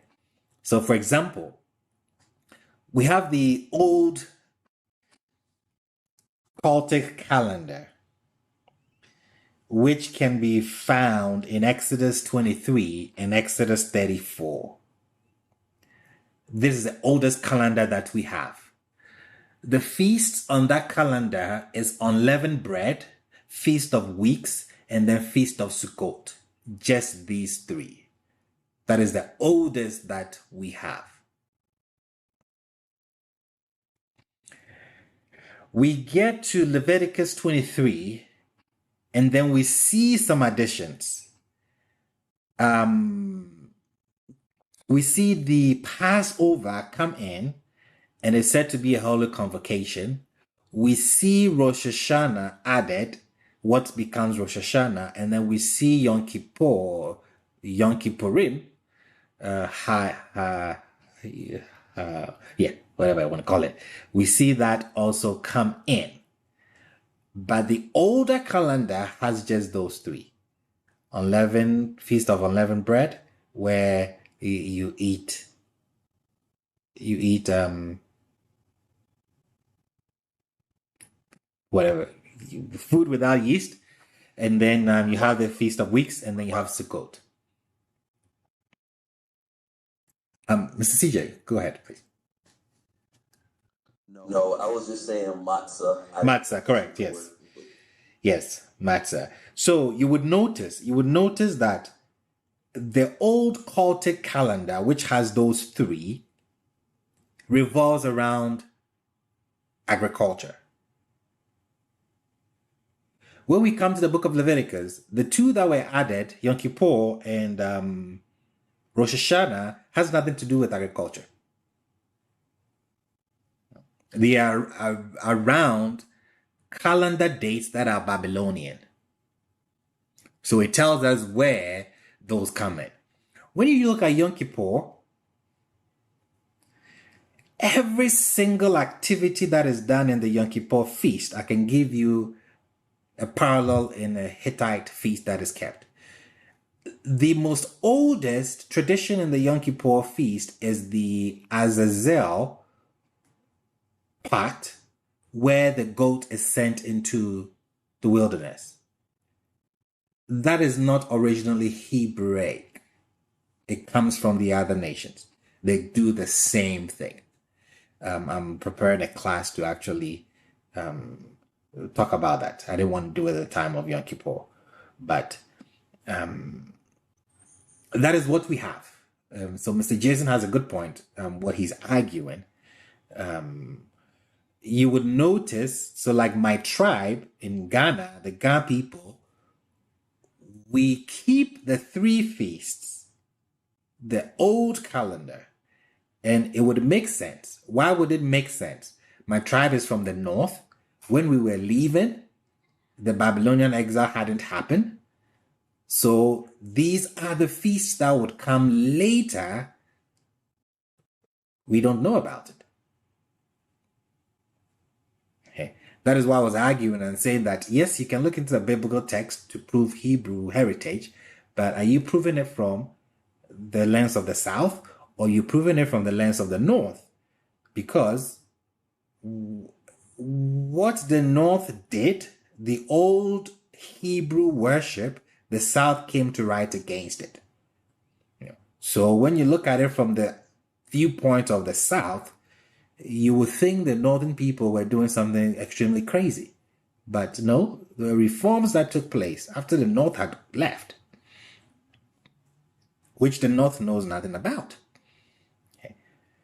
So, for example, we have the old cultic calendar, which can be found in Exodus 23 and Exodus 34. This is the oldest calendar that we have. The feasts on that calendar is unleavened bread, Feast of Weeks, and then Feast of Sukkot. Just these three. That is the oldest that we have. We get to Leviticus 23, and then we see some additions. We see the Passover come in, and it's said to be a holy convocation. We see Rosh Hashanah added, what becomes Rosh Hashanah, and then we see Yom Kippur, Yom Kippurim, whatever I want to call it. We see that also come in. But the older calendar has just those three. Unleavened, Feast of Unleavened Bread, where you eat whatever, food without yeast, and then you have the Feast of Weeks, and then you have Sukkot. Mr. CJ, go ahead, please. No, I was just saying matzah. Matzah, correct, yes. Yes, matzah. So you would notice that the old cultic calendar, which has those three, revolves around agriculture. When we come to the book of Leviticus, the two that were added, Yom Kippur and Rosh Hashanah, has nothing to do with agriculture. They are around calendar dates that are Babylonian. So it tells us where those come in. When you look at Yom Kippur, every single activity that is done in the Yom Kippur feast, I can give you a parallel in a Hittite feast that is kept. The most oldest tradition in the Yom Kippur feast is the Azazel part, where the goat is sent into the wilderness. That is not originally Hebraic. It comes from the other nations. They do the same thing. I'm preparing a class to actually talk about that. I didn't want to do it at the time of Yom Kippur, but that is what we have. So Mr. Jason has a good point. What he's arguing, you would notice. So, like my tribe in Ghana, the Ga people, we keep the three feasts, the old calendar, And it would make sense. Why would it make sense? My tribe is from the north. When we were leaving, the Babylonian exile hadn't happened. So these are the feasts that would come later. We don't know about it. Okay. That is why I was arguing and saying that, yes, you can look into the biblical text to prove Hebrew heritage, but are you proving it from the lens of the south, or are you proving it from the lens of the north? Because what the north did, the old Hebrew worship, the south came to write against it. So when you look at it from the viewpoint of the south, you would think the northern people were doing something extremely crazy. But no, the reforms that took place after the north had left, which the north knows nothing about. Okay.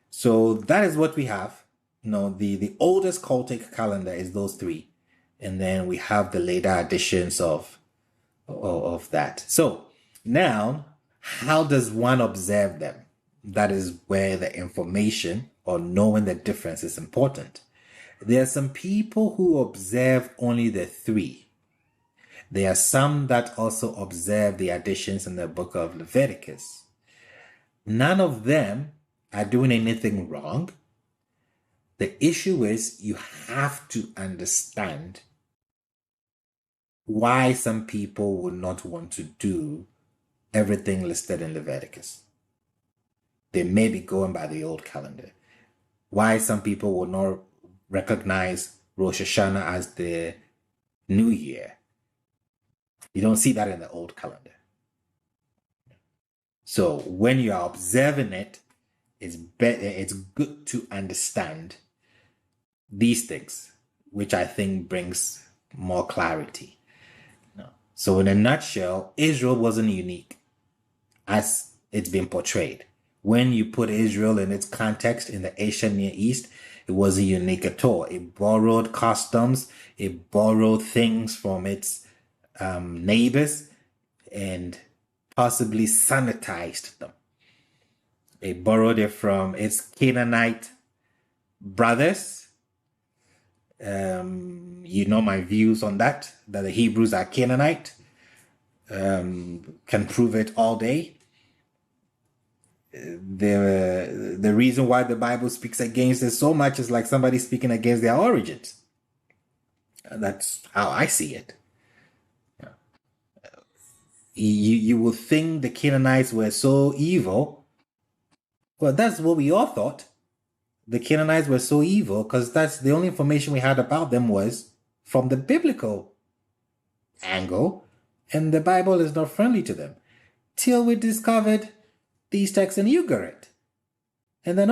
So that is what we have. The oldest cultic calendar is those three. And then we have the later additions of that. So now, how does one observe them? That is where the information or knowing the difference is important. There are some people who observe only the three. There are some that also observe the additions in the book of Leviticus. None of them are doing anything wrong. The issue is you have to understand why some people would not want to do everything listed in Leviticus. They may be going by the old calendar. Why some people will not recognize Rosh Hashanah as the new year. You don't see that in the old calendar. So when you are observing it, it's good to understand these things, which I think brings more clarity. So in a nutshell, Israel wasn't unique as it's been portrayed. When you put Israel in its context in the Asian Near East, it wasn't unique at all. It borrowed customs, it borrowed things from its neighbors, and possibly sanitized them. It borrowed it from its Canaanite brothers. You know my views on that the Hebrews are Canaanite. Can prove it all day. The reason why the Bible speaks against it so much is like somebody speaking against their origins. That's how I see it. You will think the Canaanites were so evil. Well, that's what we all thought. The Canaanites were so evil because that's the only information we had about them was from the biblical angle, and the Bible is not friendly to them. Till we discovered these texts in Ugarit. And then,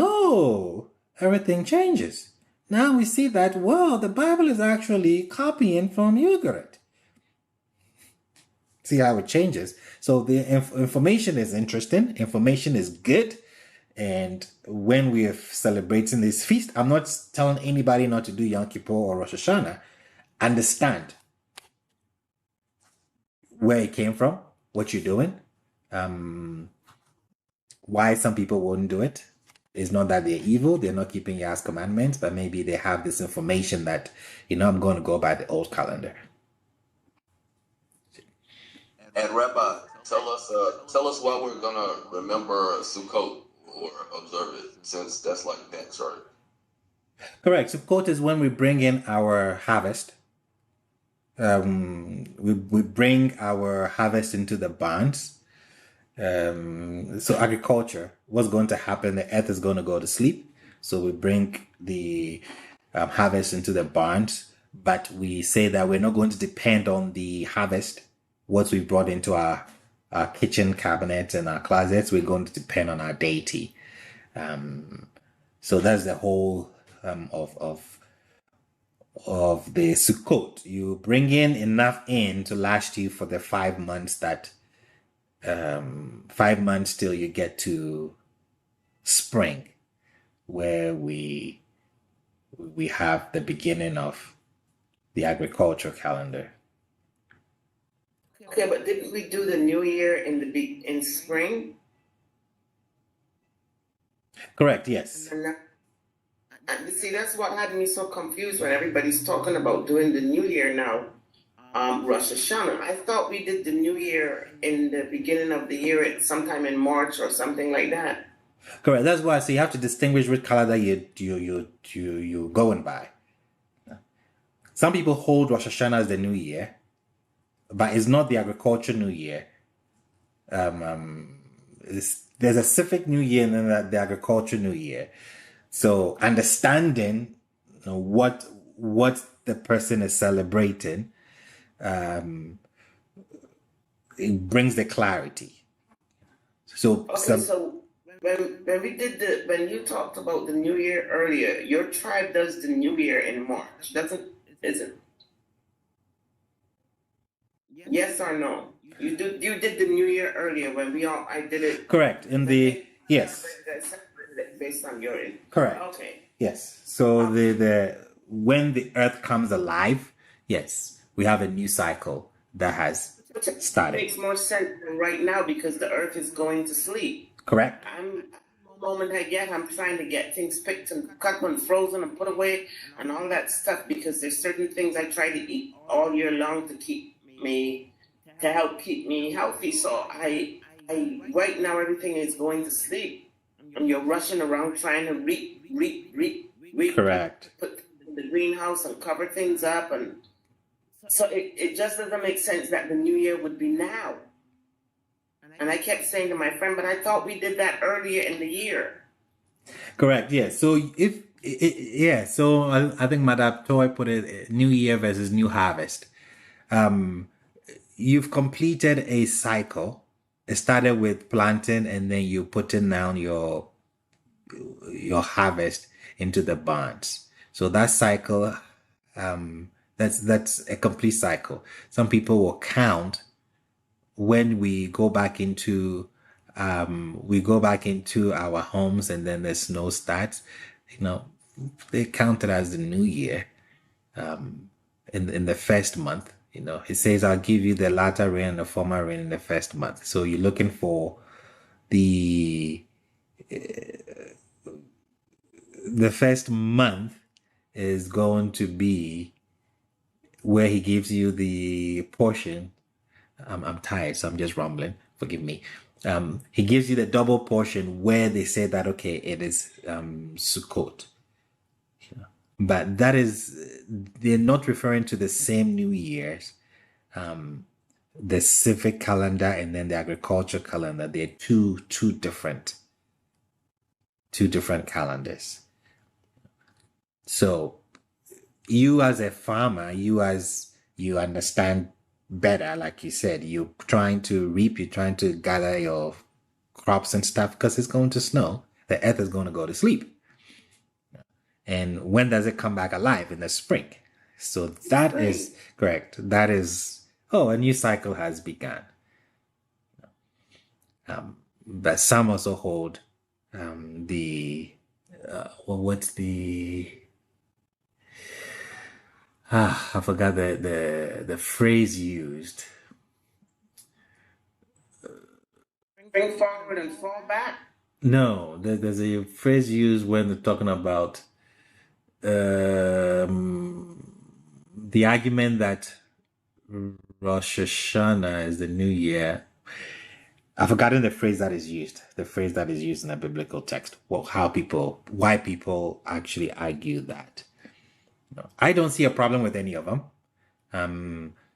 everything changes. Now we see that, the Bible is actually copying from Ugarit. See how it changes. So the information is interesting. Information is good. And when we are celebrating this feast, I'm not telling anybody not to do Yom Kippur or Rosh Hashanah. Understand where it came from, what you're doing, why some people wouldn't do it. It's not that they're evil, they're not keeping Yah's commandments, but maybe they have this information that, I'm going to go by the old calendar. And Rabbi, tell us why we're gonna remember Sukkot or observe it, since that's like next, right? Correct. Sukkot is when we bring in our harvest. We bring our harvest into the barns. So agriculture, what's going to happen? The earth is going to go to sleep. So we bring the harvest into the barns, but we say that we're not going to depend on the harvest. What we brought into our kitchen cabinets and our closets, we're going to depend on our deity. So that's the whole of the Sukkot. You bring in enough in to last you for the 5 months that 5 months till you get to spring, where we have the beginning of the agricultural calendar. Okay, but didn't we do the New Year in spring? Correct, yes. And see, that's what had me so confused when everybody's talking about doing the New Year now. Rosh Hashanah. I thought we did the New Year in the beginning of the year, sometime in March or something like that. Correct. That's why. So you have to distinguish which calendar you going by. Some people hold Rosh Hashanah as the New Year, but it's not the agriculture New Year. There's a civic New Year and then the agriculture New Year. So understanding what the person is celebrating, it brings the clarity. So okay, so when we did when you talked about the New Year earlier, your tribe does the New Year in March, isn't? Yes or no? You did the New Year earlier when I did it. Correct. Yes. Based on your correct. Okay. Yes. So the when the earth comes alive, yes, we have a new cycle that has started. It makes more sense right now because the earth is going to sleep. Correct. The moment I'm trying to get things picked and cut and frozen and put away and all that stuff because there's certain things I try to eat all year long to help keep me healthy. So I right now everything is going to sleep and you're rushing around trying to reap. Correct. Put in the greenhouse and cover things up, and so it just doesn't make sense that the New Year would be now. And I kept saying to my friend, but I thought we did that earlier in the year. Correct. Yeah. So so I think Madam Toy put it New Year versus New Harvest. You've completed a cycle. It started with planting, and then you putting down your harvest into the barns. So that cycle, that's a complete cycle. Some people will count when we go back into our homes and then the snow starts. They count it as the new year. In the first month, it says, I'll give you the latter rain and the former rain in the first month. So you're looking for the first month is going to be where he gives you the portion. I'm tired, so I'm just rumbling. Forgive me. He gives you the double portion where they say that, okay, it is Sukkot. But they're not referring to the same New Year's, the civic calendar and then the agriculture calendar. They're two different calendars. So you as a farmer, you understand better, like you said, you're trying to reap, you're trying to gather your crops and stuff because it's going to snow. The earth is going to go to sleep. And when does it come back alive? In the spring. So that is correct. That is, a new cycle has begun. But some also hold I forgot the phrase used. Bring forward and fall back? No, there's a phrase used when they're talking about the argument that Rosh Hashanah is the new year. I've forgotten the phrase that is used. The phrase that is used in a biblical text. Why people actually argue that. I don't see a problem with any of them.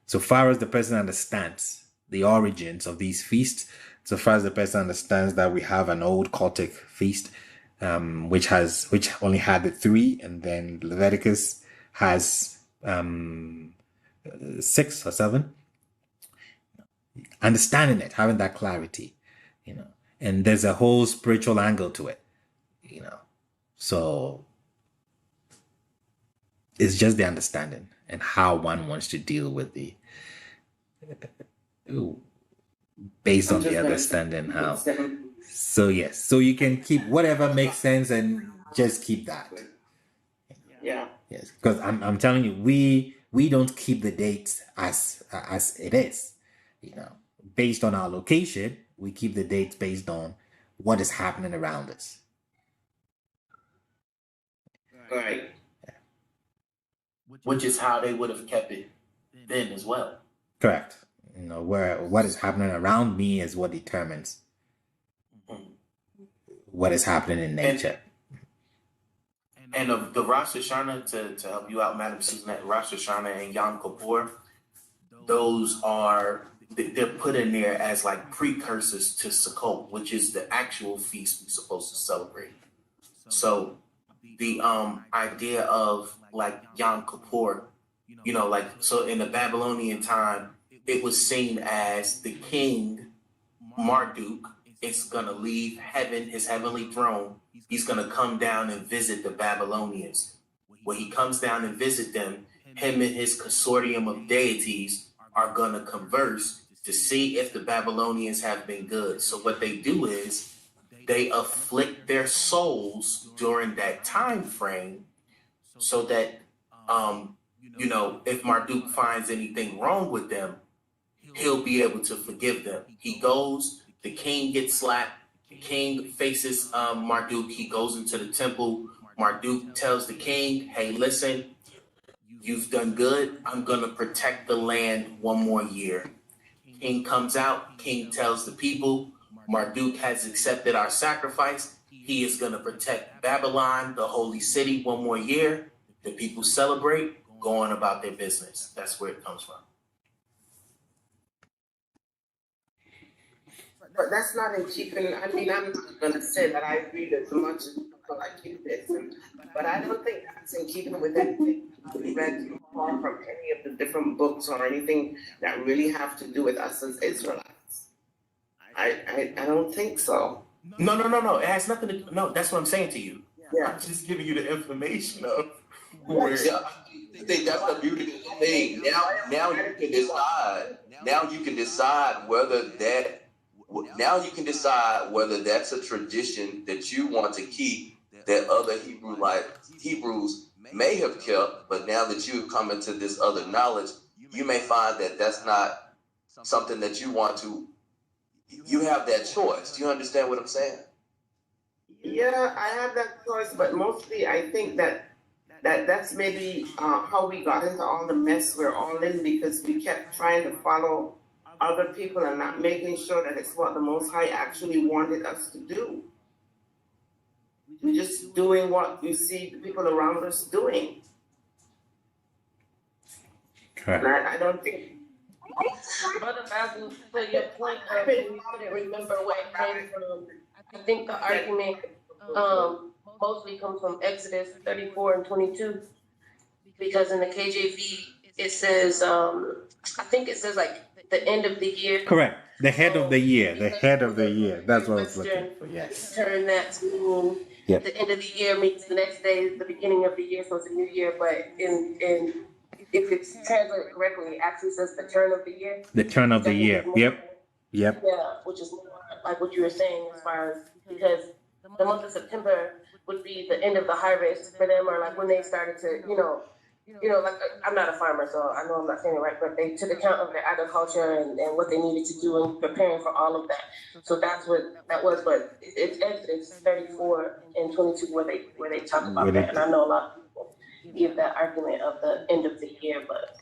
So far as the person understands the origins of these feasts, so far as the person understands that we have an old cultic feast, which only had the 3, and then Leviticus has 6 or 7. Understanding it, having that clarity, and there's a whole spiritual angle to it, so it's just the understanding and how one wants to deal with based on the understanding how. So yes, so you can keep whatever makes sense and just keep that. Yeah. Yes, because I'm telling you, we don't keep the dates as it is. Based on our location, we keep the dates based on what is happening around us. Right. Which is how they would have kept it then as well. Correct. You know, what is happening around me is what determines what is happening in nature. And of the Rosh Hashanah, to help you out, Madam Susan, Rosh Hashanah and Yom Kippur, those are, they're put in there as like precursors to Sukkot, which is the actual feast we're supposed to celebrate. So the idea of like Yom Kippur, you know, like, so in the Babylonian time, it was seen as the king, Marduk, is going to leave heaven, his heavenly throne. He's going to come down and visit the Babylonians. When he comes down and visit them, him and his consortium of deities are going to converse to see if the Babylonians have been good. So what they do is they afflict their souls during that time frame so that, you know, if Marduk finds anything wrong with them, he'll be able to forgive them. He goes, the king gets slapped, the king faces Marduk, he goes into the temple. Marduk tells the king, hey, listen, you've done good. I'm going to protect the land one more year. King comes out, king tells the people, Marduk has accepted our sacrifice. He is going to protect Babylon, the holy city, one more year. The people celebrate, go on about their business. That's where it comes from. But that's not in keeping. I mean, I'm not going to say that I read as much as people like you did, but I don't think that's in keeping with anything we read far from any of the different books or anything that really have to do with us as Israelites. I don't think so. No. It has nothing to. No, that's what I'm saying to you. Yeah. I'm just giving you the information of where. Yeah, I think that's the beauty of the thing. Now you can decide. Now you can decide whether that. Now you can decide whether that's a tradition that you want to keep that other Hebrews may have kept, but now that you've come into this other knowledge, you may find that that's not something that you want to. You have that choice. Do you understand what I'm saying? Yeah, I have that choice, but mostly I think that's maybe how we got into all the mess we're all in, because we kept trying to follow other people and not making sure that it's what the Most High actually wanted us to do. We're just doing what we see the people around us doing. Correct. And I don't think. Brother Basil, to your point of you couldn't remember where it came from, I think the argument mostly comes from Exodus 34 and 22, because in the KJV it says, I think it says like the end of the year. Correct. The head of the year. The head of the year. That's what I was looking for. Yes. Turn that to mean the end of the year means the next day is the beginning of the year, so it's a new year. But in if it's translated correctly, it actually says the turn of the year. The turn of the year. Yep. Yeah, which is more like what you were saying, as far as, because the month of September would be the end of the harvest for them, or like when they started to, you know, like, I'm not a farmer, so I know I'm not saying it right, but they took account of their agriculture and what they needed to do and preparing for all of that. So that's what that was. But it's Exodus 34 and 22 where they talk about that. And I know a lot of people give that argument of the end of the year, but.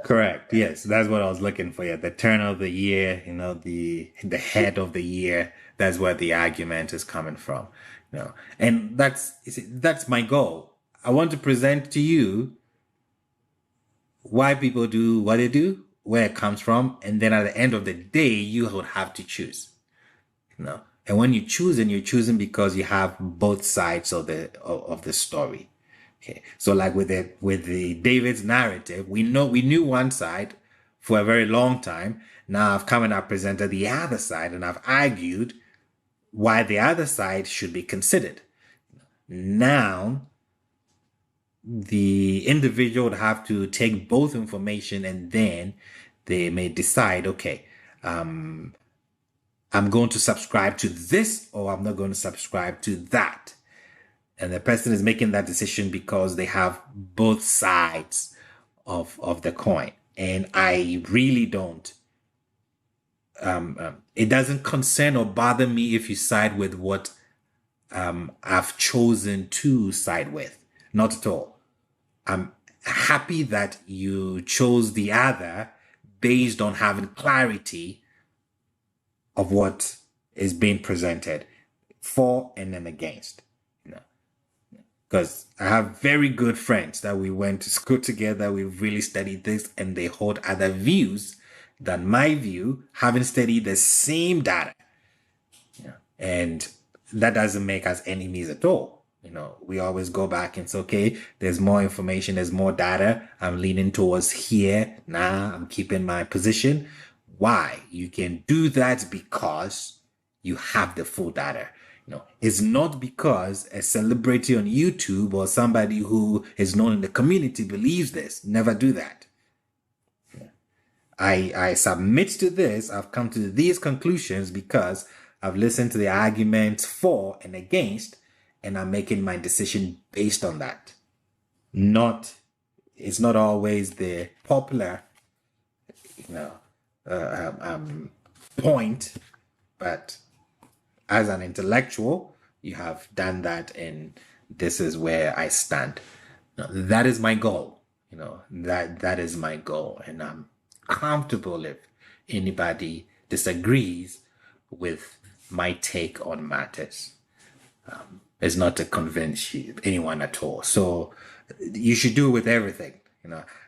Correct. Yes, that's what I was looking for. Yeah, the turn of the year, you know, the head of the year. That's where the argument is coming from. You know, and that's my goal. I want to present to you why people do what they do, where it comes from, and then at the end of the day, you would have to choose. You know, and when you choose, and you're choosing because you have both sides of the story. Okay, so like with the David's narrative, we knew one side for a very long time. Now I've come and I've presented the other side, and I've argued why the other side should be considered. Now, the individual would have to take both information, and then they may decide, okay, I'm going to subscribe to this, or I'm not going to subscribe to that. And the person is making that decision because they have both sides of the coin. And I really don't. It doesn't concern or bother me if you side with what I've chosen to side with. Not at all. I'm happy that you chose the other based on having clarity of what is being presented for and then against. Because I have very good friends that we went to school together, we really studied this, and they hold other views than my view, having studied the same data. And that doesn't make us enemies at all. We always go back and say, okay, there's more information, there's more data. I'm leaning towards here. Nah, I'm keeping my position. Why? You can do that because you have the full data. It's not because a celebrity on YouTube or somebody who is known in the community believes this. Never do that. I submit to this. I've come to these conclusions because I've listened to the arguments for and against, and I'm making my decision based on that. It's not always the popular, point, but as an intellectual, you have done that, and this is where I stand. That is my goal. That is my goal, and I'm comfortable if anybody disagrees with my take on matters. It's not to convince anyone at all. So you should do it with everything.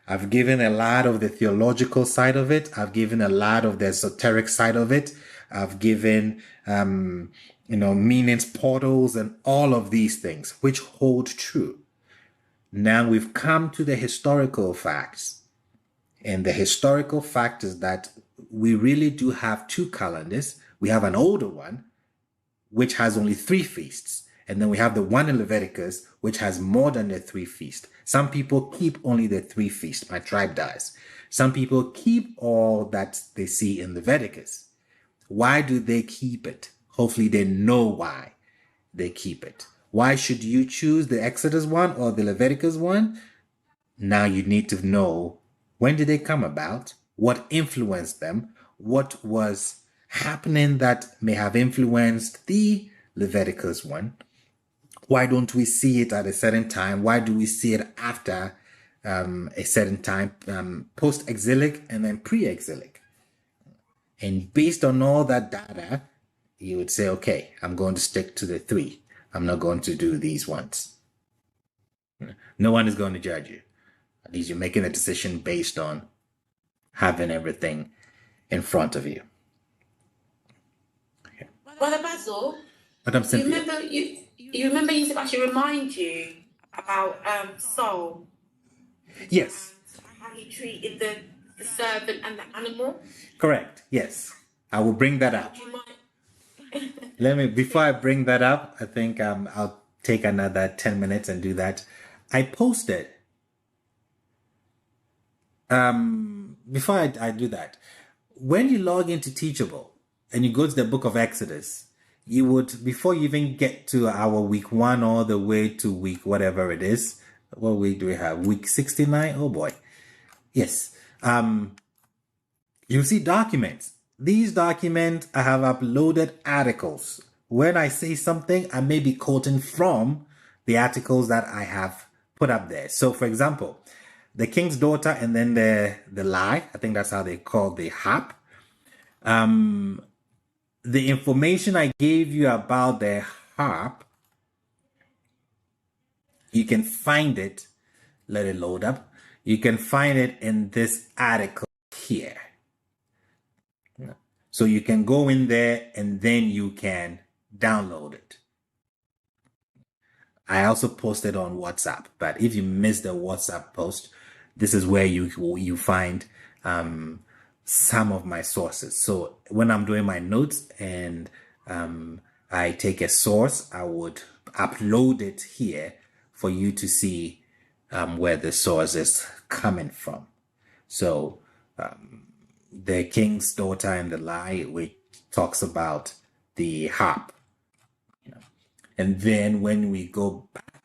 I've given a lot of the theological side of it. I've given a lot of the esoteric side of it. I've given, meanings, portals, and all of these things, which hold true. Now we've come to the historical facts. And the historical fact is that we really do have two calendars. We have an older one, which has only 3 feasts. And then we have the one in Leviticus, which has more than the 3 feasts. Some people keep only the 3 feasts. My tribe does. Some people keep all that they see in Leviticus. Why do they keep it? Hopefully they know why they keep it. Why should you choose the Exodus one or the Leviticus one? Now you need to know, when did they come about? What influenced them? What was happening that may have influenced the Leviticus one? Why don't we see it at a certain time? Why do we see it after a certain time, post-exilic and then pre-exilic? And based on all that data, you would say, okay, I'm going to stick to the 3. I'm not going to do these ones. No one is going to judge you. At least you're making a decision based on having everything in front of you. Brother Basil, Madam Cynthia. you remember you said I should remind you about Saul? Yes. How he treated the servant and the animal? Correct. Yes. I will bring that up. Before I bring that up, I think I'll take another 10 minutes and do that. I posted, before I do that, when you log into Teachable and you go to the book of Exodus, you would, before you even get to our week 1 all the way to week whatever it is, what week do we have? Week 69? Oh boy. Yes. You'll see documents. These documents, I have uploaded articles. When I say something, I may be quoting from the articles that I have put up there. So, for example, the king's daughter and then the lie, I think that's how they call the harp. The information I gave you about the harp, you can find it. Let it load up. You can find it in this article here. So you can go in there and then you can download it. I also posted on WhatsApp, but if you missed the WhatsApp post, this is where you find some of my sources. So when I'm doing my notes and I take a source, I would upload it here for you to see where the source is coming from. So the king's daughter and the lie, which talks about the harp. And then when we go back,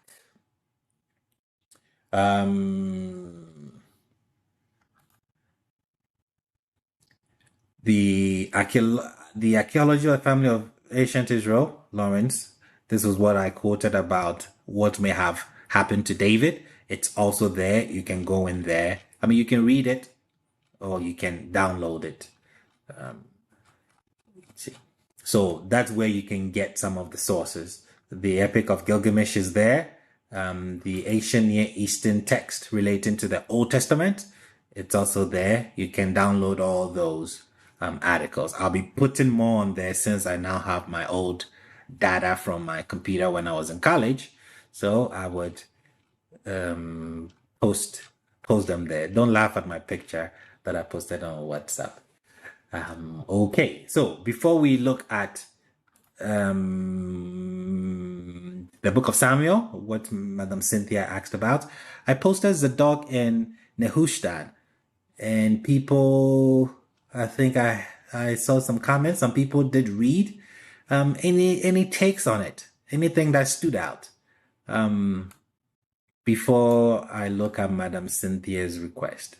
the archaeology of the family of ancient Israel, Lawrence, This was what I quoted about what may have happened to David. It's also there. You can go in there. I mean, you can read it or you can download it. So that's where you can get some of the sources. The Epic of Gilgamesh is there. The ancient Near Eastern text relating to the Old Testament, it's also there. You can download all those articles. I'll be putting more on there since I now have my old data from my computer when I was in college. So I would post them there. Don't laugh at my picture that I posted on WhatsApp. Okay, so before we look at the book of Samuel, what Madam Cynthia asked about, I posted Zadok and Nehushtan, and people, I think I saw some comments. Some people did read. Any takes on it? Anything that stood out? Before I look at Madam Cynthia's request.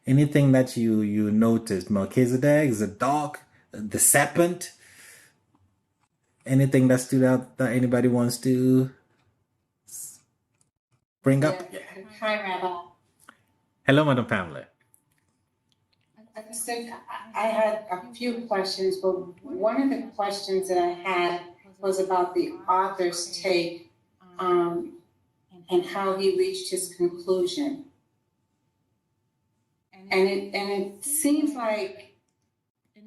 Anything that you noticed? Melchizedek, Zadok, the serpent? Anything that stood out that anybody wants to bring up? Yeah. Hi, Rabbi. Hello, Madam Pamela. I had a few questions, but one of the questions that I had was about the author's take and how he reached his conclusion. And it seems like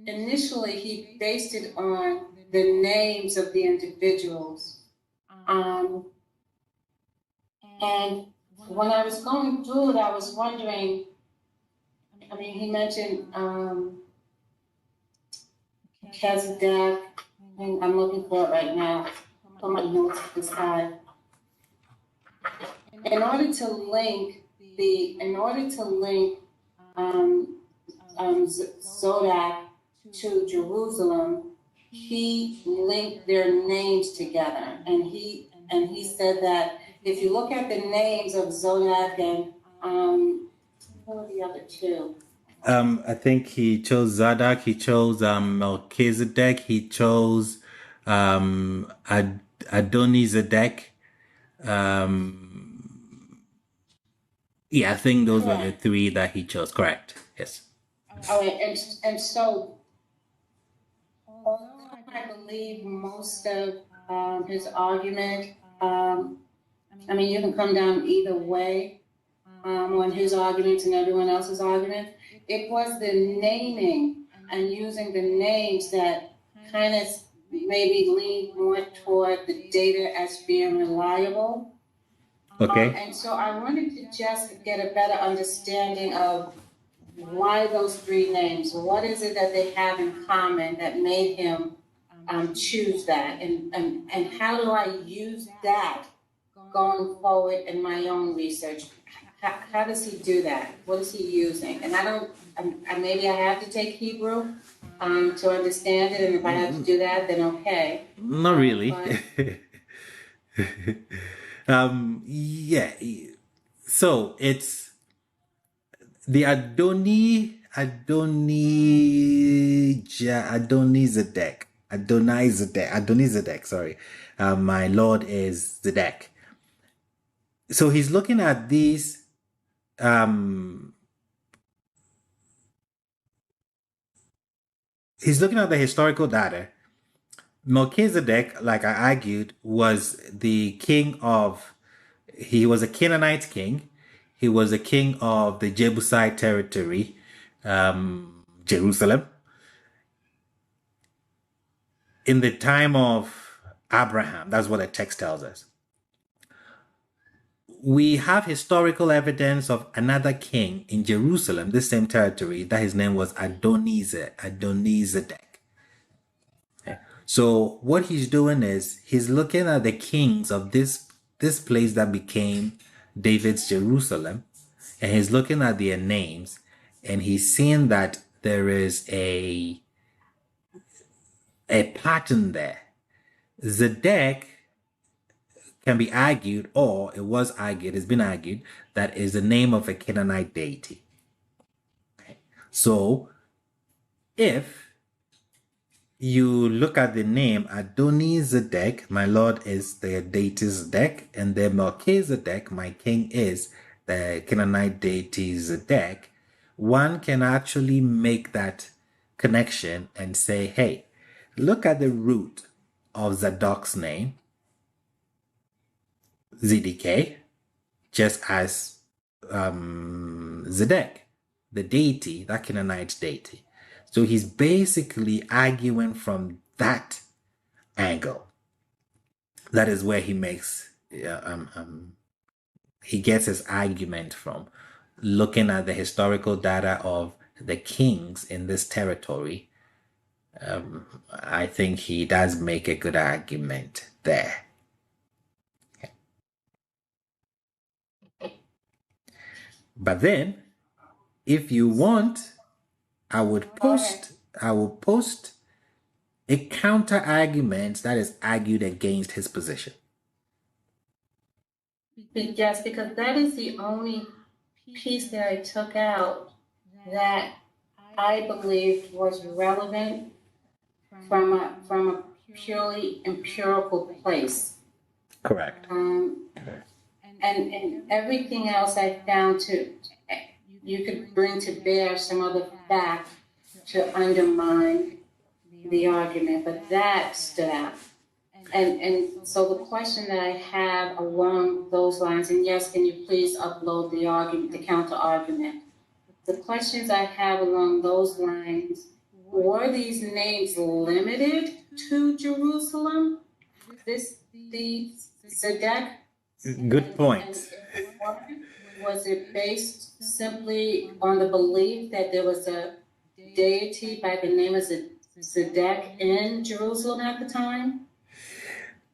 initially he based it on the names of the individuals. And when I was going through it, I was wondering, I mean, he mentioned Melchizedek, and I'm looking for it right now. Put my notes to the side. In order to link Zodak to Jerusalem, he linked their names together, and he said that if you look at the names of Zodak and what were the other two? I think he chose Zadok, he chose Melchizedek, he chose Adonizedek. Yeah, I think those were the three that he chose. Correct. Yes. All right, and so although I believe most of his argument, I mean, you can come down either way on his arguments and everyone else's arguments. It was the naming and using the names that kind of maybe leaned more toward the data as being reliable. Okay. And so I wanted to just get a better understanding of why those three names. What is it that they have in common that made him choose that? And how do I use that going forward in my own research? How does he do that? What is he using? And maybe I have to take Hebrew to understand it, and if I have to do that, then okay. Not really. Yeah. So it's the Adonizedek, sorry. My Lord is Zedek. So he's looking at these he's looking at the historical data. Melchizedek, like I argued, was the king of, he was a Canaanite king. He was a king of the Jebusite territory, Jerusalem. In the time of Abraham, that's what the text tells us. We have historical evidence of another king in Jerusalem, this same territory, that his name was Adonizedek. So what he's doing is he's looking at the kings of this place that became David's Jerusalem, and he's looking at their names, and he's seeing that there is a pattern there. Zedek can be argued, or it was argued, it's been argued, that is the name of a Canaanite deity. Okay. So if you look at the name Adoni-Zedek, my Lord is the deity Zedek, and then Melchizedek, my king is the Canaanite deity Zedek, one can actually make that connection and say, hey, look at the root of Zadok's name, ZDK, just as Zedek, the deity, that Canaanite deity. So he's basically arguing from that angle. That is where he makes he gets his argument from, looking at the historical data of the kings in this territory. I think he does make a good argument there. But then, if you want, I will post a counter argument that is argued against his position. Yes, because that is the only piece that I took out that I believed was relevant from a purely empirical place. Correct. And everything else I found you could bring to bear some other fact to undermine the argument, but that stood out. And so the question that I have along those lines, and yes, can you please upload the argument, the counter argument? The questions I have along those lines, were these names limited to Jerusalem? The Zedek? Good point. Was it based simply on the belief that there was a deity by the name of Zedek in Jerusalem at the time?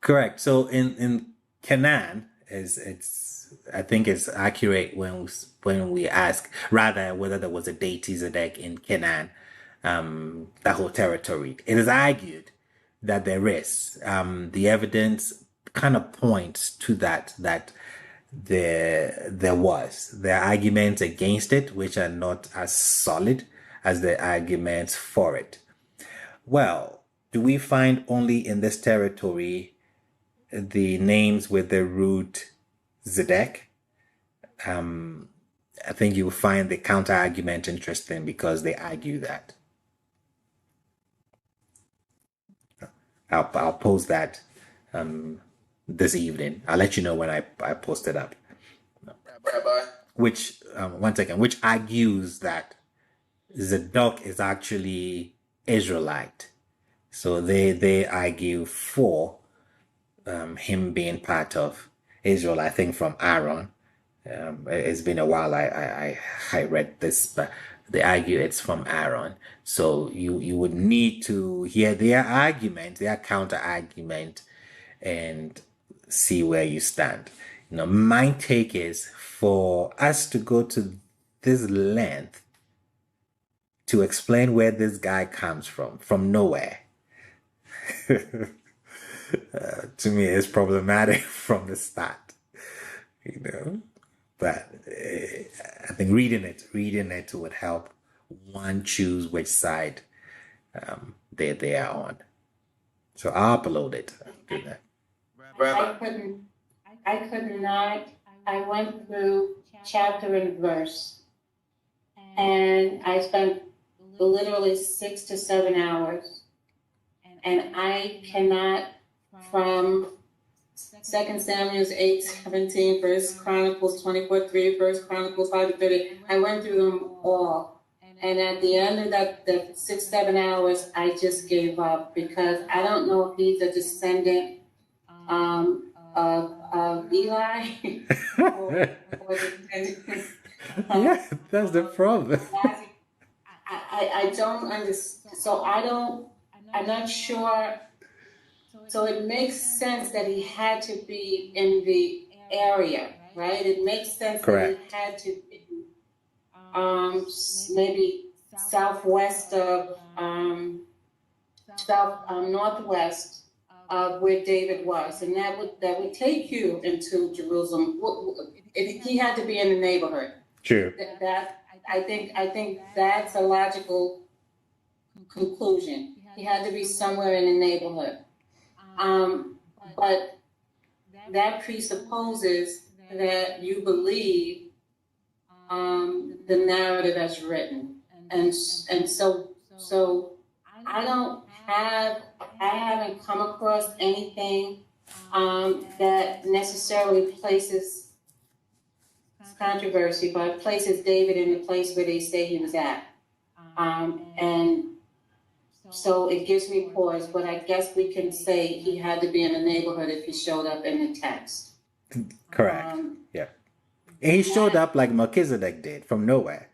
Correct. So in Canaan, I think it's accurate when we ask rather whether there was a deity Zedek in Canaan, that whole territory. It is argued that there is. The evidence kind of points to that there was. There are arguments against it which are not as solid as the arguments for it. Well, do we find only in this territory the names with the root Zedek? I think you will find the counter argument interesting because they argue that. I'll post that this evening. I'll let you know when I post it up. Rabbi. Which which argues that Zadok is actually Israelite. So they argue for him being part of Israel, I think from Aaron. It's been a while I read this, but they argue it's from Aaron. So you would need to hear their argument, their counter argument, and see where you stand. My take is for us to go to this length to explain where this guy comes from nowhere. To me, it's problematic from the start, But I think reading it would help one choose which side they are on. So I'll upload it. Do that. I could not. I went through chapter and verse, and I spent literally 6 to 7 hours, and I cannot, from 2 Samuel 8:17, 1 Chronicles 24:3, 1 Chronicles 5:30. I went through them all. And at the end of the 6-7 hours, I just gave up because I don't know if he's a descendant of Eli. Yeah, that's the problem. I don't understand. So I'm not sure. So it makes sense that he had to be in the area, right? It makes sense Correct. That he had to be maybe southwest of northwest of where David was, and that would take you into Jerusalem. He had to be in the neighborhood. True. That I think that's a logical conclusion. He had to be somewhere in the neighborhood. But that presupposes that you believe the narrative as written. And so I haven't come across anything that necessarily places controversy, but places David in the place where they say he was at. And so it gives me pause, but I guess we can say he had to be in the neighborhood if he showed up in the text. Correct. Yeah. And he showed up like Melchizedek did from nowhere,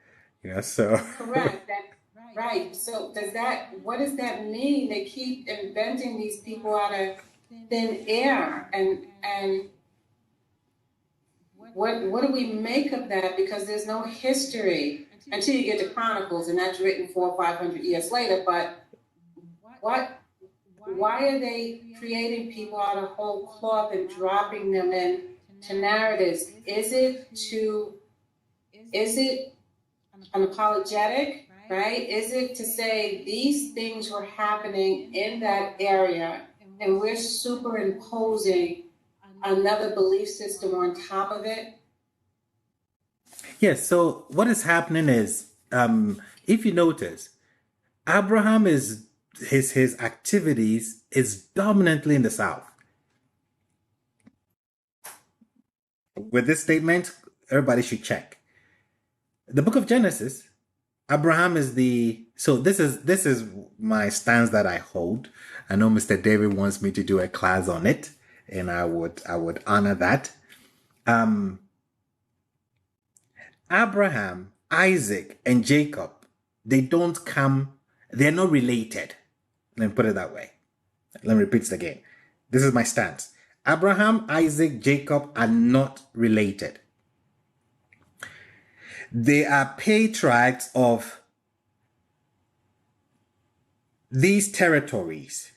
so. Correct. Right. So what does that mean? They keep inventing these people out of thin air, and what do we make of that? Because there's no history until you get to Chronicles, and that's written 400 or 500 years later. But why are they creating people out of whole cloth and dropping them into narratives? Is it an apologetic, right? Is it to say these things were happening in that area and we're superimposing another belief system on top of it? Yes, so what is happening is, if you notice, Abraham his activities is dominantly in the south. With this statement, everybody should check. The book of Genesis, Abraham is so this is my stance that I hold. I know Mr. David wants me to do a class on it, and I would honor that. Abraham, Isaac, and Jacob, they're not related. Let me put it that way. Let me repeat it again. This is my stance. Abraham, Isaac, Jacob are not related. They are patriarchs of these territories.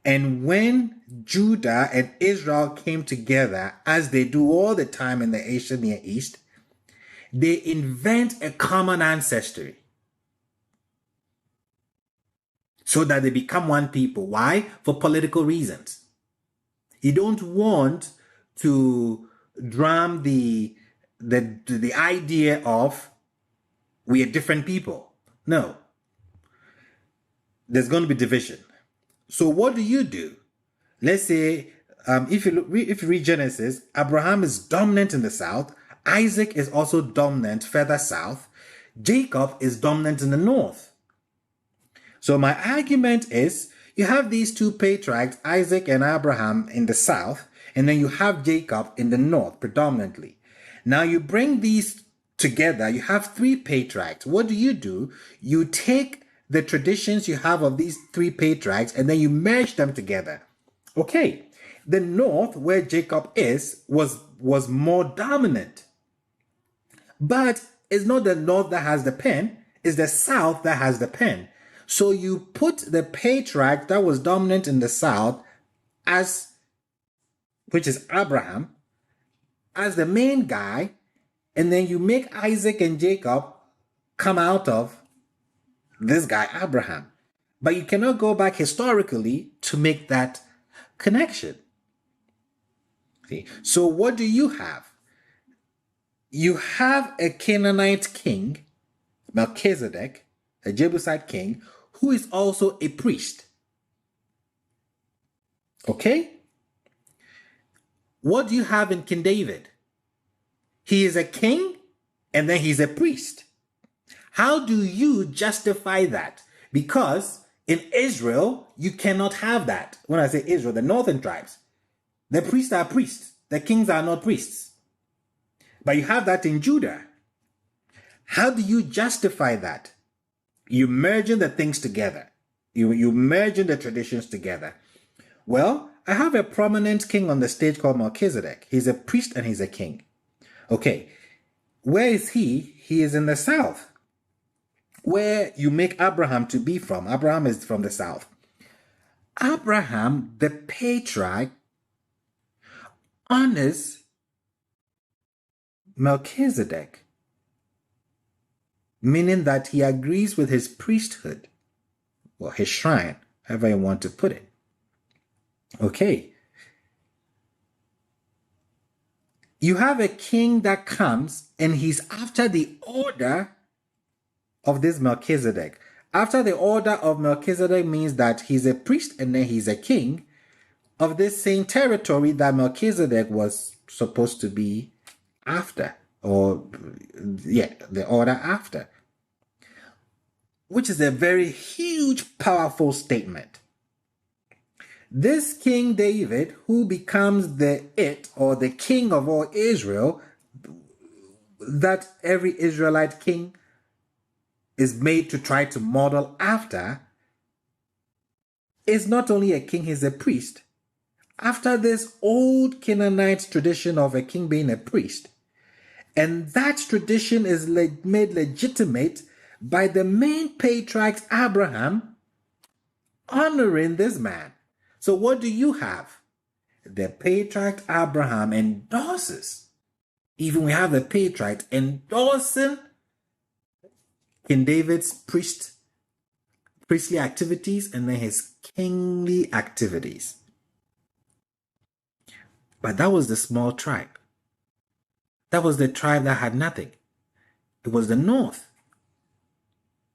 And when Judah and Israel came together, as they do all the time in the Asian Near East, they invent a common ancestry so that they become one people. Why? For political reasons. You don't want to drum the idea of we are different people. No. There's going to be division. So what do? Let's say, if you read Genesis, Abraham is dominant in the south. Isaac is also dominant further south. Jacob is dominant in the north. So my argument is, you have these two patriarchs, Isaac and Abraham, in the south, and then you have Jacob in the north predominantly. Now you bring these together, you have three patriarchs. What do? You take the traditions you have of these three patriarchs and then you merge them together. Okay, the north, where Jacob is, was more dominant. But it's not the north that has the pen, it's the south that has the pen. So you put the patriarch that was dominant in the south, which is Abraham, as the main guy, and then you make Isaac and Jacob come out of this guy, Abraham. But you cannot go back historically to make that connection. See? So what do you have? You have a Canaanite king, Melchizedek, a Jebusite king, who is also a priest. Okay? What do you have in King David? He is a king and then he's a priest. How do you justify that? Because in Israel, you cannot have that. When I say Israel, the northern tribes, the priests are priests. The kings are not priests. But you have that in Judah. How do you justify that? You merging the things together. You merging the traditions together. Well, I have a prominent king on the stage called Melchizedek. He's a priest and he's a king. Okay, where is he? He is in the south, where you make Abraham to be from. Abraham is from the south. Abraham, the patriarch, honors Melchizedek, meaning that he agrees with his priesthood. or his shrine, however you want to put it. Okay. You have a king that comes and he's after the order of this Melchizedek. After the order of Melchizedek means that he's a priest and then he's a king of this same territory that Melchizedek was supposed to be after, or the order after, which is a very huge, powerful statement. This King David, who becomes the king of all Israel, that every Israelite king is made to try to model after, is not only a king, he's a priest. After this old Canaanite tradition of a king being a priest. And that tradition is made legitimate by the main patriarch Abraham honoring this man. So what do you have? The patriarch Abraham endorses. Even we have the patriarch endorsing King David's priestly activities and then his kingly activities. But that was the small tribe. That was the tribe that had nothing. It was the north.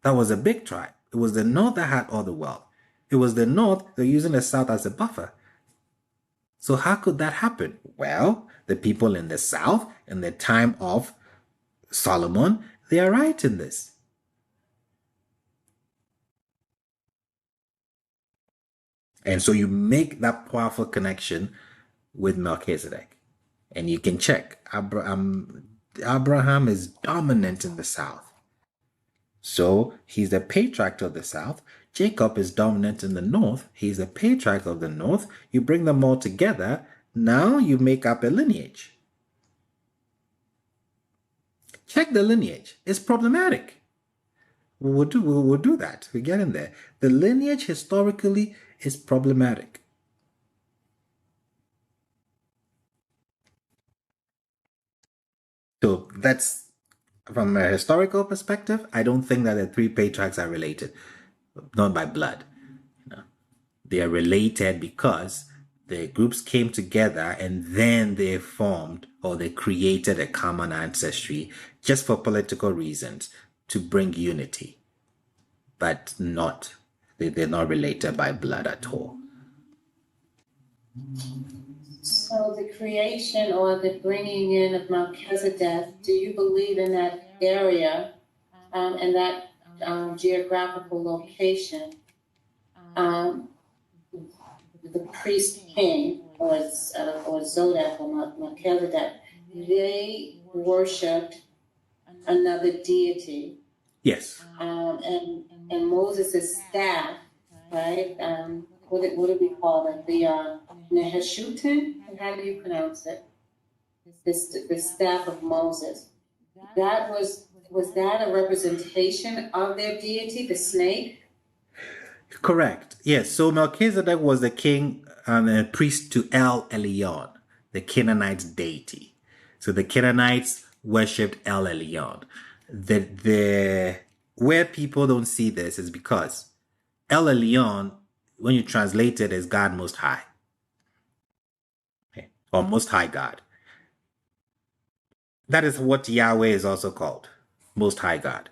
That was a big tribe. It was the north that had all the wealth. It was the north, they're using the south as a buffer. So how could that happen? Well, the people in the south, in the time of Solomon, they are right in this. And so you make that powerful connection with Melchizedek. And you can check. Abraham is dominant in the south. So he's the patriarch of the south. Jacob is dominant in the north. He's the patriarch of the north. You bring them all together. Now you make up a lineage. Check the lineage. It's problematic. We'll do that. We get in there. The lineage historically is problematic. So that's, from a historical perspective, I don't think that the three patriarchs are related, not by blood. No. They are related because the groups came together and then they formed or they created a common ancestry just for political reasons to bring unity, but they're not related by blood at all. So the creation or the bringing in of Melchizedek, do you believe in that area and that geographical location, the priest king or Zodek or Melchizedek, they worshipped another deity? Yes. And Moses' staff, right? What do we call it? The Neheshutin? How do you pronounce it? The staff of Moses. That was that a representation of their deity, the snake? Correct. Yes. So Melchizedek was the king and a priest to El Elyon, the Canaanite deity. So the Canaanites worshipped El Elyon. Where people don't see this is because El Elyon, when you translate it, is God Most High. Okay. Or Most High God. That is what Yahweh is also called. Most High God.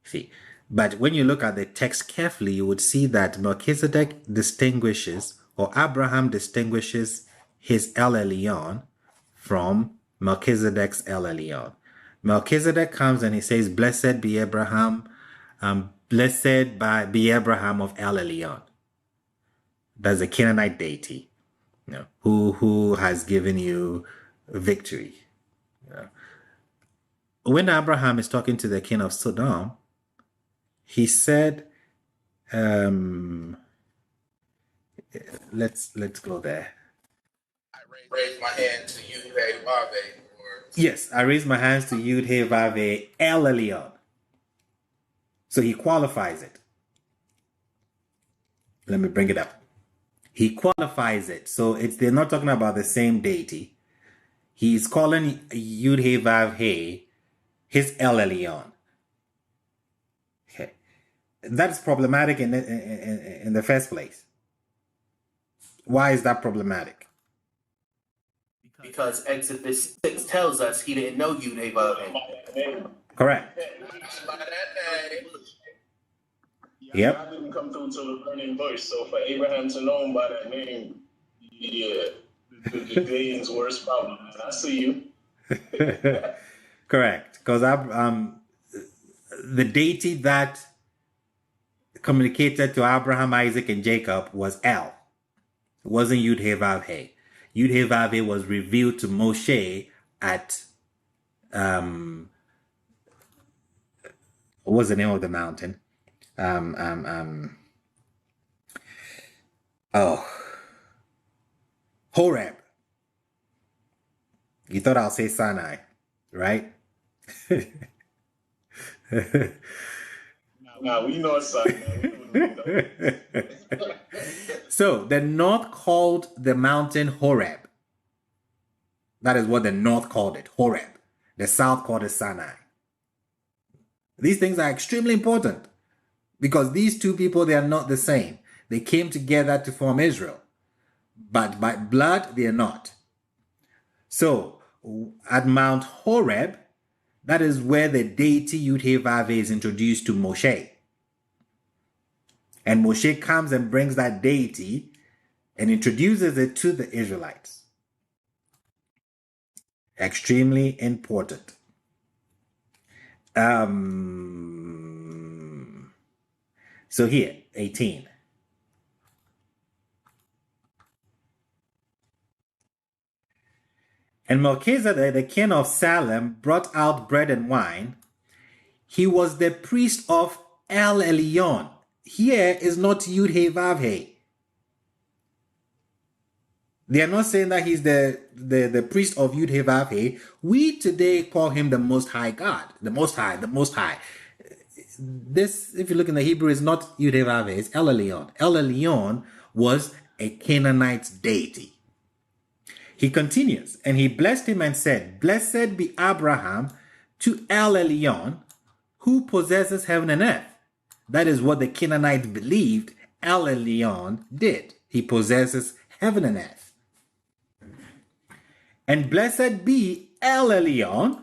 See. But when you look at the text carefully, you would see that Melchizedek distinguishes, or Abraham distinguishes his El Elyon from Melchizedek's El Elyon. Melchizedek comes and he says, "Blessed be Abraham, blessed be Abraham of El Elyon." That's a Canaanite deity, who has given you victory. When Abraham is talking to the king of Sodom, he said, let's go there. I raise my hand to you, Vave. Yes, I raise my hands to Yud He Vave El Elyon. So he qualifies it. Let me bring it up. He qualifies it. So they're not talking about the same deity. He's calling Yud He Vav He his El Elyon. Okay. That's problematic in the first place. Why is that problematic? Because Exodus 6 tells us he didn't know Yud-Heh-Vav-Heh. Correct. Yep. I didn't come through till the burning bush, so for Abraham to know him by that name, yeah, the Dane's worst problem. I see you. Correct. Because the deity that communicated to Abraham, Isaac, and Jacob was El. It wasn't Yud-Heh-Vav-Heh. Yud-Heh-Vav-Heh was revealed to Moshe at what was the name of the mountain? Horeb. You thought I'll say Sinai, right? Now we know Sinai. So the north called the mountain Horeb. That is what the north called it, Horeb. The south called it Sinai. These things are extremely important because these two people, they are not the same. They came together to form Israel, but by blood, they are not. So at Mount Horeb, that is where the deity Yud-Heh-Vav-Heh is introduced to Moshe. And Moshe comes and brings that deity and introduces it to the Israelites. Extremely important. So here, 18. And Melchizedek, the king of Salem, brought out bread and wine. He was the priest of El Elyon. Here is not Yud-Heh-Vav-Heh. They are not saying that he's the priest of Yud-Heh-Vav-Heh. We today call him the Most High God, the Most High, the Most High. This, if you look in the Hebrew, is not Yud-Heh-Vav-Heh, it's El Elyon. El Elyon was a Canaanite deity. He continues, and he blessed him and said, "Blessed be Abraham to El Elyon, who possesses heaven and earth." That is what the Canaanites believed El Elyon did. He possesses heaven and earth. And blessed be El Elyon,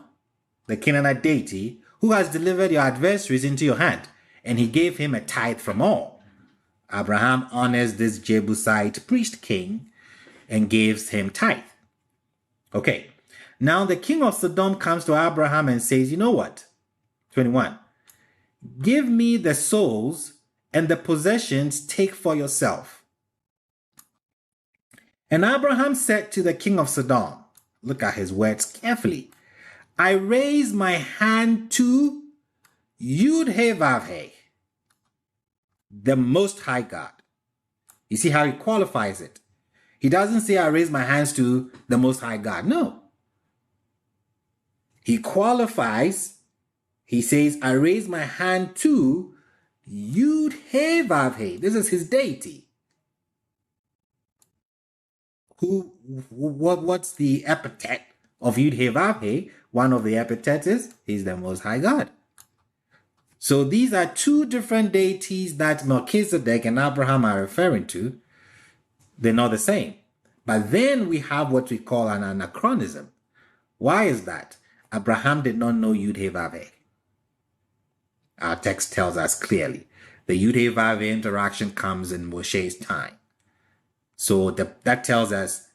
the Canaanite deity, who has delivered your adversaries into your hand. And he gave him a tithe from all. Abraham honors this Jebusite priest king and gives him tithe. Okay, now the king of Sodom comes to Abraham and says, you know what? 21. Give me the souls and the possessions take for yourself. And Abraham said to the king of Sodom, look at his words carefully, I raise my hand to Yud-Heh-Vav-Heh, the Most High God. You see how he qualifies it. He doesn't say I raise my hands to the Most High God. No. He qualifies. He says, I raise my hand to Yud-Heh-Vav-Heh. This is his deity. What's the epithet of Yud-Heh-Vav-Heh? One of the epithets is, he's the Most High God. So these are two different deities that Melchizedek and Abraham are referring to. They're not the same. But then we have what we call an anachronism. Why is that? Abraham did not know Yud-Heh-Vav-Heh. Our text tells us clearly. The Yud-Heh-Vav-Heh interaction comes in Moshe's time. So that tells us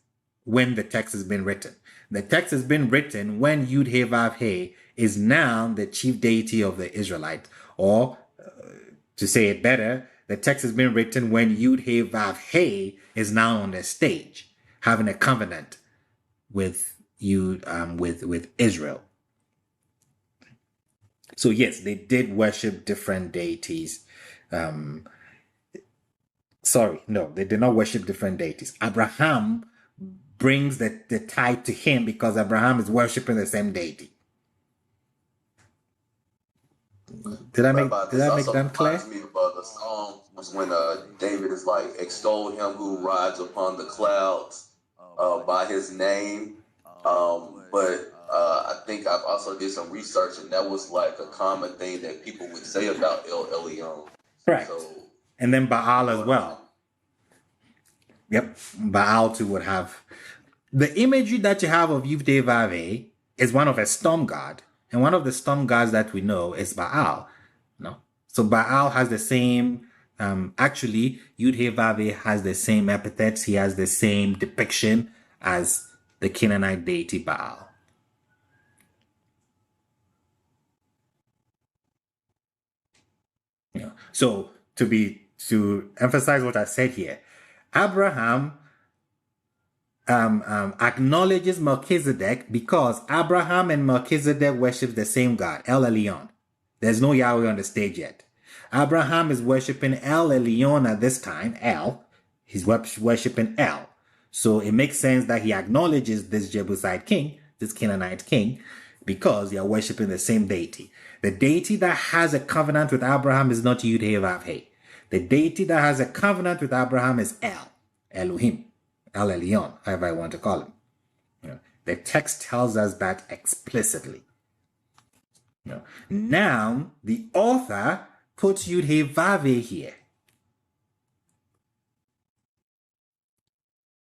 when the text has been written. The text has been written when Yud-Heh-Vav-Heh is now the chief deity of the Israelite. Or, to say it better, the text has been written when Yud-Heh-Vav-Heh is now on the stage, having a covenant with Israel. So yes, they did worship different deities. Sorry, no, they did not worship different deities. Abraham brings the tithe to him because Abraham is worshiping the same deity. Did I make that clear? Me about the song was when David is like, extol him who rides upon the clouds by his name. But I think I've also did some research, and that was like a common thing that people would say about El Elyon. Correct. So, And then Baal as well. Yep. Baal too would have. The imagery that you have of Yud-Heh-Vav-Heh is one of a storm god. And one of the storm gods that we know is Baal. No. So Baal has the same, actually, Yud-Heh-Vav-Heh has the same epithets. He has the same depiction as the Canaanite deity Baal. Yeah. So to emphasize what I said here, Abraham acknowledges Melchizedek because Abraham and Melchizedek worship the same God, El Elyon. There's no Yahweh on the stage yet. Abraham is worshiping El Elyon at this time, El. He's worshiping El. So it makes sense that he acknowledges this Jebusite king, this Canaanite king, because they are worshiping the same deity. The deity that has a covenant with Abraham is not Yud-Heh-Vav-Heh. The deity that has a covenant with Abraham is El, Elohim, El Elyon, however I want to call him. You know, the text tells us that explicitly. You know, now, the author puts Yud-Heh-Vav-Heh here.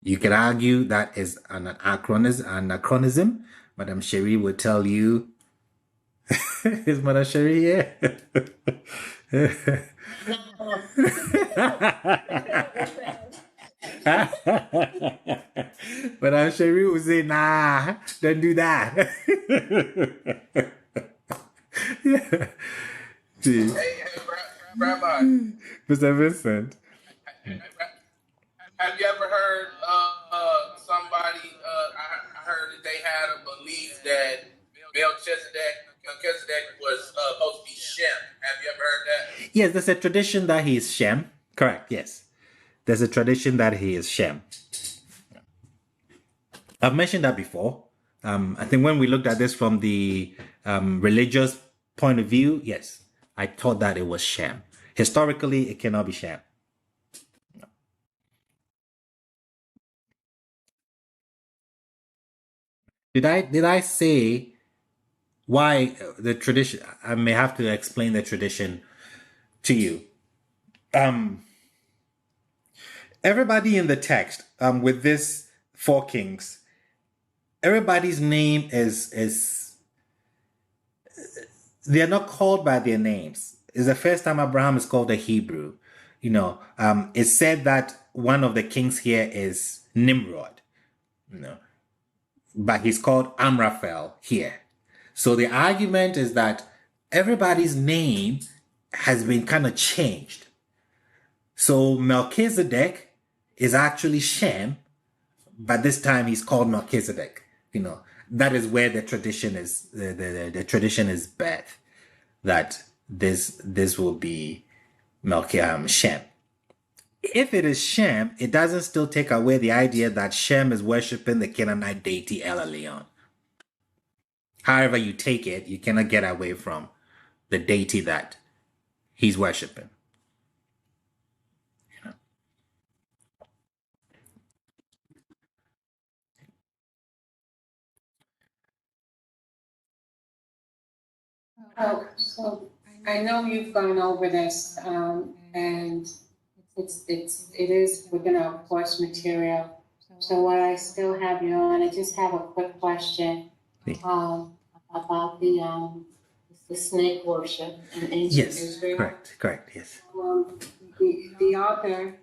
You could argue that is an anachronism. Madame Cherie would tell you. Is Madame Cherie here? Madame Cherie would say, nah, don't do that. Hey, Rabbi. Mr. Vincent. Have you ever heard somebody? I heard that they had a belief that Melchizedek was supposed to be Shem. Have you ever heard that? Yes, there's a tradition that he is Shem. Correct. Yes, there's a tradition that he is Shem. I've mentioned that before. I think when we looked at this from the religious point of view, yes, I thought that it was Shem. Historically, it cannot be Shem. Did I say why the tradition? I may have to explain the tradition to you. Everybody in the text, with this 4 kings, everybody's name is they are not called by their names. It's the first time Abraham is called a Hebrew. You know, it's said that one of the kings here is Nimrod. You know, but he's called Amraphel here. So the argument is that everybody's name has been kind of changed. So Melchizedek is actually Shem, but this time he's called Melchizedek. You know, that is where the tradition is. The tradition is birth that this will be Shem. If it is Shem, it doesn't still take away the idea that Shem is worshiping the Canaanite deity El Elyon. However you take it, you cannot get away from the deity that he's worshiping. You know? So I know you've gone over this, and it is within our course material. So while I still have you on, I just have a quick question about the snake worship in ancient Israel. Correct, yes. The author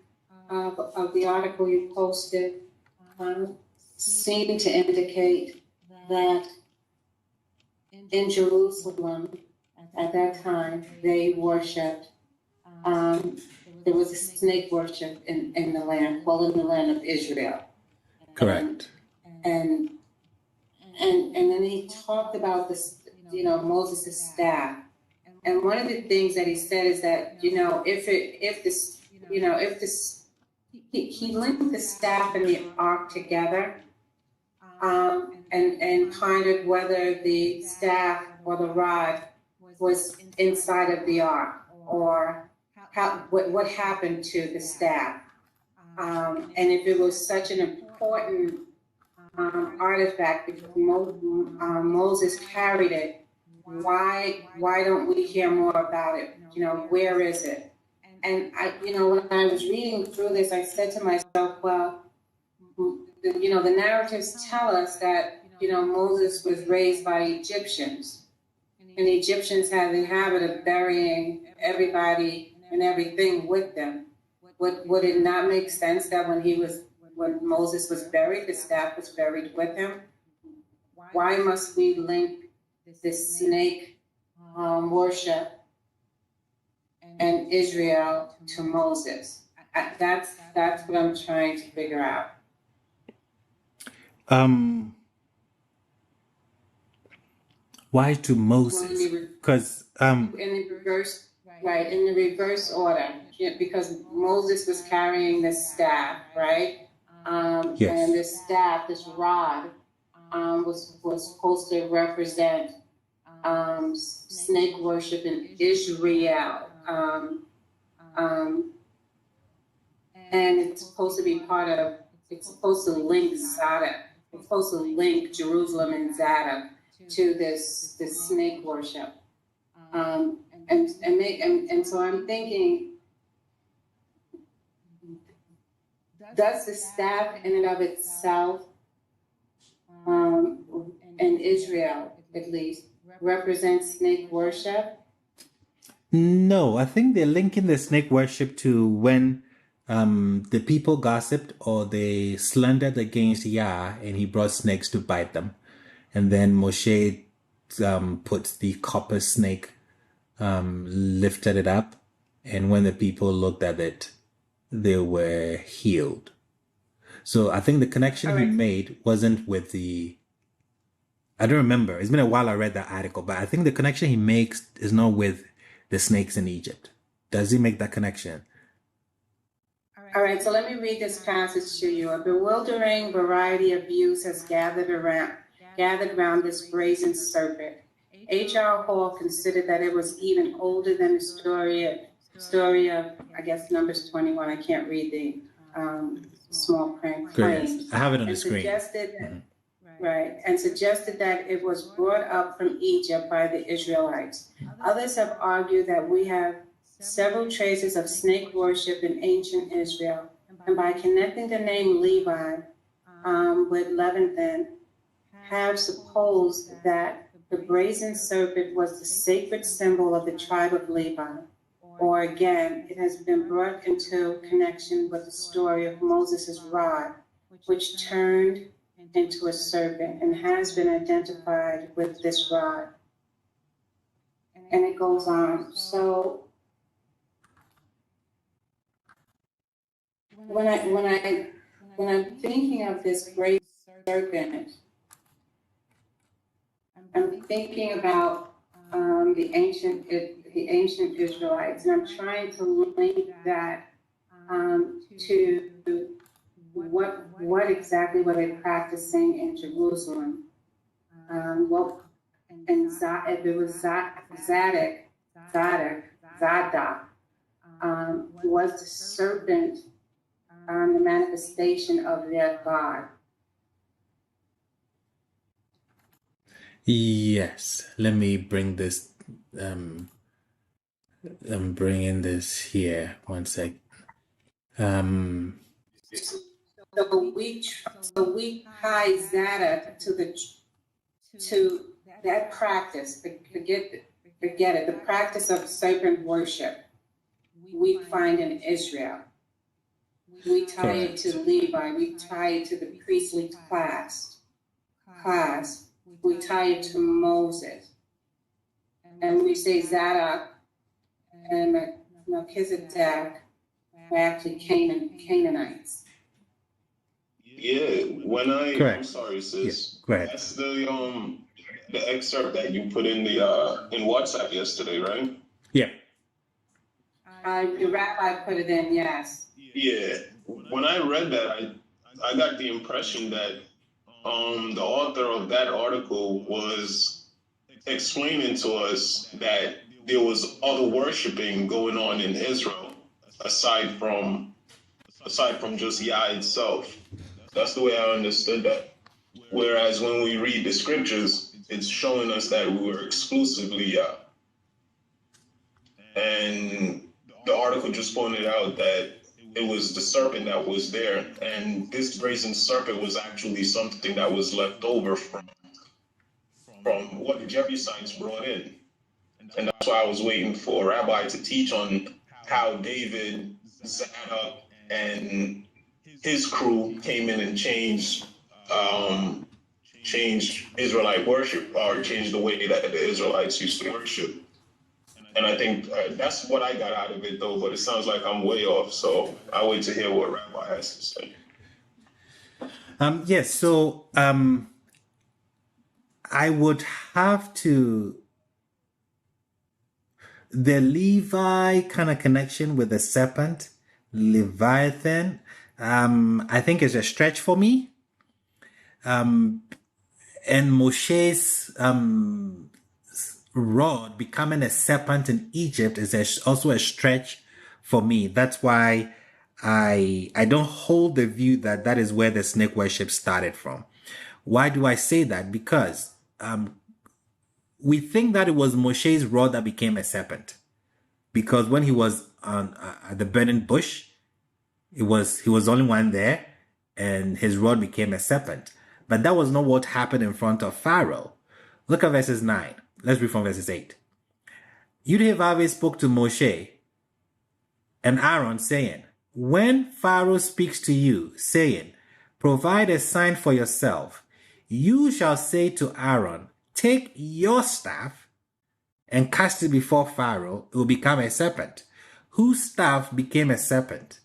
of the article you posted seemed to indicate that in Jerusalem at that time they worshipped. There was a snake worship in the land, well, in the land of Israel. Correct. And then he talked about this, you know, Moses' staff. And one of the things that he said is that, you know, he linked the staff and the ark together, and kind of whether the staff or the rod was inside of the ark, or what happened to the staff, and if it was such an important artifact because Moses carried it, why don't we hear more about it? You know, where is it? And when I was reading through this, I said to myself, well, the narratives tell us that, Moses was raised by Egyptians. And the Egyptians had the habit of burying everybody and everything with them. Would it not make sense that when Moses was buried, the staff was buried with him? Why must we link this snake worship and Israel to Moses? That's what I'm trying to figure out. Why to Moses? Because in the reverse order, because Moses was carrying this staff, right? Yes. And this staff, this rod, was supposed to represent snake worship in Israel, and it's supposed to be it's supposed to link Zadok. It's supposed to link Jerusalem and Zadok to this snake worship, and so I'm thinking, does the staff in and of itself, in Israel at least, represent snake worship? No, I think they're linking the snake worship to when the people gossiped or they slandered against Yah, and he brought snakes to bite them. And then Moshe puts the copper snake, lifted it up, and when the people looked at it, they were healed. So I think the connection he made wasn't with I don't remember. It's been a while I read that article, but I think the connection he makes is not with the snakes in Egypt. Does he make that connection? All right, so let me read this passage to you. A bewildering variety of views has gathered around this brazen serpent. H.R. Hall considered that it was even older than the story of, I guess, Numbers 21. I can't read the small print claims. I have it on the screen. Suggested that it was brought up from Egypt by the Israelites. Others have argued that we have several traces of snake worship in ancient Israel, and by connecting the name Levi with Leviathan, have supposed that the brazen serpent was the sacred symbol of the tribe of Levi. Or again, it has been brought into connection with the story of Moses' rod, which turned into a serpent and has been identified with this rod. And it goes on. So when I'm thinking of this great serpent, I'm thinking about the ancient Israelites, and I'm trying to link that to what exactly were they practicing in Jerusalem? If it was Zadok, was the serpent the manifestation of their God? Yes. Let me bring this. I'm bringing this here. 1 sec. So we tie Zadok to that practice. Forget it. The practice of serpent worship we find in Israel. We tie it to Levi. We tie it to the priestly class. We tie it to Moses, and we say Zadok and Melchizedek were actually Canaanites. Yeah, I'm sorry, sis. Yeah, go ahead. That's the excerpt that you put in the in WhatsApp yesterday, right? Yeah. The rabbi put it in, yes. Yeah. When I read that, I got the impression that the author of that article was explaining to us that there was other worshiping going on in Israel aside from just Yah itself. That's the way I understood that. Whereas when we read the scriptures, it's showing us that we were exclusively Yah. And the article just pointed out that it was the serpent that was there, and this brazen serpent was actually something that was left over from what the Jebusites brought in. And that's why I was waiting for a rabbi to teach on how David, Zadok, and his crew came in and changed Israelite worship, or changed the way that the Israelites used to worship. And I think that's what I got out of it, though. But it sounds like I'm way off, so I'll wait to hear what Rabbi has to say. Yes. So I would have to. The Levi kind of connection with the serpent, Leviathan, I think is a stretch for me. And Moshe's rod becoming a serpent in Egypt is also a stretch for me. That's why I don't hold the view that that is where the snake worship started from. Why do I say that? Because we think that it was Moshe's rod that became a serpent, because when he was at the burning bush, he was the only one there, and his rod became a serpent. But that was not what happened in front of Pharaoh. Look at verses 9. Let's read from verses 8. Yudhevave spoke to Moshe and Aaron, saying, when Pharaoh speaks to you, saying, provide a sign for yourself, you shall say to Aaron, take your staff and cast it before Pharaoh, it will become a serpent. Whose staff became a serpent?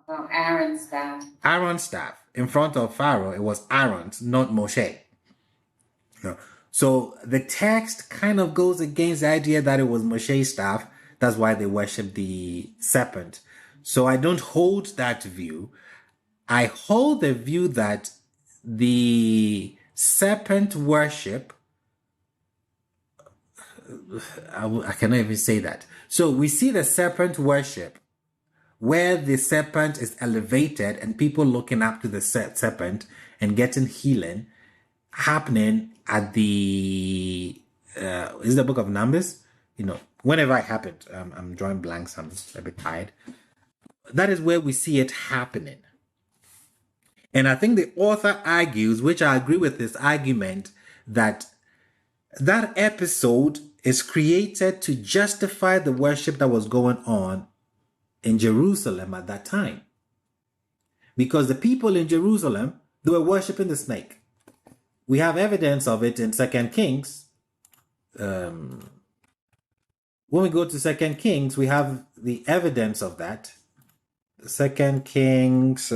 Well, Aaron's staff. Aaron's staff. In front of Pharaoh, it was Aaron's, not Moshe. No. So the text kind of goes against the idea that it was Moshe's staff. That's why they worship the serpent. So I don't hold that view. I hold the view that the serpent worship, I cannot even say that. So we see the serpent worship where the serpent is elevated and people looking up to the serpent and getting healing happening at the is the book of Numbers, whenever it happened. I'm drawing blanks, I'm a bit tired. That is where we see it happening. And I think the author argues, which I agree with his argument, that that episode is created to justify the worship that was going on in Jerusalem at that time. Because the people in Jerusalem, they were worshiping the snake. We have evidence of it in 2 Kings. When we go to 2 Kings, we have the evidence of that. 2 Kings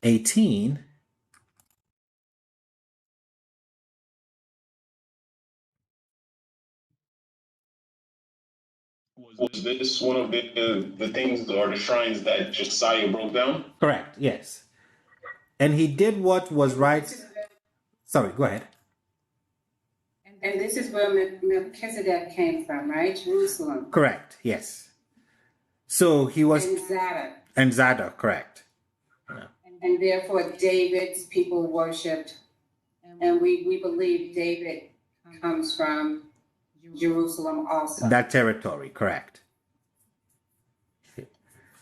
18. Was this one of the things or the shrines that Josiah broke down? Correct, yes. And he did what was right. Sorry, go ahead. And this is where Melchizedek came from, right? Jerusalem. Correct, yes. So he was... And Zadok. And Zadok, correct. And therefore David's people worshipped. And we believe David comes from Jerusalem also. That territory, correct.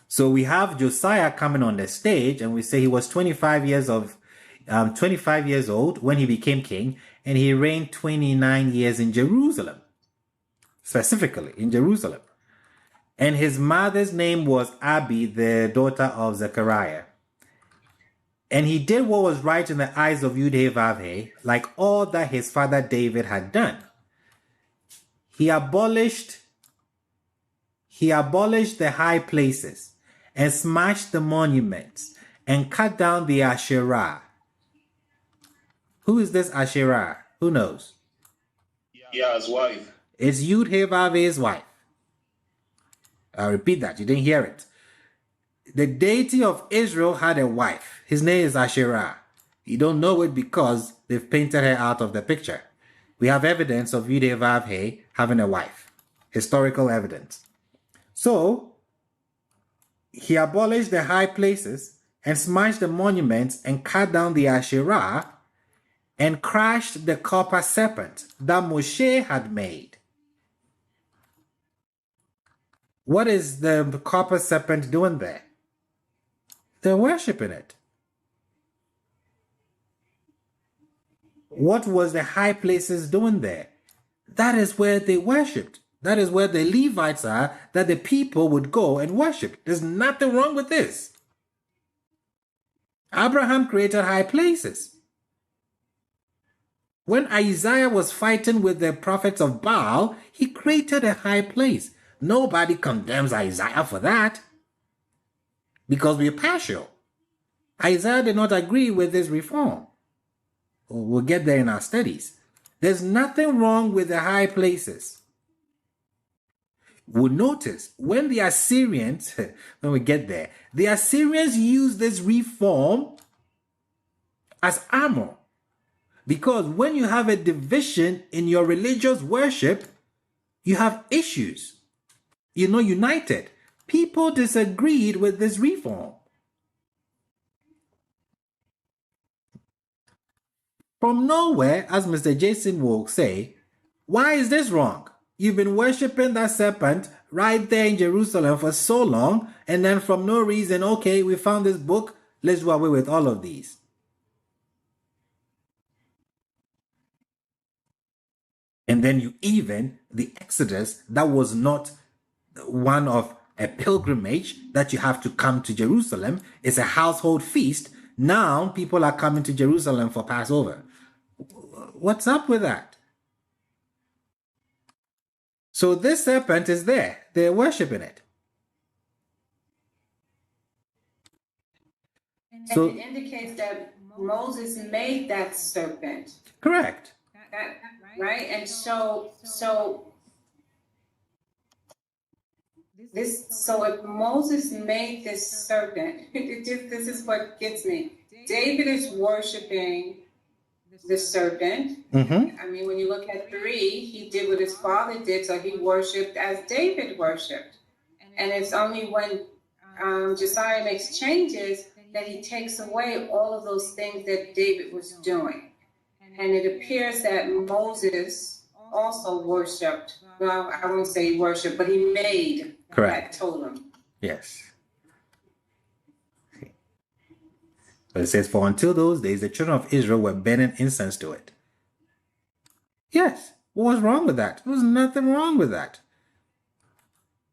So we have Josiah coming on the stage, and we say he was 25 years old when he became king, and he reigned 29 years in Jerusalem, specifically in Jerusalem. And his mother's name was Abi, the daughter of Zechariah. And he did what was right in the eyes of Yudhevavhe, like all that his father David had done. He abolished the high places and smashed the monuments and cut down the Asherah. Who is this Asherah? Who knows? Yeah, his wife. It's Yudhevavhe's wife. I'll repeat that. You didn't hear it. The deity of Israel had a wife. His name is Asherah. You don't know it because they've painted her out of the picture. We have evidence of Yudhevavhe having a wife. Historical evidence. So, he abolished the high places and smashed the monuments and cut down the Asherah and crushed the copper serpent that Moshe had made. What is the copper serpent doing there? They're worshiping it. What was the high places doing there? That is where they worshipped. That is where the Levites are, that the people would go and worship. There's nothing wrong with this. Abraham created high places. When Isaiah was fighting with the prophets of Baal, he created a high place. Nobody condemns Isaiah for that, because we're partial. Isaiah did not agree with this reform. We'll get there in our studies. There's nothing wrong with the high places. We'll notice when the Assyrians, when we get there, the Assyrians used this reform as armor. Because when you have a division in your religious worship, you have issues. You're not united. People disagreed with this reform. From nowhere, as Mr. Jason will say, why is this wrong? You've been worshiping that serpent right there in Jerusalem for so long, and then from no reason, okay, we found this book, let's do away with all of these. And then the Exodus, that was not one of a pilgrimage that you have to come to Jerusalem. It's a household feast. Now people are coming to Jerusalem for Passover. What's up with that? So this serpent is there. They're worshiping it. And it indicates that Moses made that serpent. Correct. Right? And so if Moses made this serpent, this is what gets me. David is worshiping the serpent. Mm-hmm. I mean, when you look at 3, he did what his father did, so he worshipped as David worshipped. And it's only when Josiah makes changes that he takes away all of those things that David was doing. And it appears that Moses also worshipped. Well, I won't say he worshipped, but he made that totem. Yes. But it says, for until those days, the children of Israel were burning incense to it. Yes. What was wrong with that? There was nothing wrong with that.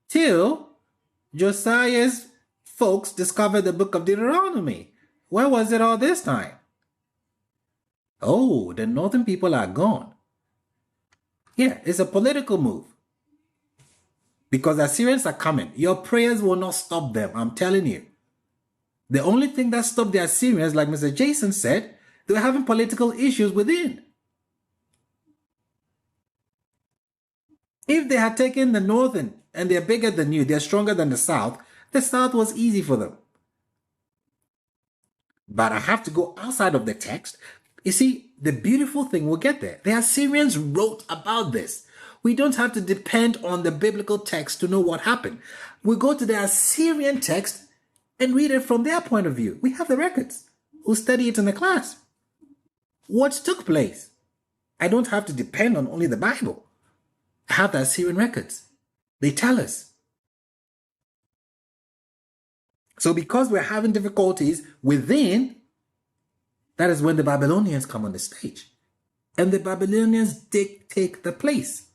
Till Josiah's folks discovered the book of Deuteronomy. Where was it all this time? Oh, the northern people are gone. Yeah, it's a political move. Because Assyrians are coming. Your prayers will not stop them, I'm telling you. The only thing that stopped the Assyrians, like Mr. Jason said, they were having political issues within. If they had taken the northern, and they're bigger than you, they're stronger than the south was easy for them. But I have to go outside of the text. You see, the beautiful thing, we'll get there. The Assyrians wrote about this. We don't have to depend on the biblical text to know what happened. We go to the Assyrian text and read it from their point of view. We have the records. We'll study it in the class. What took place? I don't have to depend on only the Bible. I have the Assyrian records. They tell us. So because we're having difficulties within, that is when the Babylonians come on the stage. And the Babylonians take the place.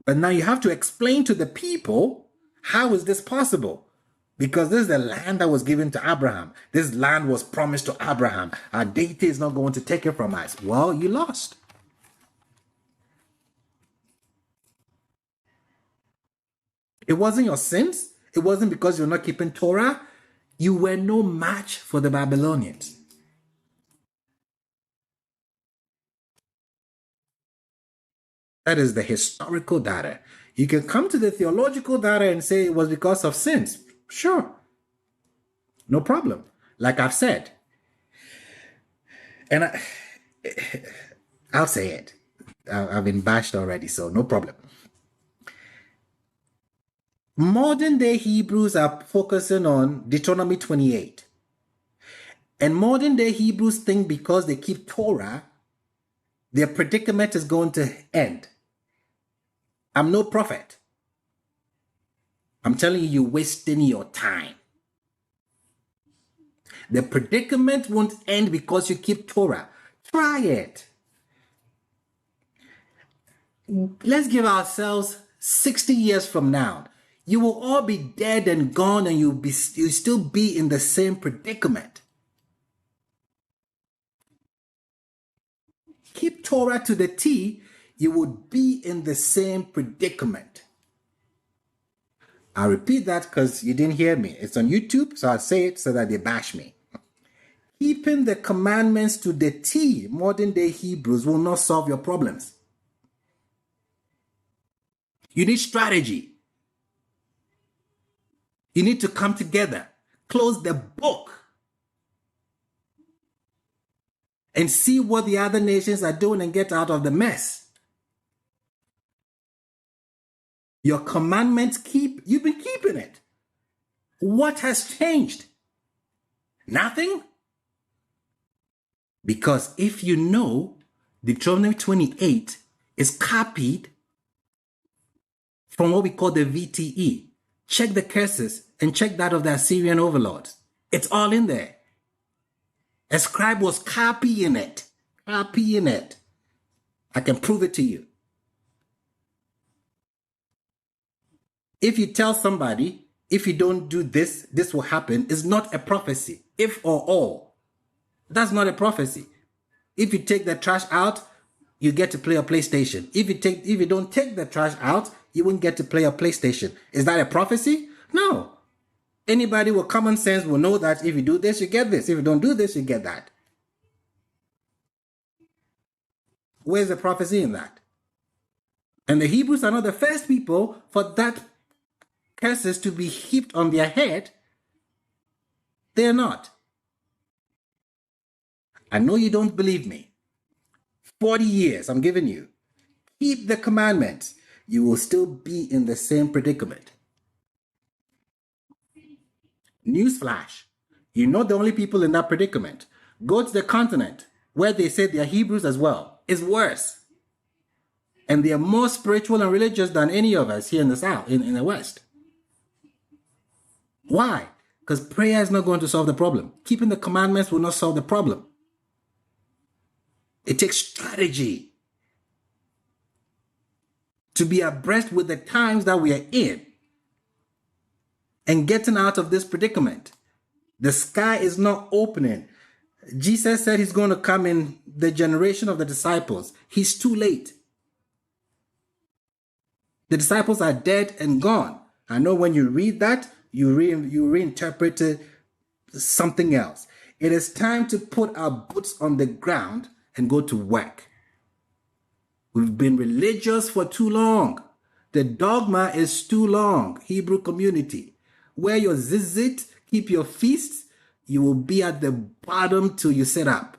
But now you have to explain to the people, how is this possible? Because this is the land that was given to Abraham. This land was promised to Abraham. Our deity is not going to take it from us. Well, you lost. It wasn't your sins. It wasn't because you're not keeping Torah. You were no match for the Babylonians. That is the historical data. You can come to the theological data and say it was because of sins. Sure. No problem. Like I've said. And I'll say it. I've been bashed already, so no problem. Modern day Hebrews are focusing on Deuteronomy 28. And modern day Hebrews think because they keep Torah, their predicament is going to end. I'm no prophet. I'm telling you, you're wasting your time. The predicament won't end because you keep Torah. Try it. Let's give ourselves 60 years from now. You will all be dead and gone, and you'll still be in the same predicament. Keep Torah to the T, you would be in the same predicament. I'll repeat that because you didn't hear me. It's on YouTube, so I'll say it so that they bash me. Keeping the commandments to the T, modern day Hebrews, will not solve your problems. You need strategy. You need to come together, close the book, and see what the other nations are doing and get out of the mess. Your commandments you've been keeping it. What has changed? Nothing? Because if you know, Deuteronomy 28 is copied from what we call the VTE. Check the curses and check that of the Assyrian overlords. It's all in there. A scribe was copying it. Copying it. I can prove it to you. If you tell somebody, if you don't do this, this will happen, it's not a prophecy. If or all. That's not a prophecy. If you take the trash out, you get to play a PlayStation. If you don't take the trash out, you won't get to play a PlayStation. Is that a prophecy? No. Anybody with common sense will know that if you do this, you get this. If you don't do this, you get that. Where's the prophecy in that? And the Hebrews are not the first people for that curses to be heaped on their head. They're not. I know you don't believe me. 40 years I'm giving you. Keep the commandments. You will still be in the same predicament. Newsflash. You're not the only people in that predicament. Go to the continent where they say they are Hebrews as well. It's worse. And they are more spiritual and religious than any of us here in the South, in the West. Why? Because prayer is not going to solve the problem. Keeping the commandments will not solve the problem. It takes strategy to be abreast with the times that we are in and getting out of this predicament. The sky is not opening. Jesus said he's going to come in the generation of the disciples. He's too late. The disciples are dead and gone. I know when you read that, you reinterpret something else. It is time to put our boots on the ground and go to work. We've been religious for too long. The dogma is too long. Hebrew community. Wear your zizit, keep your feasts, you will be at the bottom till you sit up.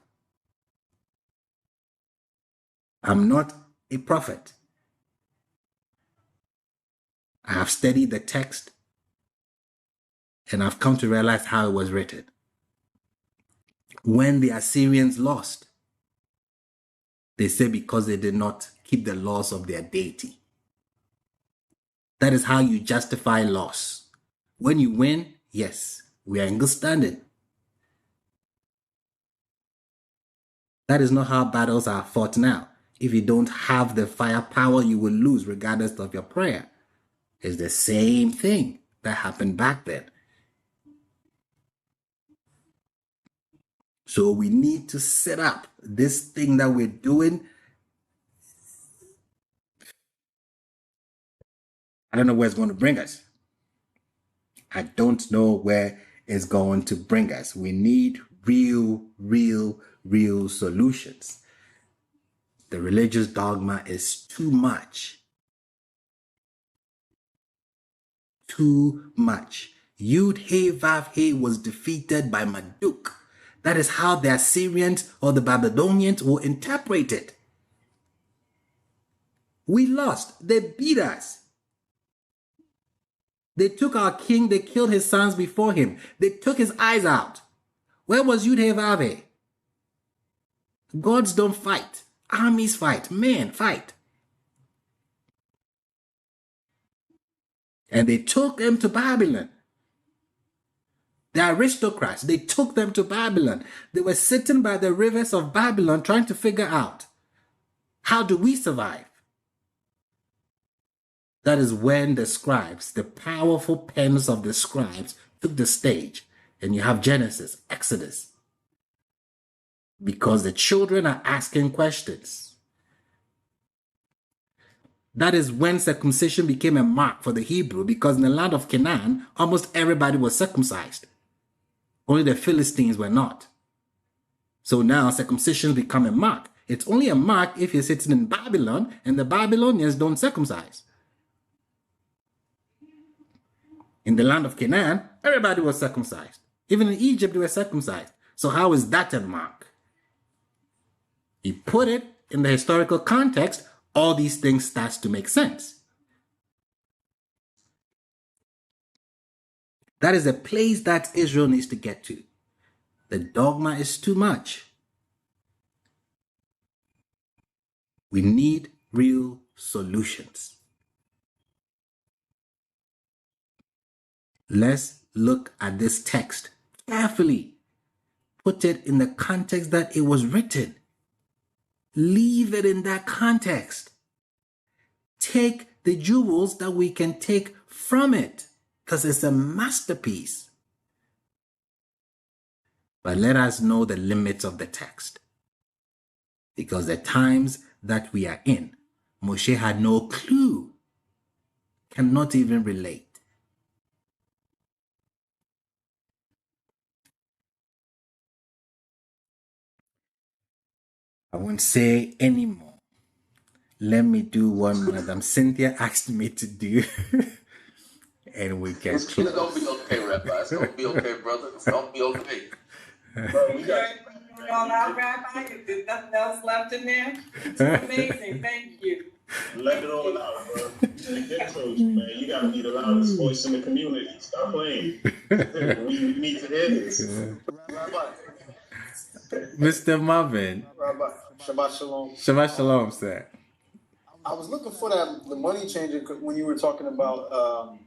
I'm not a prophet. I have studied the text and I've come to realize how it was written. When the Assyrians lost, they say because they did not keep the laws of their deity. That is how you justify loss. When you win, yes, we are in good standing. That is not how battles are fought now. If you don't have the firepower, you will lose regardless of your prayer. It's the same thing that happened back then. So we need to set up this thing that we're doing. I don't know where it's going to bring us. I don't know where it's going to bring us. We need real solutions. The religious dogma is too much. Too much. Yud He Vav He was defeated by Marduk. That is how the Assyrians or the Babylonians will interpret it. We lost. They beat us. They took our king. They killed his sons before him. They took his eyes out. Where was Yud He Vav He? Gods don't fight. Armies fight. Men fight. And they took them to Babylon. The aristocrats, they took them to Babylon. They were sitting by the rivers of Babylon trying to figure out, how do we survive? That is when the scribes, the powerful pens of the scribes, took the stage. And you have Genesis, Exodus. Because the children are asking questions. That is when circumcision became a mark for the Hebrew, because in the land of Canaan, almost everybody was circumcised. Only the Philistines were not. So now circumcision become a mark. It's only a mark if you're sitting in Babylon and the Babylonians don't circumcise. In the land of Canaan, everybody was circumcised. Even in Egypt, they were circumcised. So how is that a mark? He put it in the historical context. All these things start to make sense. That is a place that Israel needs to get to. The dogma is too much. We need real solutions. Let's look at this text carefully. Put it in the context that it was written. Leave it in that context. Take the jewels that we can take from it, because it's a masterpiece. But let us know the limits of the text. Because the times that we are in, Moshe had no clue, cannot even relate. I won't say anymore. Let me do what Madam Cynthia asked me to do. And we can. It's gonna be okay, Rabbi. It's gonna be okay, brother. It's gonna be okay. All right, Rabbi, if there's nothing else left in there, it's amazing. Thank you. Let it all out, bro. Get coach, man. You gotta be the loudest voice in the community. Stop playing. We need to hear this. Rabbi. Mr. Marvin. Rabbi. Shabbat shalom. Shabbat shalom, sir. I was looking for the money changer when you were talking about like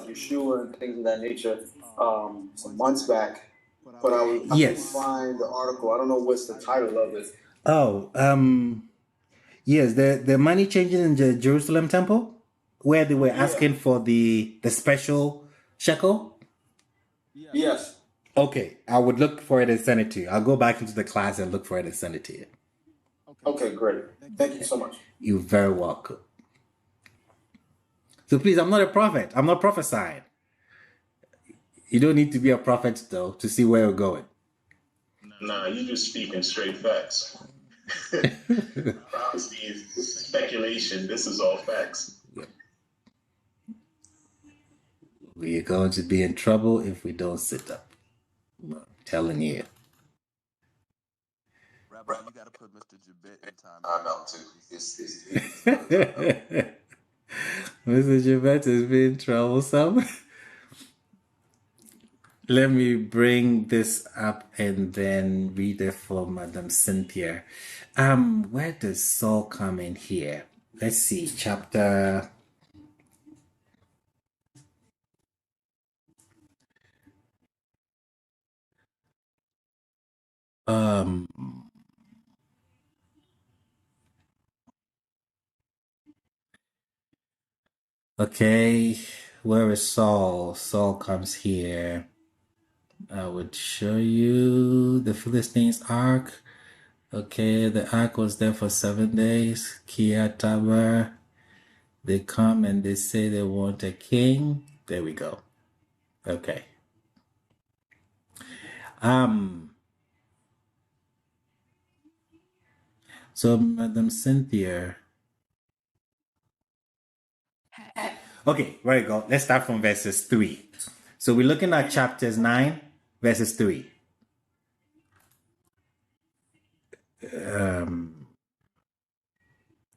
Yeshua and things of that nature some months back. But I couldn't find the article. I don't know what's the title of it. Oh, yes, the money changing in the Jerusalem temple, where they were asking for the special shekel. Yes. Okay, I would look for it and send it to you. I'll go back into the class and look for it and send it to you. Okay, great. Thank you so much. You're very welcome. So please, I'm not a prophet. I'm not prophesying. You don't need to be a prophet, though, to see where we're going. Nah, you just speaking straight facts. Prophecy is speculation. This is all facts. We're going to be in trouble if we don't sit up. I'm telling you. Rabbi, you got to put Mr. Jabet in time. I'm out too. Mr. Jabet is being troublesome. Let me bring this up and then read it for Madam Cynthia. Where does Saul come in here? Let's see, chapter... Okay, where is Saul? Saul comes here. I would show you the Philistines' ark. Okay, the ark was there for 7 days. Kiatabar. They come and they say they want a king. There we go. Okay. So, Madam Cynthia. Okay, there you go. Let's start from verses 3. So we're looking at chapters 9, verses 3. I'm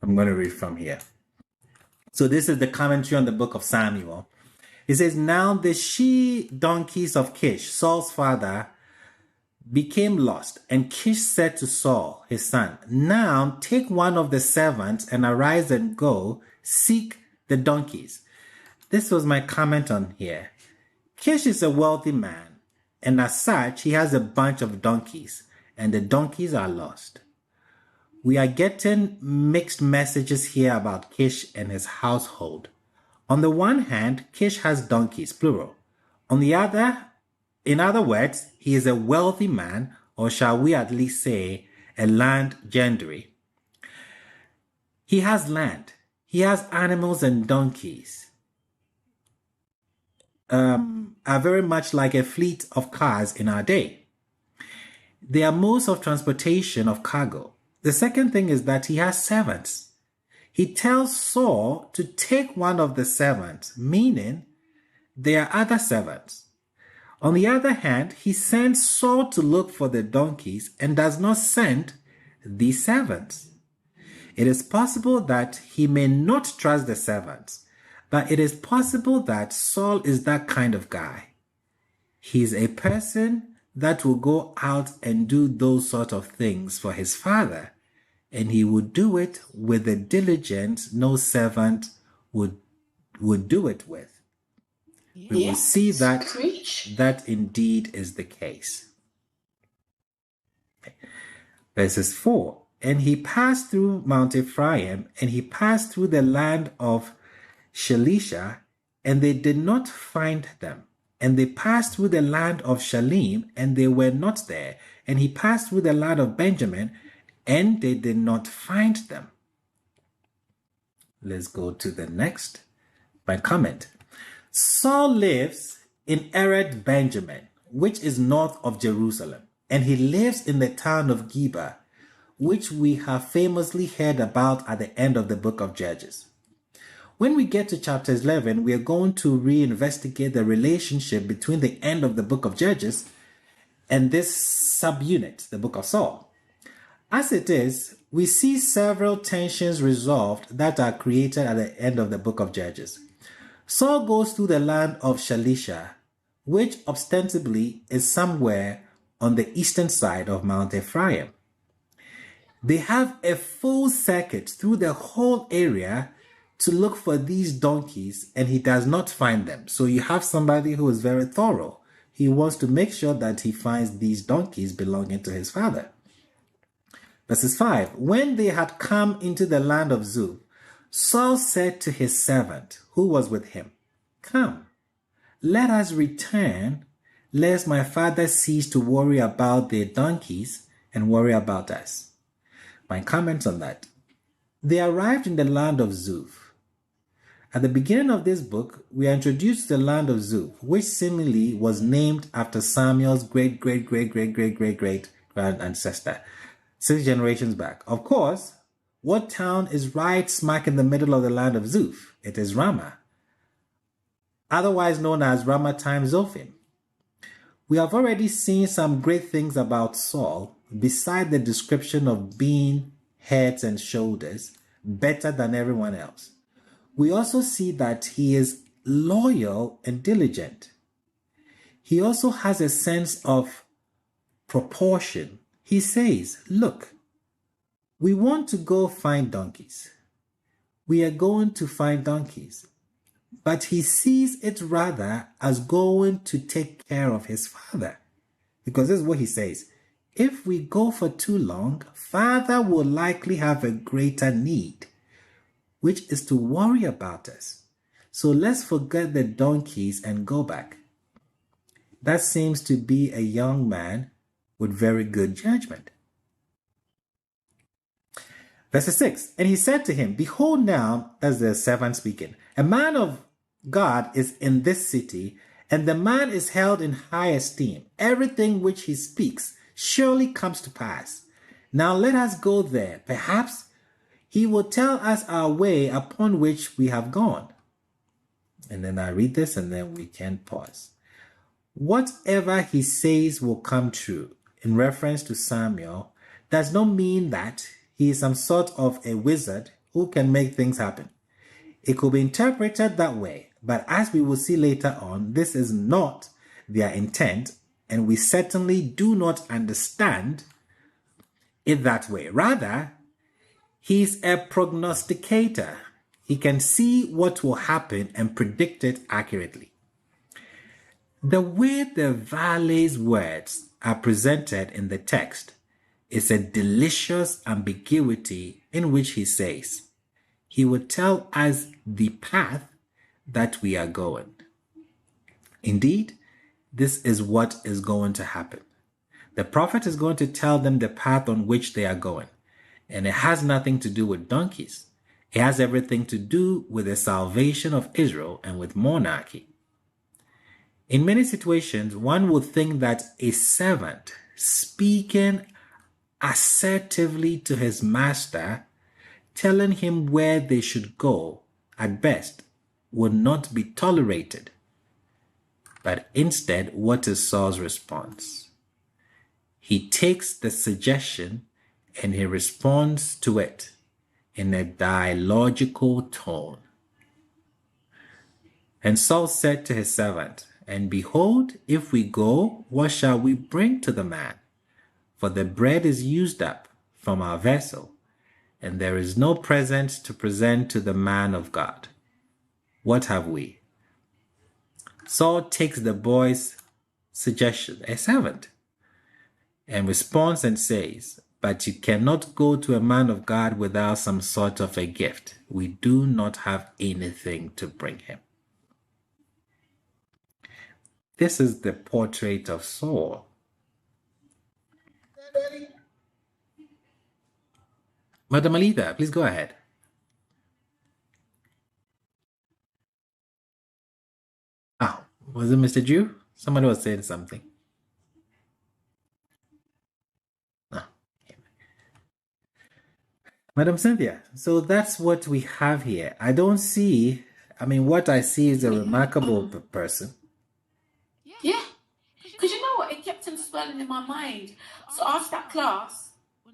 going to read from here. So this is the commentary on the book of Samuel. It says, now the she-donkeys of Kish, Saul's father, became lost. And Kish said to Saul, his son, now take one of the servants and arise and go seek the donkeys. this was my comment on here. Kish is a wealthy man, and as such, he has a bunch of donkeys, and the donkeys are lost. We are getting mixed messages here about Kish and his household. On the one hand, Kish has donkeys, plural. On the other, in other words, he is a wealthy man, or shall we at least say, a land gentry. He has land. He has animals and donkeys. Are very much like a fleet of cars in our day. They are modes of transportation of cargo. The second thing is that he has servants. He tells Saul to take one of the servants, meaning there are other servants. On the other hand, he sends Saul to look for the donkeys and does not send the servants. It is possible that he may not trust the servants, but it is possible that Saul is that kind of guy. He's a person that will go out and do those sort of things for his father, and he would do it with the diligence no servant would do it with. We will see that indeed is the case. Verses 4, and he passed through Mount Ephraim, and he passed through the land of Shalisha, and they did not find them. And they passed through the land of Shalim, and they were not there. And he passed through the land of Benjamin, and they did not find them. Let's go to the next. My comment. Saul lives in Ered Benjamin, which is north of Jerusalem, and he lives in the town of Geba, which we have famously heard about at the end of the book of Judges. When we get to chapter 11, we are going to reinvestigate the relationship between the end of the book of Judges and this subunit, the book of Saul. As it is, we see several tensions resolved that are created at the end of the book of Judges. Saul goes through the land of Shalisha, which ostensibly is somewhere on the eastern side of Mount Ephraim. They have a full circuit through the whole area to look for these donkeys, and he does not find them. So you have somebody who is very thorough. He wants to make sure that he finds these donkeys belonging to his father. Verses 5, when they had come into the land of Zuph, Saul said to his servant who was with him, come, let us return, lest my father cease to worry about their donkeys and worry about us. My comments on that. They arrived in the land of Zuph. At the beginning of this book, we are introduced to the land of Zuph, which seemingly was named after Samuel's great grand ancestor, 6 generations back. Of course, what town is right smack in the middle of the land of Zuph? It is Ramah, otherwise known as Ramathaim Zophim. We have already seen some great things about Saul, beside the description of being heads and shoulders better than everyone else. We also see that he is loyal and diligent. He also has a sense of proportion. He says, look, we want to go find donkeys. We are going to find donkeys. But he sees it rather as going to take care of his father. Because this is what he says. If we go for too long, father will likely have a greater need, which is to worry about us. So let's forget the donkeys and go back. That seems to be a young man with very good judgment. Verse 6, and he said to him, behold now, as the servant speaking, a man of God is in this city, and the man is held in high esteem. Everything which he speaks surely comes to pass. Now let us go there. Perhaps he will tell us our way upon which we have gone. And then I read this and then we can pause. Whatever he says will come true in reference to Samuel does not mean that he is some sort of a wizard who can make things happen. It could be interpreted that way, but as we will see later on, this is not their intent, and we certainly do not understand it that way. Rather, he's a prognosticator. He can see what will happen and predict it accurately. The way the valet's words are presented in the text is a delicious ambiguity in which he says, he will tell us the path that we are going. Indeed, this is what is going to happen. The prophet is going to tell them the path on which they are going. And it has nothing to do with donkeys. It has everything to do with the salvation of Israel and with monarchy. In many situations, one would think that a servant speaking assertively to his master, telling him where they should go, at best, would not be tolerated. But instead, what is Saul's response? He takes the suggestion and he responds to it in a dialogical tone. And Saul said to his servant, and behold, if we go, what shall we bring to the man? For the bread is used up from our vessel, and there is no present to present to the man of God. What have we? Saul takes the boy's suggestion, a servant, and responds and says, but you cannot go to a man of God without some sort of a gift. We do not have anything to bring him. This is the portrait of Saul. Madam Alida, please go ahead. Oh, was it Mr. Drew? Somebody was saying something. No. Madam Cynthia, so that's what we have here. I don't see, what I see is a remarkable person. Yeah, because you know what? It kept on swirling in my mind. So after that class,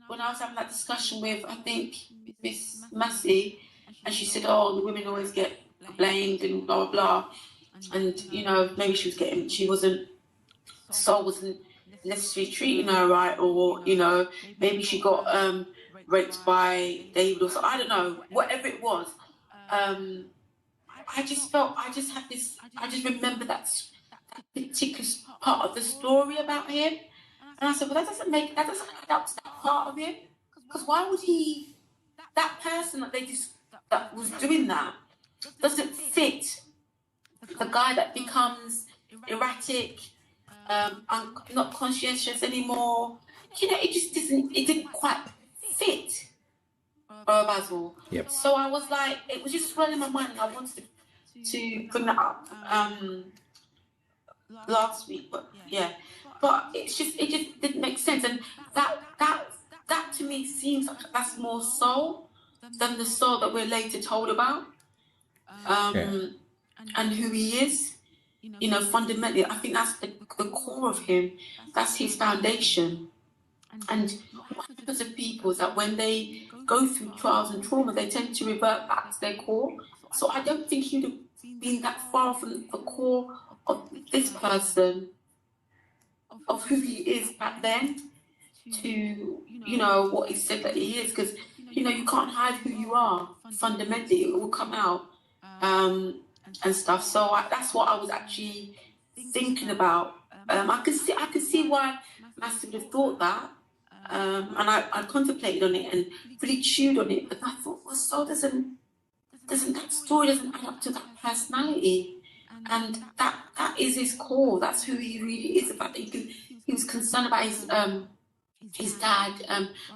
when I was having that discussion with, I think, Miss Massey, and she said, oh, the women always get blamed and blah, blah, blah. And, maybe Saul wasn't necessarily treating her right, or, maybe she got raped by David or something. I don't know, whatever it was. I just remember that particular part of the story about him. And I said, well, that doesn't add up to that part of him. Because why would that person that was doing that doesn't fit the guy that becomes erratic, not conscientious anymore. It didn't quite fit Basil. Yep. So I was like, it was just swirling in my mind, and I wanted to bring that up last week, but it just didn't make sense, and that to me seems like that's more Saul than the Saul that we're later told about, and who he is. Fundamentally, I think that's the core of him. That's his foundation. And what happens to people is that when they go through trials and trauma, they tend to revert back to their core. So I don't think he'd have been that far from the core of this person, of who he is back then, to what he said that he is, because you can't hide who you are. Fundamentally, it will come out and stuff. So that's what I was actually thinking about. I could see why Master would have thought that, and I contemplated on it and really chewed on it. But I thought, well, so that story doesn't add up to that personality. And that is his core. That's who he really is. About he was concerned about his dad,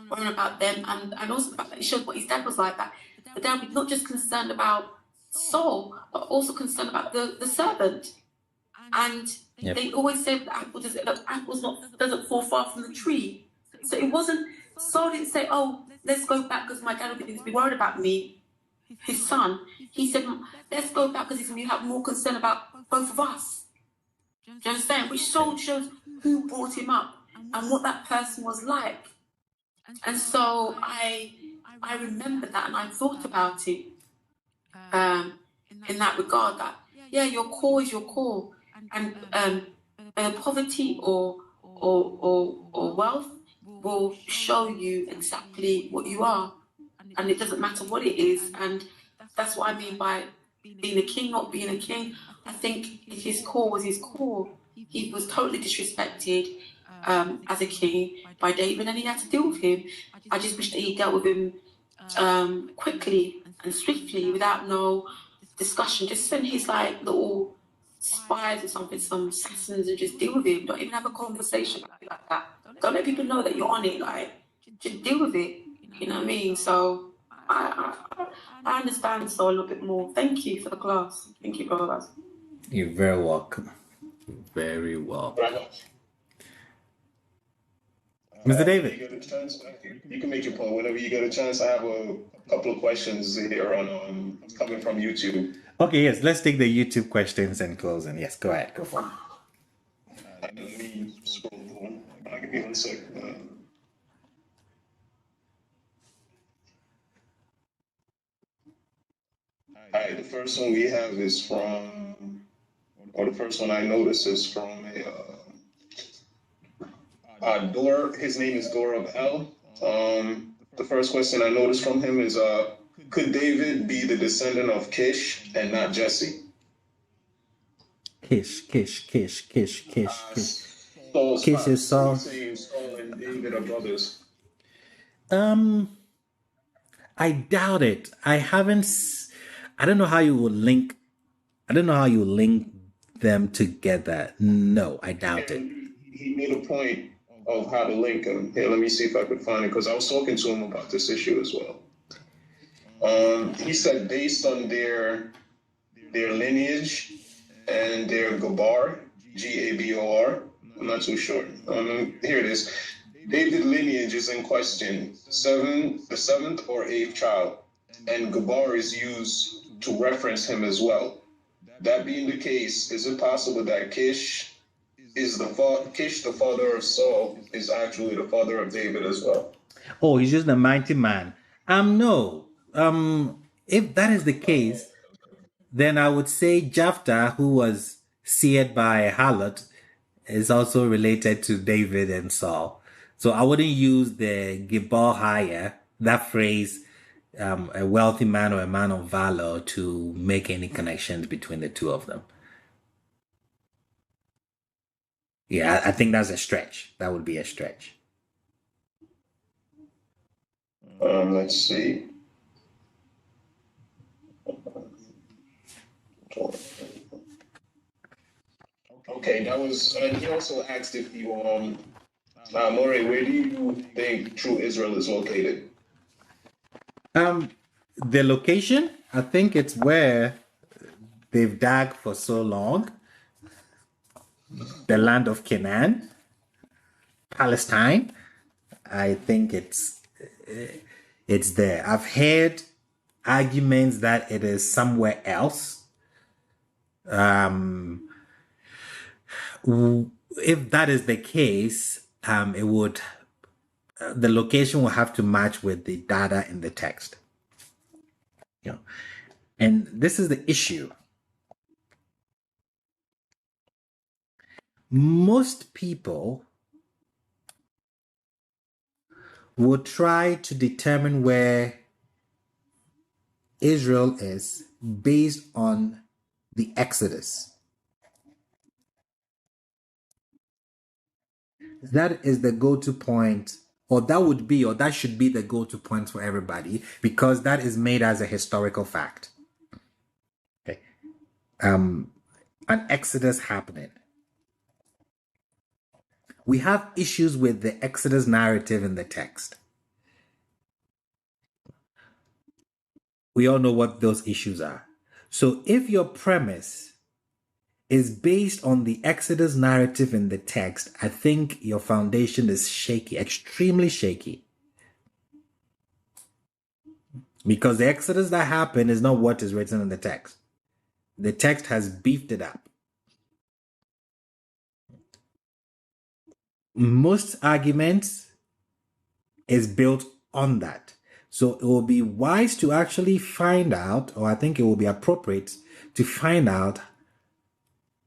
worrying about them, and also about that. It showed what his dad was like. That the dad was not just concerned about Saul, but also concerned about the servant. And they always said that apple doesn't fall far from the tree. So it wasn't. Saul didn't say, "Oh, let's go back because my dad will be worried about me." His son, he said, let's go back because he's going to have more concern about both of us. Do you understand? Which shows who brought him up and what that person was like. And so I remember that, and I thought about it in that regard, that your core is your core, and poverty or wealth will show you exactly what you are. And it doesn't matter what it is, and That's what I mean by being a king, not being a king. I think his core was his core. He was totally disrespected as a king by David, and he had to deal with him. I just wish that he dealt with him quickly and swiftly without no discussion. Just send his like little spies or something, some assassins, and just deal with him. Don't even have a conversation like that. Don't let people know that you're on it. Like, just deal with it. You know what I mean? So I understand so a little bit more. Thank you for the class. Thank you, brothers. You're very welcome. Very welcome. Mr. David. You can make your point whenever you get a chance. I have a couple of questions here on coming from YouTube. Okay, yes, let's take the YouTube questions and closing. Yes, go ahead. Go for it. Let me scroll through. Give me 1 second. All right, the first one we have is from, or the first one I noticed is from Dor. His name is Dor of L. The first question I noticed from him is, could David be the descendant of Kish and not Jesse? Kish. Kish is Saul. Saul and David are brothers. I doubt it. I don't know how you will link. I don't know how you link them together. No, I doubt it. He made a point of how to link them. Here, let me see if I could find it, because I was talking to him about this issue as well. He said based on their lineage and their Gabar, Gabor. I'm not too sure. Here it is. David's lineage is in question, the seventh or eighth child, and Gabar is used to reference him as well. That being the case, is it possible that Kish, the father of Saul, is actually the father of David as well? Oh, he's just a mighty man. No. If that is the case, then I would say Jephthah, who was seared by a harlot, is also related to David and Saul. So I wouldn't use the Gibor hire, that phrase, a wealthy man or a man of valor, to make any connections between the two of them. Yeah, I think that's a stretch. That would be a stretch. Let's see. Okay, that was. He also asked if you, More, where do you think True Israel is located? The location, I think it's where they've dug for so long. The land of Canaan, Palestine. I think it's there. I've heard arguments that it is somewhere else. If that is the case, the location will have to match with the data in the text. And this is the issue. Most people will try to determine where Israel is based on the Exodus. That is the go-to point, or that should be the go-to point for everybody, because that is made as a historical fact. Okay. An Exodus happening. We have issues with the Exodus narrative in the text. We all know what those issues are. So if your premise is based on the Exodus narrative in the text, I think your foundation is shaky, extremely shaky. Because the Exodus that happened is not what is written in the text. The text has beefed it up. Most arguments is built on that. So it will be wise to actually find out, or I think it will be appropriate to find out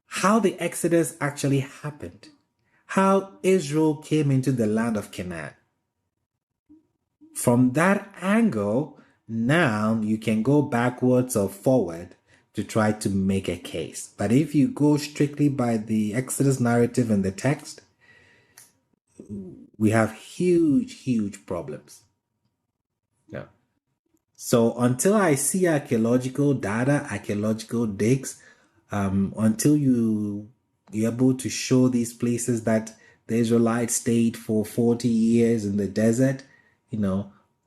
how the Exodus actually happened, how Israel came into the land of Canaan. From that angle, Now you can go backwards or forward to try to make a case. But if you go strictly by the Exodus narrative and the text, we have huge problems. Yeah. So until I see archaeological data, archaeological digs, until you're able to show these places that the Israelites stayed for 40 years in the desert,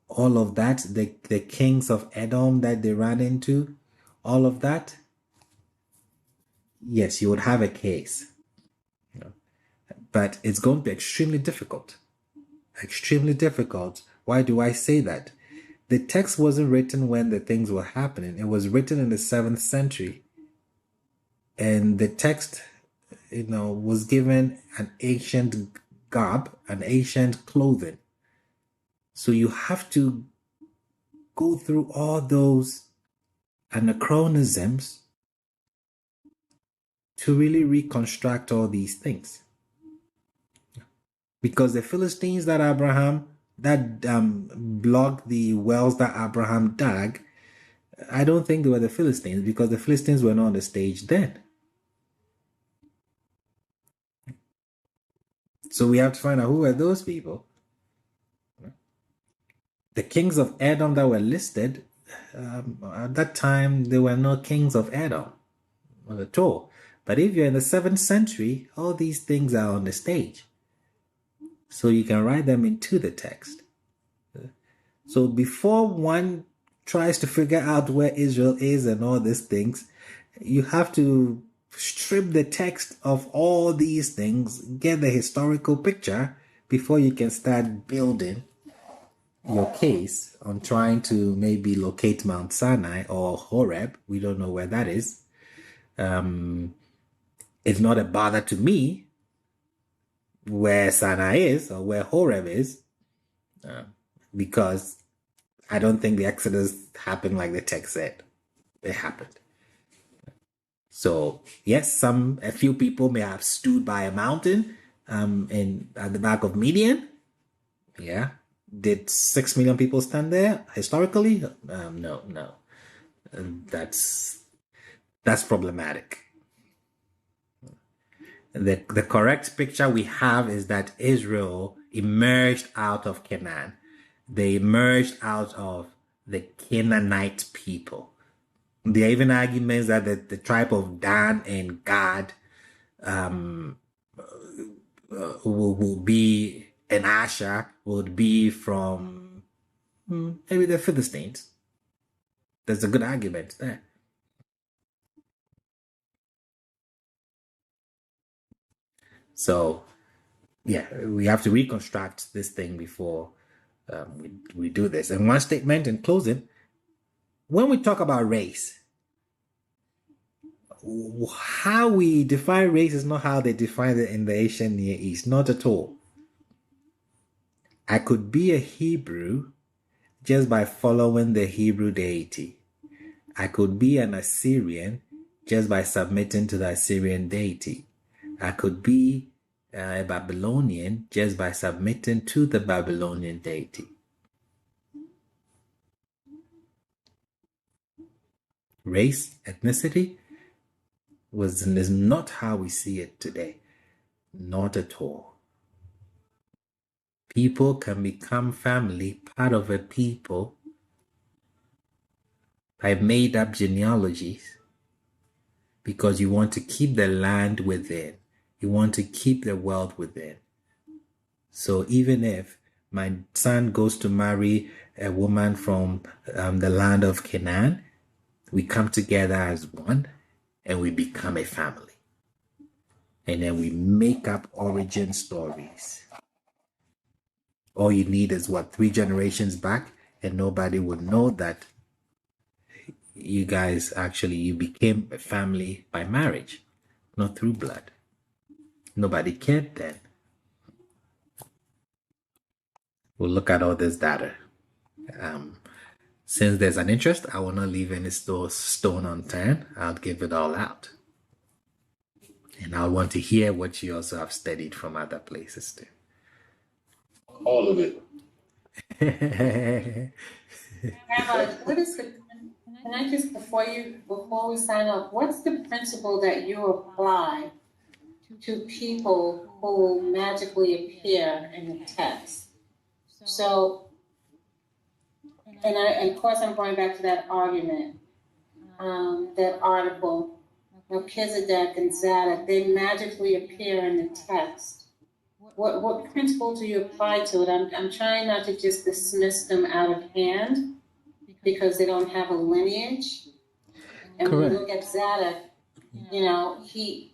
all of that, the kings of Edom that they ran into, all of that, yes, you would have a case. But it's going to be extremely difficult. Extremely difficult. Why do I say that? The text wasn't written when the things were happening. It was written in the 7th century. And the text, was given an ancient garb, an ancient clothing. So you have to go through all those anachronisms to really reconstruct all these things. Because the Philistines that blocked the wells that Abraham dug, I don't think they were the Philistines, because the Philistines were not on the stage then. So we have to find out who were those people. The kings of Edom that were listed, at that time, there were no kings of Edom at all. But if you're in the 7th century, all these things are on the stage. So you can write them into the text. So before one tries to figure out where Israel is and all these things, you have to strip the text of all these things, get the historical picture before you can start building your case on trying to maybe locate Mount Sinai or Horeb. We don't know where that is. It's not a bother to me where Sinai is or where Horeb is, because I don't think the Exodus happened like the text said it happened. So yes, a few people may have stood by a mountain at the back of Midian. Yeah. Did 6 million people stand there historically? No. That's problematic. The correct picture we have is that Israel emerged out of Canaan. They emerged out of the Canaanite people. There are even arguments that the tribe of Dan and Gad will be, and Asher would be from maybe the Philistines. There's a good argument there. So, yeah, we have to reconstruct this thing before we do this. And one statement in closing, when we talk about race, how we define race is not how they defined it in the ancient Near East. Not at all. I could be a Hebrew just by following the Hebrew deity. I could be an Assyrian just by submitting to the Assyrian deity. I could be a Babylonian just by submitting to the Babylonian deity. Race, ethnicity is not how we see it today. Not at all. People can become family, part of a people, by made-up genealogies, because you want to keep the land within. You want to keep the wealth within. So even if my son goes to marry a woman from the land of Canaan, we come together as one and we become a family. And then we make up origin stories. All you need is 3 generations back, and nobody would know that you guys you became a family by marriage, not through blood. Nobody cared then. We'll look at all this data. Since there's an interest, I will not leave any stone unturned. I'll give it all out. And I want to hear what you also have studied from other places too. All of it. Rabbi, what is the, can I just, before we sign off, what's the principle that you apply to people who magically appear in the text? So, and of course I'm going back to that argument, that article, Melchizedek and Zadok, they magically appear in the text. What principle do you apply to it? I'm trying not to just dismiss them out of hand because they don't have a lineage. And when you look at Zadok, you know, he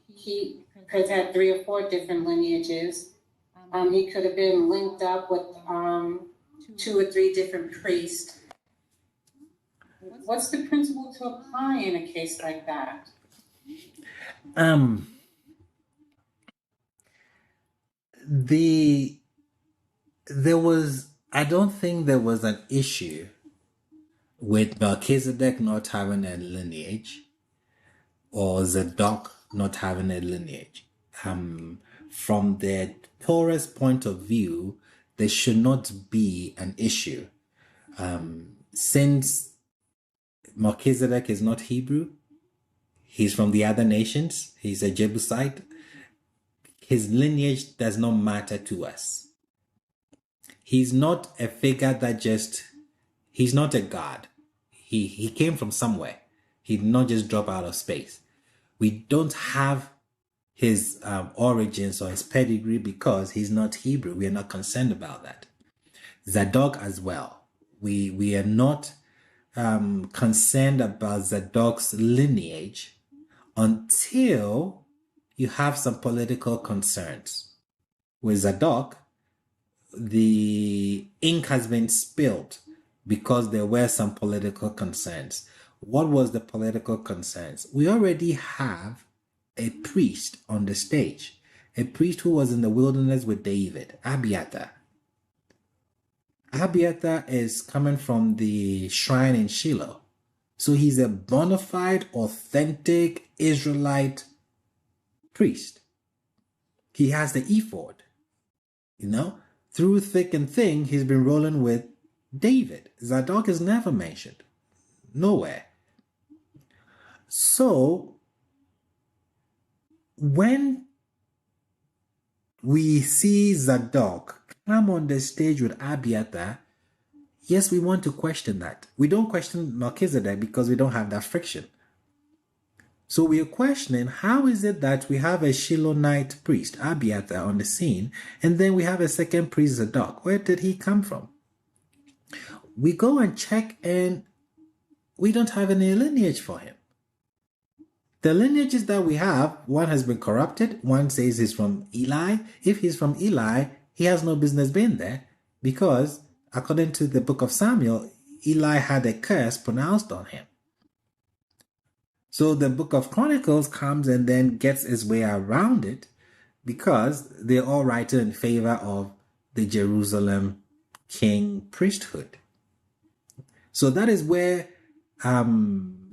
could have had 3 or 4 different lineages. He could have been linked up with 2 or 3 different priests. What's the principle to apply in a case like that? I don't think there was an issue with Melchizedek not having a lineage or Zadok not having a lineage. From the Torah's point of view, there should not be an issue. Since Melchizedek is not Hebrew, he's from the other nations, he's a Jebusite, his lineage does not matter to us. He's not a figure that he's not a god. He came from somewhere. He did not just drop out of space. We don't have his origins or his pedigree because he's not Hebrew. We are not concerned about that. Zadok as well. We are not concerned about Zadok's lineage until you have some political concerns. With Zadok, the ink has been spilled because there were some political concerns. What was the political concerns? We already have a priest on the stage, a priest who was in the wilderness with David, Abiathar. Abiathar is coming from the shrine in Shiloh. So he's a bona fide, authentic Israelite priest. He has the ephod. You know, through thick and thin, he's been rolling with David. Zadok is never mentioned. Nowhere. So, when we see Zadok come on the stage with Abiathar, yes, we want to question that. We don't question Melchizedek because we don't have that friction. So we are questioning, how is it that we have a Shilonite priest, Abiathar, on the scene, and then we have a second priest, Zadok? Where did he come from? We go and check, and we don't have any lineage for him. The lineages that we have, one has been corrupted. One says he's from Eli. If he's from Eli, he has no business being there because, according to the book of Samuel, Eli had a curse pronounced on him. So the book of Chronicles comes and then gets its way around it because they're all writing in favor of the Jerusalem king priesthood. So that is where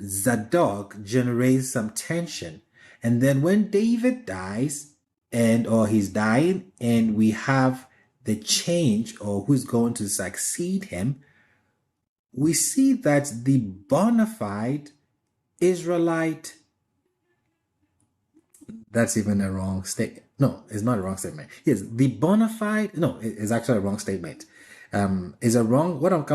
Zadok generates some tension. And then when David dies or he's dying and we have the change or who's going to succeed him, we see that the bona fide Israelite, that's even a wrong statement. No, it's not a wrong statement. Yes, the bona fide, no, it's actually a wrong statement. Is a wrong, what I was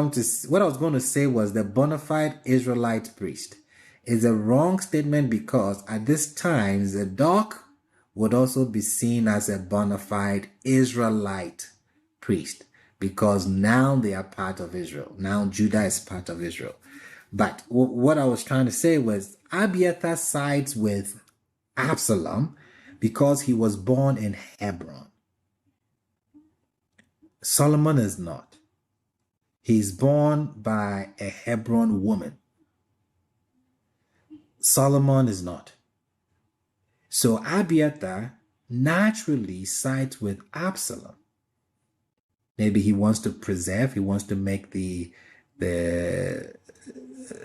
going to say was the bona fide Israelite priest is a wrong statement because at this time, Zadok would also be seen as a bona fide Israelite priest because now they are part of Israel. Now Judah is part of Israel. But what I was trying to say was Abiathar sides with Absalom because he was born in Hebron. Solomon is not. He's born by a Hebron woman. Solomon is not. So Abiathar naturally sides with Absalom. Maybe he wants to preserve, he wants to make the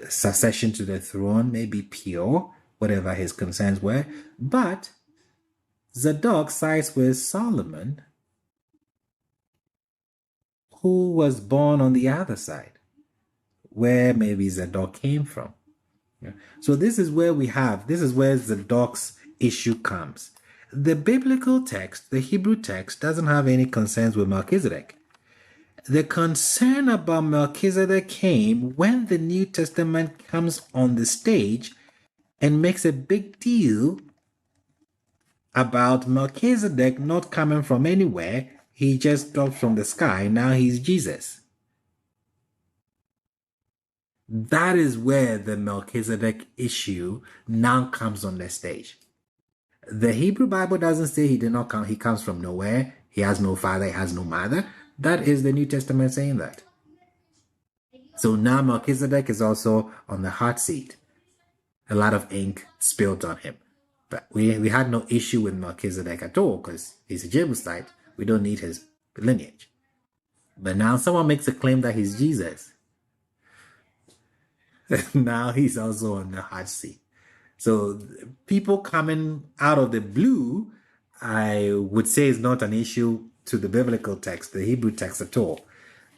succession to the throne maybe pure, whatever his concerns were. But Zadok sides with Solomon, who was born on the other side. where maybe Zadok came from. Yeah. So this is where Zadok's issue comes. The biblical text, the Hebrew text, doesn't have any concerns with Melchizedek. The concern about Melchizedek came when the New Testament comes on the stage and makes a big deal about Melchizedek not coming from anywhere. He just dropped from the sky. Now he's Jesus. That is where the Melchizedek issue now comes on the stage. The Hebrew Bible doesn't say he did not come. He comes from nowhere. He has no father. He has no mother. That is the New Testament saying that. So now Melchizedek is also on the hot seat. A lot of ink spilled on him. But we had no issue with Melchizedek at all because he's a Jebusite. We don't need his lineage. But now someone makes a claim that he's Jesus. Now he's also on the hot seat. So people coming out of the blue, I would say, is not an issue to the biblical text, the Hebrew text at all.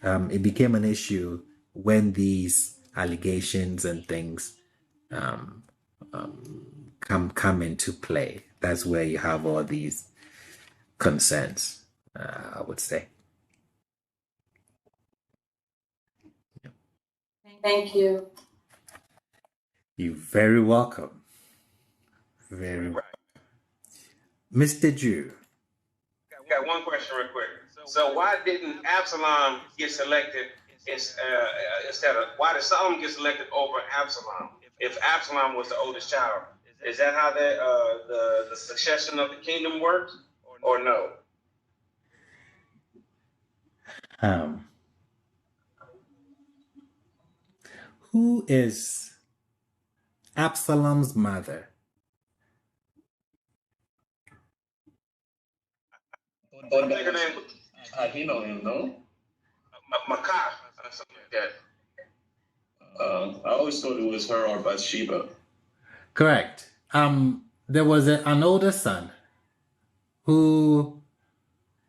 It became an issue when these allegations and things come into play. That's where you have all these concerns, I would say. Thank you. You're very welcome. Very welcome. Mr. Jew. I've got one question real quick. So why didn't Absalom get selected instead of, why did Solomon get selected over Absalom? If Absalom was the oldest child, is that how the succession of the kingdom works, or no? Who is Absalom's mother? I think her name was Ahinoam, no? Makkah, or something like that. I always thought it was her or Bathsheba. Correct. There was an older son who,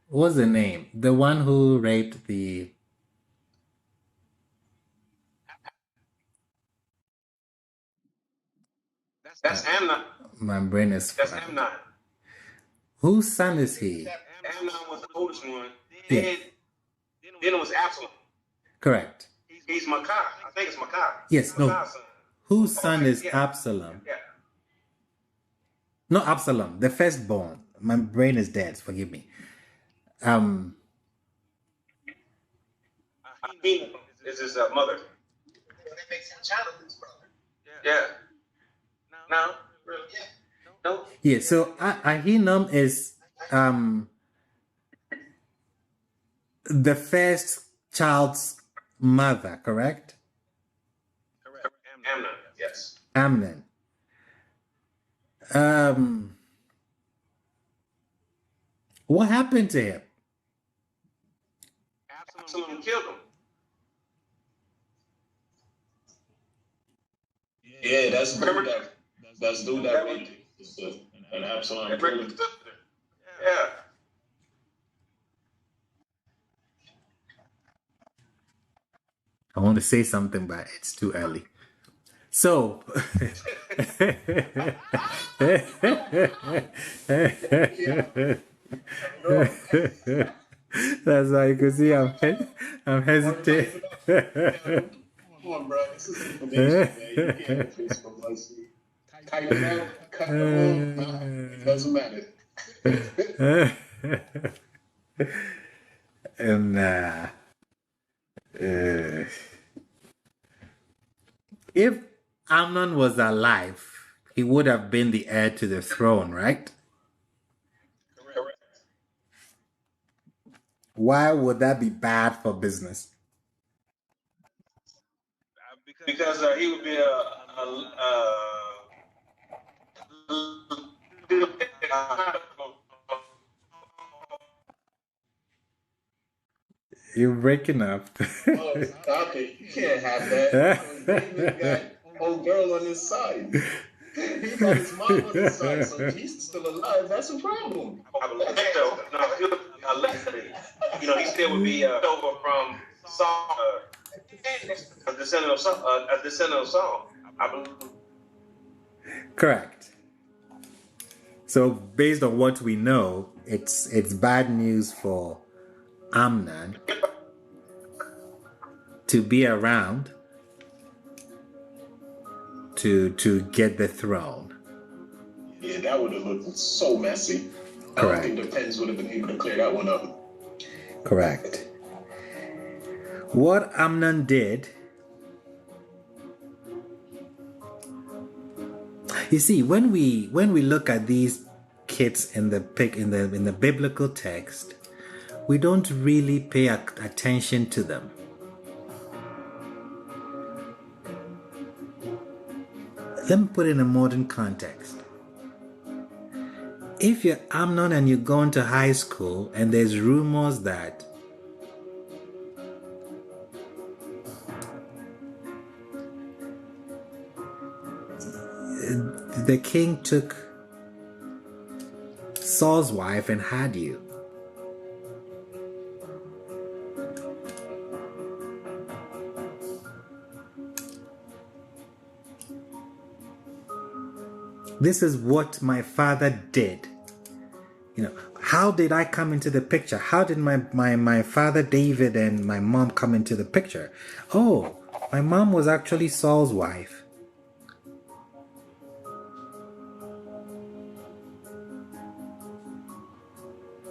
what was the name? The one who raped the... That's Amnon. My brain is... That's Amnon. Whose son is he? Amnon was the oldest one. Yeah. Then it was Absalom. Correct. He's Makkah. I think it's Makkah. Yes, no. Makkah's son. Whose son is Absalom? Yeah. No, Absalom, the firstborn. My brain is dead, forgive me. Ahinoam is his mother. That makes him Jonathan's brother. Yeah. No? Really? Yeah. No? Yeah, so Ahinoam is the first child's mother, correct? Correct. Amnon, yes. Amnon. What happened to him? Absalom killed him. Yeah, that's dude that raped and Absalom killed him. Yeah. I want to say something, but it's too early. So, that's why you can see I'm hesitating. Come on, bro. This is information, man. You can't face publicity. Type it out, cut it off. It doesn't matter. And if Amnon was alive, he would have been the heir to the throne, right? Correct. Why would that be bad for business? Because he would be You're breaking up. Oh, stop it. You can't have that. David got old girl on his side. He got his mom on his side, so he's still alive. That's a problem. he still would be over from Saul. a descendant of Saul. I believe. Correct. So based on what we know, it's bad news for Amnon to be around to get the throne. Yeah, that would have looked so messy. Correct. I don't think the Pens would have been able to clear that one up. Correct. What Amnon did, you see, when we look at these kids in the biblical text, we don't really pay attention to them. Let me put it in a modern context. If you're Amnon and you're going to high school and there's rumors that the king took Saul's wife and had you, this is what my father did. How did I come into the picture? How did my father David and my mom come into the picture? Oh, my mom was actually Saul's wife.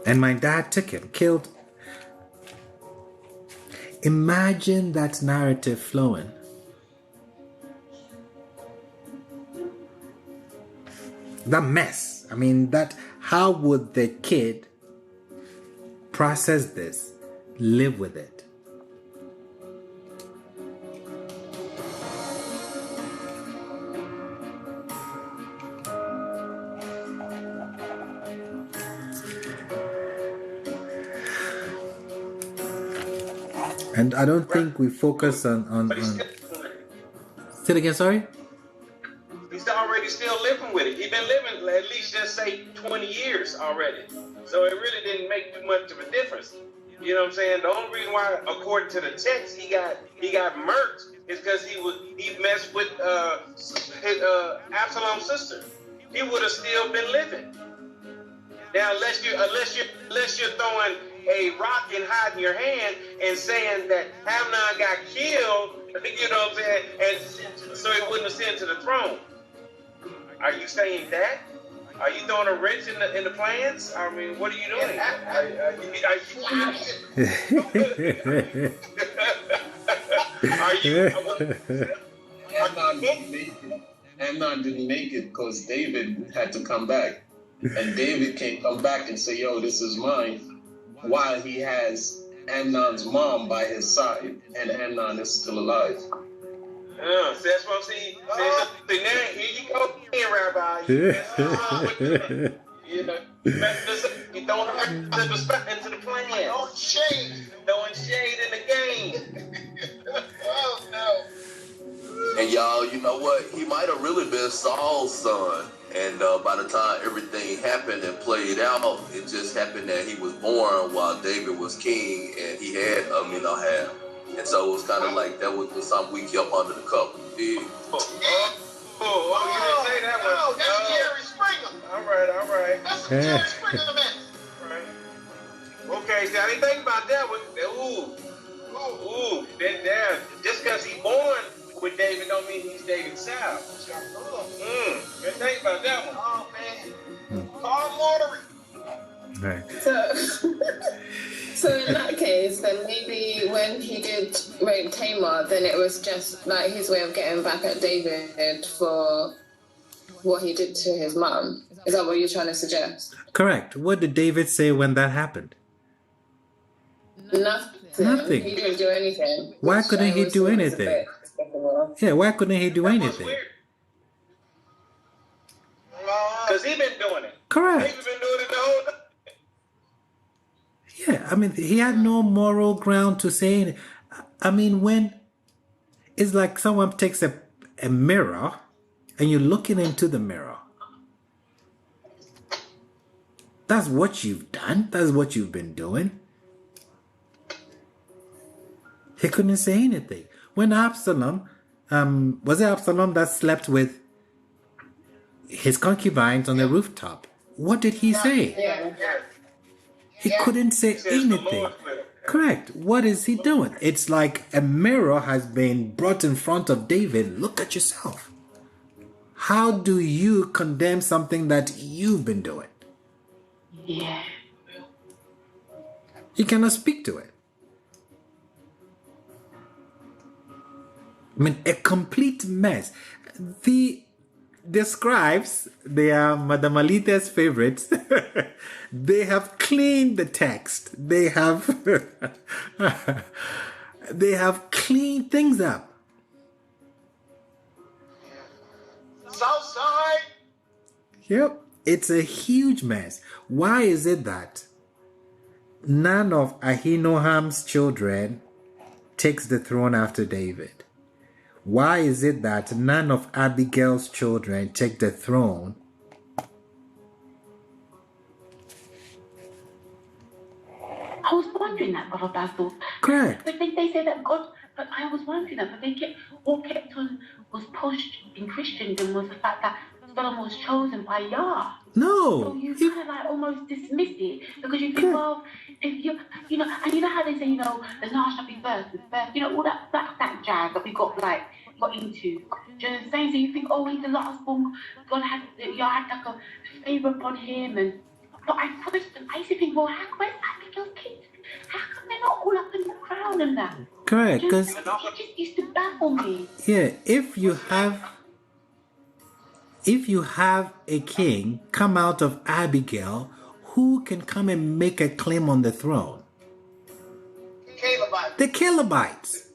And my dad took him, killed. Imagine that narrative flowing. That mess. I mean, how would the kid process this, live with it? And I don't think we focus on Say it again, sorry? He's already still living with it. He's been living at least just say 20 years already. So it really didn't make too much of a difference. You know what I'm saying? The only reason why, according to the text, he got murked is because he messed with his Absalom's sister. He would have still been living. Now, unless you're throwing a rock and hiding your hand and saying that Amnon got killed, you know what I'm saying, and so he wouldn't ascend to the throne. Are you saying that? Are you throwing a wrench in the plans? I mean, what are you doing? Amnon didn't make it because David had to come back. And David can't come back and say, yo, this is mine, while he has Amnon's mom by his side, and Amnon is still alive. So that's what I'm saying. Now, here you go again, Rabbi. You know, you throwing into the plan. Throwing shade in the game. Oh, no. And y'all, you know what? He might have really been Saul's son. And by the time everything happened and played out, it just happened that he was born while David was king and he had Amaah. And so it was kind of like that was something we kept under the cover. You didn't say that one. Oh, that's Jerry Springer. All right. That's Jerry Springer, man. Right. Okay, see, I didn't think about that one. Ooh, then down. Just because he's born with David don't mean he's David's child. Didn't think about that one. Oh, man. Call Mortery. Right. So in that case, then maybe when he did rape Tamar, then it was just like his way of getting back at David for what he did to his mom. Is that what you're trying to suggest? Correct. What did David say when that happened? Nothing. He didn't do anything. Why couldn't he do anything? Yeah, why couldn't he do anything? Because he's been doing it. Correct. He's been doing it the whole time. Yeah, I mean, he had no moral ground to say anything. I mean, when it's like someone takes a mirror and you're looking into the mirror. That's what you've done. That's what you've been doing. He couldn't say anything. When Absalom, was it Absalom that slept with his concubines on the rooftop? What did he say? He couldn't say anything. Correct. What is he doing? It's like a mirror has been brought in front of David. Look at yourself. How do you condemn something that you've been doing? Yeah. You cannot speak to it. I mean, a complete mess. The scribes, they are Madame Alita's favorites. They have cleaned the text. They have cleaned things up. Southside. Yep, it's a huge mess. Why is it that none of Ahinoam's children takes the throne after David? Why is it that none of Abigail's children take the throne? I was wondering that, Brother Basil. Correct. But they say that God, but I was wondering that, but they kept on was pushed in Christendom was the fact that Solomon was chosen by Yah. No. So you kind of like almost dismiss it because you think, well, if you know, and you know how they say, you know, the last shall be first, all that jazz that we got into. Do you know what I'm saying? So you think, oh, he's the last born, Yah had like a favor upon him, but I used to think, well, where's Abigail's kids? How come they're not all up in the crown and that? Correct, because it just used to baffle me. Yeah, if you have a king come out of Abigail, who can come and make a claim on the throne? The Calebites.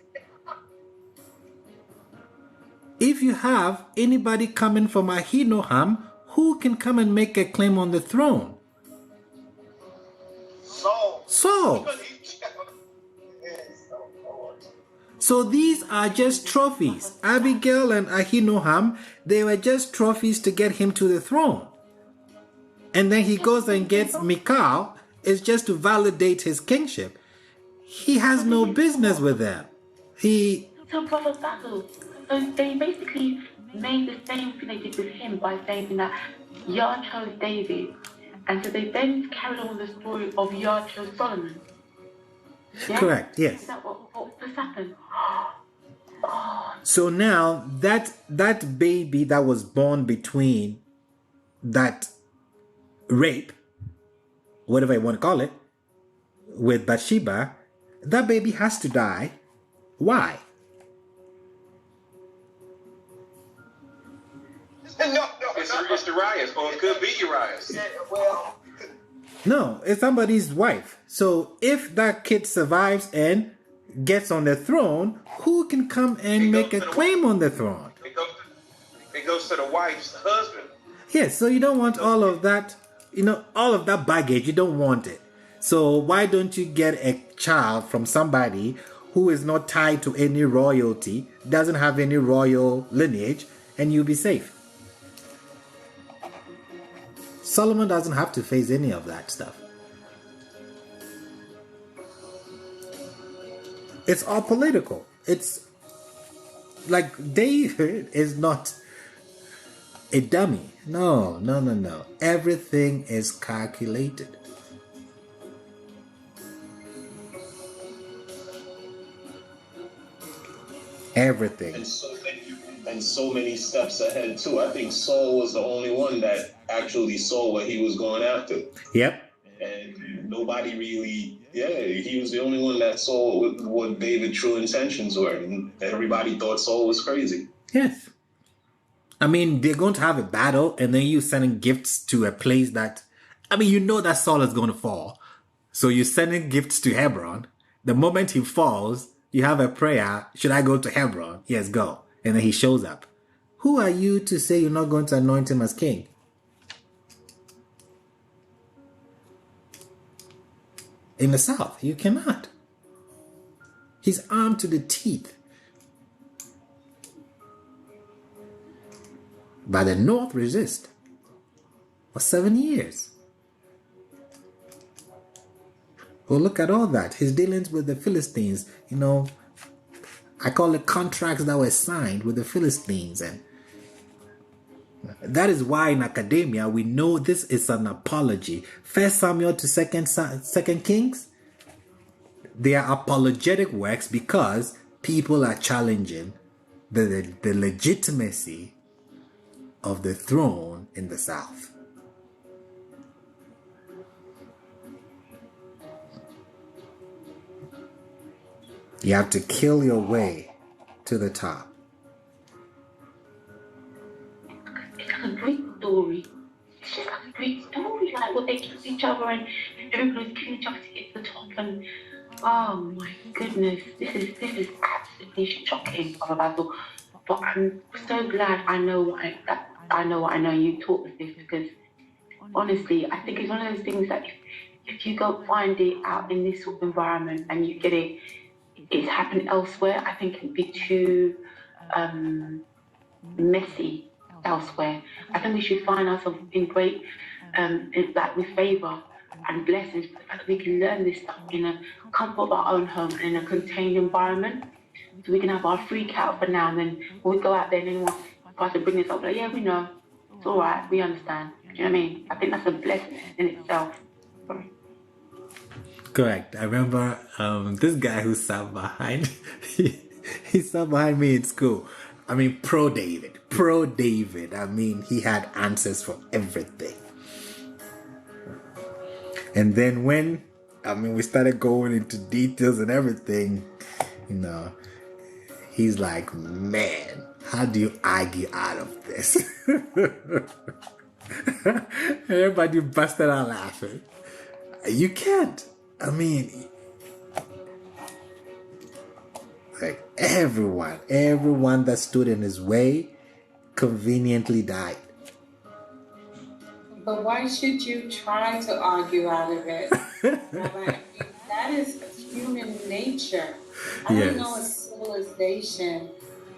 If you have anybody coming from Ahinoam, who can come and make a claim on the throne? Saul. So these are just trophies. Abigail and Ahinoam, they were just trophies to get him to the throne. And then he goes and gets Michal, it's just to validate his kingship. He has no business with them. So, Brother Basil, so they basically made the same thing they did with him by saying that Yah chose David. And so they then carried on the story of Yah chose Solomon. Yeah? Correct, yes. Is that what just happened? So now that baby that was born between that rape, whatever you want to call it, with Bathsheba, that baby has to die. Why? It's Uriah's, or it could be Uriah's. No, it's somebody's wife. So if that kid survives and gets on the throne, who can come and make a claim on the throne? It goes to the wife's husband. Yes, so you don't want all of that, all of that baggage. You don't want it. So why don't you get a child from somebody who is not tied to any royalty, doesn't have any royal lineage, and you'll be safe? Solomon doesn't have to face any of that stuff. It's all political. It's like David is not a dummy. No. Everything is calculated. Everything. And so many steps ahead too. I think Saul was the only one that actually saw what he was going after. Yep. And nobody really, he was the only one that saw what David's true intentions were. And everybody thought Saul was crazy. Yes. I mean, they're going to have a battle and then you sending gifts to a place that, that Saul is going to fall. So you're sending gifts to Hebron. The moment he falls, you have a prayer. Should I go to Hebron? Yes, go. And then he shows up. Who are you to say you're not going to anoint him as king? In the south, you cannot. He's armed to the teeth. But the north resist for 7 years. Well, look at all that. His dealings with the Philistines, I call it contracts that were signed with the Philistines. And that is why in academia we know this is an apology. 1 Samuel to 2 Kings, they are apologetic works because people are challenging the legitimacy of the throne in the south. You have to kill your way to the top. It's like a great story. It's just like a great story, like what they kill each other and everybody's killing each other to get to the top. And oh my goodness, this is absolutely shocking of a battle. But I'm so glad I know what I know. You taught us this, because honestly, I think it's one of those things that if you go find it out in this sort of environment and you get it's happened elsewhere, I think it'd be too messy elsewhere. I think we should find ourselves in great, with favour and blessings, for the fact that we can learn this stuff in a comfort of our own home and in a contained environment. So we can have our freak out for now, and then when we go out there and anyone tries to bring this up, like, yeah, we know. It's all right, we understand. Do you know what I mean? I think that's a blessing in itself. Correct. I remember this guy who sat behind, he sat behind me in school. I mean, pro David. I mean, he had answers for everything. And then when, we started going into details and everything, he's like, man, how do you argue out of this? Everybody busted out laughing. You can't. Like everyone that stood in his way conveniently died. But why should you try to argue out of it? That is human nature. I don't know a civilization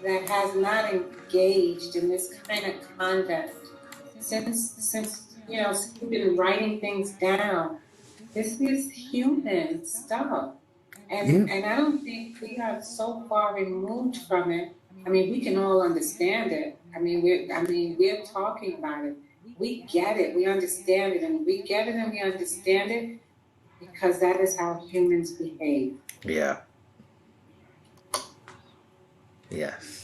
that has not engaged in this kind of conduct since we've been writing things down. This is human stuff. And I don't think we are so far removed from it. We can all understand it. We're talking about it. We get it. We understand it. And we get it and we understand it because that is how humans behave. Yeah. Yes.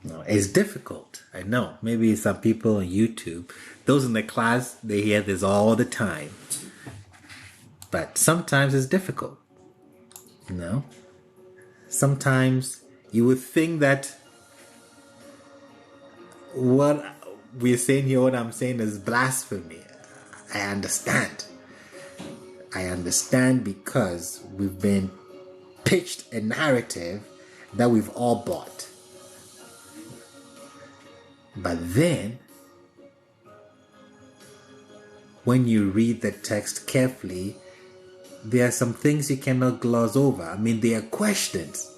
No, it's difficult. I know. Maybe some people on YouTube, those in the class, they hear this all the time. But sometimes it's difficult. Sometimes you would think that what we're saying here, what I'm saying is blasphemy. I understand. Because we've been pitched a narrative that we've all bought. But then, when you read the text carefully, there are some things you cannot gloss over. There are questions.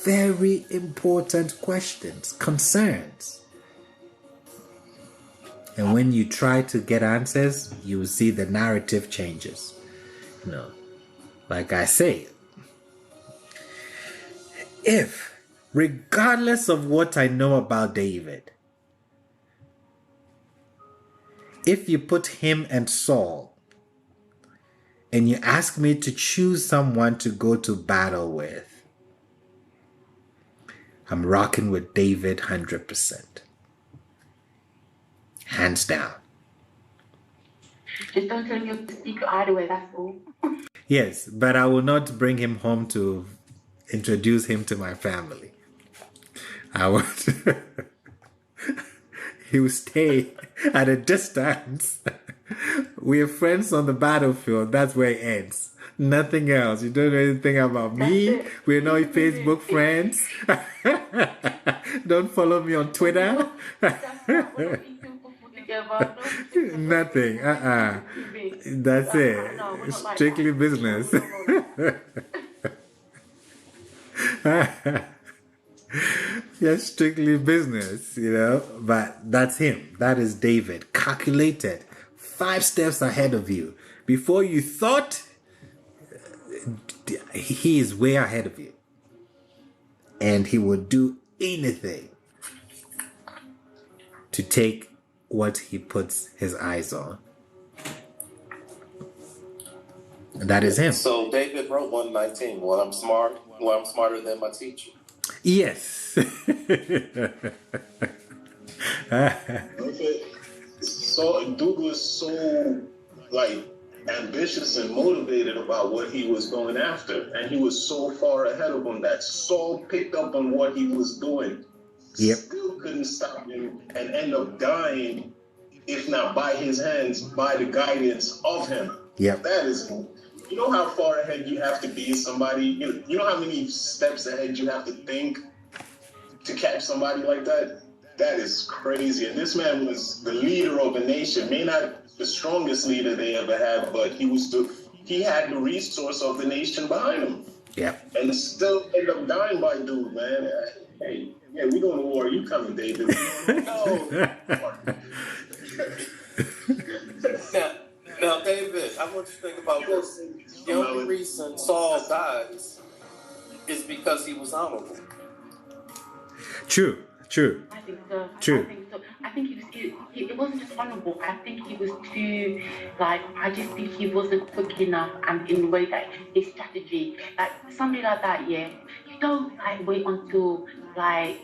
Very important questions, concerns. And when you try to get answers, you will see the narrative changes. Like I say, regardless of what I know about David, if you put him and Saul, and you ask me to choose someone to go to battle with, I'm rocking with David 100%. Hands down. Just don't tell him your secret hideaway, that's all. Yes, but I will not bring him home to introduce him to my family. He will stay at a distance. We are friends on the battlefield. That's where it ends. Nothing else. You don't know anything about me. We're not Facebook friends. Don't follow me on Twitter. Nothing. That's it. Strictly business. Yes, strictly business, but that's him. That is David. Calculated. 5 steps ahead of you. Before you thought, he is way ahead of you. And he would do anything to take what he puts his eyes on. And that is him. So David wrote 119. Well, I'm smarter than my teacher. Yes. So Duke was so like ambitious and motivated about what he was going after, and he was so far ahead of him that Saul picked up on what he was doing. Yep. Still couldn't stop him and end up dying, if not by his hands, by the guidance of him. Yep. That is, you know how far ahead you have to be somebody. You know how many steps ahead you have to think to catch somebody like that. That is crazy. And this man was the leader of a nation. May not the strongest leader they ever had, but he had the resource of the nation behind him. Yeah. And still end up dying by dude, man. Hey, yeah, we going to war. You coming, David? Now, David, I want you to think about this. The only reason Saul dies is because he was honorable. True. I think so. True. I think it wasn't just honorable. I think he was too, like, I just think he wasn't quick enough, and in the way that his strategy, like somebody like that, yeah, you don't like wait until like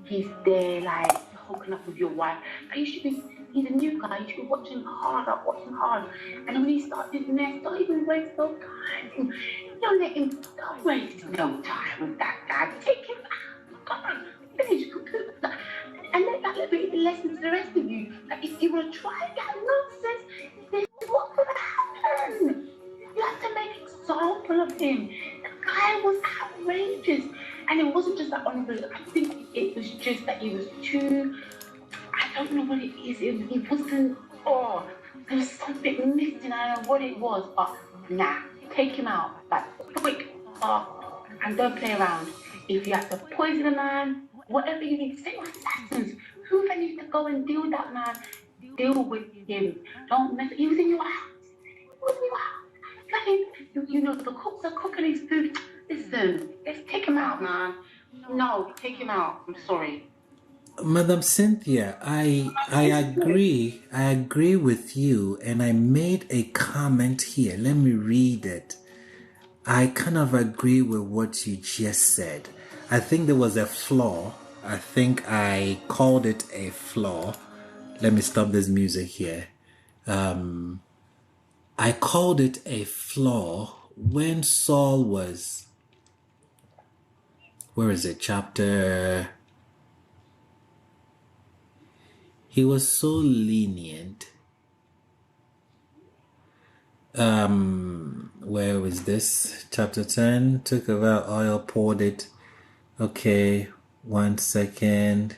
he's there, like hooking up with your wife. Like, he's a new guy. You should be watching hard. And then when he starts his mess, don't even waste no time. Don't waste no time with that guy. Take him out. Come on. Finish. And let that be the lesson to the rest of you. Like, if you want to try that nonsense, this is what's going to happen. You have to make an example of him. The guy was outrageous. And it wasn't just that honorable. I think it was just that he was too, I don't know what it is. He wasn't, there was something missing. I don't know what it was. But nah, take him out. Like, quick. And don't play around. If you have to poison a man, whatever you need, say assassins. Whoever needs to go and deal with that man, deal with him. Don't mess. He was in your house. Like, you know, the cooks are cooking his food. Listen, let's take him out, man. No, take him out. I'm sorry. Madam Cynthia, I agree with you, and I made a comment here. Let me read it. I kind of agree with what you just said. I think there was a flaw. I think I called it a flaw. Let me stop this music here. I called it a flaw when Saul was, where is it? Chapter. He was so lenient. Where was this? Chapter 10. Took about oil, poured it. Okay, 1 second.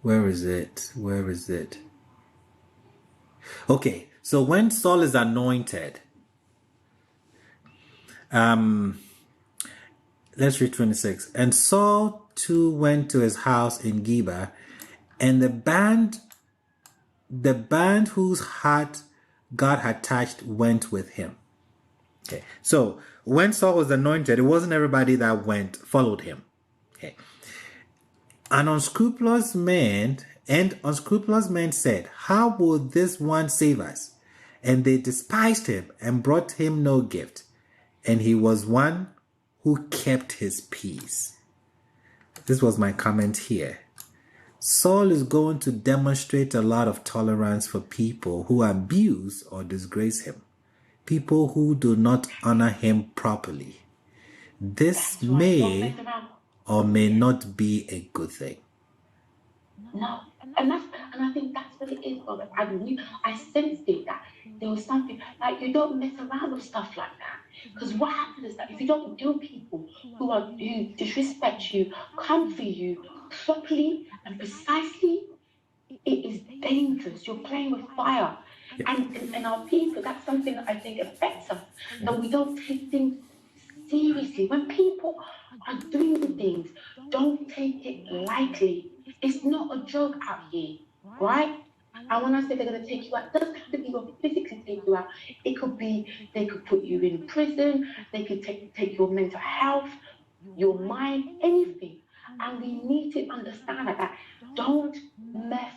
Where is it? Okay, so when Saul is anointed, let's read 26. And Saul too went to his house in Geba, and the band whose heart God had touched went with him. Okay, so when Saul was anointed, it wasn't everybody that followed him. Okay, an unscrupulous man said, "How will this one save us?" And they despised him and brought him no gift. And he was one who kept his peace. This was my comment here. Saul is going to demonstrate a lot of tolerance for people who abuse or disgrace him, people who do not honor him properly. This may or may not be a good thing. No, and I think that's what it is, brother. I sensed it, that there was something, like, you don't mess around with stuff like that. Because what happens is that if you don't deal with people who disrespect you, come for you properly and precisely, it is dangerous. You're playing with fire. And our people, that's something that I think affects us, that we don't take things seriously. When people are doing things, don't take it lightly. It's not a joke out here, right? And when I say they're going to take you out, it doesn't have to be physically take you out. It could be they could put you in prison. They could take your mental health, your mind, anything. And we need to understand that. Don't mess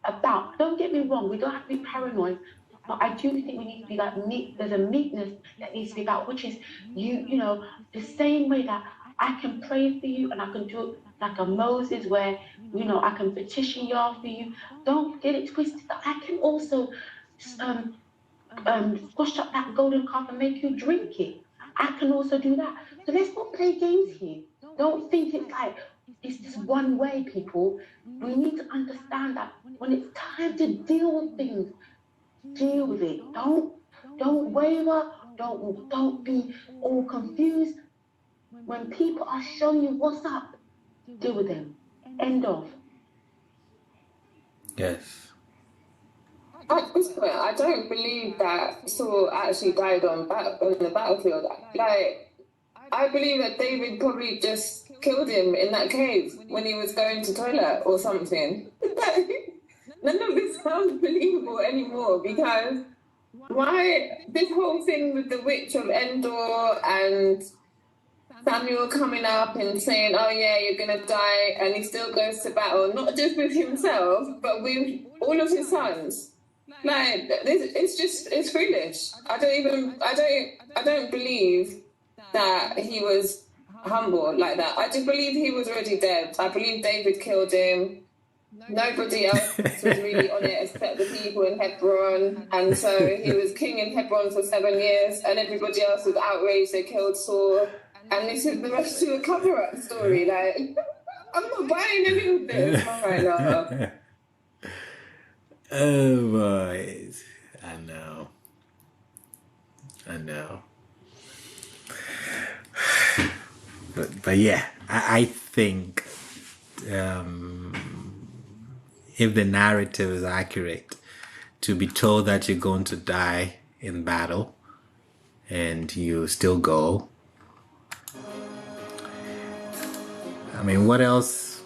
about. Don't get me wrong. We don't have to be paranoid. But I do think we need to be like meek. There's a meekness that needs to be about, which is you know, the same way that I can pray for you and I can do it like a Moses where, you know, I can petition y'all for you. Don't get it twisted. I can also squash up that golden calf and make you drink it. I can also do that. So let's not play games here. Don't think it's like it's just one way, people. We need to understand that when it's time to deal with things, deal with it. Don't waver. Don't be all confused. When people are showing you what's up, deal with them. End of. Yes. At this point, I don't believe that Saul actually died on the battlefield. Like, I believe that David probably just killed him in that cave when he was going to toilet or something. None of this sounds believable anymore, because why this whole thing with the witch of Endor and Samuel coming up and saying, oh yeah, you're gonna die, and he still goes to battle, not just with himself, but with all of his sons. Like, it's foolish. I don't believe that he was humble like that. I just believe he was already dead. I believe David killed him. Nobody else was really on it except the people in Hebron, and so he was king in Hebron for 7 years, and everybody else was outraged they killed Saul, and this is the rest of the cover-up story. Like, I'm not buying any of this right now. Oh boys, I know. But yeah, I think if the narrative is accurate, to be told that you're going to die in battle and you still go, I mean, what else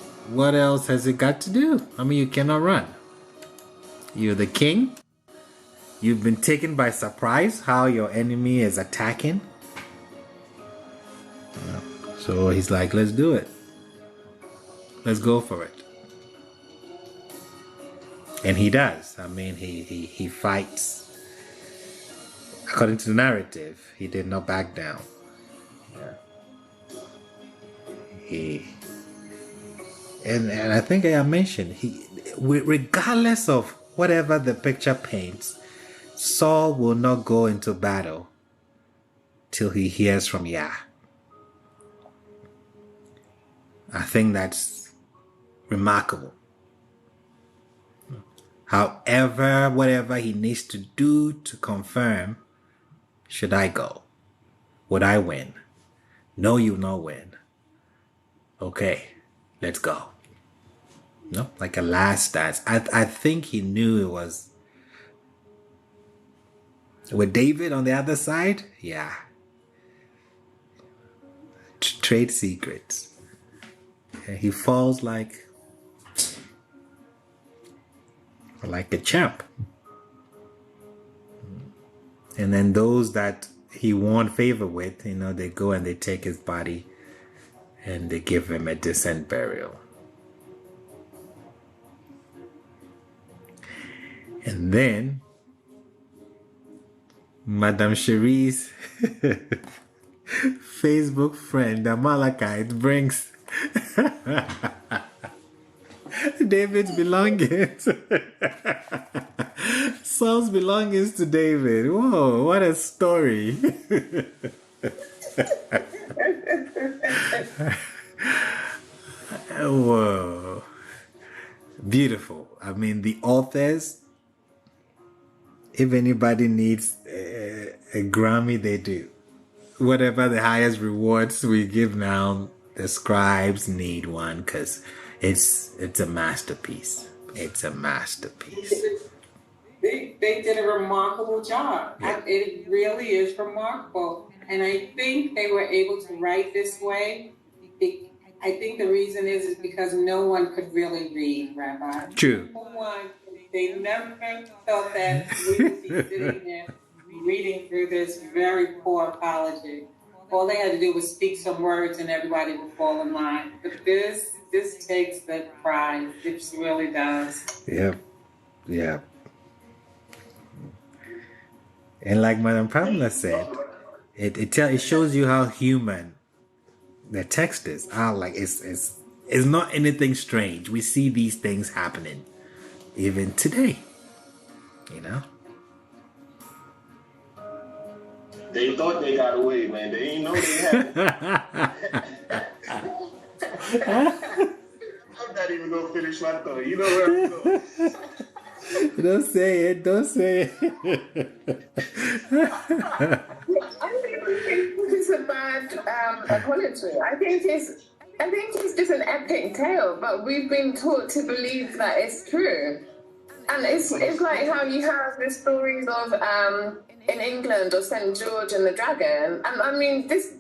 has it got to do? I mean, you cannot run. You're the king. You've been taken by surprise how your enemy is attacking. So he's like, let's do it. Let's go for it. And he does. I mean, he fights. According to the narrative, he did not back down. And I think I mentioned, regardless of whatever the picture paints, Saul will not go into battle till he hears from Yah. I think that's remarkable. However, whatever he needs to do to confirm, should I go? Would I win? No, you will not win. Okay, let's go. No, like a last dance. I think he knew it was with David on the other side. Yeah, trade secrets. He falls like a champ. And then those that he won favor with, they go and they take his body and they give him a decent burial. And then Madame Cherie's Facebook friend, the Amalekite, brings David's belongings. Saul's belongings to David. Whoa, what a story. Whoa. Beautiful. I mean, the authors, if anybody needs a Grammy, they do. Whatever the highest rewards we give now, the scribes need one, because it's a masterpiece. It's a masterpiece. They did a remarkable job. Yeah. It really is remarkable. And I think they were able to write this way. I think the reason is because no one could really read, Rabbi. True. No one they never thought that we would be sitting there reading through this very poor apology. All they had to do was speak some words and everybody would fall in line. But this takes the prize. It really does. Yep. Yeah. And like Madam Pamela said, it shows you how human the text is. How like it's not anything strange. We see these things happening even today. You know? They thought they got away, man. They didn't know they had. I'm not even gonna finish my thought. You know where I'm going. Don't say it. Don't say it. I don't even think this is a bad apology. I think it's just an epic tale, but we've been taught to believe that it's true. And it's like how you have the stories of in England of St. George and the dragon. And I mean, this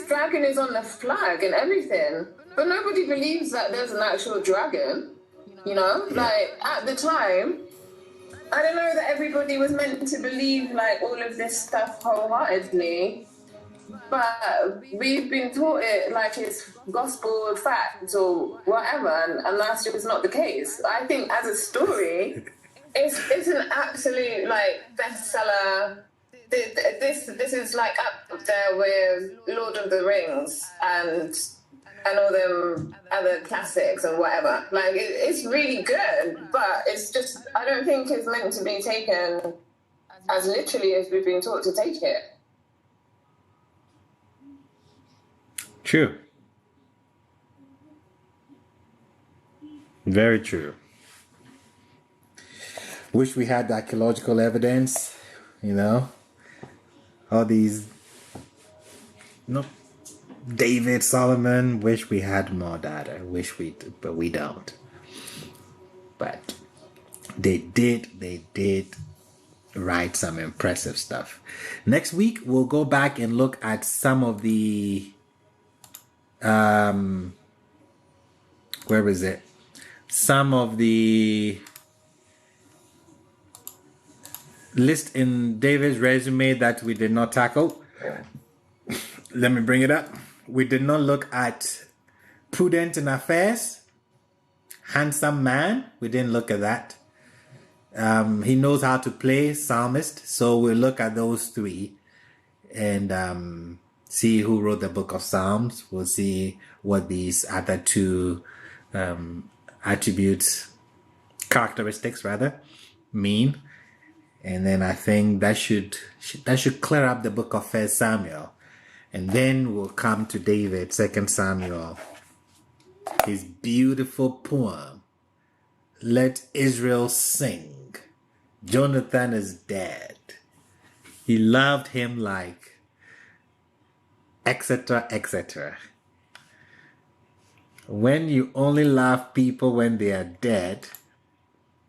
dragon is on the flag and everything, but nobody believes that there's an actual dragon. You know, like at the time, I don't know that everybody was meant to believe like all of this stuff wholeheartedly, but we've been taught it like it's gospel fact or whatever, and that's just not the case. I think as a story, it's an absolute like bestseller. This is like up there with Lord of the Rings and all them other classics and whatever. Like, it's really good, but it's just, I don't think it's meant to be taken as literally as we've been taught to take it. True. Very true. Wish we had the archaeological evidence, you know? All these... Nope. David, Solomon, wish we had more data. But we don't. But they did write some impressive stuff. Next week, we'll go back and look at some of the, where is it? Some of the list in David's resume that we did not tackle. Let me bring it up. We did not look at prudent in affairs, handsome man. We didn't look at that. He knows how to play psalmist. So we'll look at those three and see who wrote the book of Psalms. We'll see what these other two attributes, characteristics rather, mean. And then I think that should clear up the book of 1 Samuel. And then we'll come to David, 2 Samuel, his beautiful poem, Let Israel Sing. Jonathan is dead. He loved him like, etc., etc. When you only love people when they are dead,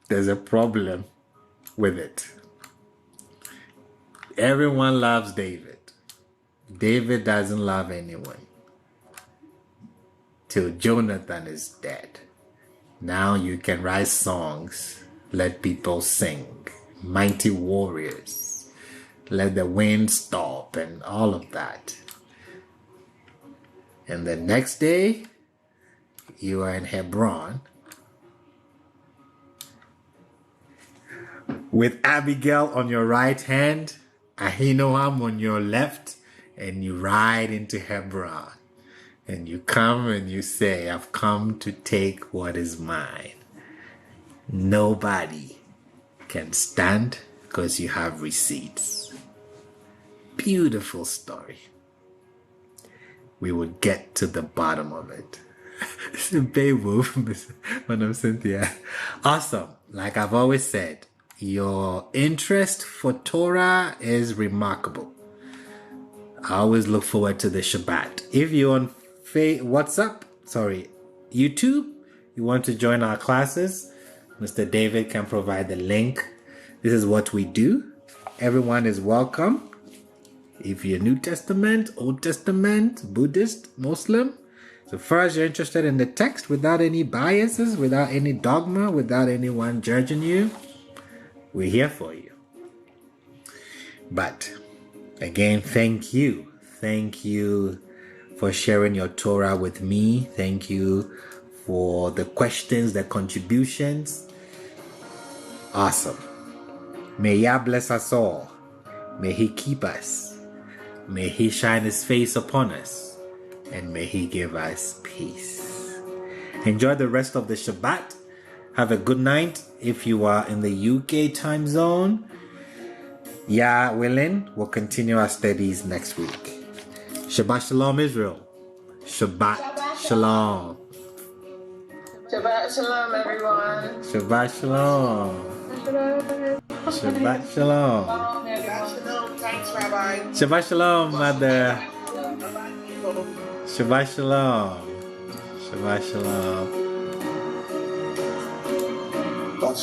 there's a problem with it. Everyone loves David. David doesn't love anyone till Jonathan is dead. Now you can write songs, let people sing, mighty warriors, let the wind stop and all of that. And the next day, you are in Hebron with Abigail on your right hand, Ahinoam on your left, and you ride into Hebron. And you come and you say, I've come to take what is mine. Nobody can stand because you have receipts. Beautiful story. We will get to the bottom of it. Beowulf, Madam Cynthia. Awesome. Like I've always said, your interest for Torah is remarkable. I always look forward to the Shabbat. If you're on YouTube, you want to join our classes, Mr. David can provide the link. This is what we do. Everyone is welcome. If you're New Testament, Old Testament, Buddhist, Muslim, So far as you're interested in the text without any biases, without any dogma, without anyone judging you, we're here for you. But again, thank you. Thank you for sharing your Torah with me. Thank you for the questions, the contributions. Awesome. May Yah bless us all. May He keep us. May He shine His face upon us. And may He give us peace. Enjoy the rest of the Shabbat. Have a good night. If you are in the UK time zone, Yah willing, we'll continue our studies next week. Shabbat Shalom, Israel. Shabbat Shalom. Shabbat Shalom, everyone. Shabbat Shalom. Shabbat Shalom. Shabbat shalom. Thanks, Rabbi. Shabbat Shalom, Mother. Shabbat Shalom. Shabbat Shalom.